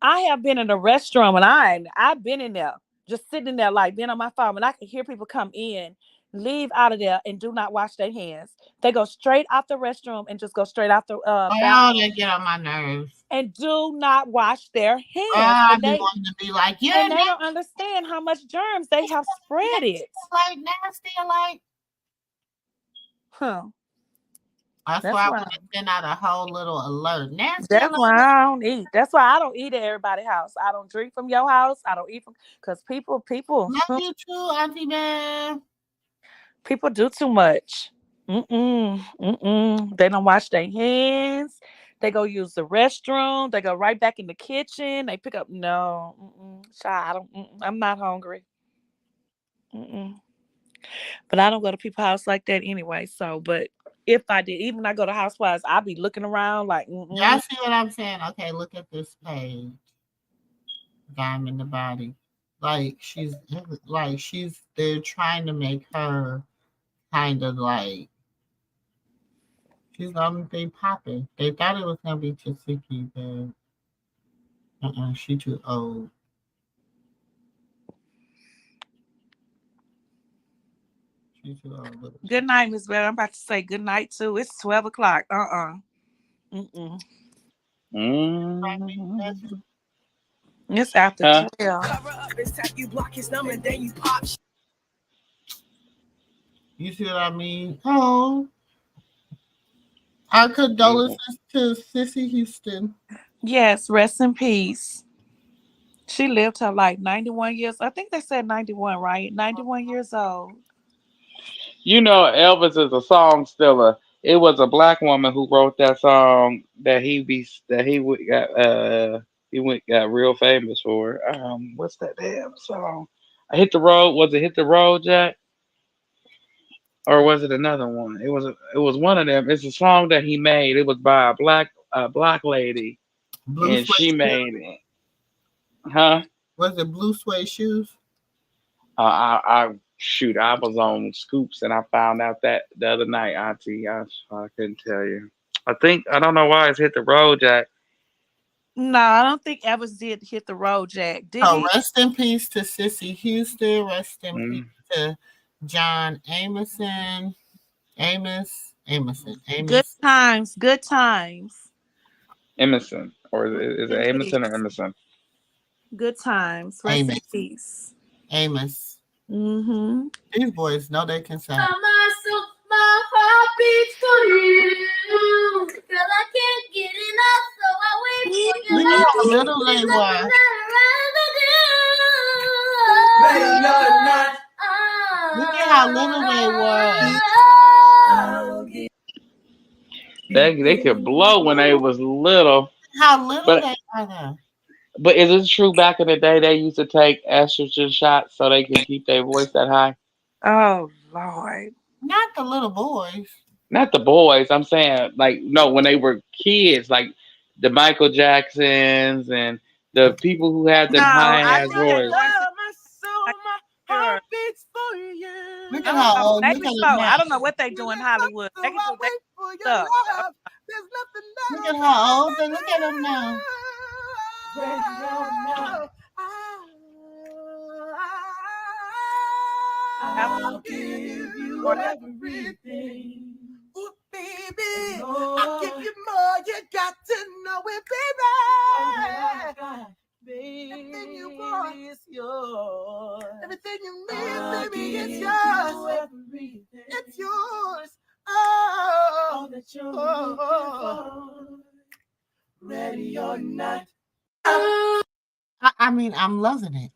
I have been in a restroom and I've been in there, just sitting in there, like being on my phone, and I can hear people come in, leave out of there, and do not wash their hands. They go straight out the restroom and just go straight out the bathroom. They get on my nerves. And do not wash their hands. I be wanting to be like, yeah, and they don't understand how much germs they have spread it. Like nasty, like, That's why I want to send out a whole little alert. Nasty. That's why I don't eat. That's why I don't eat at everybody's house. I don't drink from your house. I don't eat from, because people. Love you too, Auntie Man. People do too much. They don't wash their hands. They go use the restroom. They go right back in the kitchen. They pick up. No, child. I'm not hungry. But I don't go to people's house like that anyway. So, but if I did, even when I go to Housewives, I'll be looking around like. Y'all see what I'm saying? Okay, look at this page. Diamond the body, they're trying to make her kind of like. She's the only thing popping. They thought it was gonna be Tasiki, but she too old. She's too old. Good night, Miss Bell. I'm about to say good night too. It's 12 o'clock. It's after 12. Cover up, it's time you block his number, and then you pop. You see what I mean? Oh. Our condolences to Sissy Houston. Yes, rest in peace. She lived her like 91 years. I think they said 91, right? 91 years old. You know, Elvis is a song stiller. It was a black woman who wrote that song that got real famous for. What's that damn song? I hit the road. Was it Hit the Road, Jack? Or was it another one? It was one of them. It's a song that he made. It was by a black lady, Blue and she made it. Huh? Was it Blue Suede Shoes? I was on Scoops and I found out that the other night, Auntie. I couldn't tell you. I don't know why it's Hit the Road, Jack. No, I don't think Evans did Hit the Road, Jack. Did he? Rest in peace to Sissy Houston. Rest in peace to John Amoson. Good times. Emerson. Or is it Emerson or Emerson? Good times. Rest in peace. Amos. Mm-hmm. These boys know they can sing. My heart beats for you. Girl, I can't get enough, so I wait for you. Look at how little they were. Look at how little they were. They could blow when they was little. How little they are though. But is it true back in the day they used to take estrogen shots so they can keep their voice that high? Oh Lord. Not the little boys. Not the boys. I'm saying when they were kids, like the Michael Jacksons and the people who had them high ass voice. Heart beats for you. Look at how old. I don't know what they do in Hollywood. They can do stuff. Look at how old they look at them now. I'll give you everything. Ooh, baby, I'll give you more. You got to know it, baby. Everything you want is yours. Everything you need, baby, is yours. It's yours. Oh, that you're looking for, ready or not. I mean, I'm loving it.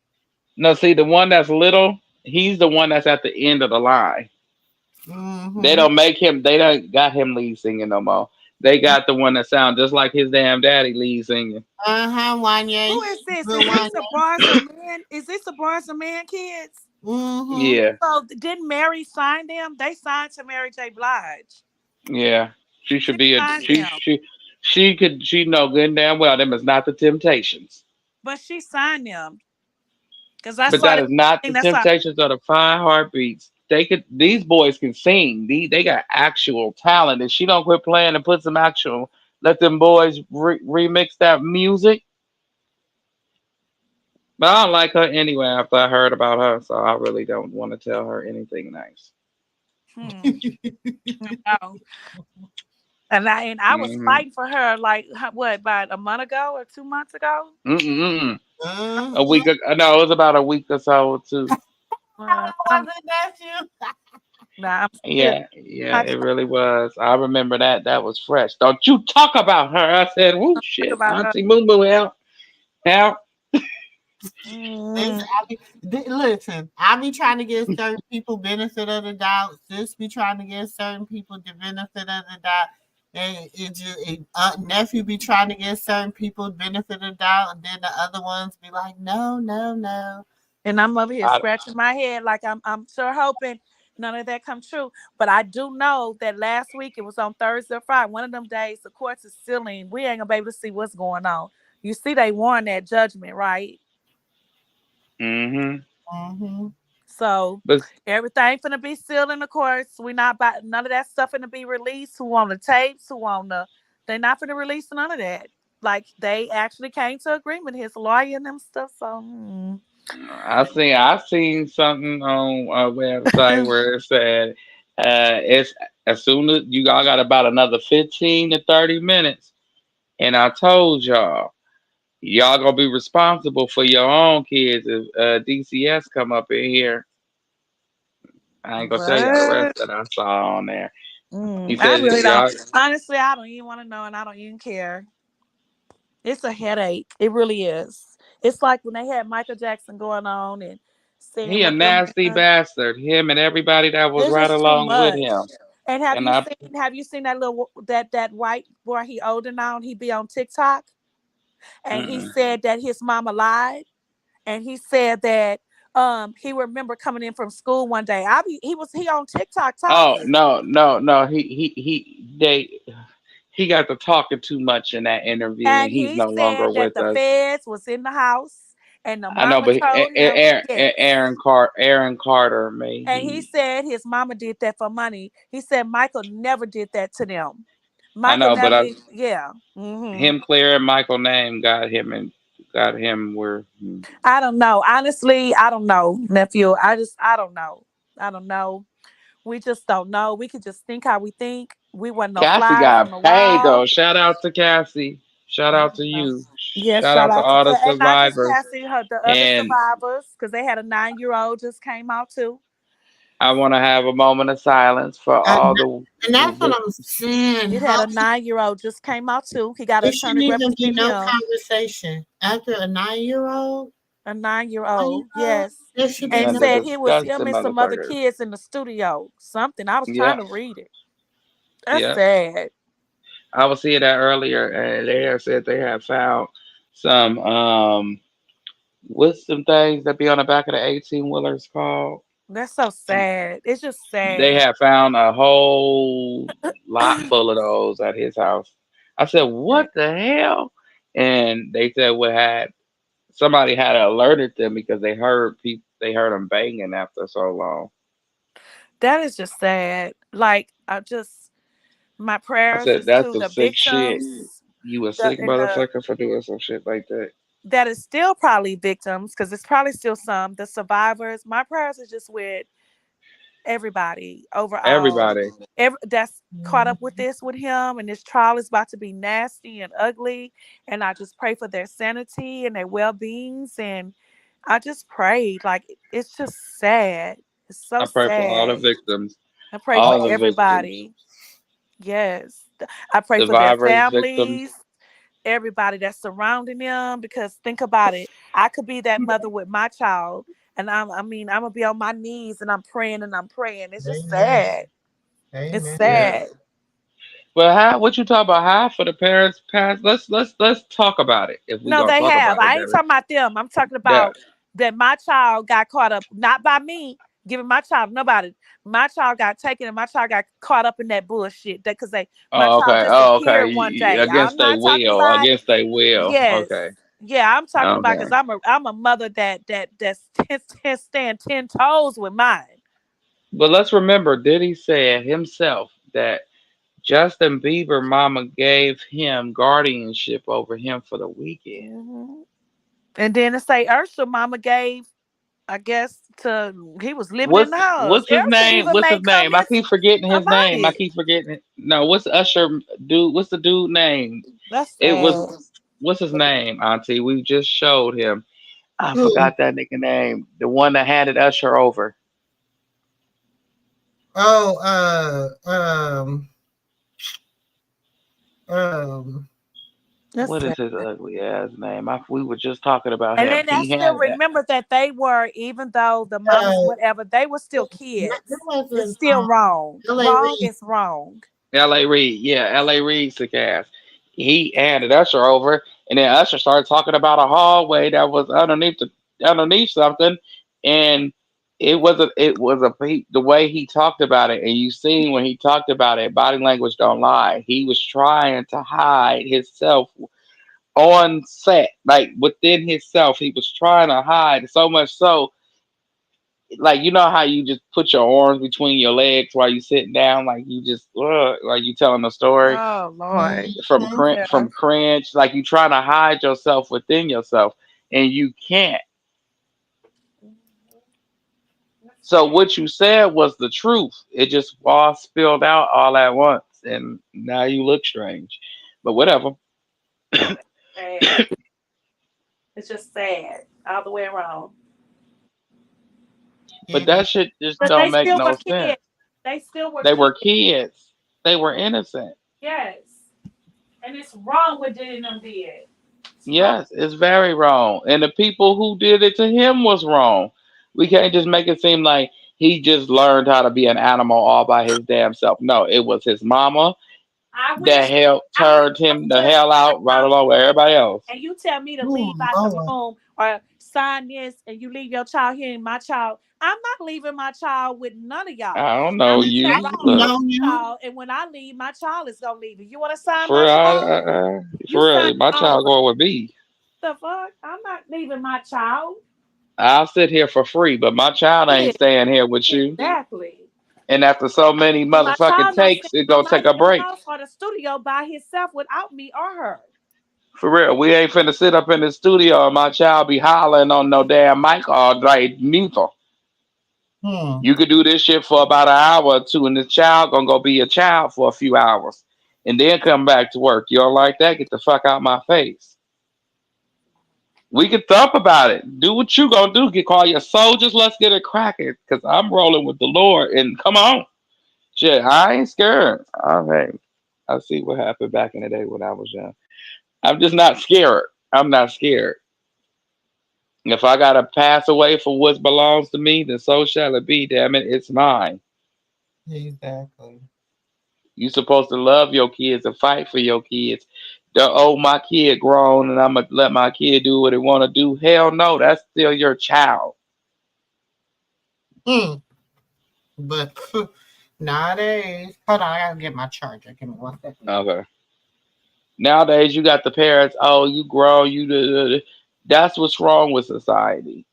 No, see, the one that's little, he's the one that's at the end of the line. They Mm-hmm. don't make him. They don't got him lead singing no more. They got the one that sound just like his damn daddy lead singing. Uh-huh, Who Wanye. is this? Good Is Wanye. this a Bars of Man? Is this a Bars of Man kids? Mm-hmm. Yeah, So didn't Mary sign them? They signed to Mary J. Blige. yeah. She She should be a signed them, she know good and damn well them is not the Temptations. but she signed them because I But saw that that is not thing. the That's why. Temptations or the Five Heartbeats. These boys can sing. They got actual talent. If she don't quit playing and put some actual, let them boys remix that music. But I don't like her anyway after I heard about her, so I really don't want to tell her anything nice. Hmm. No. And I was Hmm. fighting for her like what about a month ago or 2 months ago. Mm-mm. A Mm-hmm. week, no, it was about a week or so too. I'm Wasn't that you? nah, I'm still Yeah, yeah, it really was. I remember that. That was fresh. Don't you talk about her? I said, "Whoo, talk shit, about her. Auntie Moo Moo out, out." Listen, Mm, listen, I be trying to give certain people benefit of the doubt. Sis be trying to give certain people the benefit of the doubt. And nephew be trying to give certain people benefit of the doubt, and then the other ones be like, no, no, no. and I'm over here I, scratching my head like I'm sure hoping none of that come true. But I do know that last week it was on Thursday or Friday. One of them days the courts is sealing. We ain't gonna be able to see what's going on. You see, they won that judgment, right? mm-hmm. Mm-hmm. So But everything finna be sealed in the courts. We not about none of that stuff finna be released. Who on the tapes? Who on the? They not finna release none of that. Like they actually came to agreement. His lawyer and them stuff. So I seen something on a website where it said, it's as soon as you all got about another 15 to 30 minutes, and I told y'all gonna be responsible for your own kids if DCS come up in here. I ain't gonna tell y'all the rest what? that I saw on there. He I said really don't. y'all. Honestly, I don't even want to know, and I don't even care. It's a headache. It really is. It's like when they had Michael Jackson going on and saying He a what them. nasty bastard. Him and everybody that was It's right just too along with much. him. And And I, have you seen that little that white boy? He older now, and he be on TikTok, and he mm-mm. said that his mama lied, and he said that he remember coming in from school one day. He on TikTok Oh talking, no, no, no. He got to talking too much in that interview, and and he's he no longer said that with the us. feds was in the house, and the I know, mama but told him yes. Aaron Carter, man, And he said his mama did that for money. He said Michael never did that to them. I Michael know, but never, yeah. him clearing Michael name got him where. I don't know. Honestly, I don't know, nephew. I don't know. I don't know. We just don't know. We could just think how we think. We want no Cassie flies on got the paid though. wall. Shout out to Cassie. Shout out to Yeah. you. Yes, Shout shout out to out to all the and not just survivors. Cassie, her the other And survivors, because they had a 9-year-old just came out too. I want to have a moment of silence for And, all and the that's what I'm victims. saying. It had How a 9-year-old just came out too. He got an there attorney shouldn't even be representing no him. conversation after a 9-year-old. A 9 year nine-year-old, old, yes. there should be And no. Under said he was him disgusting and some other motherfuckers. kids in the studio. Something. I was trying Yeah, to read it. That's yeah. sad. I was seeing that earlier, and they had said they had found some what's some things that be on the back of the 18 wheelers called? That's so sad. It's just They sad. had found a whole lot full of those at his house. I said, "What the hell?" And they said what had somebody had alerted them because they heard them banging after so long. That is just sad. Like I just my I prayers said, is "That's to some the sick shit. victims, You a the sick and the motherfucker for doing some shit like that." that is still probably victims because it's probably still some the survivors. My prayers is just with everybody overall. Everybody. That's caught Mhm. up with this with him, and this trial is about to be nasty and ugly. And I just pray for their sanity and their well beings. And I just prayed, like it's just sad. It's so I pray for all the sad. victims. I pray for All the victims. everybody. Yes. I pray for their survivors, victims. families, everybody that's surrounding them. Because think about it. I could be that mother with my child. And I'm gonna be on my knees and I'm praying and I'm praying. It's just Amen. sad. It's Amen. Yeah. sad. But how? What you talk about? How for the parents past? Let's talk about it. If we No, gonna they talk have. about it, I ain't Devin. talking about them. I'm talking Yeah. about that my child got caught up, not by me giving my child nobody. My child got taken and my child got caught up in that bullshit. That because my Oh, child okay. Oh, okay. disappeared one day. Against I'm they not talking will. about Against they will. yes. Okay. Yeah, I'm talking about because Okay. I'm a mother that's stand 10 toes with mine. But let's remember, Diddy said himself that Justin Bieber mama gave him guardianship over him for the weekend. Mhm. And then to say Ursula mama gave, I guess to he was living in the house. What's his Ursula name? even What's made his name? I comments keep forgetting his about name. I it. keep forgetting it. No, what's Usher dude? What's the dude name? That's It was sad. what's his name, Auntie? We just showed him. I Who? forgot that nigga name. The one that handed Usher over. Oh, um, That's What sad. is his ugly ass name? We were just talking about And him. then I He still handed that. remember that they were, even though the mamas, uh, whatever, they were still it kids. It's wasn't still wrong. L.A. Wrong Reid. is wrong. L.A. Reid, yeah, L.A. Reid sick ass. He handed Usher over, and then Usher started talking about a hallway that was underneath something, and the way he talked about it, and you seen when he talked about it, body language don't lie. He was trying to hide himself on set, like within himself. He was trying to hide so much so, like you know how you just put your arms between your legs while you sitting down, like you just like you telling a story Oh Lord. Mhm. Yeah. from cringe, like you trying to hide yourself within yourself, and you can't. That's So sad. what you said was the truth. It just all spilled out all at once, and now you look strange. But whatever. Sad. It's just sad all the way around. But Yeah, that shit just But don't they make still no were sense. kids. They still were They were kids. kids. They were innocent. Yes. And it's wrong what Diddy and them did. It's wrong. Yes, it's very wrong. And the people who did it to him was wrong. We can't just make it seem like he just learned how to be an animal all by his damn self. No, it was his mama I that wish helped I wish turned I him would the just hell out right along with everybody else. and you tell me to oh leave out the Lord, room or sign this and you leave your child here and my child, I'm not leaving my child with none of y'all. I don't I'm know gonna I take you. my don't Look, know you. child and when I leave, my child is gonna leave. If you wanna sign for my real, child, you for sign real, my all child going with me. the fuck. I'm not leaving my child. I'll sit here for free, but my child Yeah, ain't staying here with you. exactly. And after so many And my motherfucking child not staying takes, it in gonna my take a damn break. house or the studio by himself without me or her. For real, we ain't finna sit up in the studio and my child be hollering on no damn mic all day neither. Hmm. You could do this shit for about an hour or two, and the child gonna go be a child for a few hours, and then come back to work. You don't like that? Get the fuck out my face. We can thump about it. Do what you gonna do. Get call your soldiers. Let's get it cracking. Cause I'm rolling with the Lord, and come on, shit. I ain't scared. Okay, I see what happened back in the day when I was young. I'm just not scared. I'm not scared. If I gotta pass away for what belongs to me, then so shall it be. Damn it, it's mine. Exactly. You supposed to love your kids and fight for your kids. Oh, my kid grown and I'm gonna let my kid do what they want to do. Hell no, that's still your child. Hmm. But nowadays, hold on, I gotta get my charger. Give me 1 second. Okay. Nowadays, you got the parents. Oh, you grown. That's what's wrong with society.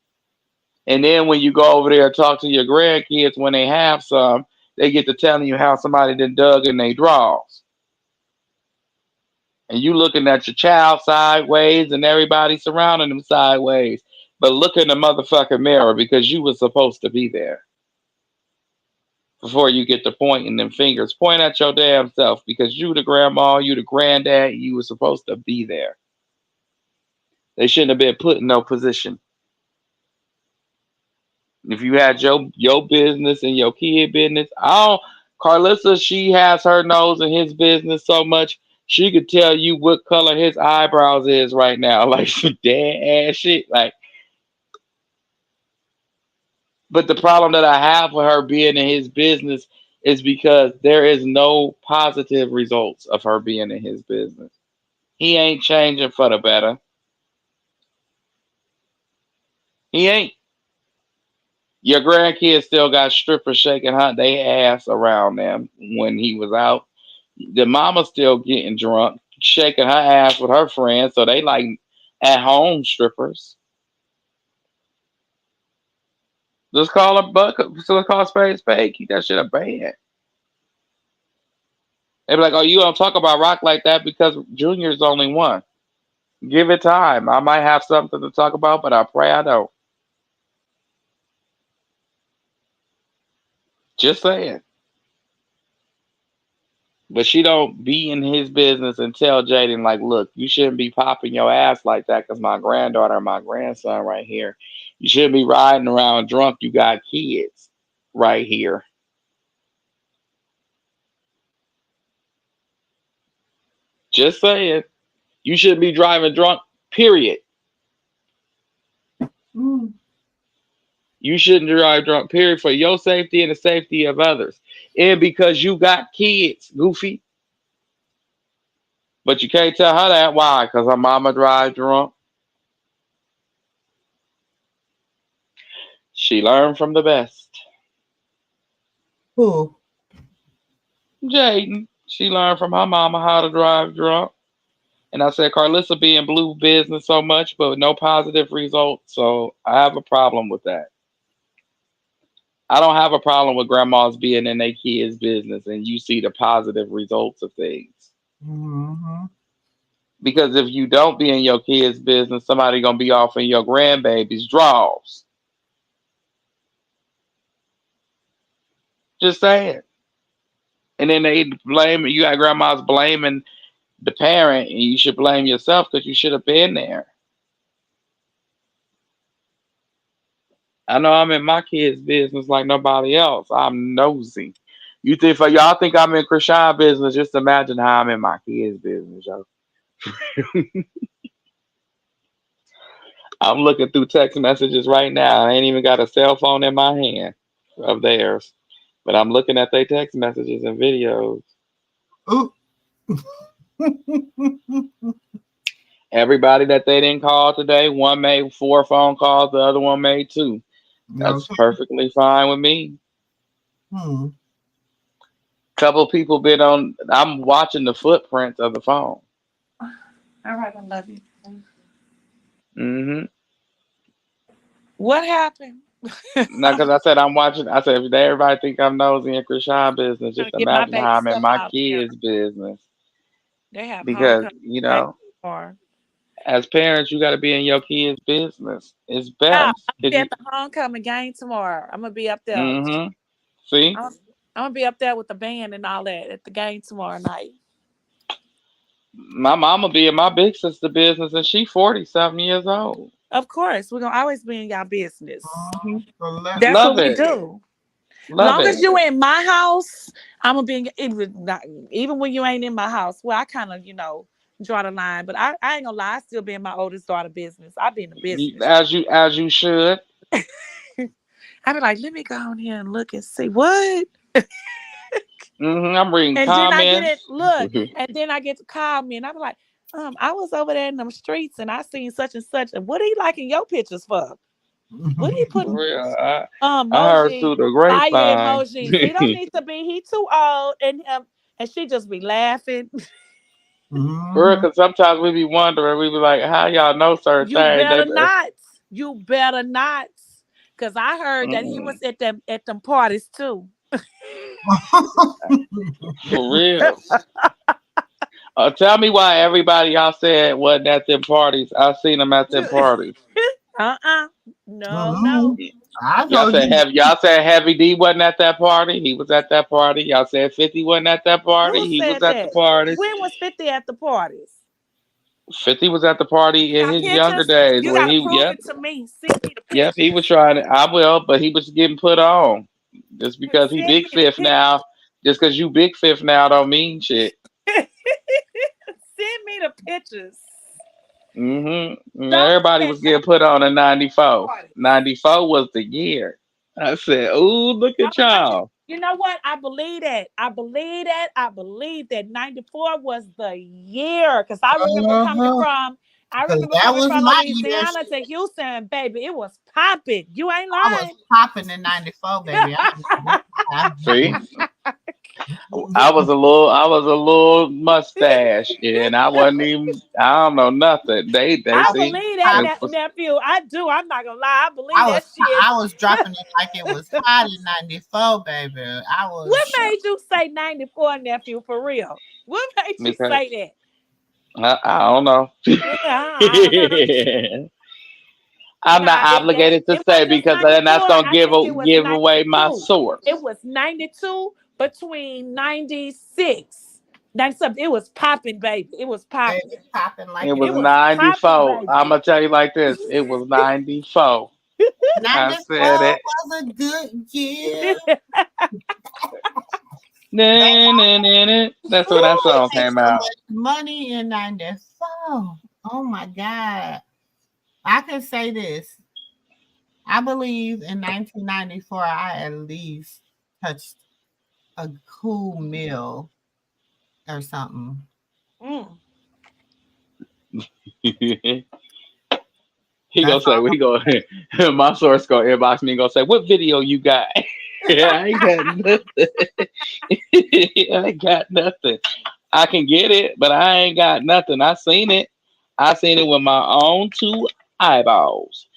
And then when you go over there and talk to your grandkids when they have some, they get to telling you how somebody done dug in their drawers. And you looking at your child sideways and everybody surrounding them sideways. But look in the motherfucking mirror because you was supposed to be there before you get to pointing them fingers. Point at your damn self because you the grandma, you the granddad, you was supposed to be there. They shouldn't have been put in no position. If you had your business and your kid business, I don't Carlissa, she has her nose in his business so much she could tell you what color his eyebrows is right now, like some dead ass shit. Like, but the problem that I have with her being in his business is because there is no positive results of her being in his business. He ain't changing for the better. He ain't. Your grandkids still got strippers shaking they ass around them when he was out. The mama's still getting drunk, shaking her ass with her friends, so they like at home strippers. Just call a buck, so call a spade a spade. Keep that shit a band. They be like, "Oh, you don't talk about rock like that because Junior's only one. Give it time. I might have something to talk about, but I pray I don't." Just saying. But she don't be in his business and tell Jaden like, "Look, you shouldn't be popping your ass like that because my granddaughter and my grandson right here. You shouldn't be riding around drunk. You got kids right here." Just saying. You shouldn't be driving drunk. Period. Mm. You shouldn't drive drunk. Period. For your safety and the safety of others, and because you got kids, Goofy. But you can't tell her that. Why? Because her mama drive drunk. She learned from the best. Who? Jaden. She learned from her mama how to drive drunk. And I said, Carlissa be in blue business so much, but no positive results. So I have a problem with that. I don't have a problem with grandmas being in their kids' business and you see the positive results of things. Mm-hmm. Because if you don't be in your kids' business, somebody gonna be off in your grandbaby's draws. Just saying. And then they blame you got grandmas blaming the parent, and you should blame yourself because you should have been there. I know I'm in my kids' business like nobody else. I'm nosy. You think for y'all think I'm in Krishan business? Just imagine how I'm in my kids' business, yo. I'm looking through text messages right now. I ain't even got a cell phone in my hand of theirs, but I'm looking at their text messages and videos. Ooh. Everybody that they didn't call today, one made 4 phone calls, the other one made 2. That's Okay. perfectly fine with me. Hmm. Couple people been on. I'm watching the footprints of the phone. All right, I love you. Hmm. What happened? Now, because I said I'm watching. I said if everybody think I'm nosy in Krishan business, Trying just to get my imagine baby how I'm in stuff my out here. kids' business. They have Because homecoming day tomorrow. as parents, you got to be in your kids' business. It's Yeah, I'm best. gonna Cause be you. at the homecoming game tomorrow. I'm gonna be up there. Hmm. See, I'm, I'm gonna be up there with the band and all that at the game tomorrow night. my mama be in my big sister business, and she 40 something years old. Of course, we're gonna always be in y'all business. Mm-hmm. So let That's Love what we it. do. Love Long as it. you in my house, I'm gonna be in, even when you ain't in my house. Well, I kind of draw the line, but I ain't gonna lie. I still be in my oldest daughter business. I be in the business. As you should. I be like, let me go on here and look and see what. I'm reading And then I get it. comments. Look, and then I get to call me, and I be like, I was over there in them streets, and I seen such and such. And what are you liking your pictures for? What are you For putting real. I heard emoji, through the fire grapevine. emojis? He don't need to be. He too old, and she just be laughing. For real, Mm-hmm. because sometimes we be wondering, we be like, how y'all know certain You things? better not. You better not. Cause I heard that he Mm-mm, was at them parties too. for real. Tell me why everybody y'all said wasn't at them parties. I seen them at them parties. uh-uh. No, Mm-hmm. no. I told you. Y'all said Heavy D wasn't at that party. He was at that party. Y'all said 50 wasn't at that party. Who He was said at the that? parties. When was 50 at the parties? 50 was at the party You in got his younger pictures? days You when gotta he prove yep, it to me. Send me the yep, he was pictures. trying to I will, but he was getting put on. Just because he Send big me the fifth pictures. now. Just because you big fifth now don't mean shit. Send me the pictures. Don't Everybody forget was that getting put on in 94. party. 94 was the year. I said, ooh, look I'm at telling you, y'all. you know what? I believe that. I believe that. I believe that 94 was the year. Cause Uh-huh. I Because remember that coming was from my year. Louisiana to Houston, baby. It was popping. You ain't I was lying. popping in 94, baby. See, I was a little mustache, and I wasn't even. I don't know nothing. They I see. believe that It was, nephew. I do. I'm not gonna lie. I believe that shit. I was dropping it like it was hot in 94, baby. I What was made you say 94, nephew, for real? What made you because say that? I don't know. I'm not Nah, obligated to it say wasn't just because then 94. that's gonna I think it was give away my 92. It source. was 92 between 96. 97. It was popping, baby. It was baby popping. popping like It it was It was was popping, 94. I'm baby. gonna tell you like this. It was 94. I 94 said it. was a good year. Nah, nah, nah, nah. That's when that Ooh, song made came so out. much money in 94. Oh my God. I can say this. I believe in 1994, I at least touched a cool meal or something. Mm. He gonna That's say, all. we go. My source gonna inbox me and gonna say, what video you got? Yeah, I ain't got nothing. I ain't got nothing. I can get it, but I ain't got nothing. I seen it. I seen it with my own two eyeballs.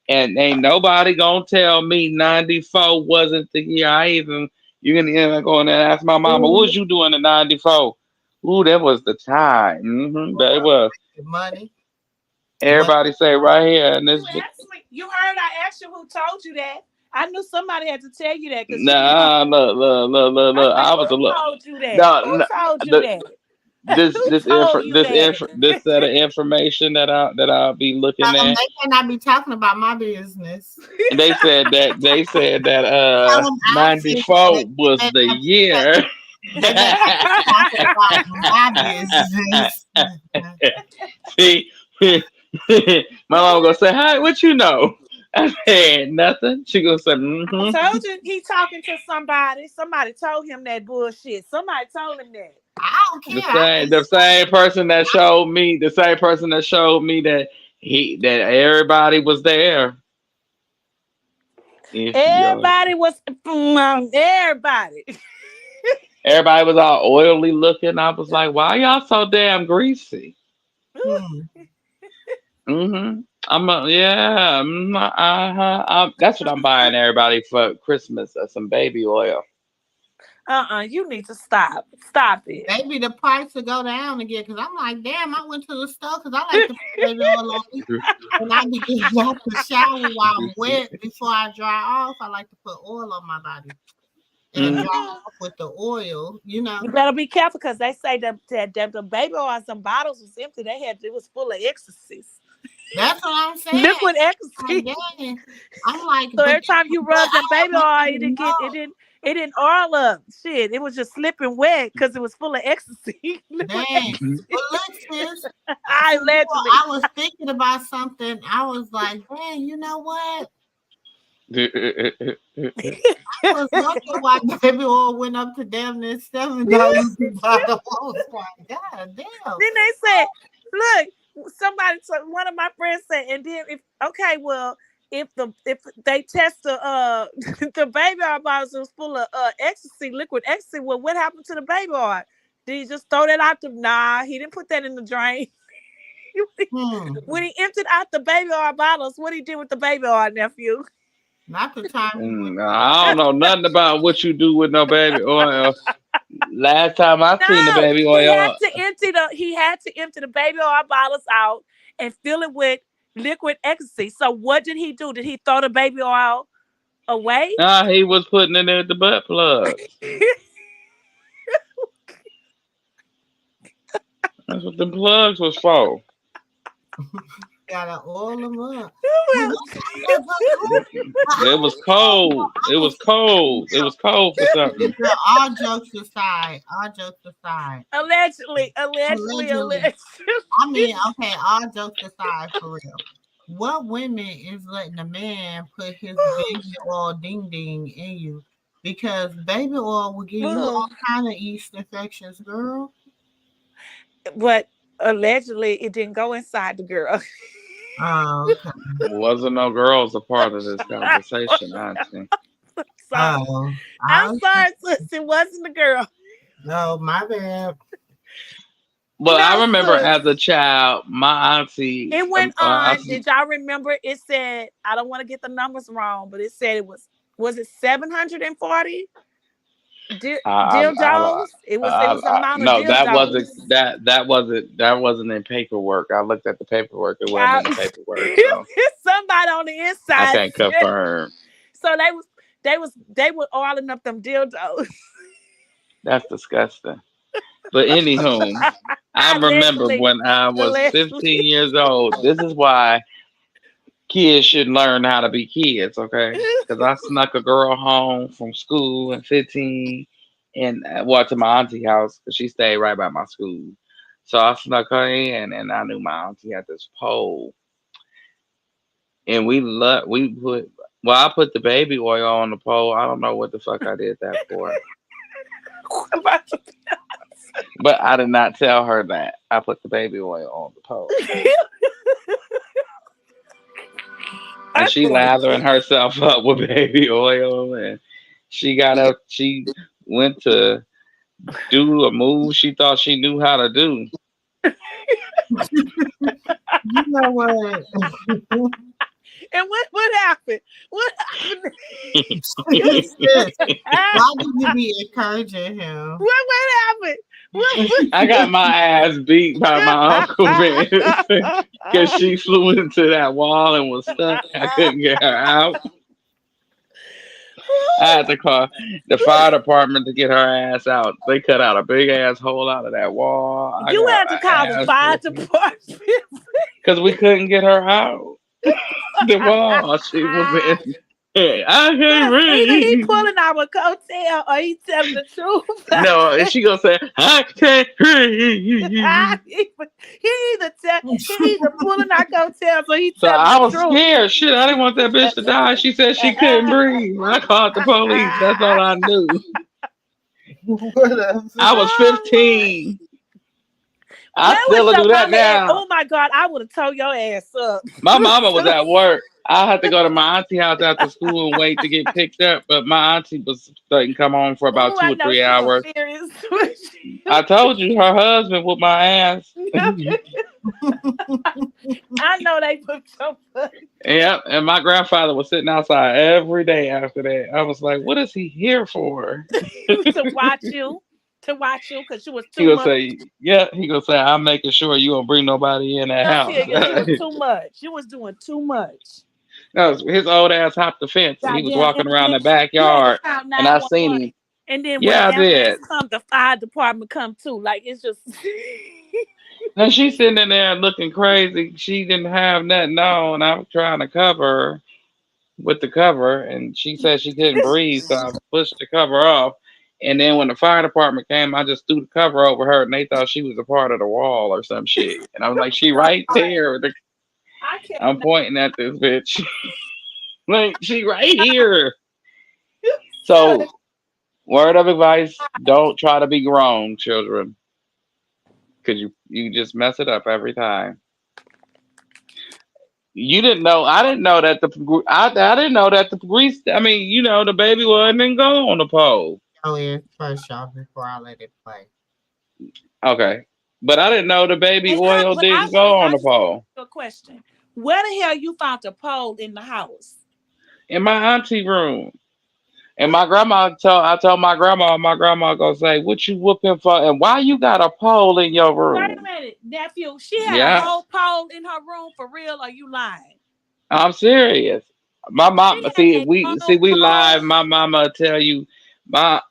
And ain't nobody gonna tell me 94 wasn't the year. You can even go in there and ask my mama, what was you doing in 94? Ooh, that was the time. That was. Money. But Everybody say right here in You this. asked me. You heard I asked you who told you that. I knew somebody had to tell you that because you know. Nah, I look. said, I was a who look. told you that? No, Who no told you the, that? this Who this told info you that? this set of information that I'll be looking at. they cannot be talking about my business. And they said that Tell them I said '94 they was the better not year. they better not be talking about my business. See, my mom gonna say, "Hi, what you know?" I said nothing. She gonna say, I "Mm-hmm." told you he talking to somebody. Somebody told him that bullshit. Somebody told him that. I don't care. I The just same person that showed me, that everybody was there. If you Everybody was everybody. Everybody was all oily looking. I was like, why y'all so damn greasy? hmm. Yeah. That's what I'm buying everybody for Christmas. Some baby oil. You need to stop. Stop it. Maybe the price will go down again because I'm like, damn, I went to the store because I like to put baby oil on me. When I be getting out the shower while I'm wet before I dry off, I like to put oil on my body and dry Mm. off with the oil, you know. You better be careful because they say that the baby oil, some bottles was empty. It was full of ecstasies. That's what I'm saying. Liquid Like, ecstasy. dang. I'm like, So but every time you but rub that I baby want oil, you to know. it didn't oil up. Shit, it was just slipping wet because it was full of ecstasy. Liquid Dang. ecstasy. But look, sis, I for real, allegedly. I was thinking about something. I was like, dang, you know what? I was wondering why baby oil went up to damn near $7 a bottle. I was like, God damn. Then they said, look, one of my friends said, and then if okay, well, if they test the the baby oil bottles was full of ecstasy, liquid ecstasy, well, what happened to the baby oil? Did he just throw that out the nah, he didn't put that in the drain. Hmm. When he emptied out the baby oil bottles, what he did with the baby oil, nephew? Not the time he went. I don't know nothing about what you do with no baby oil. Last time I seen the No, baby oil, he had to empty the baby oil bottles out and fill it with liquid ecstasy. So what did he do? Did he throw the baby oil away? nah, he was putting it in the butt plugs. That's what the plugs was for. Gotta oil them up. You Well, know, It was cold. It was cold. It was cold for something. girl, all jokes aside, allegedly, allegedly, allegedly. allegedly. I mean, okay, all jokes aside, for real. What women is letting a man put his baby oil ding ding in you? Because baby oil will give you all kind of yeast infections, girl. But allegedly, it didn't go inside the girl. Oh, okay. Wasn't no girls a part of this conversation, Auntie. Sorry. Oh, I'm I sorry, sis. It wasn't the girl. no, my bad. But I No, remember sis. as a child, my auntie, It went on. Did y'all remember? It said, I don't want to get the numbers wrong, but it said was it 740 dildos? It was the amount of no, that dildos. wasn't that wasn't in paperwork. I looked at the paperwork. It wasn't in the paperwork, so Somebody on the I inside can't said. confirm. So they were oiling up them dildos. That's disgusting. But anywho, I remember Allegedly. when I was Allegedly. 15 years old. This is why kids should learn how to be kids, okay? Because I snuck a girl home from school at 15 and well, to my auntie house because she stayed right by my school. So I snuck her in and I knew my auntie had this pole. And we put, well, I put the baby oil on the pole. I don't know what the fuck I did that for. But I did not tell her that I put the baby oil on the pole. And I'm she going lathering herself up with baby oil and she got up, she went to do a move she thought she knew how to do. You know what? And what happened? What happened? Sis, Ah, why do you be encouraging him? what happened? What? I got my ass beat by my uncle man because she flew into that wall and was stuck. I couldn't get her out. I had to call the fire department to get her ass out. They cut out a big ass hole out of that wall. I You got had to call the my ass fire department. because we couldn't get her out the wall. She was in. I can't Either he breathe. pulling our coattail or he telling the truth. No, and she gonna say, I can't breathe. He either pulling our coatails or he So telling I the was truth. scared. Shit, I didn't want that bitch to die. She said she couldn't breathe. I called the police. That's all I knew. Whatever. I was Oh, 15. I where was still your do that mama at? now. Oh my God, I would have tore your ass up. My mama was at work. I had to go to my auntie house after school and wait to get picked up. But my auntie was didn't come home for about Oh, two I or know three she was hours. serious. I told you her husband whooped my ass. I know they put your foot. Yep, and my grandfather was sitting outside every day after that. I was like, "What is he here for?" to watch you, because you was He too gonna much. say, "Yeah." He gonna say, "I'm making sure you don't bring nobody in that I house." feel you. You was too much. You was doing too much. No, his old ass hopped the fence and he was Goddamn, walking and around then the you had to backyard, call and I seen 911. him. And then when Yeah, the I ambulance did. come, the fire department come too. Like it's just And she's sitting in there looking crazy. She didn't have nothing on. I was trying to cover her with the cover, and she said she couldn't breathe, so I pushed the cover off. And then when the fire department came, I just threw the cover over her, and they thought she was a part of the wall or some shit. And I was like, "She right there." I I'm cannot. pointing at this bitch, like she right here. So, word of advice: don't try to be grown, children, because you just mess it up every time. You didn't know. I didn't know that I didn't know that the grease. I mean, the baby wasn't even go on the pole. Go in first, y'all, before I let it play. Okay. But I didn't know the baby And how, oil but I didn't want to. go on I the just want to pole. ask you a question. Where the hell you found a pole in the house? In my auntie room. And I told my grandma gonna say, "What you whooping for? And why you got a pole in your Wait a room?" minute, nephew. She had a Yeah, whole pole in her room for real. Or you lying? I'm serious. My She mom, had see, a we whole live. pole. My mama will tell you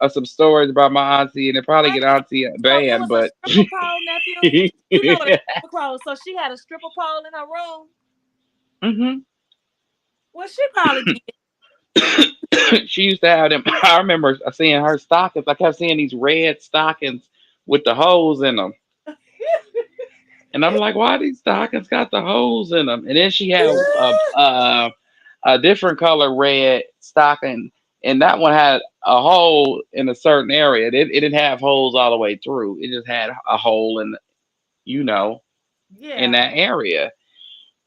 some stories about my auntie, and it probably Wait get a minute. auntie So it banned, was a but stripper pole, nephew. You know what a stripper pole? So she had a stripper pole in her room. Hmm. Well, she probably did. She used to have them. I remember seeing her stockings. I kept seeing these red stockings with the holes in them. And I'm like, why these stockings got the holes in them? And then she had a different color red stocking, and that one had a hole in a certain area. It didn't have holes all the way through. It just had a hole in, you know, in Yeah. that area.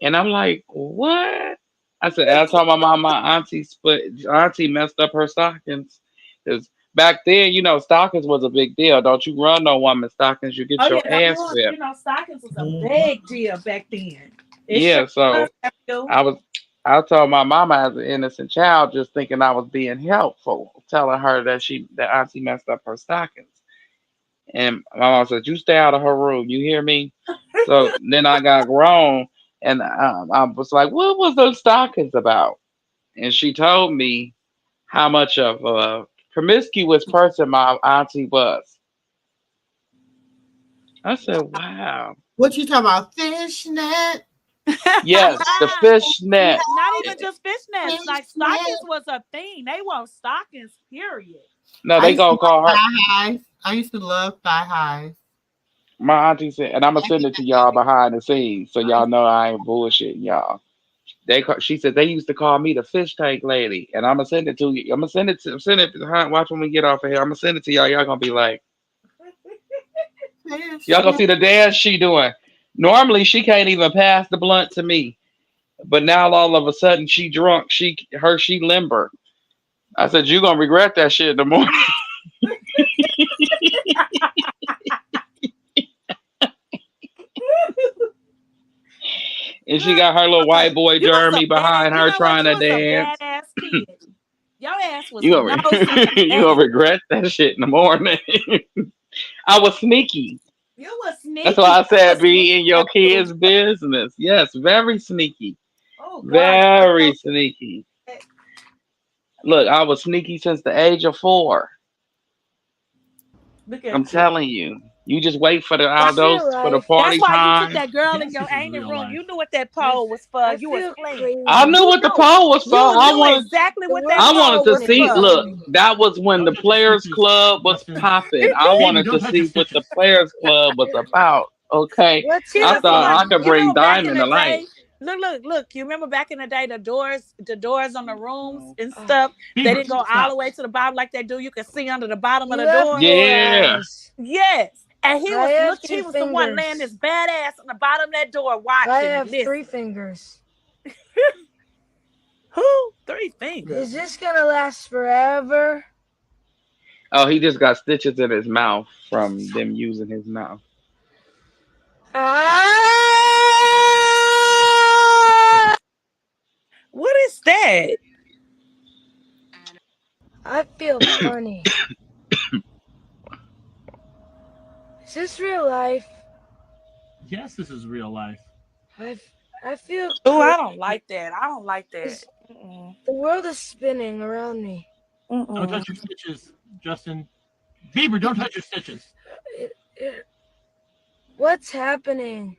And I'm like, what? I said, I told my mom my auntie messed up her stockings. Because back then, stockings was a big deal. Don't you run no woman's stockings, you Oh get yeah, your ass you whipped. know, stockings was a Mhm. big deal back then. It sure Yeah, was. so You. I was I told my mama as an innocent child, just thinking I was being helpful, telling her that auntie messed up her stockings. And my mom said, "You stay out of her room. You hear me?" So then I got grown, and I was like, "What was those stockings about?" And she told me how much of a promiscuous person my auntie was. I said, "Wow, What you talking about? Fishnet? yes, the Yeah, fishnet." Not even just fishnets. Like stockings fishnet. was a thing. They want stockings, period. No, I they used to gonna love call her. thigh highs. I used to love thigh highs. My auntie said, and I'm gonna send it to y'all behind the scenes, so y'all know I ain't bullshitting y'all. She said they used to call me the fish tank lady, and I'm gonna send it to you. I'm gonna send it behind. Watch when we get off of here. I'm gonna send it to y'all. Y'all gonna be like, y'all gonna Fishnet. see the dance she doing. Normally she can't even pass the blunt to me, but now all of a sudden she drunk. She limber. I said you gonna regret that shit in the morning. And she got her little white boy You was a Jeremy bad. behind You her know what? trying You to was a dance. badass kid. Your ass was You gonna nosy and you bad. gonna regret that shit in the morning. I was sneaky. You was That's sneaky. why I You said was sneaky. be in your kids' business. Yes, very sneaky. Oh God, you was Very so sneaky. bad. Look, I was sneaky since the age of 4. Look I'm at you. telling you. You just wait for the That's real outdoors for the life. That's party why you took time. that girl in Yes, your this is ain't real room. life. You knew what that I, pole was for. I You was feel playing. I knew crazy. You what the knew. pole was for. You knew exactly The what that world I is wanted pole to was see. for. Look, spinning. that was when Don't the touch your Players stitches, Club was Justin. popping. I Beaver, wanted don't to touch your see what the stitches. Players Club was about. Okay, What's He I was thought I fun. could happening? You bring remember back in Diamond the to life. day? Look. You remember back in the day, the doors on the rooms No. and Uh, stuff. They Beaver, didn't go all the stop. way to the bottom like they do. You could see under the bottom of the door. Yeah. UFO Yes. And he I was have looking. two He was the one laying fingers. his badass on the bottom of that door, I watching and have three listening. fingers. Who? Three fingers. Is this gonna last forever? Oh, he just got stitches in his mouth from them using his mouth. Ah! What is that? I feel funny. Is this real life? Yes, this is real life. I, I feel Oh, crazy. I don't like that. I don't like that. Mm-mm. The world is spinning around me. Don't Mm-mm. touch your stitches, Justin. Beaver, don't touch your stitches. It, it, what's happening?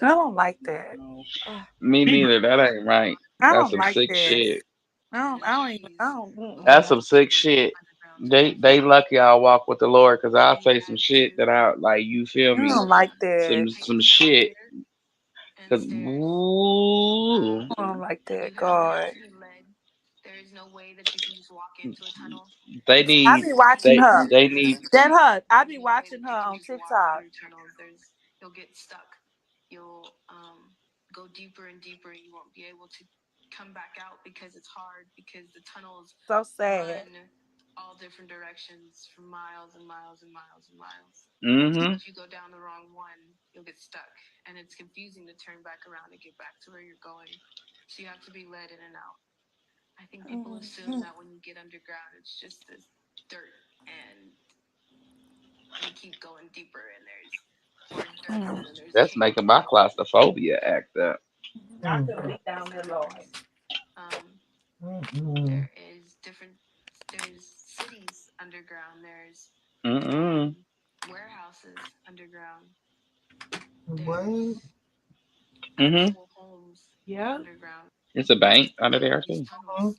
I don't like that. No. Uh, Me Beaver, neither. That ain't right. I That's don't some like sick that. shit. I don't even. I don't. That's Mm-mm. some sick shit. They lucky I walk with the Lord because I'll say some shit that I like. You feel I me? don't like that. Some shit. Cause ooh, I don't like that. God. they I need be watching her. they need. That her. I be watching her on TikTok. So sad. Mm-hmm. Mhm. Mm. That's making my claustrophobia act up. I could be down there, Lord. Mm-mm. Mm-mm. What? Mm-hmm. Yeah. It's a bank under there too. Mhm.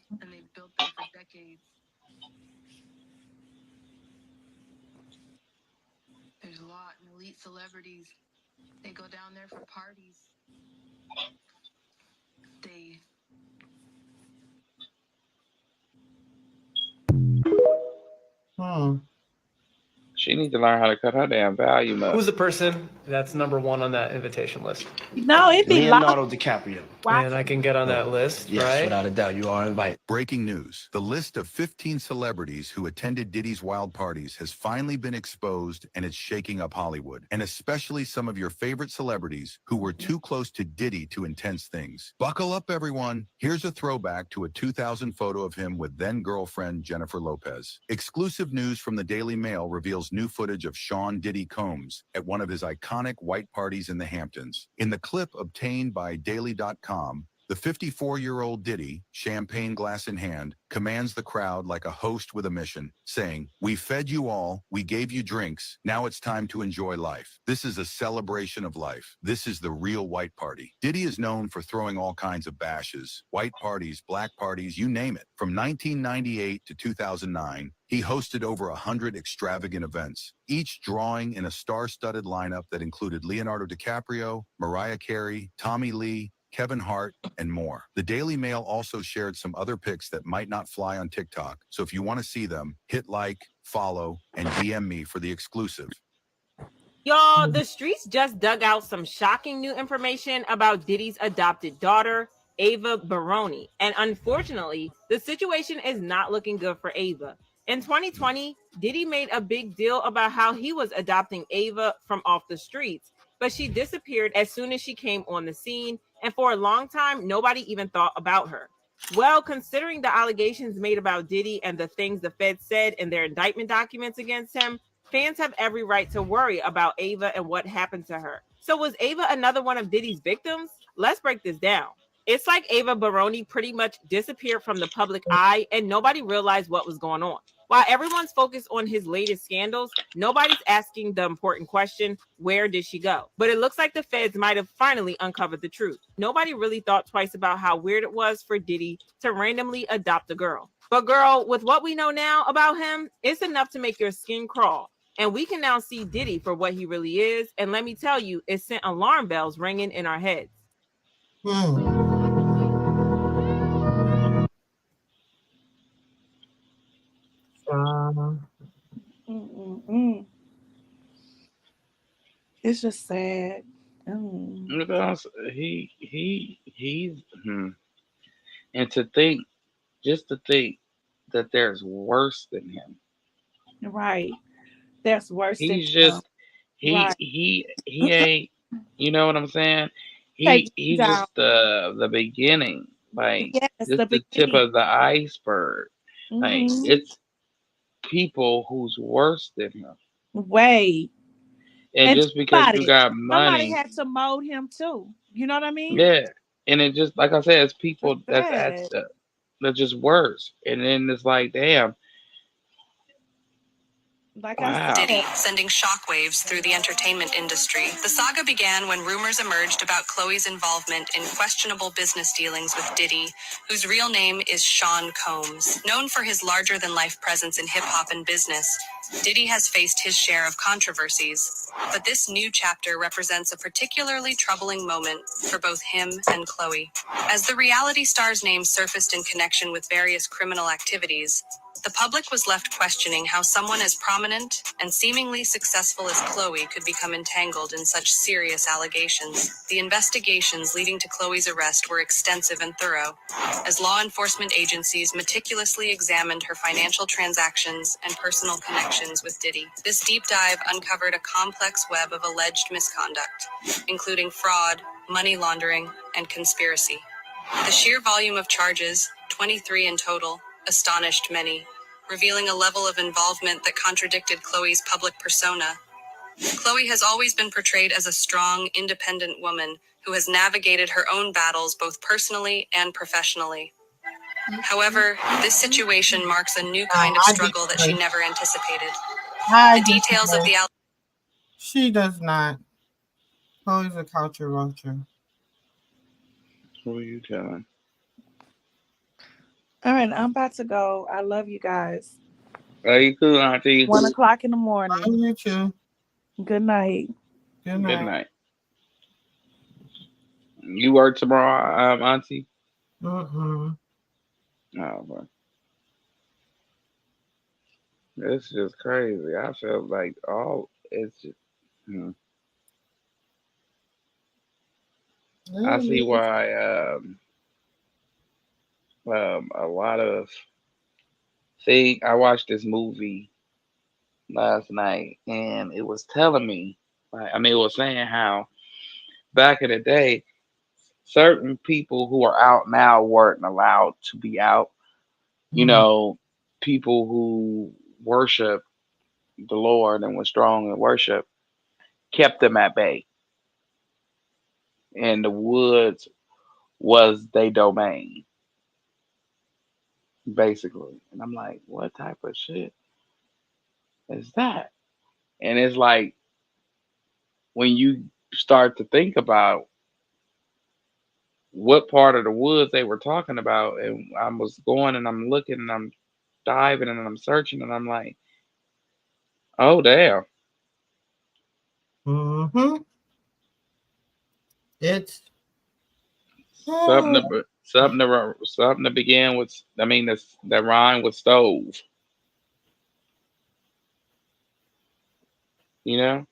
Hmm. She needs to learn how to cut her damn volume up. Who's the person that's number one on that invitation list? No, it'd be Leonardo DiCaprio. And I can get on that list, Yes, right? without a doubt, you are invited. Breaking news. The list of 15 celebrities who attended Diddy's wild parties has finally been exposed, and it's shaking up Hollywood, and especially some of your favorite celebrities who were too close to Diddy to intense things. Buckle up, everyone. Here's a throwback to a 2000 photo of him with then-girlfriend Jennifer Lopez. Exclusive news from the Daily Mail reveals new footage of Sean Diddy Combs at one of his iconic white parties in the Hamptons. In the clip obtained by Daily.com, the 54-year-old Diddy, champagne glass in hand, commands the crowd like a host with a mission, saying, "We fed you all, we gave you drinks, now it's time to enjoy life. This is a celebration of life. This is the real white party." Diddy is known for throwing all kinds of bashes, white parties, black parties, you name it. From 1998 to 2009, he hosted over 100 extravagant events, each drawing in a star-studded lineup that included Leonardo DiCaprio, Mariah Carey, Tommy Lee, Kevin Hart, and more. The Daily Mail also shared some other pics that might not fly on TikTok, so if you want to see them, hit like, follow, and DM me for the exclusive. Y'all, the streets just dug out some shocking new information about Diddy's adopted daughter, Ava Baroni. And unfortunately, the situation is not looking good for Ava. In 2020, Diddy made a big deal about how he was adopting Ava from off the streets, but she disappeared as soon as she came on the scene, and for a long time, nobody even thought about her. Well, considering the allegations made about Diddy and the things the feds said in their indictment documents against him, fans have every right to worry about Ava and what happened to her. So was Ava another one of Diddy's victims? Let's break this down. It's like Ava Baroni pretty much disappeared from the public eye and nobody realized what was going on. While everyone's focused on his latest scandals, nobody's asking the important question, where did she go? But it looks like the feds might have finally uncovered the truth. Nobody really thought twice about how weird it was for Diddy to randomly adopt a girl. But girl, with what we know now about him, it's enough to make your skin crawl. And we can now see Diddy for what he really is. And let me tell you, it sent alarm bells ringing in our heads. It's just sad. Because he's and to think that there's worse than him. Right. That's worse than He's just Right. he ain't, you know what I'm saying? Take He's down. just the beginning. Like Yes, just the the tip beginning. of the iceberg. Like Mhm. it's people who's worse than him. Way. And And just think because about you it. got Somebody money, had to mold him too. You know what I mean? yeah. And it just like I said, it's It's people sad. that's just worse. And then it's like, damn, Like I wow. said. Diddy sending shockwaves through the entertainment industry. The saga began when rumors emerged about Chloe's involvement in questionable business dealings with Diddy, whose real name is Sean Combs. Known for his larger-than-life presence in hip-hop and business, Diddy has faced his share of controversies. But this new chapter represents a particularly troubling moment for both him and Chloe. As the reality star's name surfaced in connection with various criminal activities, the public was left questioning how someone as prominent and seemingly successful as Chloe could become entangled in such serious allegations. The investigations leading to Chloe's arrest were extensive and thorough, as law enforcement agencies meticulously examined her financial transactions and personal connections with Diddy. This deep dive uncovered a complex web of alleged misconduct, including fraud, money laundering, and conspiracy. The sheer volume of charges, 23 in total, astonished many, revealing a level of involvement that contradicted Chloe's public persona. Chloe has always been portrayed as a strong, independent woman who has navigated her own battles both personally and professionally. However, this situation marks a new kind of struggle that she never anticipated. The details of the She does not. Who is a culture vulture? Who are you telling? All right, I'm about to go. I love you guys. Are you cool, Auntie? 1 o'clock in the Love morning. you too. Good night. Good Good night. night. You work tomorrow, Auntie? Mm-mm. Oh, but it's just crazy. I feel like it's just. hmm. I see why a lot of I watched this movie last night, and it was telling me, like, I mean, it was saying how back in the day, certain people who are out now weren't allowed to be out. You Mm. know, people who worship the Lord and were strong in worship kept them at bay, and the woods was their domain, basically. And I'm like, what type of shit is that? And it's like when you start to think about what part of the woods they were talking about, and I was going and I'm looking and I'm diving and I'm searching and I'm like, oh damn, Mm-hmm. It's something oh, to something to begin with. I mean, that rhyme with stove. You know,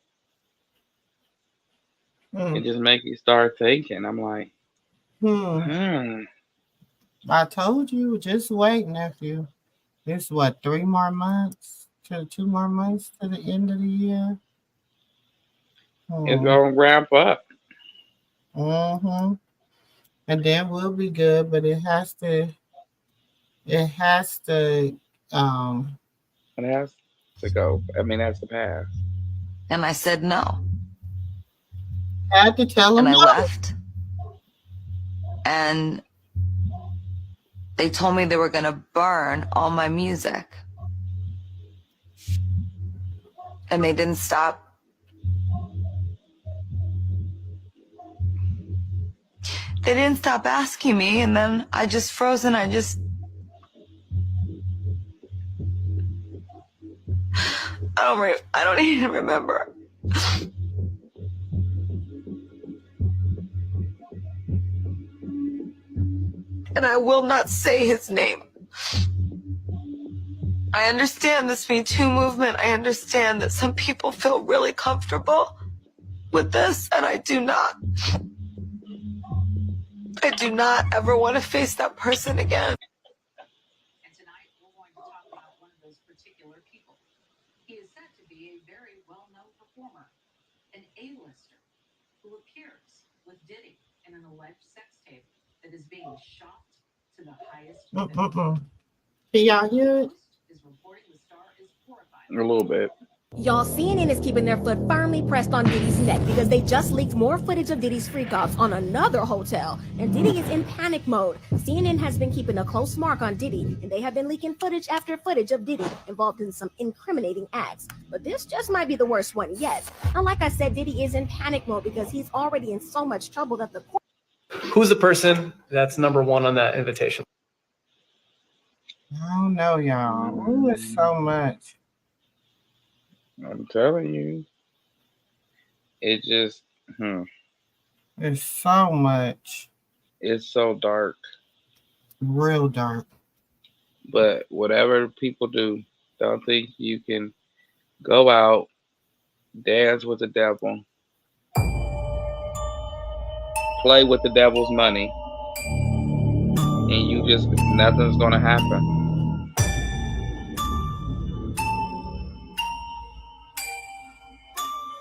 it mm, just make you start thinking. I'm like, hmm. hmm, I told you, just wait, nephew. It's what, 3 more months to 2 more months to the end of the year? it's Hmm. gonna ramp up. Mm-hmm. And then we'll be good, but it has to um It has to go. I mean, that's the path. And I said no. had to tell And them I no. left. And they told me they were going to burn all my music. And they didn't stop. They didn't stop asking me. And then I just froze and I don't even remember. And I will not say his name. I understand this Me Too movement. I understand that some people feel really comfortable with this, and I do not. I do not ever want to face that person again. And tonight we're going to talk about one of those particular people. He is said to be a very well-known performer, an A-lister who appears with Diddy in an alleged sex tape that is being shopped to the highest bidder. Mm-mm. Can y'all hear it? Is reporting the star is horrified. A little bit. Y'all, CNN is keeping their foot firmly pressed on Diddy's neck because they just leaked more footage of Diddy's freak-offs on another hotel. And Diddy is in panic mode. CNN has been keeping a close mark on Diddy, and they have been leaking footage after footage of Diddy involved in some incriminating acts. But this just might be the worst one yet. And like I said, Diddy is in panic mode because he's already in so much trouble that the court... Who's the person that's number one on that invitation? I don't know, y'all. Ooh, it's so much. I'm telling you, it just, It's so much. it's so dark. Real dark. But whatever people do, don't think you can go out, dance with the devil, play with the devil's money, and you just nothing's gonna happen.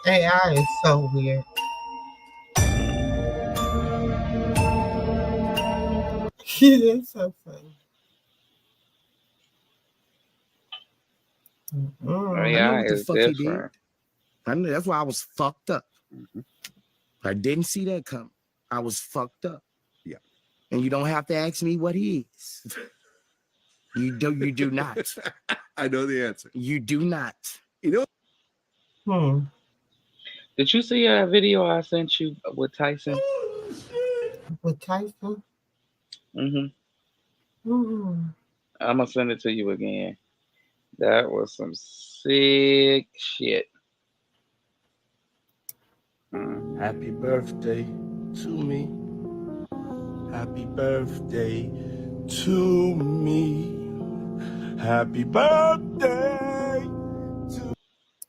AI is so weird. It's so funny. I know AI what the is fuck he did. different. I know that's why I was fucked up. Mhm. I didn't see that coming. I was fucked up. Yeah. And you don't have to ask me what he is. You do not. I know the answer. You do not. You know, Hmm. Did you see that video I sent you with Tyson? With Tyson? Mm-hmm. Mm. I'm gonna send it to you again. That was some sick shit. Happy birthday to me. Happy birthday to me. Happy birthday.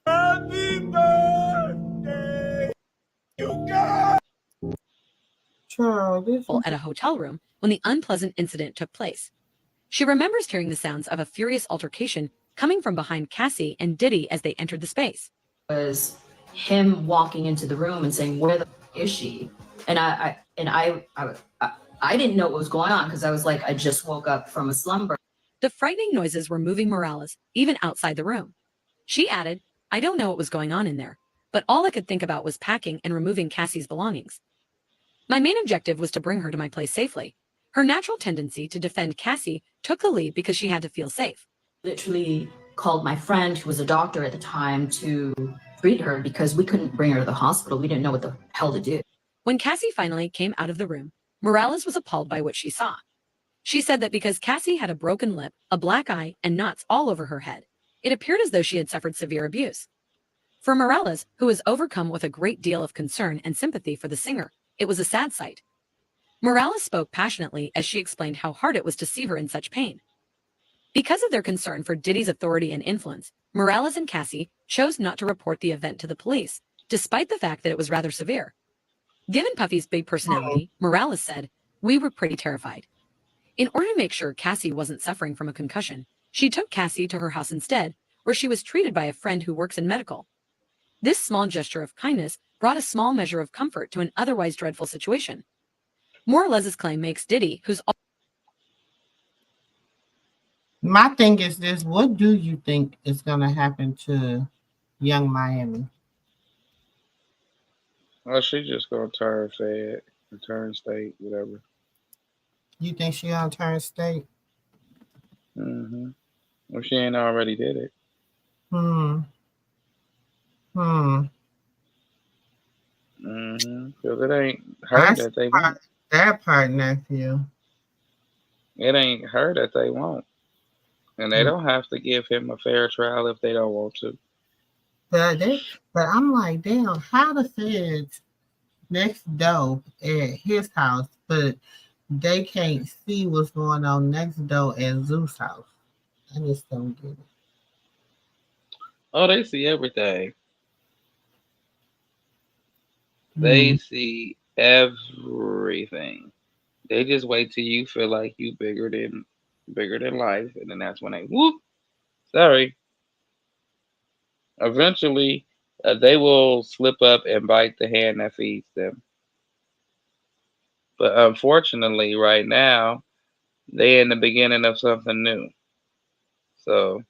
Happy birthday. You got Child, this at a hotel room when the unpleasant incident took place. She remembers hearing the sounds of a furious altercation coming from behind Cassie and Diddy as they entered the space. Was him walking into the room and saying, "Where the is she?" And I didn't know what was going on because I was like, I just woke up from a slumber. The frightening noises were moving Morales even outside the room. She added, "I don't know what was going on in there, but all I could think about was packing and removing Cassie's belongings. My main objective was to bring her to my place safely. Her natural tendency to defend Cassie took the lead because she had to feel safe." Literally called my friend, who was a doctor at the time, to treat her because we couldn't bring her to the hospital. We didn't know what the hell to do. When Cassie finally came out of the room, Morales was appalled by what she saw. She said that because Cassie had a broken lip, a black eye, and knots all over her head, it appeared as though she had suffered severe abuse. For Morales, who was overcome with a great deal of concern and sympathy for the singer, it was a sad sight. Morales spoke passionately as she explained how hard it was to see her in such pain. Because of their concern for Diddy's authority and influence, Morales and Cassie chose not to report the event to the police, despite the fact that it was rather severe. Given Puffy's big personality, Morales said, "We were pretty terrified." In order to make sure Cassie wasn't suffering from a concussion, she took Cassie to her house instead, where she was treated by a friend who works in medical. This small gesture of kindness brought a small measure of comfort to an otherwise dreadful situation. Morales' claim makes Diddy, who's My thing is this: what do you think is going to happen to Young Miami? Well, she just gonna turn fed, turn state, whatever. You think she gonna turn state? Mm-hmm. Well, she ain't already did it. Hmm. Hmm. Mm-hmm. Because it ain't her I that they want. that part, nephew. It ain't her that they want. And they don't have to give him a fair trial if they don't want to. But I'm like, damn, how the feds next door at his house, but they can't see what's going on next door at Zeus' house. I just don't get it. Oh, they see everything. They Hmm. see everything. They just wait till you feel like you bigger than life, and then that's when they whoop. Sorry. Eventually, they will slip up and bite the hand that feeds them. But unfortunately, right now, they in the beginning of something new. So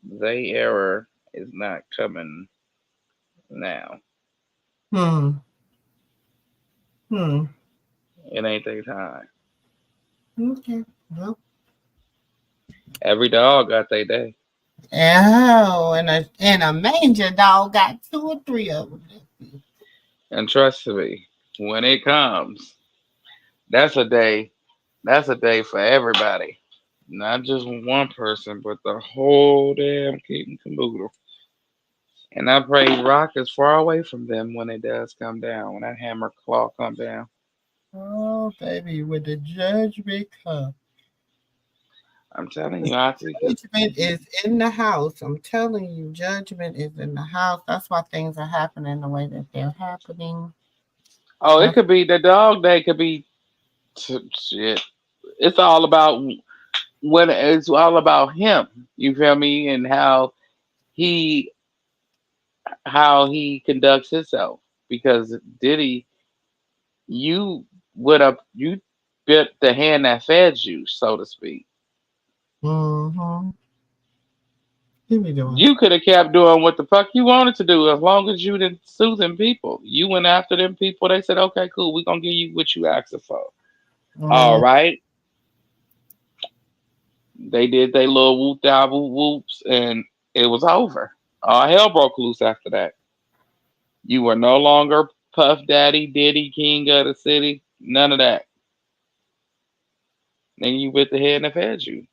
they error is not coming now. Hmm. Hmm. It ain't their time. Okay. Well. Every dog got their day. Oh, and a manger dog got two or three of them. And trust me, when it comes, that's a day. That's a day for everybody. Not just one person, but the whole damn kit and caboodle. And I pray Rock is far away from them when it does come down, when that hammer claw come down. Oh, baby, with the judgment come. I'm telling you, Auntie, 'cause Judgment is in the house. I'm telling you, judgment is in the house. That's why things are happening the way that they're happening. oh, it That's, could be the dog day, could be shit. It's all about when it's all about him. You feel me? And he how he conducts himself. Because Diddy, you you bit the hand that fed you, so to speak. mm-hmm. Give me doing. You could have kept doing what the fuck you wanted to do as long as you didn't sue them people. You went after them people. They said, okay, cool. We're going to give you what you asked for. All Mm, right. They did their little whoop whoop whoops and it was over. All hell broke loose after that. You were no longer Puff Daddy, Diddy, King of the city. None of that. Then you went ahead and fed you.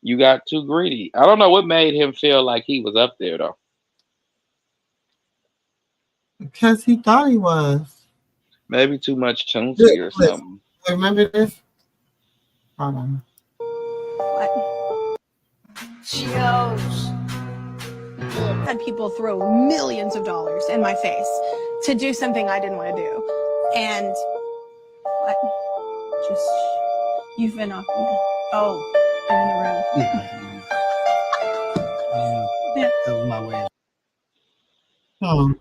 You got too greedy. I don't know what made him feel like he was up there though. Because he thought he was. Maybe too much Look, chunky or listen, something. remember this? Hold on. Shows. Had people throw millions of dollars in my face to do something I didn't want to do. And what? Just, you've been off. Oh, I'm in the room. Yeah. That was my way. Hmm.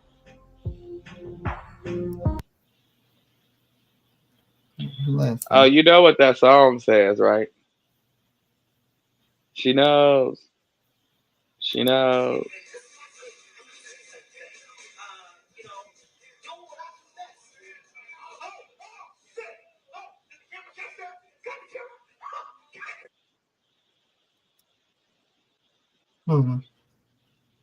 Oh, Listen. you know what that song says, right? She knows. She knows. Hmm.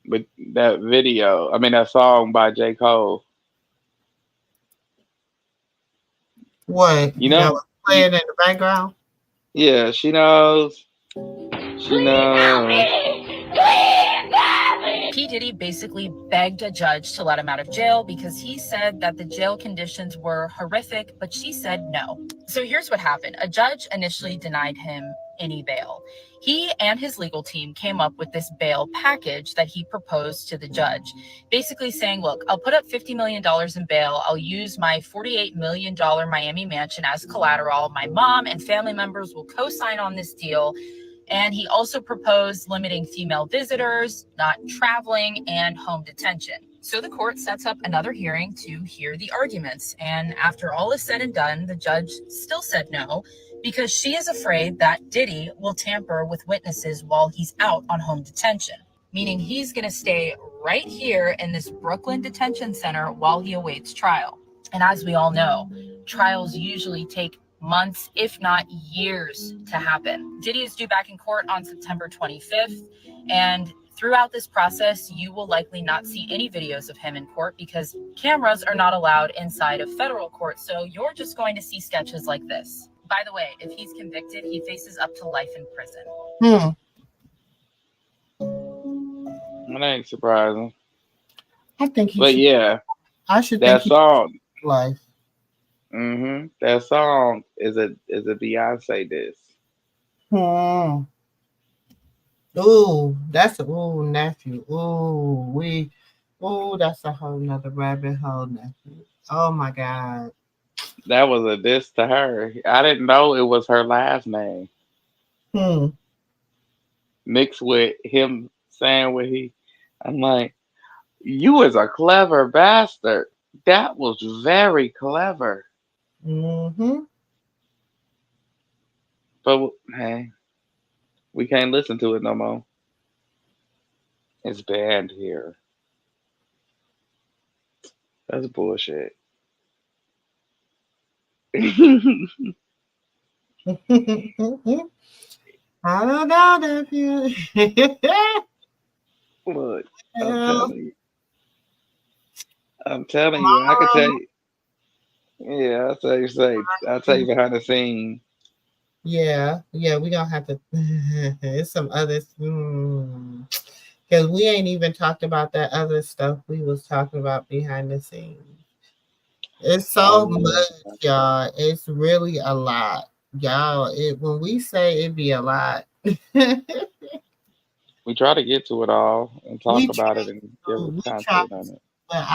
But that video, I mean that song by J. Cole. What? You That know? was playing in the background? Yeah, she knows. She knows. P. Diddy basically begged a judge to let him out of jail because he said that the jail conditions were horrific, but she said no. So here's what happened. A judge initially denied him any bail. He and his legal team came up with this bail package that he proposed to the judge, basically saying, look, I'll put up $50 million in bail. I'll use my $48 million Miami mansion as collateral. My mom and family members will co-sign on this deal. And he also proposed limiting female visitors, not traveling, and home detention. So the court sets up another hearing to hear the arguments. And after all is said and done, the judge still said no because she is afraid that Diddy will tamper with witnesses while he's out on home detention, meaning he's going to stay right here in this Brooklyn detention center while he awaits trial. And as we all know, trials usually take months, if not years, to happen. Diddy is due back in court on September 25th. And throughout this process, you will likely not see any videos of him in court because cameras are not allowed inside of federal court. So you're just going to see sketches like this. By the way, if he's convicted, he faces up to life in prison. That ain't surprising. I think he But should. yeah, I should think that he song. life. That song is a Beyonce diss. Hmm. Ooh, that's a nephew. That's a whole nother rabbit hole, nephew. Oh my God. That was a diss to her. I didn't know it was her last name. Hmm. Mixed with him saying what he I'm like, you is a clever bastard. That was very clever. Mm-hmm. But hey, we can't listen to it no more. It's banned here. That's bullshit. I don't know, nephew. Look, I'm Hell, telling you. I'm telling you. I could tell you. Yeah, I'll tell you behind the scenes. yeah, we gonna have to. It's some others, because we ain't even talked about that other stuff we was talking about behind the scenes. It's Oh so yeah. much, y'all. It's really a lot, y'all. It when we say it be a lot, We try to get to it all and talk we try, about it and give we try, content on it. but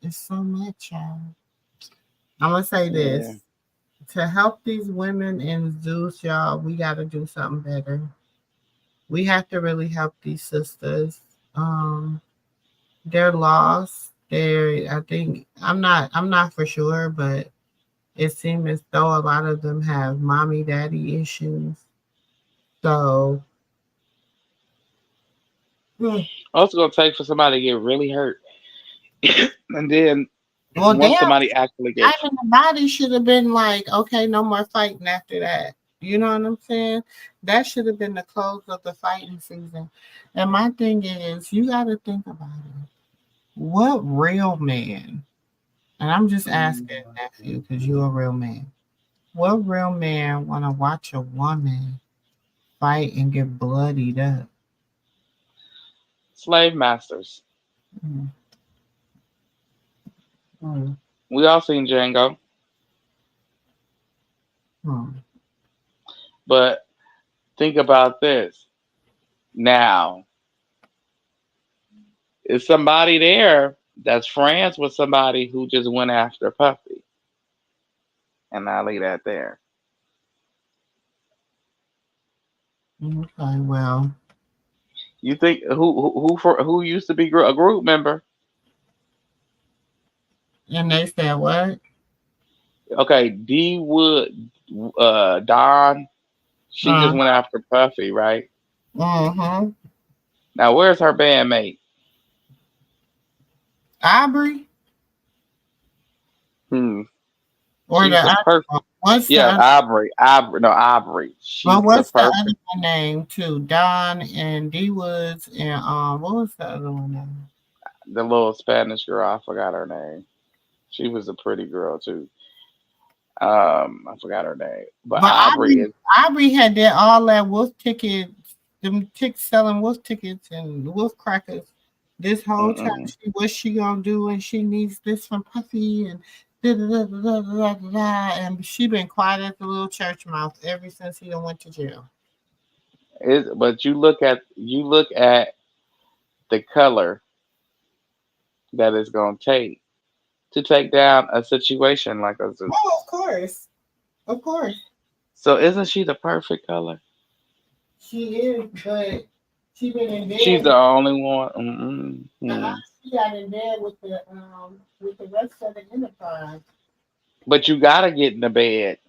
it's so much, y'all. I'm gonna say Yeah. this to help these women in Zeus, y'all. We got to do something better. We have to really help these sisters. They're lost. I think I'm not for sure, but it seems as though a lot of them have mommy daddy issues. So All it's gonna take for somebody to get really hurt, and then well, once damn, somebody actually gets, diving the body should have been like, okay, no more fighting after that. You know what I'm saying? That should have been the close of the fighting season. And my thing is, you got to think about it. What real man? And I'm just asking nephew because you're a real man. What real man want to watch a woman fight and get bloodied up? Slave masters. Mm, mm, We all seen Django, mm. but think about this. Now, is somebody there that's friends with somebody who just went after Puffy? And I leave that there. Okay, well, You think who used to be a group member? and they said what? Okay, D Wood, Don. She Uh, just went after Puffy, right? mm-hmm. Now, where's her bandmate? Aubrey Hmm. or the She's the other perfect. one? What's the Yeah, other? Aubrey. Aubrey. No, Aubrey. Well, She's the what's the other perfect. one name too? Don and D Woods and what was the other one name? The little Spanish girl. I forgot her name. She was a pretty girl too. I forgot her name, but But Aubrey Aubrey, is. Aubrey had that all that wolf tickets, them chicks selling wolf tickets and wolf crackers. This whole time, Mm-mm. what's she gonna do? And she needs this from Puffy and da da da da da da da. Da. And she been quiet as a little church mouse ever since he done went to jail. But you look at the color that it's gonna take to take down a situation like a Zeus. Oh, of course, So isn't she the perfect color? she is. But she been in She's bed. the only one. Mm-mm. Hmm. She got in bed with the rest of the enterprise. But you gotta get in the bed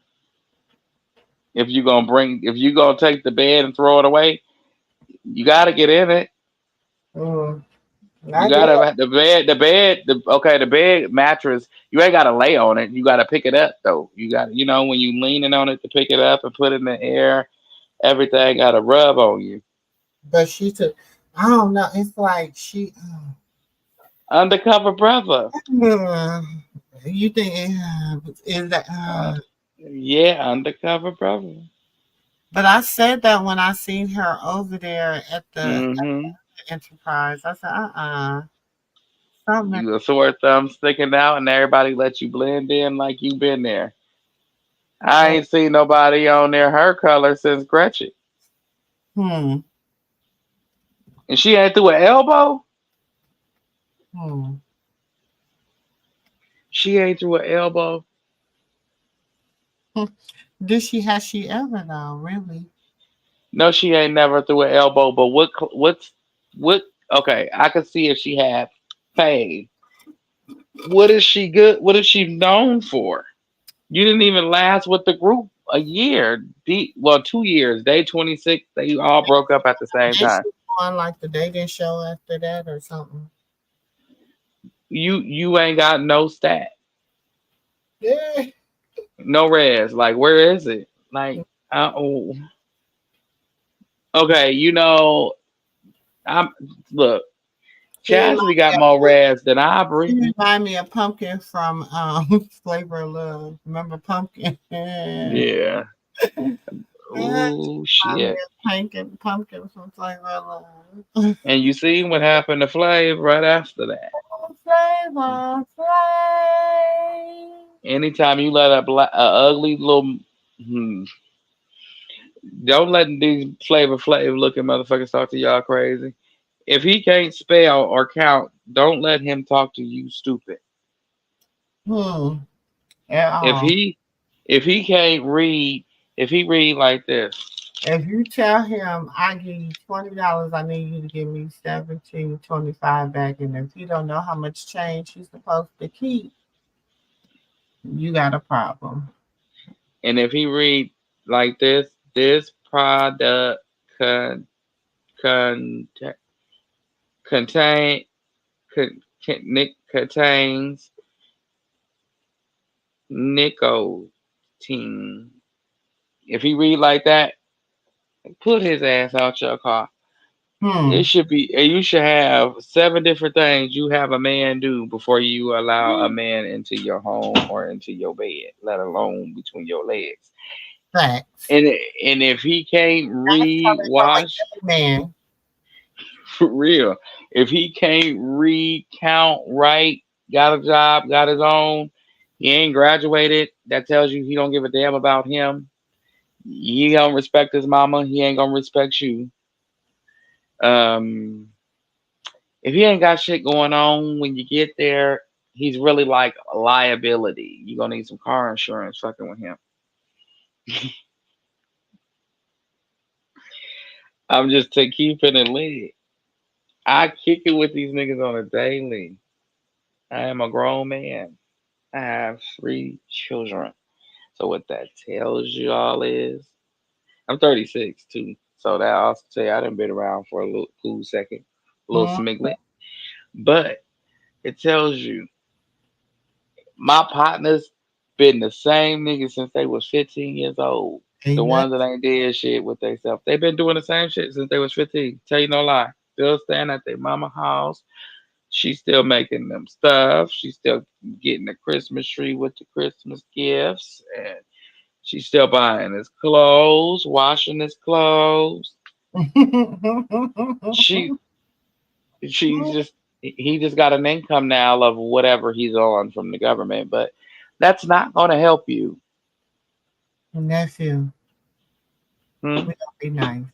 if you gonna take the bed and throw it away. You gotta get in it. Mm, You I guess. gotta have the bed mattress. You ain't gotta lay on it. You gotta pick it up though. You got when you leaning on it to pick it up and put it in the air, everything gotta rub on you. But she took. I don't know. It's like she. Undercover brother. You think is that? Uh, yeah, undercover brother. But I said that when I seen her over there at the Hmm. Enterprise. I said, something. You a sore thumb sticking out, and everybody let you blend in like you been there. I Uh, ain't seen nobody on there her color since Gretchen, hmm. and she ain't through an elbow. Hmm. She ain't through an elbow. Hmm. Did she? Has she ever though? Really? No, she ain't never through an elbow. But what? Okay, I could see if she had fame. What is she good? What is she known for? You didn't even last with the group a year. 2 years. Day 26. They all broke up at the same Did she time. go on like the dating show after that or something? You ain't got no stat, Yeah. no res. Like where is it? Like oh, okay. I'm look. She remind Chastity got me more of, res than she Aubrey. remind me of Pumpkin from Flavor of Love. Remember Pumpkin? Yeah. Yeah. Ooh Remind me shit. of Pumpkin from Flavor of Love. And you see what happened to Flav right after that. Flavor Flav. Anytime you let a ugly little hmm, don't let these Flavor looking motherfuckers talk to y'all crazy. If he can't spell or count, don't let him talk to you stupid. Hmm. At If all. he if he can't read, if he read like this, If you tell him I give you $20, I need you to give me 17.25 back, and if you don't know how much change he's supposed to keep, you got a problem. and if he read like this product con, con, contain contains nicotine. If he read like that, put his ass out your car. It should be. You should have 7 different things you have a man do before you allow a man into your home or into your bed, let alone between your legs. Facts. And if he can't That's read, coming from a wash, gay man. for real, if he can't read, count, write, got a job, got his own, he ain't graduated. That tells you he don't give a damn about him. He don't respect his mama. He ain't gonna respect you. Um, if he ain't got shit going on when you get there, he's really like a liability. You're gonna need some car insurance fucking with him. I'm just to keeping it lit. I kick it with these niggas on a daily. I am a grown man. I have 3 children. So what that tells you all is I'm 36 too. So that also tell you I done been around for a little cool second, a little Mhm. smiglet. But it tells you my partners been the same niggas since they was 15 years old. The Ain't ones nothing. that ain't did shit with themselves. They been doing the same shit since they was 15. Tell you no lie. Still staying at their mama house. She's still making them stuff. She's still getting the Christmas tree with the Christmas gifts. And she's still buying his clothes, washing his clothes. She she's just he just got an income now of whatever he's on from the government, but that's not gonna help you. Nephew, Hmm? we don't be nice.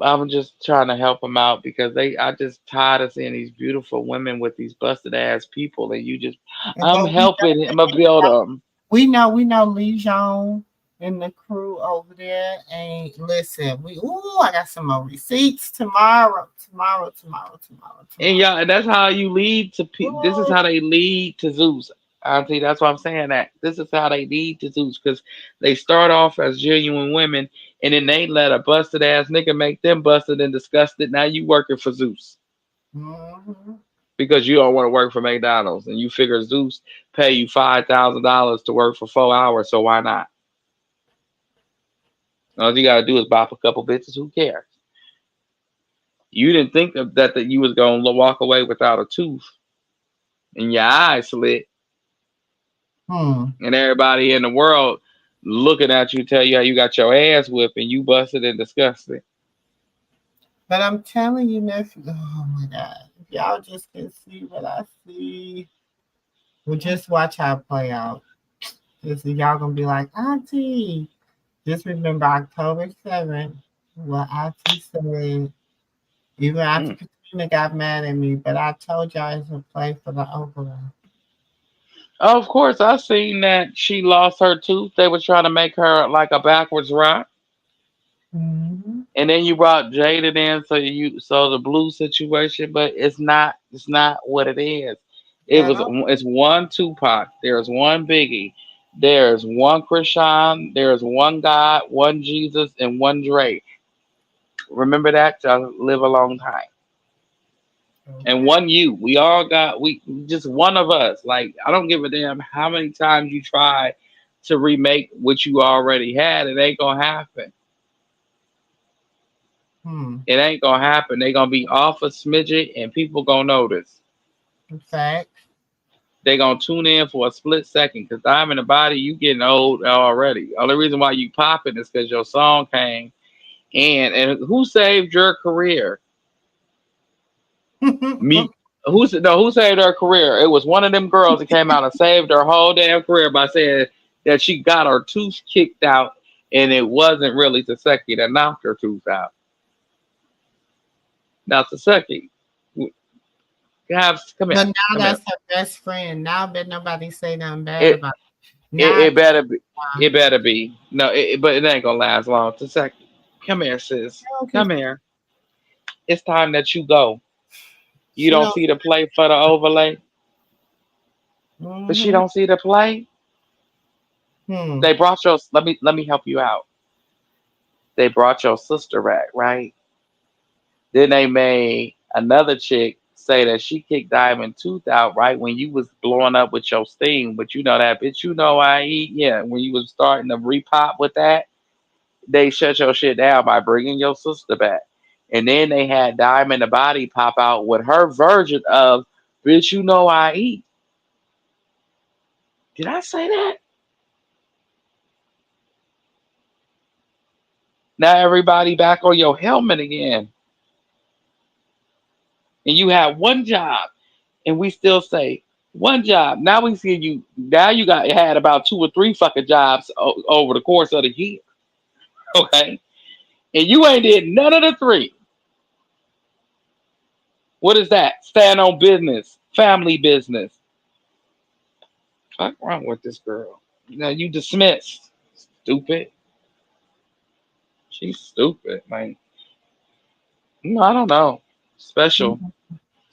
I'm just trying to help him out because I just tired of seeing these beautiful women with these busted ass people, and you just I'm But we helping him build them. we know Legion and the crew over there. And listen, I got some more receipts And tomorrow. yeah, and that's how you lead to. This is Ooh. how they lead to Zeus, Auntie. That's why I'm saying that. This is how they lead to Zeus because they start off as genuine women, and then they let a busted ass nigga make them busted and disgusted. Now you working for Zeus Mhm. because you don't want to work for McDonald's, and you figure Zeus pay you $5,000 to work for 4 hours, so why not? All you gotta do is bop a couple bitches. Who cares? You didn't think of that you was gonna walk away without a tooth and your eyes slit Hmm. and everybody in the world looking at you tell you how you got your ass whipped and you busted and disgusted. But I'm telling you, nephew. Oh my God! If y'all just can see what I see, well, just watch how it play out. Just y'all gonna be like, Auntie. Just remember October 7th, what Auntie said. Even after Mm. Katrina got mad at me, but I told y'all it's a play for the overall. Of course, I seen that she lost her tooth. They were trying to make her like a backwards rock, Mm-hmm. and then you brought Jada in, so the blue situation, but it's not what it is. At all. It's one Tupac. There's one Biggie. There's one Krishan. There's one God, one Jesus, and one Drake. Remember that to live a long time. And Okay. one you. We all got we just one of us. Like I don't give a damn how many times you try to remake what you already had. It ain't gonna happen. Hmm. It ain't gonna happen. They gonna be off a smidget and people gonna notice. In fact. They gonna tune in for a split second because I'm in the body, you getting old already. Only reason why you popping is because your song came and who saved your career? Me. Who saved her career? It was one of them girls that came out and saved her whole damn career by saying that she got her tooth kicked out and it wasn't really Taseki that knocked her tooth out. Now Taseki, come here, But now come here. that's her best friend. Now bet nobody say nothing bad It about it. it, Now I it can better be. uh, It better be. No, but it ain't gonna last long. Taseki, come here, sis. she don't Come keep here. It's time that you go. You she don't don't see the play for the overlay, but she mm-hmm. don't see the play. Hmm. They brought your. Let me help you out. They brought your sister back, right? Then they made another chick say that she kicked Diamond Tooth out right when you was blowing up with your steam, but you know that bitch, you know I eat. Yeah, when you was starting to repop with that, they shut your shit down by bringing your sister back. And then they had Diamond the Body pop out with her version of "Bitch, You Know I Eat." Did I say that? Now everybody back on your helmet again. And you had one job, and we still say one job. Now we see you. Now you had about 2 or 3 fucking jobs over the course of the year. Okay, and you ain't did none of the 3. What is that? Stand on business, family business. What's wrong with this girl? Now you dismissed. Stupid. She's stupid, man. No, I don't know. Special.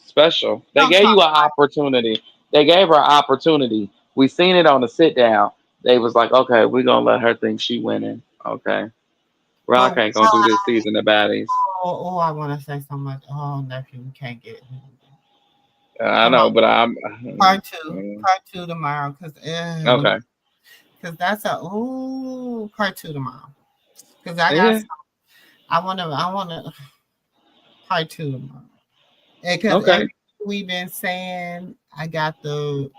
Special. They Don't gave talk. you an opportunity. They gave her an opportunity. We seen it on the sit down. They was like, okay, we're gonna let her think she winning. Okay. Rock But ain't gonna do this season of baddies. I want to say so much. Oh, nephew, we can't get. I Come know, on, but I'm part two tomorrow, because okay. that's part 2 tomorrow, because I got Yeah. I want to part 2 tomorrow, because Okay. everything we've been saying, I got the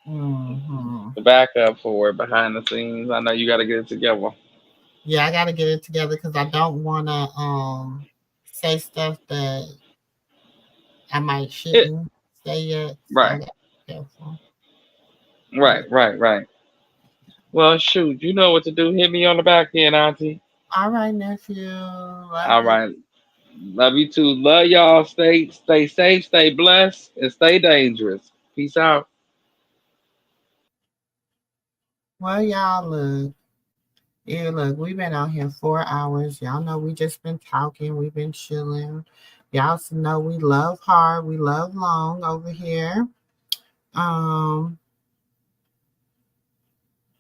The backup for it behind the scenes. I know you gotta get it together. yeah, I got to get it together, because I don't want to say stuff that I might shouldn't say yet. So I Right. got to be careful. Right. Well, shoot, you know what to do. Hit me on the back end, Auntie. All right, nephew. Love All you. right. Love you too. Love y'all. Stay safe, stay blessed, and stay dangerous. Peace out. Well, y'all, look. Yeah, look, we've been out here 4 hours. Y'all know we just been talking. We've been chilling. Y'all know we love hard. We love long over here.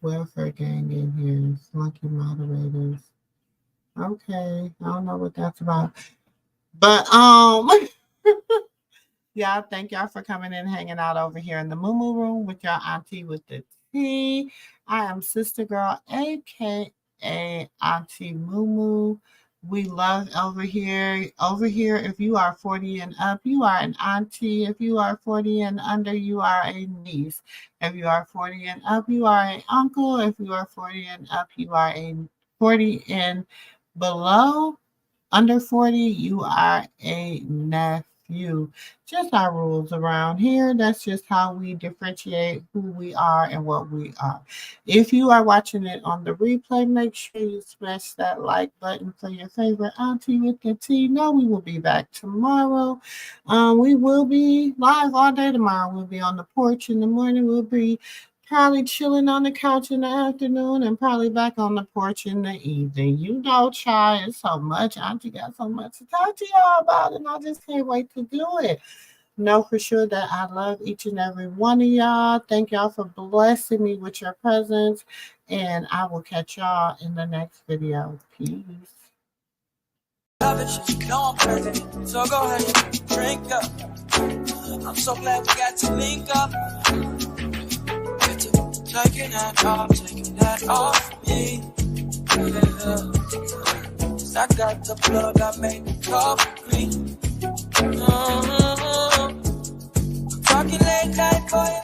Welfare gang in here. Flunky moderators. Okay. I don't know what that's about. But y'all, thank y'all for coming in, hanging out over here in the Moo Moo room with your auntie with the tea. I am Sister Girl, aka Auntie Moo Moo. We love over here. Over here, if you are 40 and up, you are an auntie. If you are 40 and under, you are a niece. If you are 40 and up, you are an uncle. If you are 40 and up, you are a 40 and below. Under 40, you are a nephew. Just our rules around here. That's just how we differentiate who we are and what we are. If you are watching it on the replay, make sure you smash that like button for your favorite auntie with the tea. Now we will be back tomorrow. We will be live all day tomorrow. We'll be on the porch in the morning. We'll be probably chilling on the couch in the afternoon and probably back on the porch in the evening. You know, child, it's so much. Auntie got so much to talk to y'all about, and I just can't wait to do it. Know for sure that I love each and every one of y'all. Thank y'all for blessing me with your presence, and I will catch y'all in the next video. Peace. No, I'm crazy. So go ahead, drink up. I'm so glad we got to link up. Taking that off me. Yeah. I got the plug, I made the coffee. Talking late night, boy.